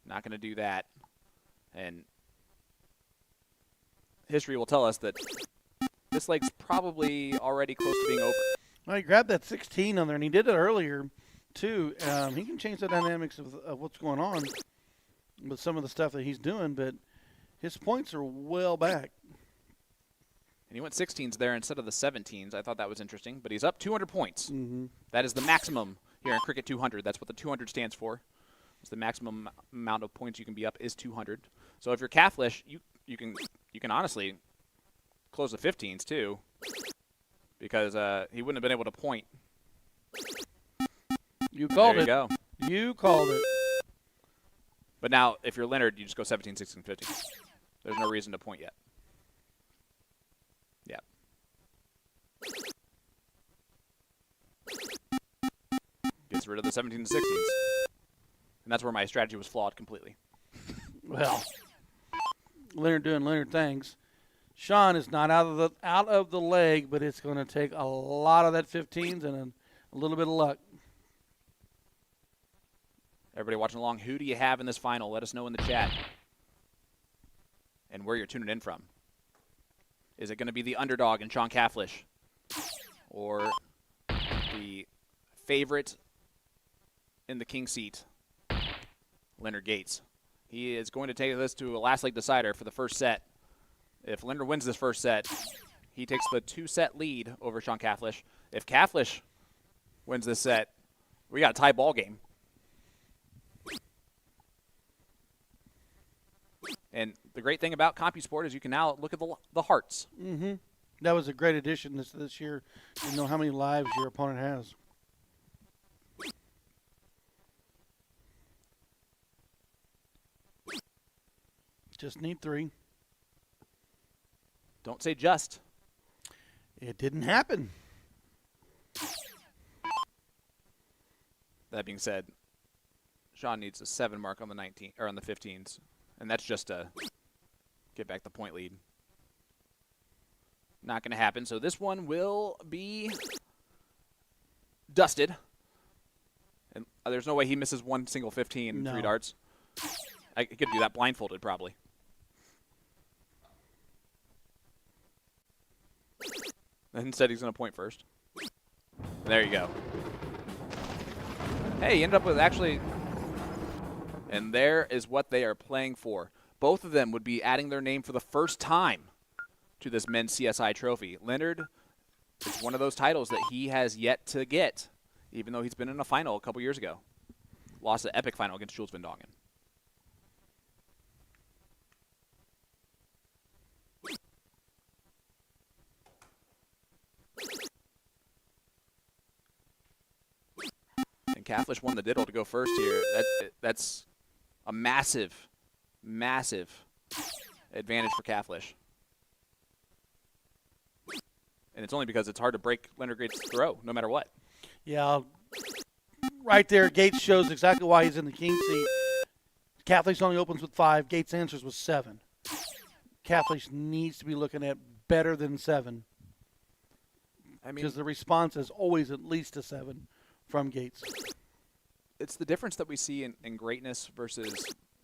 Not going to do that. And history will tell us that this leg's probably already close to being over. Well, he grabbed that 16 on there, and he did it earlier, too. He can change the dynamics of what's going on with some of the stuff that he's doing, but his points are well back. And he went 16s there instead of the 17s. I thought that was interesting, but he's up 200 points. Mm-hmm. That is the maximum here in Cricket 200. That's what the 200 stands for. It's the maximum amount of points you can be up is 200. So if you're Cafflish, you can honestly close the 15s too, because he wouldn't have been able to point. You called it. There you go. You called it. But now, if you're Leonard, you just go 17, 16, 15. There's no reason to point yet. Yeah. Gets rid of the 17 and 16s. And that's where my strategy was flawed completely. Well, Leonard doing Leonard things. Sean is not out of the leg, but it's going to take a lot of that 15s and a little bit of luck. Everybody watching along, who do you have in this final? Let us know in the chat. And where you're tuning in from. Is it going to be the underdog in Sean Cafflish? Or the favorite in the king seat, Leonard Gates? He is going to take this to a last leg decider for the first set. If Leonard wins this first set, he takes the 2-set lead over Sean Cafflish. If Cafflish wins this set, we got a tie ball game. And the great thing about CompuSport is you can now look at the hearts. Mm-hmm. That was a great addition this year. You know how many lives your opponent has. Just need 3. Don't say just. It didn't happen. That being said, Sean needs a 7 mark on the 19 or on the 15s, and that's just to get back the point lead. Not going to happen. So this one will be dusted, and there's no way he misses one single 15 in 3 darts. I could do that blindfolded probably. Instead, he's going to point first. And there you go. Hey, he ended up with actually... And there is what they are playing for. Both of them would be adding their name for the first time to this men's CSI trophy. Leonard, it's one of those titles that he has yet to get, even though he's been in a final a couple years ago. Lost an epic final against Jules Van Dongen. And Cafflish won the diddle to go first here. That's a massive, massive advantage for Cafflish. And it's only because it's hard to break Leonard Gates' throw, no matter what. Yeah, right there, Gates shows exactly why he's in the king seat. Catholics only opens with 5. Gates answers with 7. Catholics needs to be looking at better than 7. I mean, because the response is always at least a 7 from Gates. It's the difference that we see in greatness versus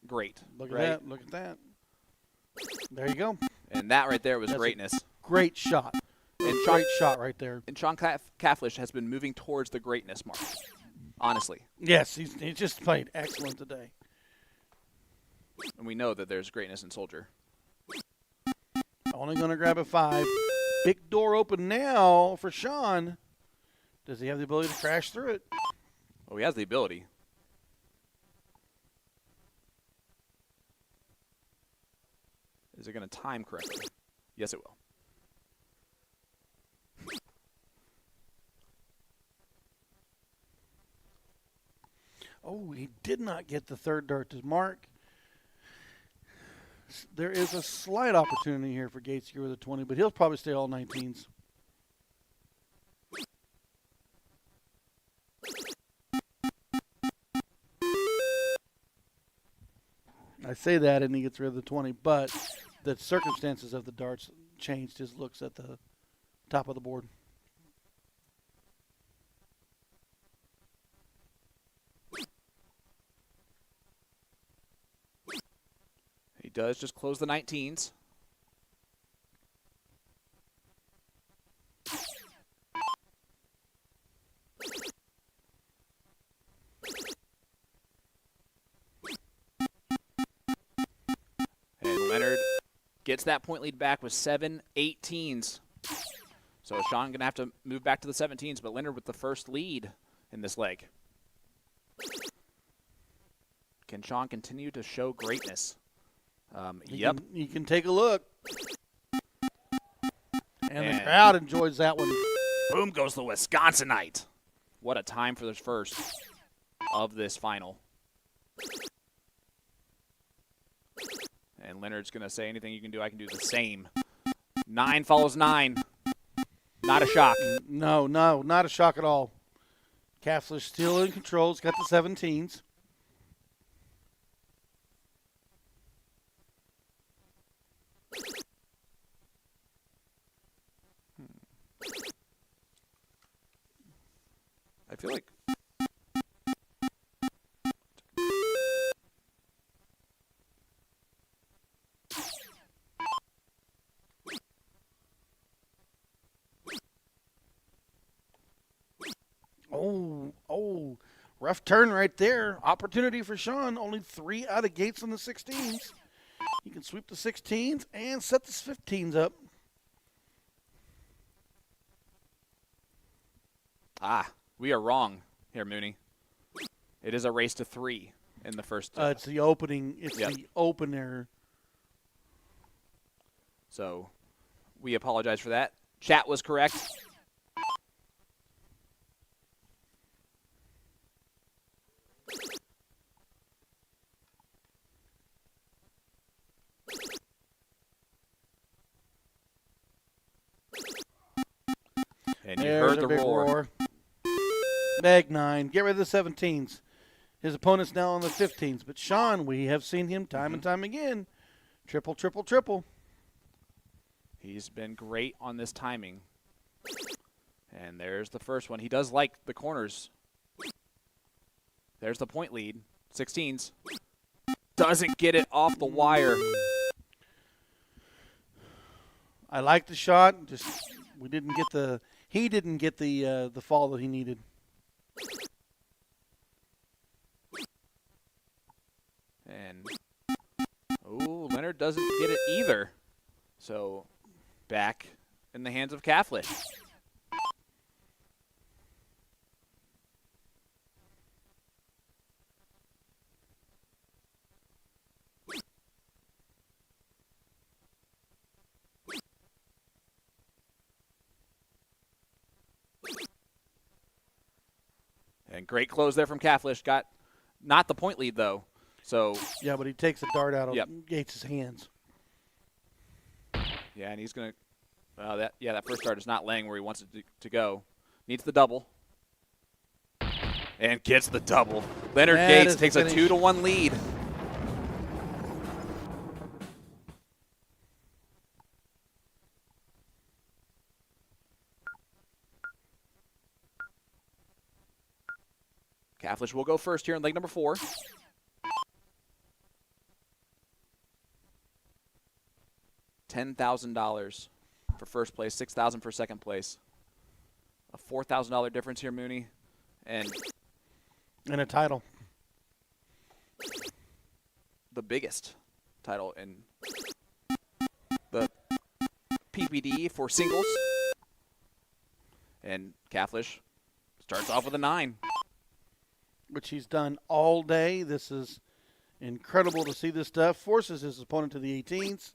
great. Look at right? that. Look at that. There you go. And that right there was That's greatness. Great shot. And Great shot right there. And Sean Cathlish has been moving towards the greatness mark, honestly. Yes, he just played excellent today. And we know that there's greatness in Soldier. Only going to grab a 5. Big door open now for Sean. Does he have the ability to crash through it? Oh, he has the ability. Is it going to time correctly? Yes, it will. Oh, he did not get the third dart to mark. There is a slight opportunity here for Gates to go with a 20, but he'll probably stay all 19s. I say that and he gets rid of the 20, but the circumstances of the darts changed his looks at the top of the board. He does just close the 19s. And Leonard gets that point lead back with 7 18s. So Sean going to have to move back to the 17s, but Leonard with the first lead in this leg. Can Sean continue to show greatness? Yep. You can take a look. And the crowd enjoys that one. Boom goes the Wisconsinite. What a time for the first of this final. And Leonard's going to say, anything you can do, I can do the same. 9 follows 9. Not a shock. No, not a shock at all. Kaffler's still in control. He's got the 17s. I feel like rough turn right there. Opportunity for Sean. Only 3 out of Gates on the 16s. He can sweep the 16s and set the 15s up. We are wrong here, Mooney. It is a race to 3 in the first. It's the opening. It's yep. the opener. So we apologize for that. Chat was correct. And you There's heard the a big roar. Bag 9. Get rid of the 17s. His opponent's now on the 15s. But Sean, we have seen him time and time again. Triple, triple, triple. He's been great on this timing. And there's the first one. He does like the corners. There's the point lead. 16s. Doesn't get it off the wire. I like the shot. Just we didn't get the. He didn't get the fall that he needed. And Leonard doesn't get it either. So back in the hands of Catholic. And great close there from Catholic. Got not the point lead, though. So yeah, but he takes the dart out of yep. Gates' hands. Yeah, and he's going to that first dart is not laying where he wants it to go. Needs the double. and gets the double. Leonard That Gates is the takes a finish. 2-1 lead. Catholic will go first here in leg number 4. $10,000 for first place, $6,000 for second place. A $4,000 difference here, Mooney, and And a title. the biggest title in the PPD for singles. And Catholic starts off with a 9. Which he's done all day. This is incredible to see this stuff. Forces his opponent to the 18s.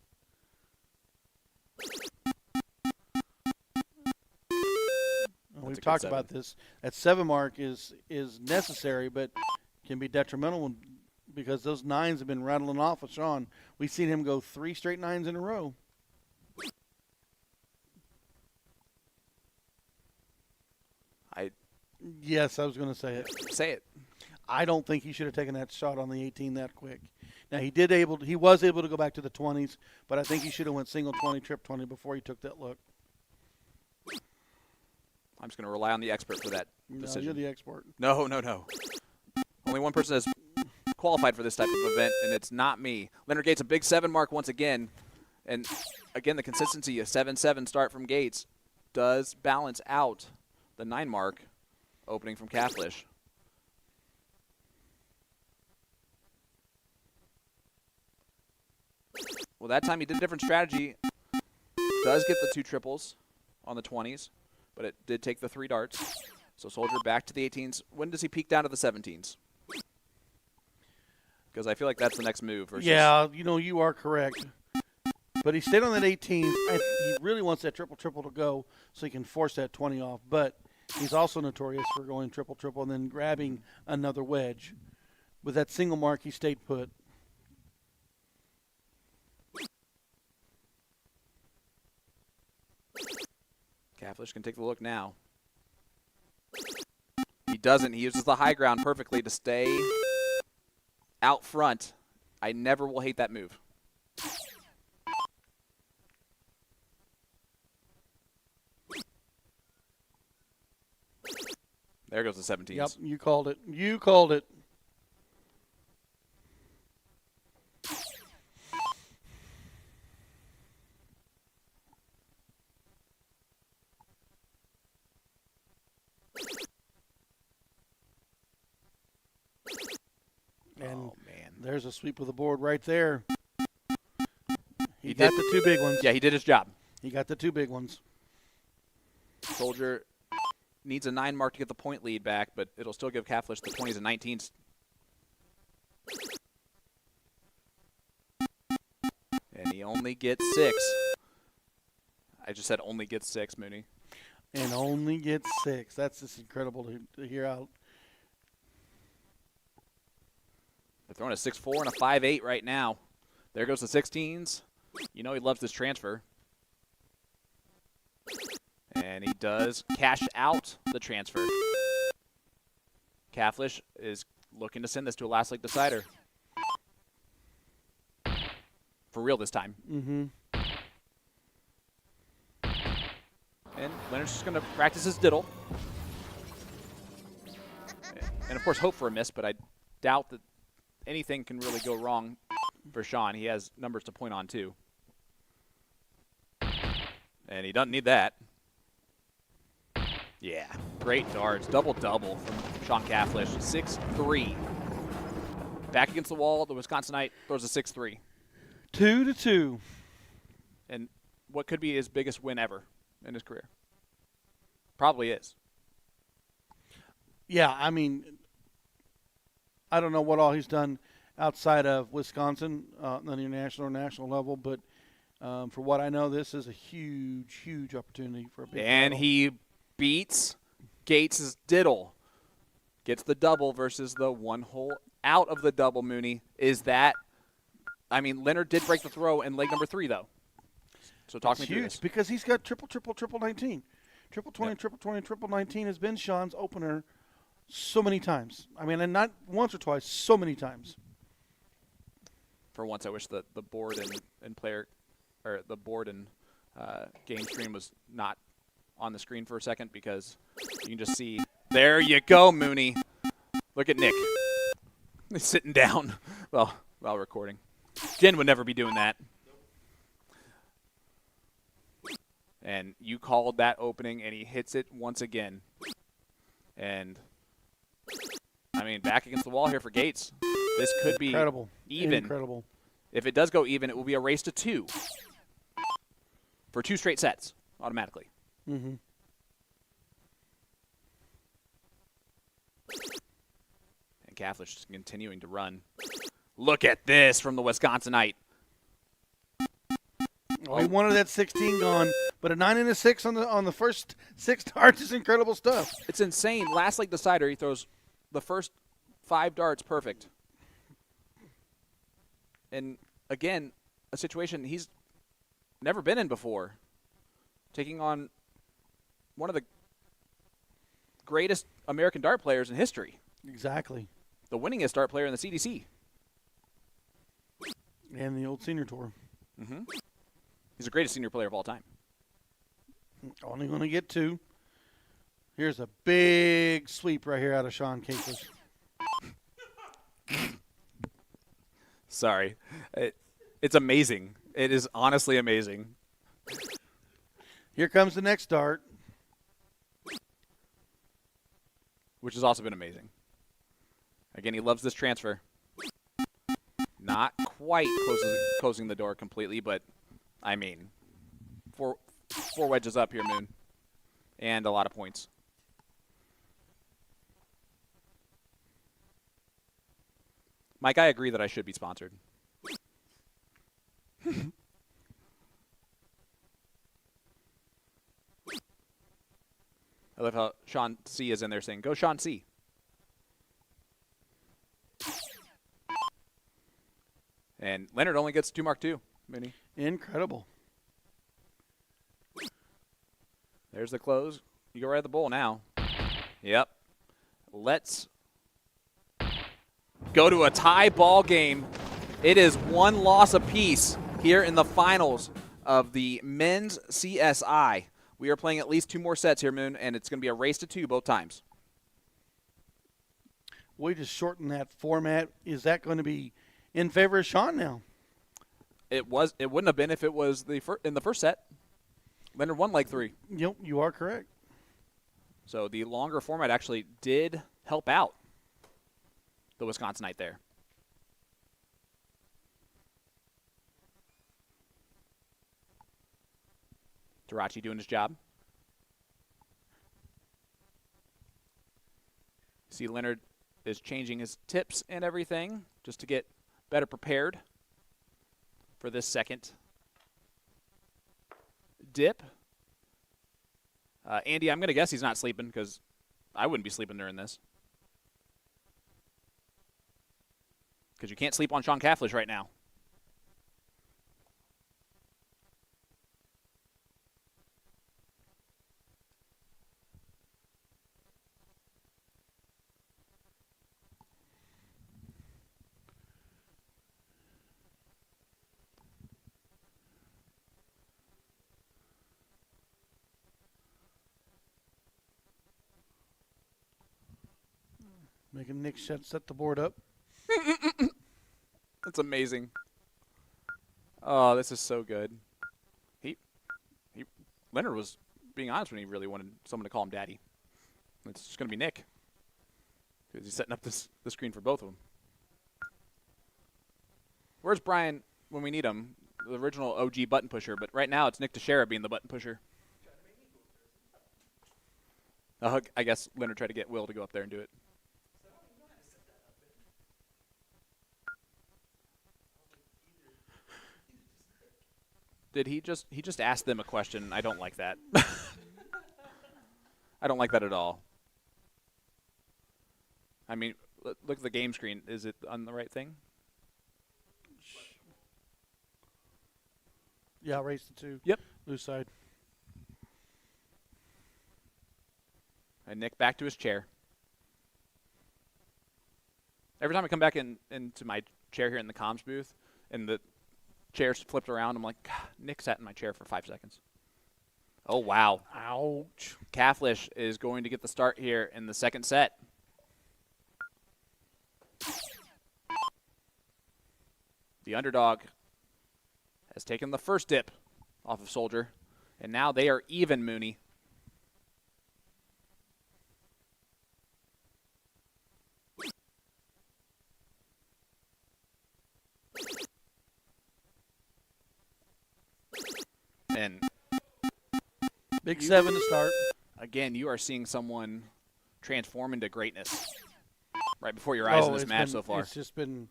We've talked about this. That 7 mark is necessary, but can be detrimental because those 9s have been rattling off with Sean. We've seen him go 3 straight 9s in a row. Yes, I was going to say it. Say it. I don't think he should have taken that shot on the 18 that quick. Now he was able to go back to the 20s, but I think he should have went single 20, trip 20 before he took that look. I'm just going to rely on the expert for that decision. No, you're the expert. No. Only one person has qualified for this type of event, and it's not me. Leonard Gates, a big 7 mark once again. And again, the consistency, a 7-7 start from Gates does balance out the 9 mark opening from Catholic. Well, that time he did a different strategy. Does get the 2 triples on the 20s, but it did take the 3 darts. So Soldier back to the 18s. When does he peak down to the 17s? Because I feel like that's the next move. Versus Yeah, you are correct. But he stayed on that 18. He really wants that triple-triple to go so he can force that 20 off. But he's also notorious for going triple-triple and then grabbing another wedge. With that single mark, he stayed put. Catholic can take the look now. He doesn't. He uses the high ground perfectly to stay out front. I never will hate that move. There goes the 17s. Yep, you called it. You called it. And there's a sweep of the board right there. He got the 2 big ones. Yeah, he did his job. He got the 2 big ones. Soldier needs a 9 mark to get the point lead back, but it'll still give Catholic the 20s and 19s. And he only gets 6. I just said only gets 6, Mooney. And only gets 6. That's just incredible to hear out. They're throwing a 6-4 and a 5-8 right now. There goes the 16s. You know he loves this transfer. And he does cash out the transfer. Catholic is looking to send this to a last leg decider. For real this time. Mm-hmm. And Leonard's just going to practice his diddle. And, of course, hope for a miss, but I doubt that anything can really go wrong for Sean. He has numbers to point on, too. And he doesn't need that. Yeah, great darts. Double-double from Sean Catholic. 6-3. Back against the wall, the Wisconsinite throws a 6-3. 2-2. And what could be his biggest win ever in his career? Probably is. Yeah, I mean, I don't know what all he's done outside of Wisconsin on the international or national level, but for what I know, this is a huge, huge opportunity for a big And title. he beats Gates' diddle. Gets the double versus the 1 hole out of the double, Mooney. Is that – I mean, Leonard did break the throw in leg number 3, though. So talk me through huge this. because he's got triple, triple, triple 19. Triple 20, triple 20, triple 19 has been Sean's opener so many times. I mean, and not once or twice, so many times. For once, I wish that the board and player, or the board and game screen was not on the screen for a second, because you can just see. There you go, Mooney. Look at Nick. He's sitting down while recording. Jen would never be doing that. And you called that opening, and he hits it once again. And, I mean, back against the wall here for Gates. This could be Incredible. even. Incredible. If it does go even, it will be a race to 2 for 2 straight sets automatically. Mm-hmm. And Catholic just continuing to run. Look at this from the Wisconsinite. Oh, he wanted that 16 gone, but a 9 and a 6 on the first 6 darts is incredible stuff. It's insane. Last leg decider, he throws the first 5 darts perfect. And, again, a situation he's never been in before. Taking on one of the greatest American dart players in history. Exactly. The winningest dart player in the CDC. And the old senior tour. Mm-hmm. He's the greatest senior player of all time. Only going to get 2. Here's a big sweep right here out of Sean Capers. Sorry. It's amazing. It is honestly amazing. Here comes the next dart. Which has also been amazing. Again, he loves this transfer. Not quite closing the door completely, but, I mean, four wedges up here, Moon. And a lot of points. Mike, I agree that I should be sponsored. I love how Sean C is in there saying, "Go Sean C." And Leonard only gets 2 mark 2, Mooney. Incredible. There's the close. You go right at the bowl now. Yep. Let's go to a tie ball game. It is 1 loss apiece here in the finals of the men's CSI. We are playing at least 2 more sets here, Moon, and it's going to be a race to 2 both times. We just shortened that format. Is that going to be in favor of Sean now? It wouldn't have been if it was in the first set. Leonard won leg 3. Yep, you are correct. So the longer format actually did help out the Wisconsinite there. Tarachi doing his job. See, Leonard is changing his tips and everything just to get better prepared for this second dip. Andy, I'm going to guess he's not sleeping, because I wouldn't be sleeping during this. Because you can't sleep on Sean Catholic right now. Making Nick set the board up. That's amazing. Oh, this is so good. Leonard was being honest when he really wanted someone to call him Daddy. It's just going to be Nick, because he's setting up the screen for both of them. Where's Brian when we need him? The original OG button pusher, but right now it's Nick Teixeira being the button pusher. I guess Leonard tried to get Will to go up there and do it. Did he just asked them a question? I don't like that. I don't like that at all. I mean, look at the game screen. Is it on the right thing? Yeah, race to 2. Yep. Loose side. And Nick back to his chair. Every time I come back into my chair here in the comms booth and the chair's flipped around, I'm like, God, Nick sat in my chair for 5 seconds. Oh, wow. Ouch. Kaflish is going to get the start here in the second set. The underdog has taken the first dip off of Soldier, and now they are even, Mooney. And Big 7 to start. again, you are seeing someone transform into greatness right before your eyes in this match so far. It's just been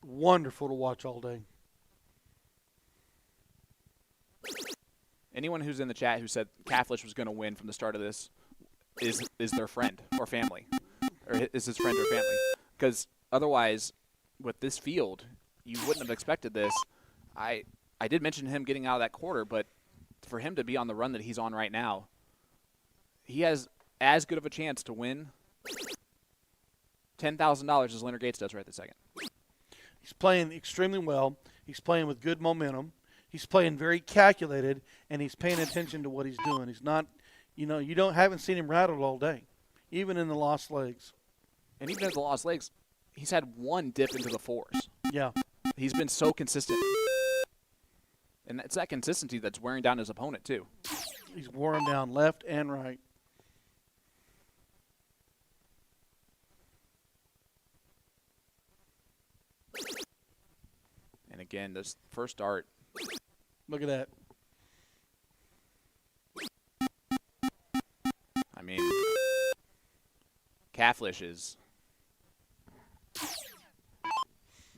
wonderful to watch all day. Anyone who's in the chat who said Kaflish was going to win from the start of this is their friend or family, or is his friend or family. Because otherwise, with this field, you wouldn't have expected this. I did mention him getting out of that quarter, but for him to be on the run that he's on right now, he has as good of a chance to win $10,000 as Leonard Gates does right this second. He's playing extremely well. He's playing with good momentum. He's playing very calculated, and he's paying attention to what he's doing. He's not, you haven't seen him rattled all day, even in the lost legs. And even at the lost legs, he's had one dip into the fours. Yeah. He's been so consistent. And it's that consistency that's wearing down his opponent, too. He's wore him down left and right. And again, this first dart. Look at that. I mean, Kaflish is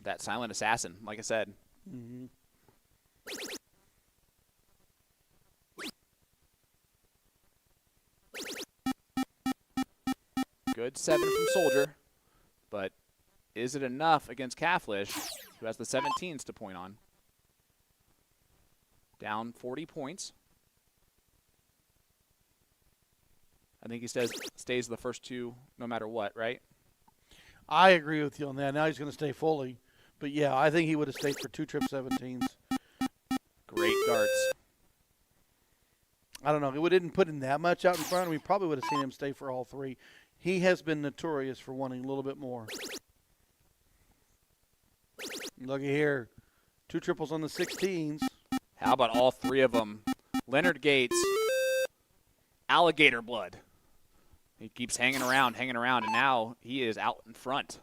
that silent assassin, like I said. Mm-hmm. Good 7 from Soldier, but is it enough against Kaflish, who has the 17s to point on? Down 40 points. I think he stays the first two no matter what, right? I agree with you on that. Now he's going to stay fully. But, yeah, I think he would have stayed for 2 trip 17s. Great darts. I don't know. We didn't put him that much out in front. We probably would have seen him stay for all 3. He has been notorious for wanting a little bit more. Looky here. 2 triples on the 16s. How about all 3 of them? Leonard Gates, alligator blood. He keeps hanging around, and now he is out in front.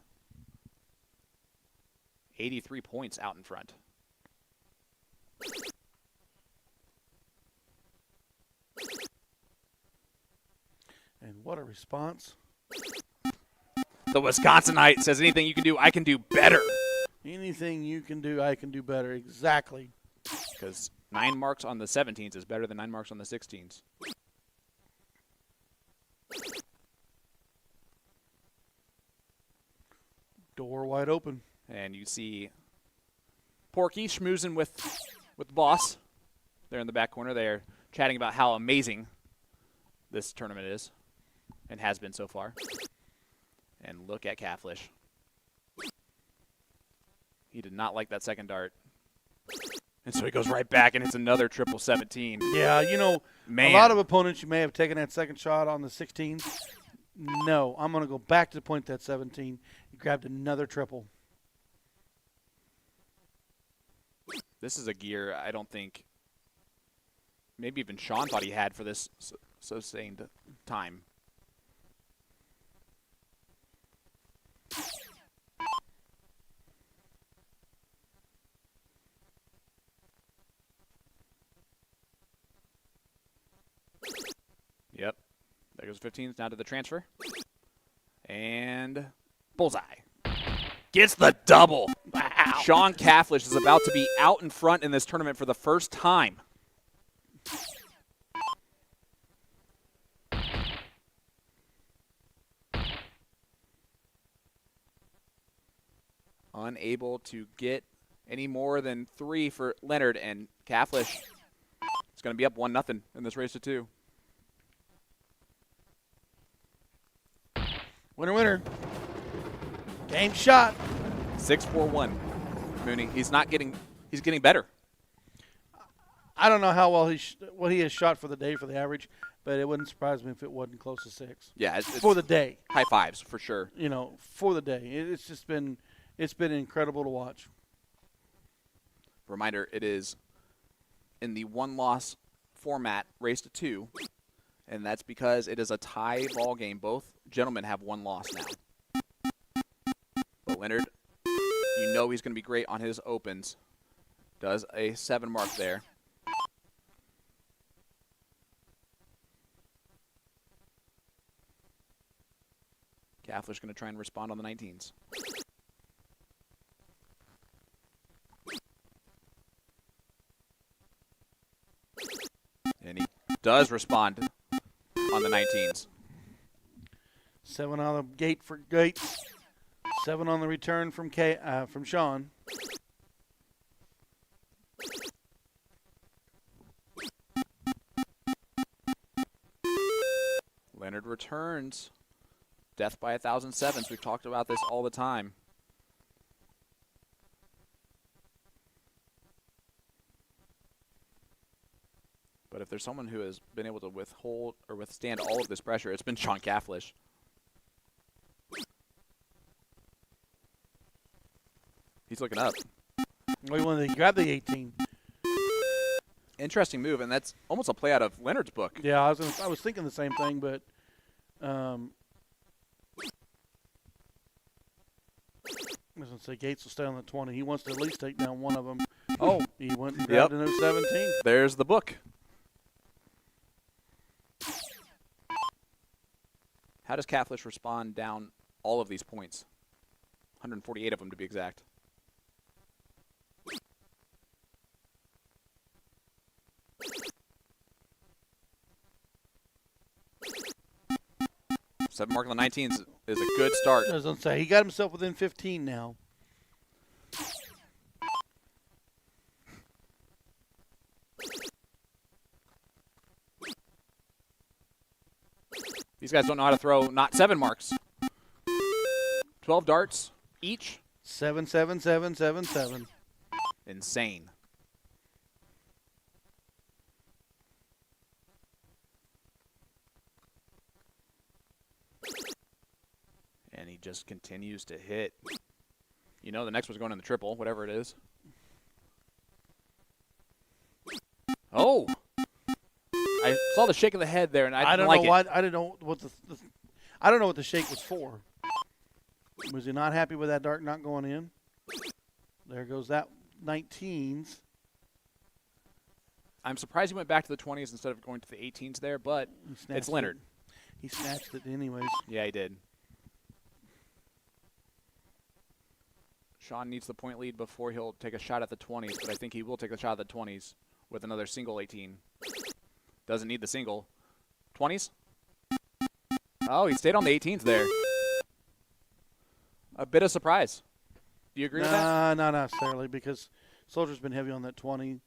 83 points out in front. And what a response. The Wisconsinite says, anything you can do, I can do better. Anything you can do, I can do better. Exactly. Because 9 marks on the 17s is better than 9 marks on the 16s. Door wide open. And you see Porky schmoozing with the boss there in the back corner. They're chatting about how amazing this tournament is and has been so far. And look at Kaflish. He did not like that second dart. And so he goes right back and hits another triple 17. Yeah, Man. A lot of opponents, you may have taken that second shot on the 16. No, I'm going to go back to the point that 17. He grabbed another triple. This is a gear I don't think maybe even Sean thought he had for this sustained time. Yep. There goes 15s down to the transfer. And bullseye. Gets the double. Wow. Sean Kaflish is about to be out in front in this tournament for the first time. Unable to get any more than 3 for Leonard, and Kaflish is going to be up 1-0 in this race to 2. Winner, winner. Game shot. 6-4-1. Mooney. He's getting better. I don't know how well what he has shot for the day for the average, but it wouldn't surprise me if it wasn't close to 6. Yeah, it's for the day. High fives for sure. You know, for the day. It's just been incredible to watch. Reminder, it is in the one-loss format, race to 2, and that's because it is a tie ball game. Both gentlemen have one loss now. But Leonard, you know he's going to be great on his opens. Does a 7 mark there. Kaffler's going to try and respond on the 19s. And he does respond on the 19s. 7 on the gate for Gates. 7 on the return from Sean. Leonard returns. Death by 1,000 sevens. We've talked about this all the time. But if there's someone who has been able to withstand all of this pressure, it's been Sean Kafflish. He's looking up. We wanted to grab the 18. Interesting move, and that's almost a play out of Leonard's book. Yeah, I was thinking the same thing, but I was going to say Gates will stay on the 20. He wants to at least take down one of them. Oh, he went and grabbed a 17. There's the book. How does Kafflish respond down all of these points? 148 of them to be exact. Seven mark on the 19s is a good start. I was going to say, he got himself within 15 now. These guys don't know how to throw not 7 marks. 12 darts each. 7, 7, 7, 7, 7. Insane. And he just continues to hit. You know the next one's going in the triple, whatever it is. Oh! I saw the shake of the head there, and I didn't like it. I don't know what the shake was for. Was he not happy with that dart not going in? There goes that 19s. I'm surprised he went back to the 20s instead of going to the 18s there, but it's Leonard. He snatched it anyways. Yeah, he did. Sean needs the point lead before he'll take a shot at the 20s, but I think he will take a shot at the 20s with another single 18. Doesn't need the single. 20s? Oh, he stayed on the 18s there. A bit of surprise. Do you agree with that? Not necessarily, because Soldier's been heavy on that 20.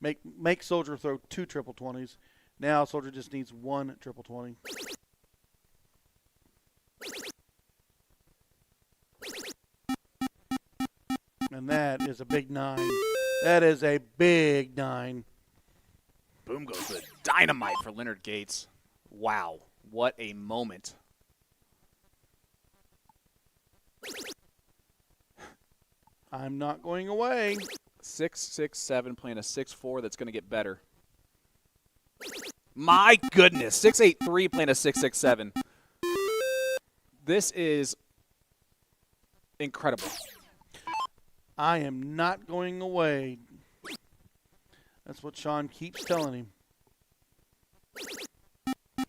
Make Soldier throw 2 triple 20s. Now Soldier just needs 1 triple 20. And that is a big 9. That is a big 9. Boom goes the dynamite for Leonard Gates. Wow, what a moment. I'm not going away. 6-6-7 playing a 6-4 that's going to get better. My goodness, 6-8-3 playing a 6-6-7. This is incredible. I am not going away. That's what Sean keeps telling him.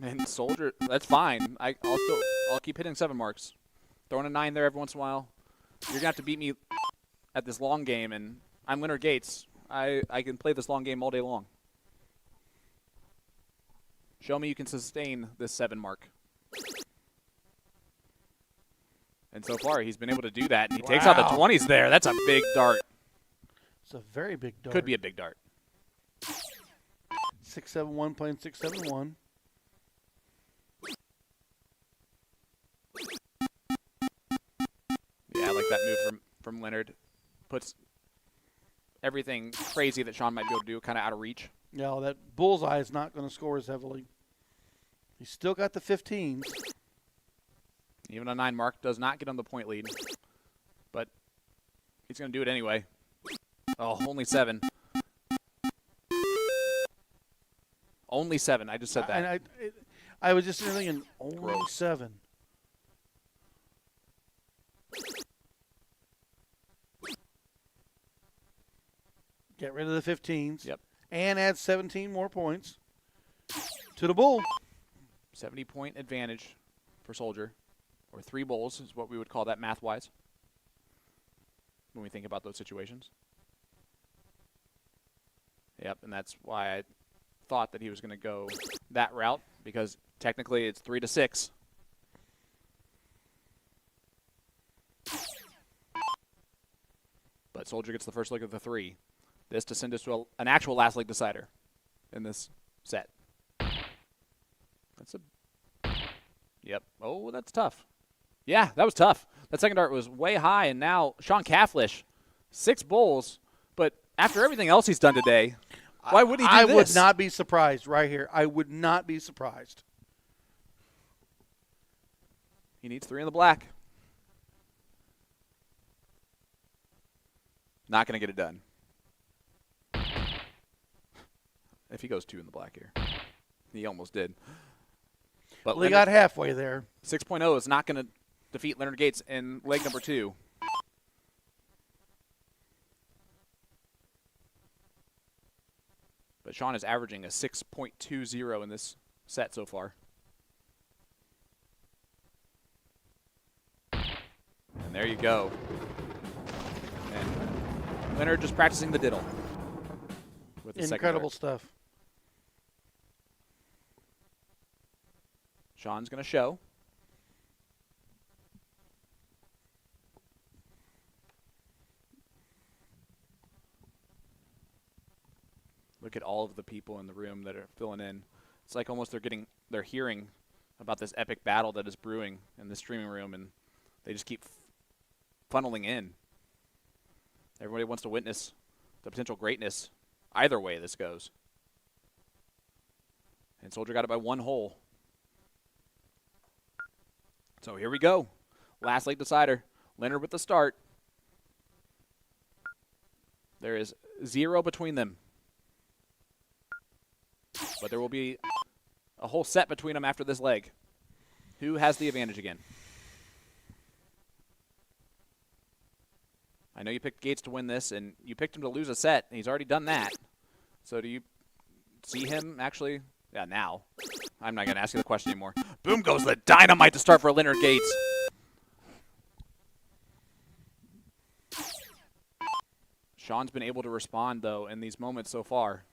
And Soldier, that's fine. I'll keep hitting 7 marks. Throwing a 9 there every once in a while. You're going to have to beat me at this long game, and I'm Leonard Gates. I can play this long game all day long. Show me you can sustain this 7 mark. And so far, he's been able to do that. And he takes out the 20s there. That's a big dart. It's a very big dart. Could be a big dart. 6-7-1 playing 6-7-1. that move from Leonard. Puts everything crazy that Sean might be able to do kind of out of reach. Yeah, that bullseye is not going to score as heavily. He's still got the 15s. Even a 9 mark does not get him the point lead. But he's going to do it anyway. Oh, only 7. Only 7. I just said that. And I was just thinking, only Gross. 7. Get rid of the 15s. Yep. And add 17 more points to the bull. 70-point advantage for Soldier. Or 3 bowls is what we would call that math-wise when we think about those situations. Yep, and that's why I thought that he was going to go that route, because technically it's 3-6. But Soldier gets the first look at the 3. This to send us to an actual last leg decider in this set. That's a... Yep. Oh, that's tough. Yeah, that was tough. That second dart was way high, and now Sean Cafflish, 6 bowls, but after everything else he's done today, why would he do this? I would not be surprised right here. I would not be surprised. He needs 3 in the black. Not going to get it done. If he goes 2 in the black here. He almost did. But Well, he got halfway there. 6.0 is not going to defeat Leonard Gates in leg number 2. But Sean is averaging a 6.20 in this set so far. And there you go. And Leonard just practicing the diddle. With the Incredible second dart. stuff. Sean's going to show. Look at all of the people in the room that are filling in. It's like almost they're hearing about this epic battle that is brewing in the streaming room, and they just keep funneling in. Everybody wants to witness the potential greatness either way this goes. And Soldier got it by 1 hole. So here we go. Last leg decider. Leonard with the start. There is 0 between them. But there will be a whole set between them after this leg. Who has the advantage again? I know you picked Gates to win this, and you picked him to lose a set. And he's already done that. So do you see him actually? Yeah, now. I'm not going to ask you the question anymore. Boom goes the dynamite to start for Leonard Gates. Sean's been able to respond, though, in these moments so far.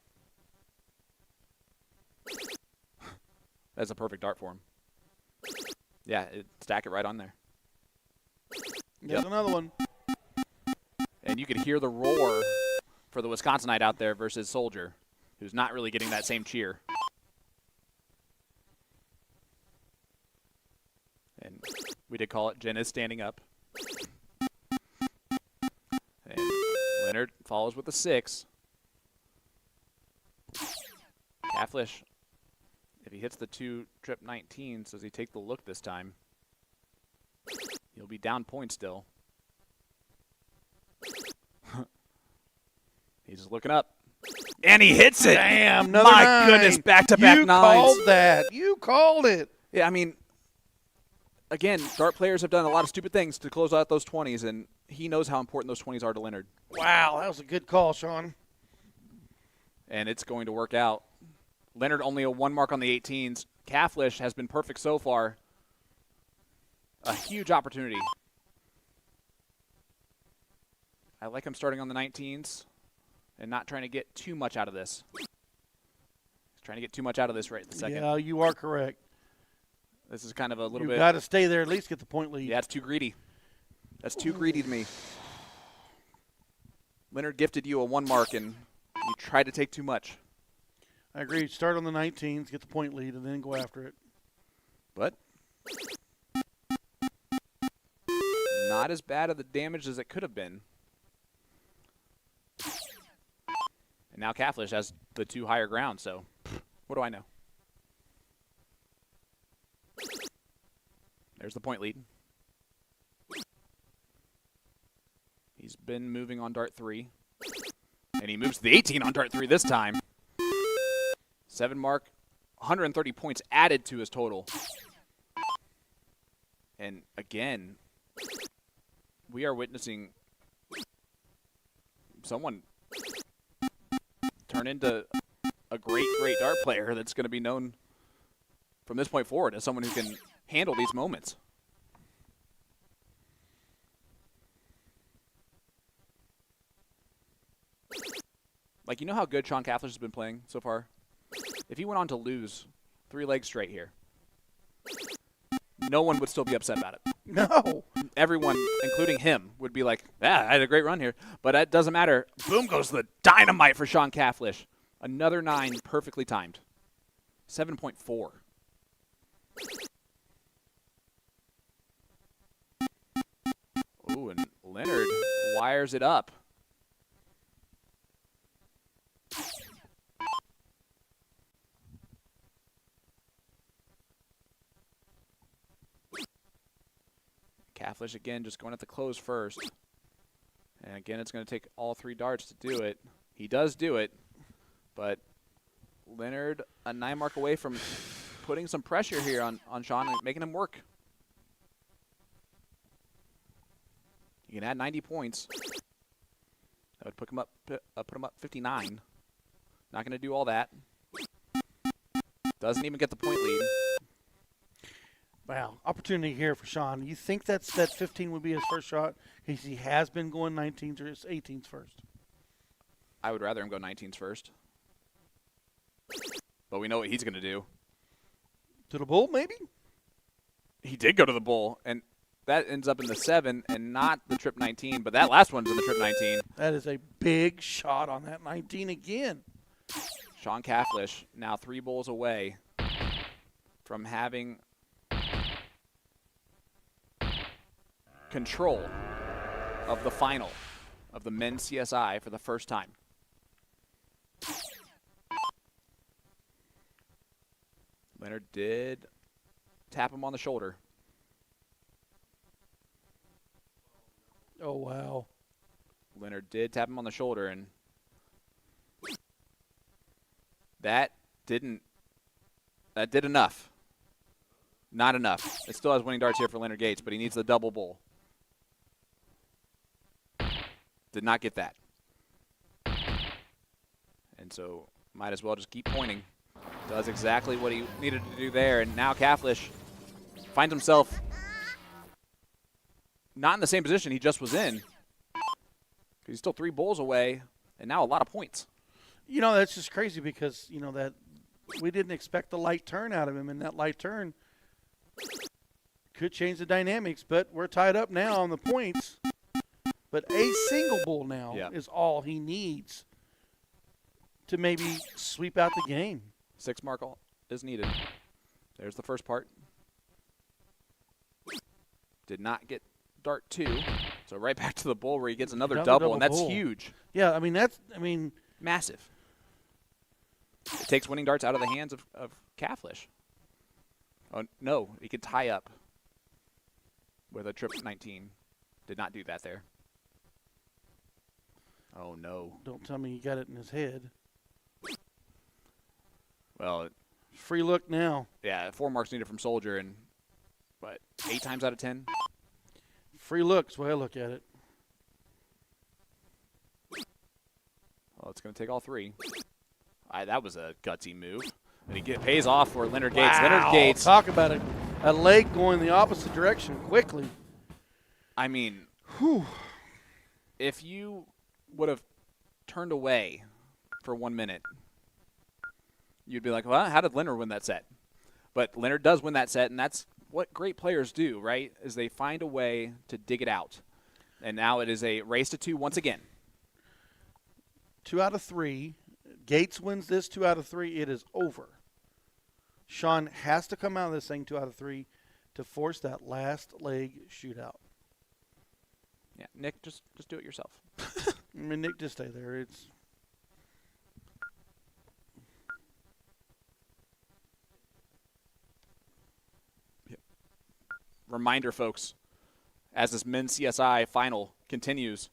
That's a perfect dart for him. Yeah, stack it right on there. There's another one. And you could hear the roar for the Wisconsinite out there versus Soldier, who's not really getting that same cheer. And we did call it Jen is standing up. And Leonard follows with a 6. Cafflish, if he hits the 2 trip 19s, does he take the look this time? He'll be down point still. He's just looking up. And he hits it! Damn, another My 9. goodness, back-to-back 9s. You called that. You called it. Yeah, I mean, again, dart players have done a lot of stupid things to close out those 20s, and he knows how important those 20s are to Leonard. Wow, that was a good call, Sean. And it's going to work out. Leonard only a 1 mark on the 18s. Cafflish has been perfect so far. A huge opportunity. I like him starting on the 19s and not trying to get too much out of this. He's trying to get too much out of this right this second. Yeah, you are correct. This is kind of a little bit. You've got to stay there, at least get the point lead. Yeah, it's too greedy. That's too greedy to me. Leonard gifted you a 1 mark, and you tried to take too much. I agree. Start on the 19s, get the point lead, and then go after it. But Not as bad of the damage as it could have been. And now Catholish has the 2 higher ground, so what do I know? There's the point lead. He's been moving on dart 3. And he moves to the 18 on dart 3 this time. 7 mark, 130 points added to his total. And again, we are witnessing someone turn into a great dart player that's going to be known from this point forward as someone who can handle these moments. Like, you know how good Sean Catholish has been playing so far? If he went on to lose 3 legs straight here, no one would still be upset about it. No. Everyone, including him, would be like, I had a great run here. But it doesn't matter. Boom goes the dynamite for Sean Catholish. Another 9 perfectly timed. 7.4. Ooh, and Leonard wires it up. Catholish again just going at the close first. And again, it's going to take all 3 darts to do it. He does do it, but Leonard a 9 mark away from putting some pressure here on Sean and making him work. You can add 90 points. That would put him up 59. Not going to do all that. Doesn't even get the point lead. Wow, opportunity here for Sean. You think that 15 would be his first shot? Because he has been going 19s or 18s first. I would rather him go 19s first. But we know what he's going to do. To the bull, maybe? He did go to the bull, and that ends up in the 7 and not the trip 19, but that last one's in the trip 19. That is a big shot on that 19 again. Sean Catholish now 3 bowls away from having control of the final of the men's CSI for the first time. Leonard did tap him on the shoulder. Oh, wow. Leonard did tap him on the shoulder, and that did enough. Not enough. It still has winning darts here for Leonard Gates, but he needs the double bowl. Did not get that. And so might as well just keep pointing. Does exactly what he needed to do there, and now Catholish finds himself not in the same position he just was in. He's still 3 bowls away, and now a lot of points. You know, that's just crazy because, you know, that we didn't expect the light turn out of him, and that light turn could change the dynamics, but we're tied up now on the points. But a single bull now is all he needs to maybe sweep out the game. 6 mark is needed. There's the first part. Did not get dart 2. So right back to the bull where he gets another double, and that's huge. Yeah, I mean, massive. It takes winning darts out of the hands of Catholish. Oh, no, he could tie up with a trip 19. Did not do that there. Oh, no. Don't tell me he got it in his head. Well, free look now. Yeah, 4 marks needed from Soldier, and what, 8 times out of 10? Free look's the way I look at it. Well, it's going to take all 3. That was a gutsy move. And he pays off for Leonard Gates. Wow. Leonard Gates. Talk about a leg going the opposite direction quickly. I mean, if you would have turned away for 1 minute, you'd be like, well, how did Leonard win that set? But Leonard does win that set, and that's what great players do, right, is they find a way to dig it out. And now it is a race to 2 once again. 2 out of 3. Gates wins this 2 out of 3. It is over. Sean has to come out of this thing 2 out of 3 to force that last leg shootout. Yeah, Nick, just do it yourself. I mean, Nick, just stay there. It's Reminder, folks, as this men's CSI final continues,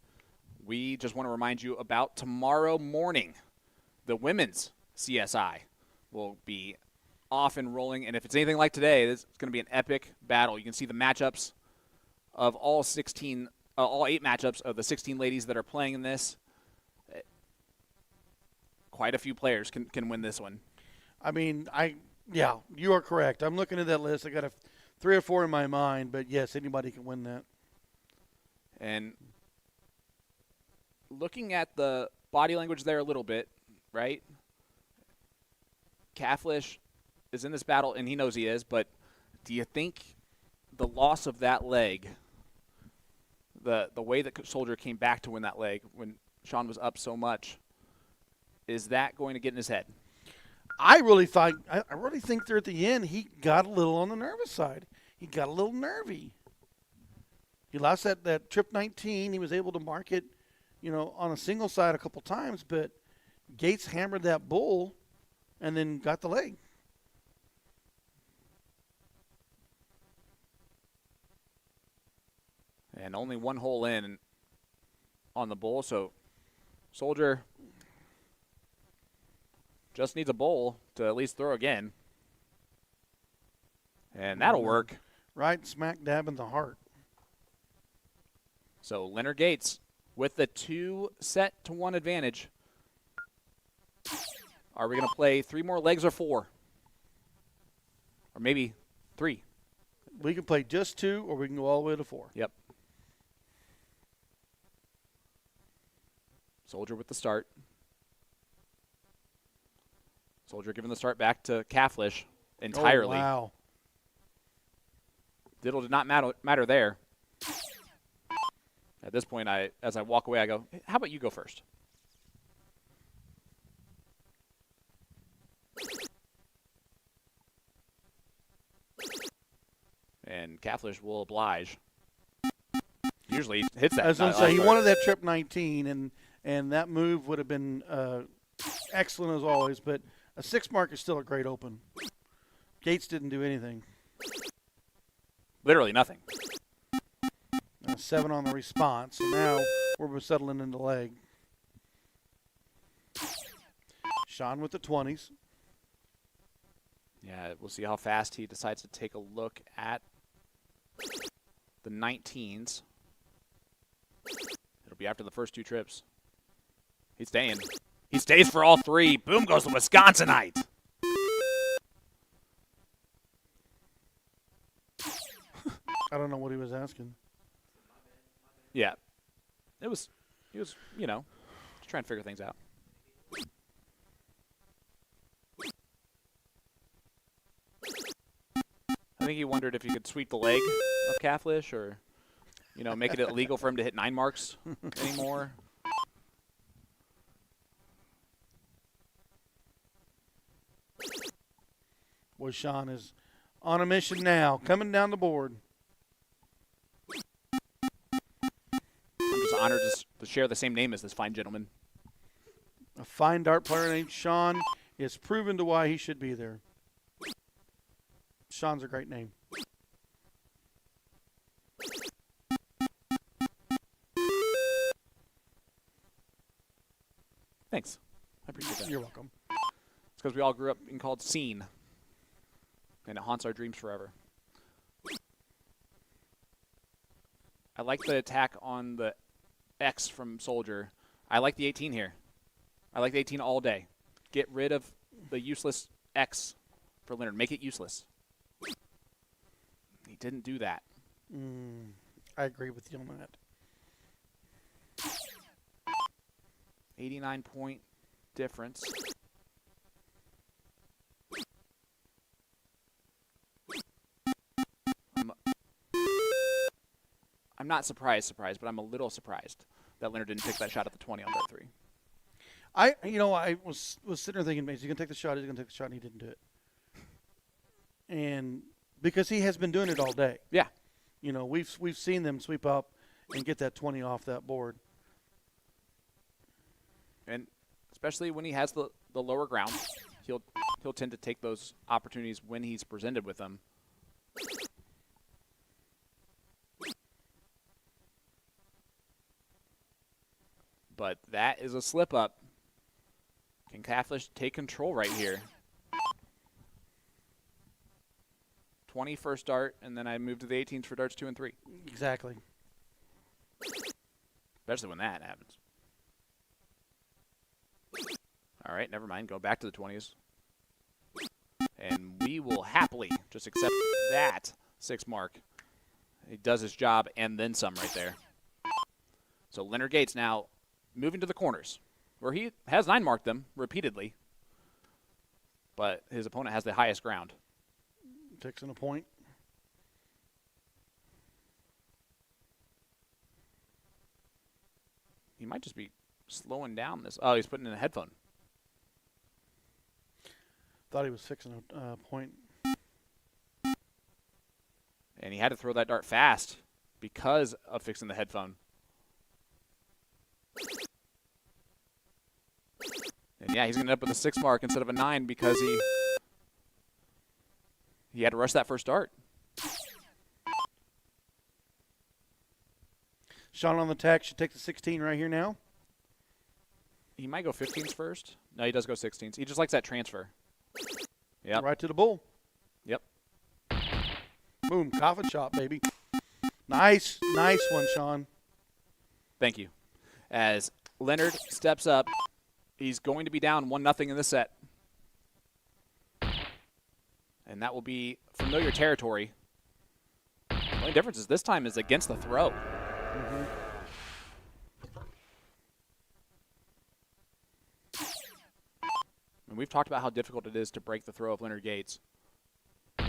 we just want to remind you about tomorrow morning. The women's CSI will be off and rolling, and if it's anything like today, it's going to be an epic battle. You can see the matchups of all 8 matchups of the 16 ladies that are playing in this. Quite a few players can win this one. I mean, yeah, you are correct. I'm looking at that list. I got 3 or 4 in my mind, but yes, anybody can win that. And looking at the body language there a little bit, right? Caflish is in this battle, and he knows he is, but do you think the loss of that leg, the way that Soldier came back to win that leg when Sean was up so much, is that going to get in his head? I really think there at the end he got a little on the nervous side. He got a little nervy. He lost that trip 19. He was able to mark it, on a single side a couple times, but Gates hammered that bull and then got the leg. And only one hole in on the bull, so Soldier just needs a bowl to at least throw again. And that'll work. Right smack dab in the heart. So Leonard Gates with the 2-1 advantage. Are we going to play 3 more legs or 4? Or maybe 3? We can play just 2 or we can go all the way to 4. Yep. Soldier with the start. Soldier giving the start back to Caflish entirely. Oh, wow. Diddle did not matter there. At this point, as I walk away, I go, hey, how about you go first? And Caflish will oblige. Usually he hits that. I was going to say, he wanted that trip 19, and that move would have been excellent as always, but a 6 mark is still a great open. Gates didn't do anything. Literally nothing. 7 on the response. So now we're settling into leg. Sean with the 20s. Yeah, we'll see how fast he decides to take a look at the 19s. It'll be after the first 2 trips. He's staying. He stays for all 3. Boom goes the Wisconsinite. I don't know what he was asking. Yeah. He was, just trying to figure things out. I think he wondered if he could sweep the leg of Caflish or, make it illegal for him to hit 9 marks anymore. Boy, Sean is on a mission now, coming down the board. I'm just honored to share the same name as this fine gentleman. A fine dart player named Sean is proven to why he should be there. Sean's a great name. Thanks. I appreciate that. You're welcome. It's because we all grew up being called Scene, and it haunts our dreams forever. I like the attack on the X from Soldier. I like the 18 here. I like the 18 all day. Get rid of the useless X for Leonard. Make it useless. He didn't do that. I agree with you on that. 89-point difference. I'm not surprised, but I'm a little surprised that Leonard didn't pick that shot at the 20 on dart 3. I was sitting there thinking, is he going to take the shot? Is he going to take the shot? And he didn't do it. And because he has been doing it all day. Yeah. We've seen them sweep up and get that 20 off that board. And especially when he has the lower ground, he'll tend to take those opportunities when he's presented with them. But that is a slip up. Can Catholic take control right here? 20 first dart, and then I move to the 18s for darts 2 and 3. Exactly. Especially when that happens. All right, never mind. Go back to the 20s. And we will happily just accept that 6 mark. He does his job and then some right there. So Leonard Gates now moving to the corners, where he has 9 marked them repeatedly. But his opponent has the highest ground. Fixing a point. He might just be slowing down this. Oh, he's putting in a headphone. Thought he was fixing a point. And he had to throw that dart fast because of fixing the headphone. And yeah, he's going to end up with a 6 mark instead of a 9 because he had to rush that first dart. Sean on the tack should take the 16 right here now. He might go 15s first. No, he does go 16s. He just likes that transfer. Yep. Right to the bull. Yep. Boom, coffin shot, baby. Nice one, Sean. Thank you. As Leonard steps up, he's going to be down 1-0 in this set. And that will be familiar territory. The only difference is this time is against the throw. Mm-hmm. And we've talked about how difficult it is to break the throw of Leonard Gates. He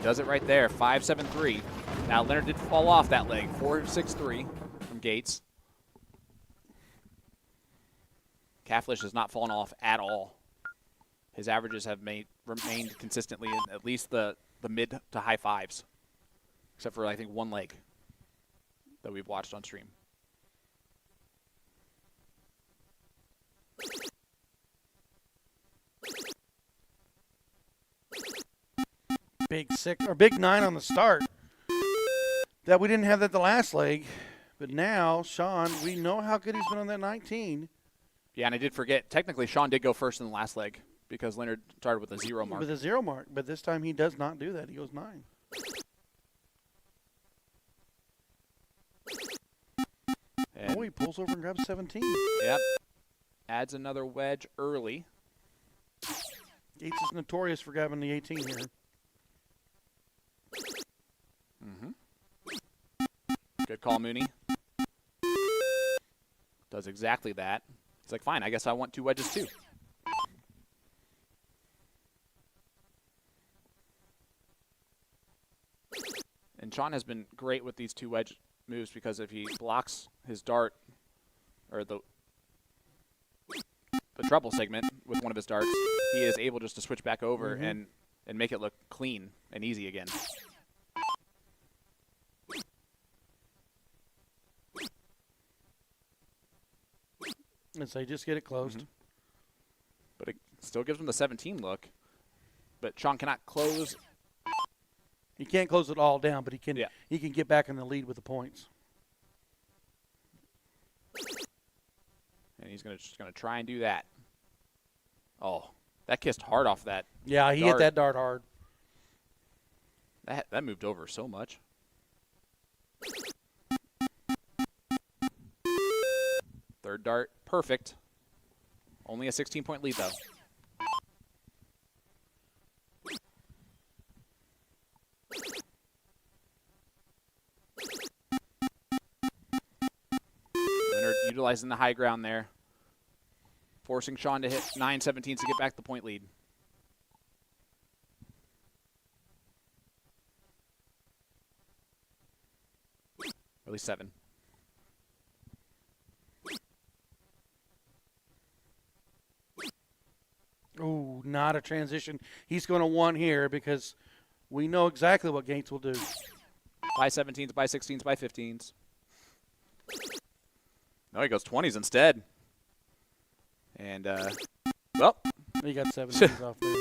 does it right there, 5-7-3. Now Leonard did fall off that leg, 4-6-3 from Gates. Catholic has not fallen off at all. His averages have remained consistently in at least the mid to high 5s, except for I think one leg that we've watched on stream. Big 9 on the start. That we didn't have that the last leg, but now Sean, we know how good he's been on that 19. Yeah, and I did forget. Technically, Sean did go first in the last leg because Leonard started with a 0 mark. With a 0 mark, but this time he does not do that. He goes 9. And he pulls over and grabs 17. Yep. Adds another wedge early. Gates is notorious for grabbing the 18 here. Good call, Mooney. Does exactly that. He's like, fine, I guess I want 2 wedges too. And Sean has been great with these 2 wedge moves because if he blocks his dart or the treble segment with one of his darts, he is able just to switch back over and make it look clean and easy again. And so you just get it closed. But it still gives him the 17 look. But Sean cannot close. He can't close it all down, but he can get back in the lead with the points. And he's just gonna try and do that. Oh, that kissed hard off that. Yeah, he hit that dart hard. That moved over so much. Third dart, perfect. Only a 16-point lead, though. Leonard utilizing the high ground there, forcing Sean to hit 9-17 to get back the point lead. At least 7. Oh, not a transition. He's going to want here because we know exactly what Gates will do. By 17s, by 16s, by 15s. No, he goes 20s instead. And, well. He got 17s off there.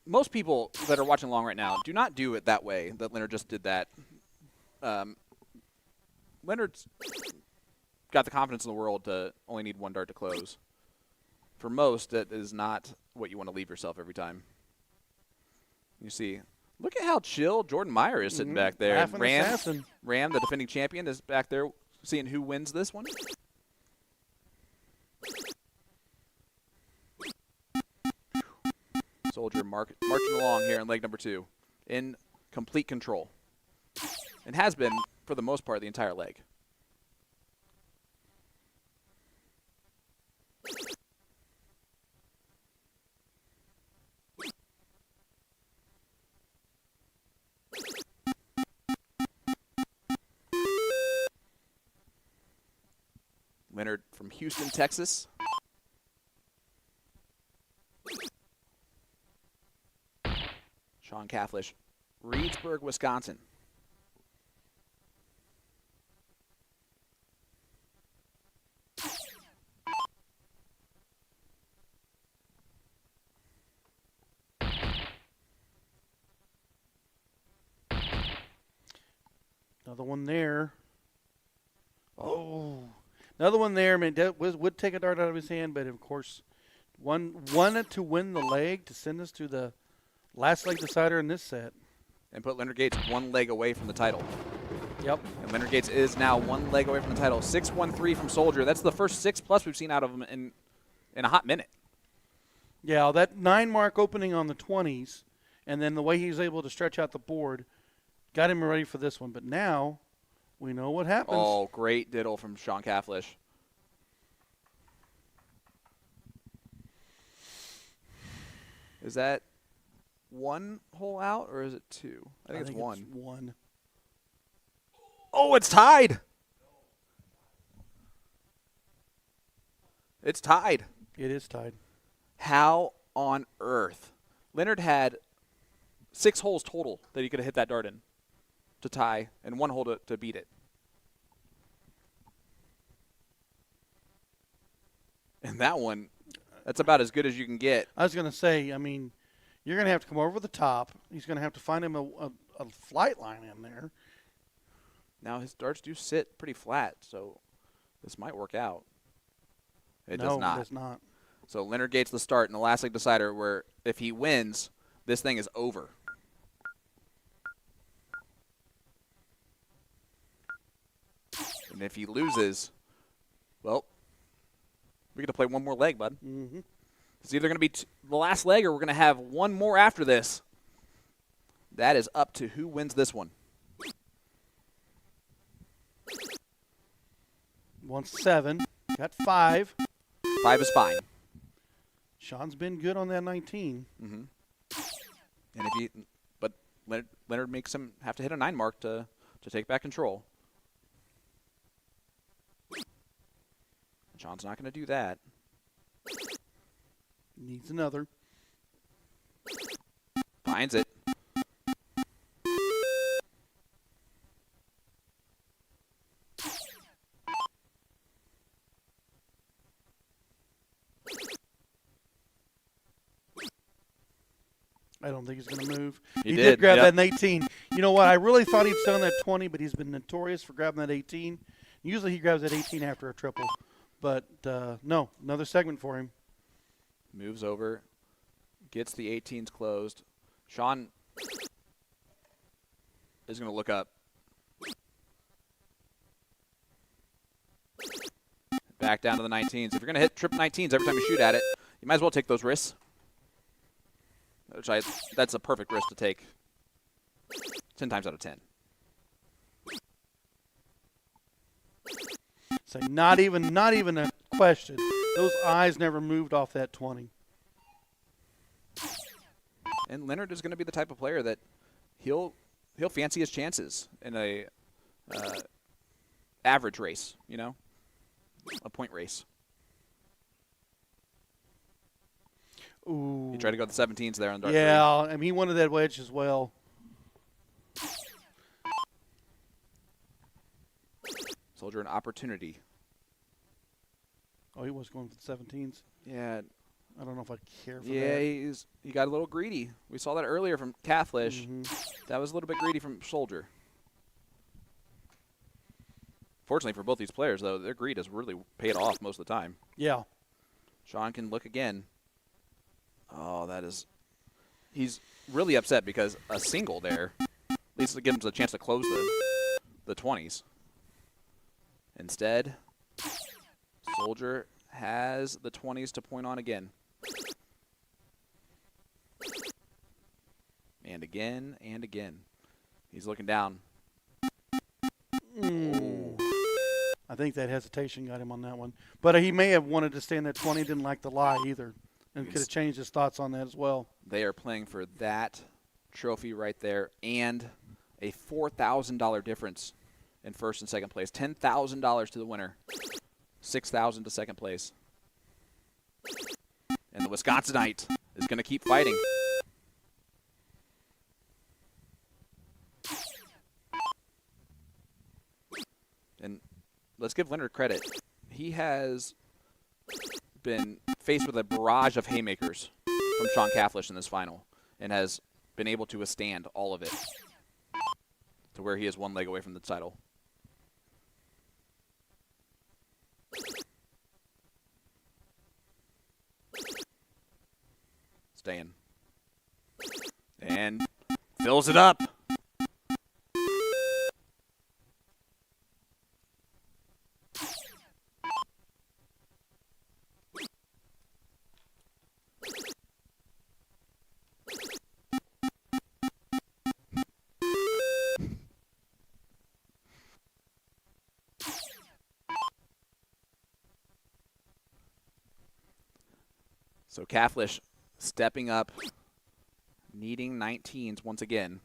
Most people that are watching along right now do not do it that way that Leonard just did that. Leonard's got the confidence in the world to only need one dart to close. For most, that is not what you want to leave yourself every time. You see, look at how chill Jordan Meyer is sitting back there. Half an assassin. Ram, the defending champion, is back there seeing who wins this one. Soldier marching along here in leg number 2 in complete control. And has been, for the most part, the entire leg. Leonard from Houston, Texas. Sean Cafflish, Reedsburg, Wisconsin. Another one there. Oh, another one there. I mean, that would take a dart out of his hand, but of course, wanted to win the leg to send us to the last leg decider in this set. And put Leonard Gates one leg away from the title. Yep. And Leonard Gates is now one leg away from the title. 6-1-3 from Soldier. That's the first 6+ we've seen out of him in a hot minute. Yeah, that 9 mark opening on the 20s, and then the way he was able to stretch out the board got him ready for this one. But now we know what happens. Oh, great diddle from Sean Cafflish. Is that one hole out, or is it 2? I think it's one. It's 1. Oh, it's tied. It's tied. It is tied. How on earth? Leonard had 6 holes total that he could have hit that dart in to tie, and 1 hole to beat it. And that one, that's about as good as you can get. I was going to say, I mean, you're going to have to come over the top. He's going to have to find him a flight line in there. Now, his darts do sit pretty flat, so this might work out. It does not. No, it does not. So Leonard Gates the start in the last leg decider where if he wins, this thing is over. And if he loses, well, we get to play one more leg, bud. Mm-hmm. It's either going to be the last leg or we're going to have one more after this. That is up to who wins this one. Wants 7. Got 5. 5 is fine. Sean's been good on that 19. Mm-hmm. And if he, but Leonard makes him have to hit a 9 mark to take back control. Sean's not going to do that. Needs another. Finds it. I don't think he's going to move. He did grab yep. that 18. You know what? I really thought he'd stay on that 20, but he's been notorious for grabbing that 18. Usually he grabs that 18 after a triple. But, no, another segment for him. Moves over. Gets the 18s closed. Sean is going to look up. Back down to the 19s. If you're going to hit triple 19s every time you shoot at it, you might as well take those risks. That's a perfect risk to take 10 times out of 10. So not even a question. Those eyes never moved off that 20. And Leonard is going to be the type of player that he'll fancy his chances in a average race, you know, a point race. Ooh. He tried to go to the 17s there on dart Yeah, I mean, he wanted that wedge as well. Soldier an opportunity. Oh, he was going for the 17s. Yeah. I don't know if I care for Yeah, that. he got a little greedy. We saw that earlier from Cathlish. That was a little bit greedy from Soldier. Fortunately for both these players, though, their greed has really paid off most of the time. Yeah. Sean can look again. Oh, he's really upset because a single there, at least it gives him a chance to close the 20s. Instead, Soldier has the 20s to point on again. And again and again. He's looking down. I think that hesitation got him on that one. But he may have wanted to stay in that 20, didn't like the lie either, and could have changed his thoughts on that as well. They are playing for that trophy right there and a $4,000 difference in first and second place. $10,000 to the winner, $6,000 to second place. And the Wisconsinite is going to keep fighting. And let's give Leonard credit. He has been faced with a barrage of haymakers from Sean Cathlish in this final and has been able to withstand all of it to where he is one leg away from the title. Staying. And fills it up. So Cathlish stepping up, needing 19s once again.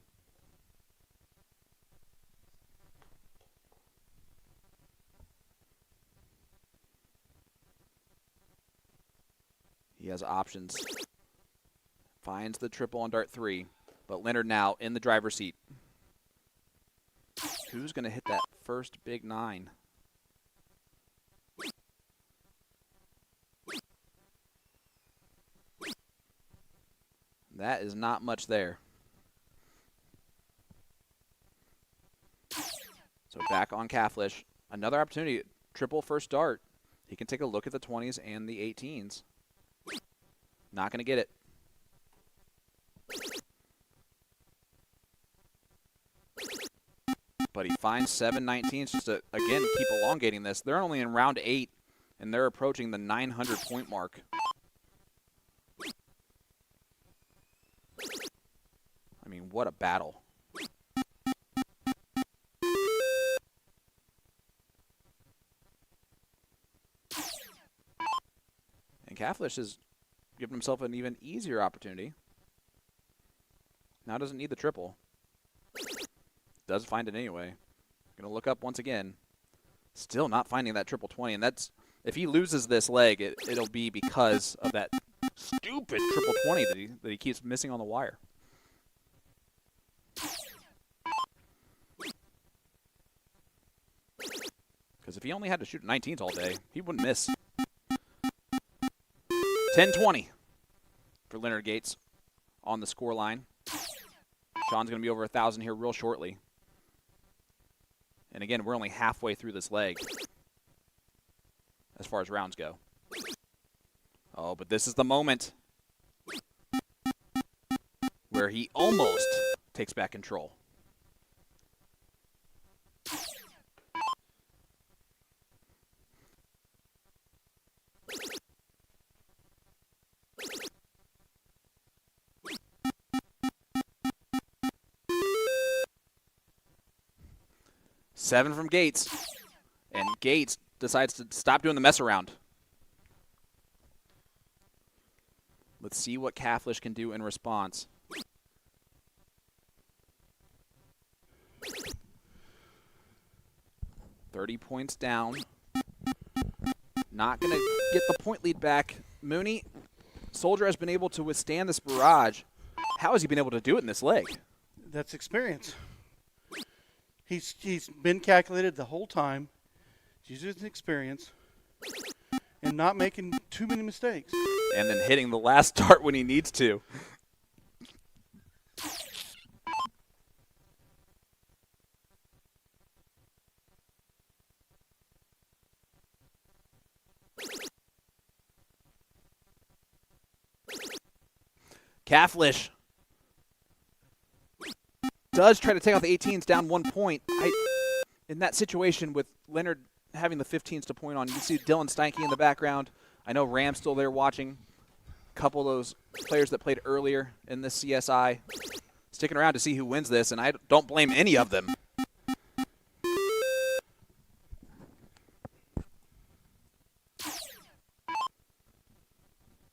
He has options. Finds the triple on dart 3, but Leonard now in the driver's seat. Who's going to hit that first big 9? That is not much there. So back on Cathlish. Another opportunity. Triple first dart. He can take a look at the 20s and the 18s. Not going to get it. But he finds 7 19s just to, again, keep elongating this. They're only in round 8, and they're approaching the 900-point mark. I mean, what a battle. And Cathlish has given himself an even easier opportunity. Now doesn't need the triple. Does find it anyway. Going to look up once again. Still not finding that triple 20. And that's, if he loses this leg, it'll be because of that stupid triple 20 that he keeps missing on the wire. Because if he only had to shoot 19s all day, he wouldn't miss. 10-20 for Leonard Gates on the score line. Sean's going to be over 1,000 here real shortly. And again, we're only halfway through this leg as far as rounds go. Oh, but this is the moment where he almost takes back control. Seven from Gates, and Gates decides to stop doing the mess around. Let's see what Cathlish can do in response. $30 points down. Not going to get the point lead back. Mooney, Soldier has been able to withstand this barrage. How has he been able to do it in this leg? That's experience. He's been calculated the whole time. using experience and not making too many mistakes. And then hitting the last dart when he needs to. Cathlish does try to take out the 18s down 1 point. In that situation with Leonard having the 15s to point on, you can see Dylan Steinke in the background. I know Ram's still there watching. A couple of those players that played earlier in this CSI sticking around to see who wins this, and I don't blame any of them.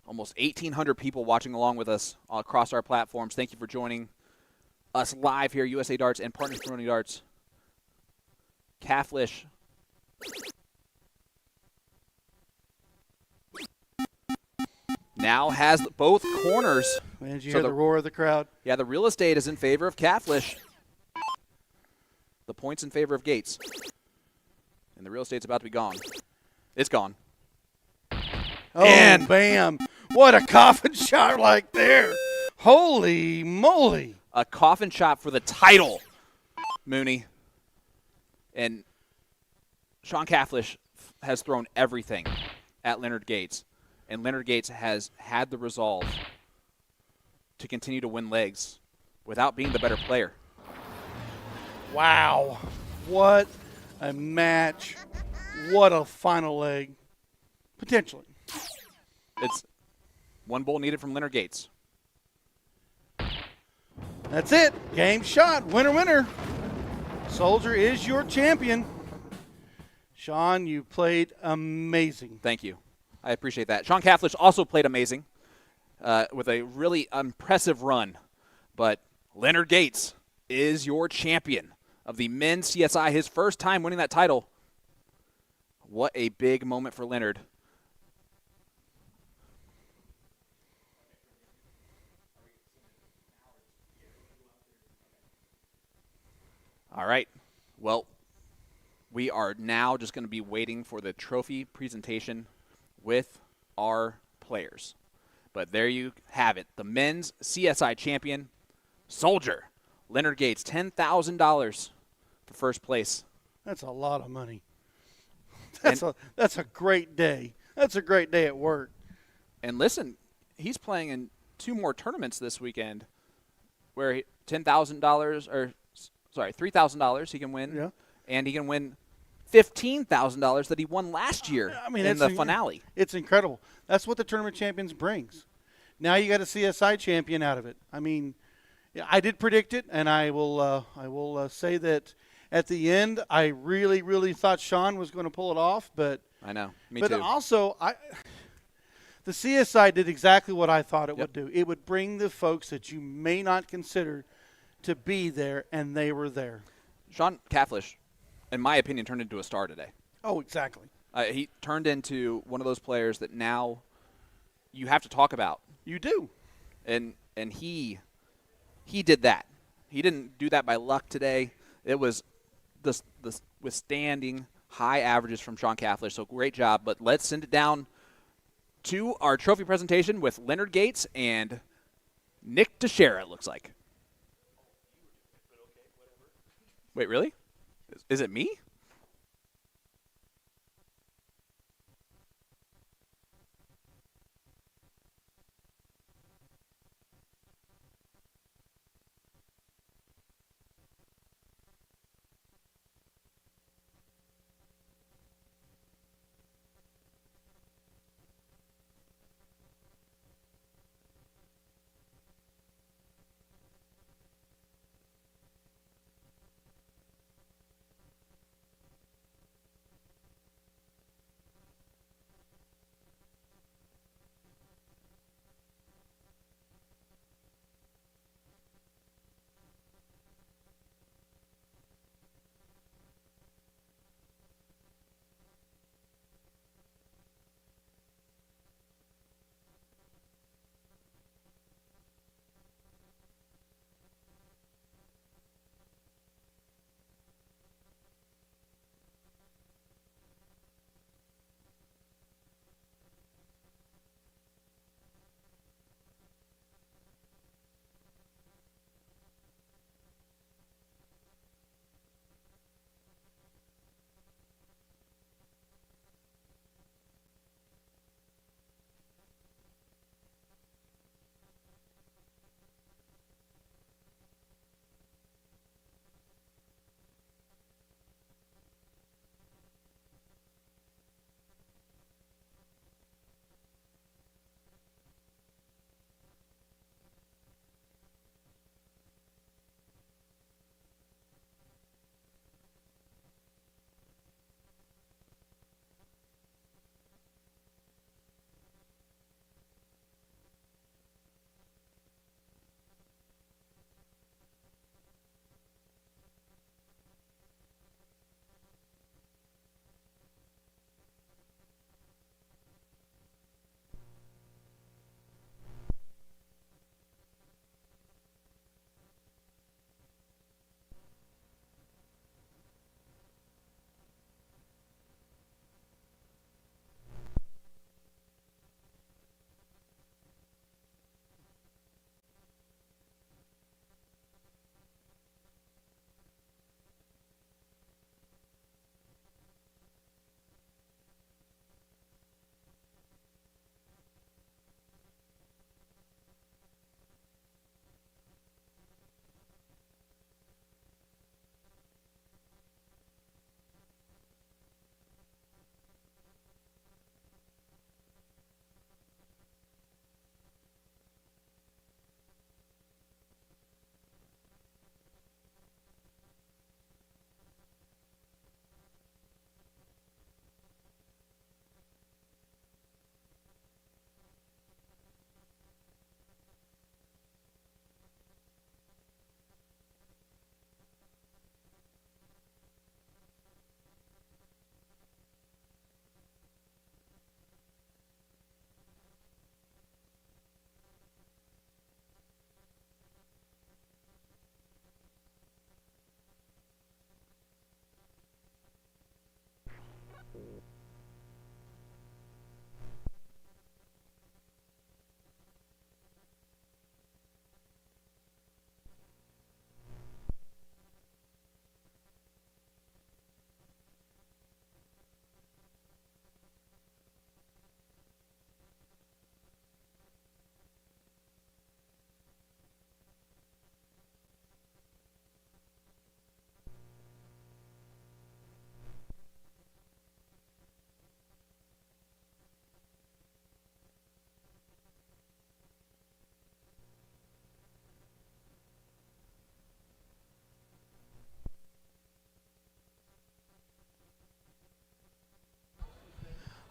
Almost 1,800 people watching along with us across our platforms. Thank you for joining us live here, USA Darts and Partners Promoting Darts. Cathlish now has both corners. Man, did you hear the roar of the crowd? Yeah, the real estate is in favor of Cathlish. The point's in favor of Gates. And the real estate's about to be gone. It's gone. Oh, and bam. What a coffin shot right there. Holy moly. A coffin shot for the title, Mooney. And Sean Cathlish has thrown everything at Leonard Gates. And Leonard Gates has had the resolve to continue to win legs without being the better player. Wow. What a match. What a final leg. Potentially. It's one bowl needed from Leonard Gates. That's it. Game shot. Winner, winner. Soldier is your champion. Sean, you played amazing. Thank you. I appreciate that. Sean Cathlish also played amazing with a really impressive run. But Leonard Gates is your champion of the men's CSI, his first time winning that title. What a big moment for Leonard. All right. Well, we are now just going to be waiting for the trophy presentation with our players. But there you have it. The men's CSI champion, Soldier, Leonard Gates, $10,000 for first place. That's a lot of money. That's a great day. That's a great day at work. And listen, he's playing in 2 more tournaments this weekend where $3,000 he can win. Yeah. And he can win $15,000 that he won last year in the finale. It's incredible. That's what the Tournament Champions brings. Now you got a CSI champion out of it. I mean, I did predict it, and I will say that at the end, I really, really thought Sean was going to pull it off. But I know, me too. But also, the CSI did exactly what I thought it would do. It would bring the folks that you may not consider to be there, and they were there. Sean Cathlish, in my opinion, turned into a star today. Oh, exactly. He turned into one of those players that now you have to talk about. You do. And he did that. He didn't do that by luck today. It was the withstanding high averages from Sean Cathlish, so great job. But let's send it down to our trophy presentation with Leonard Gates and Nick Teixeira, it looks like. Wait, really? Is it me?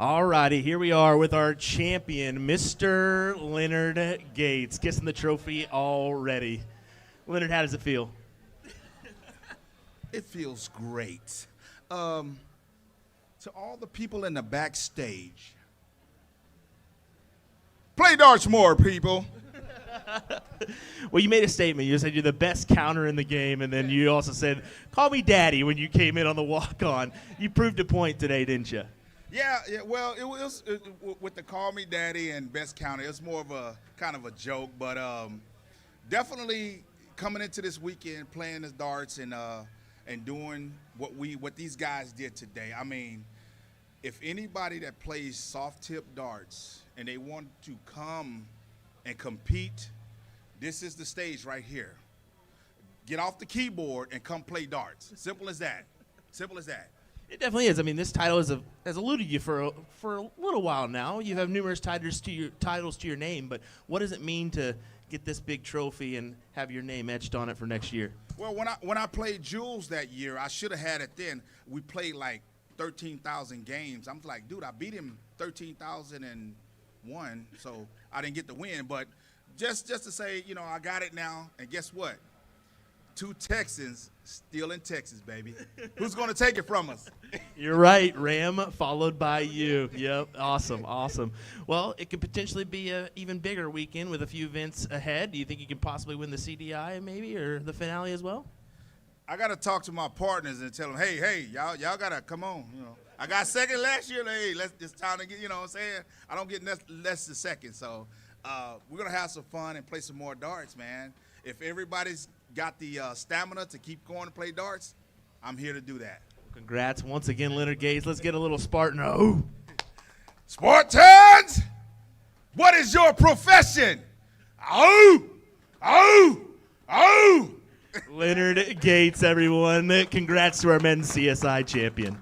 All righty, here we are with our champion, Mr. Leonard Gates, kissing the trophy already. Leonard, how does it feel? It feels great. To all the people in the backstage, play darts more, people. Well, you made a statement. You said you're the best counter in the game, and then you also said, call me daddy when you came in on the walk-on. You proved a point today, didn't you? Yeah, well, it was with the call me daddy and best counter, it's more of a kind of a joke, but definitely coming into this weekend, playing the darts and doing what these guys did today. I mean, if anybody that plays soft tip darts and they want to come and compete, this is the stage right here. Get off the keyboard and come play darts. Simple as that. Simple as that. It definitely is. I mean, this title has eluded you for a little while now. You have numerous titles to your name, but what does it mean to get this big trophy and have your name etched on it for next year? Well, when I played Jules that year, I should have had it then. We played like 13,000 games. I'm like, dude, I beat him 13,001, so I didn't get the win. But just to say, you know, I got it now, and guess what? 2 Texans still in Texas, baby. Who's going to take it from us? You're right, Ram, followed by you. Yep, awesome. Well, it could potentially be an even bigger weekend with a few events ahead. Do you think you could possibly win the CDI maybe, or the finale as well? I got to talk to my partners and tell them, hey, y'all got to come on. You know, I got second last year. Hey, it's time to get, you know what I'm saying? I don't get less than second. So we're going to have some fun and play some more darts, man. If everybody's got the stamina to keep going and play darts, I'm here to do that. Congrats once again, Leonard Gates. Let's get a little Spartan. Oh. Spartans, what is your profession? Oh. Leonard Gates, everyone. Congrats to our men's CSI champion.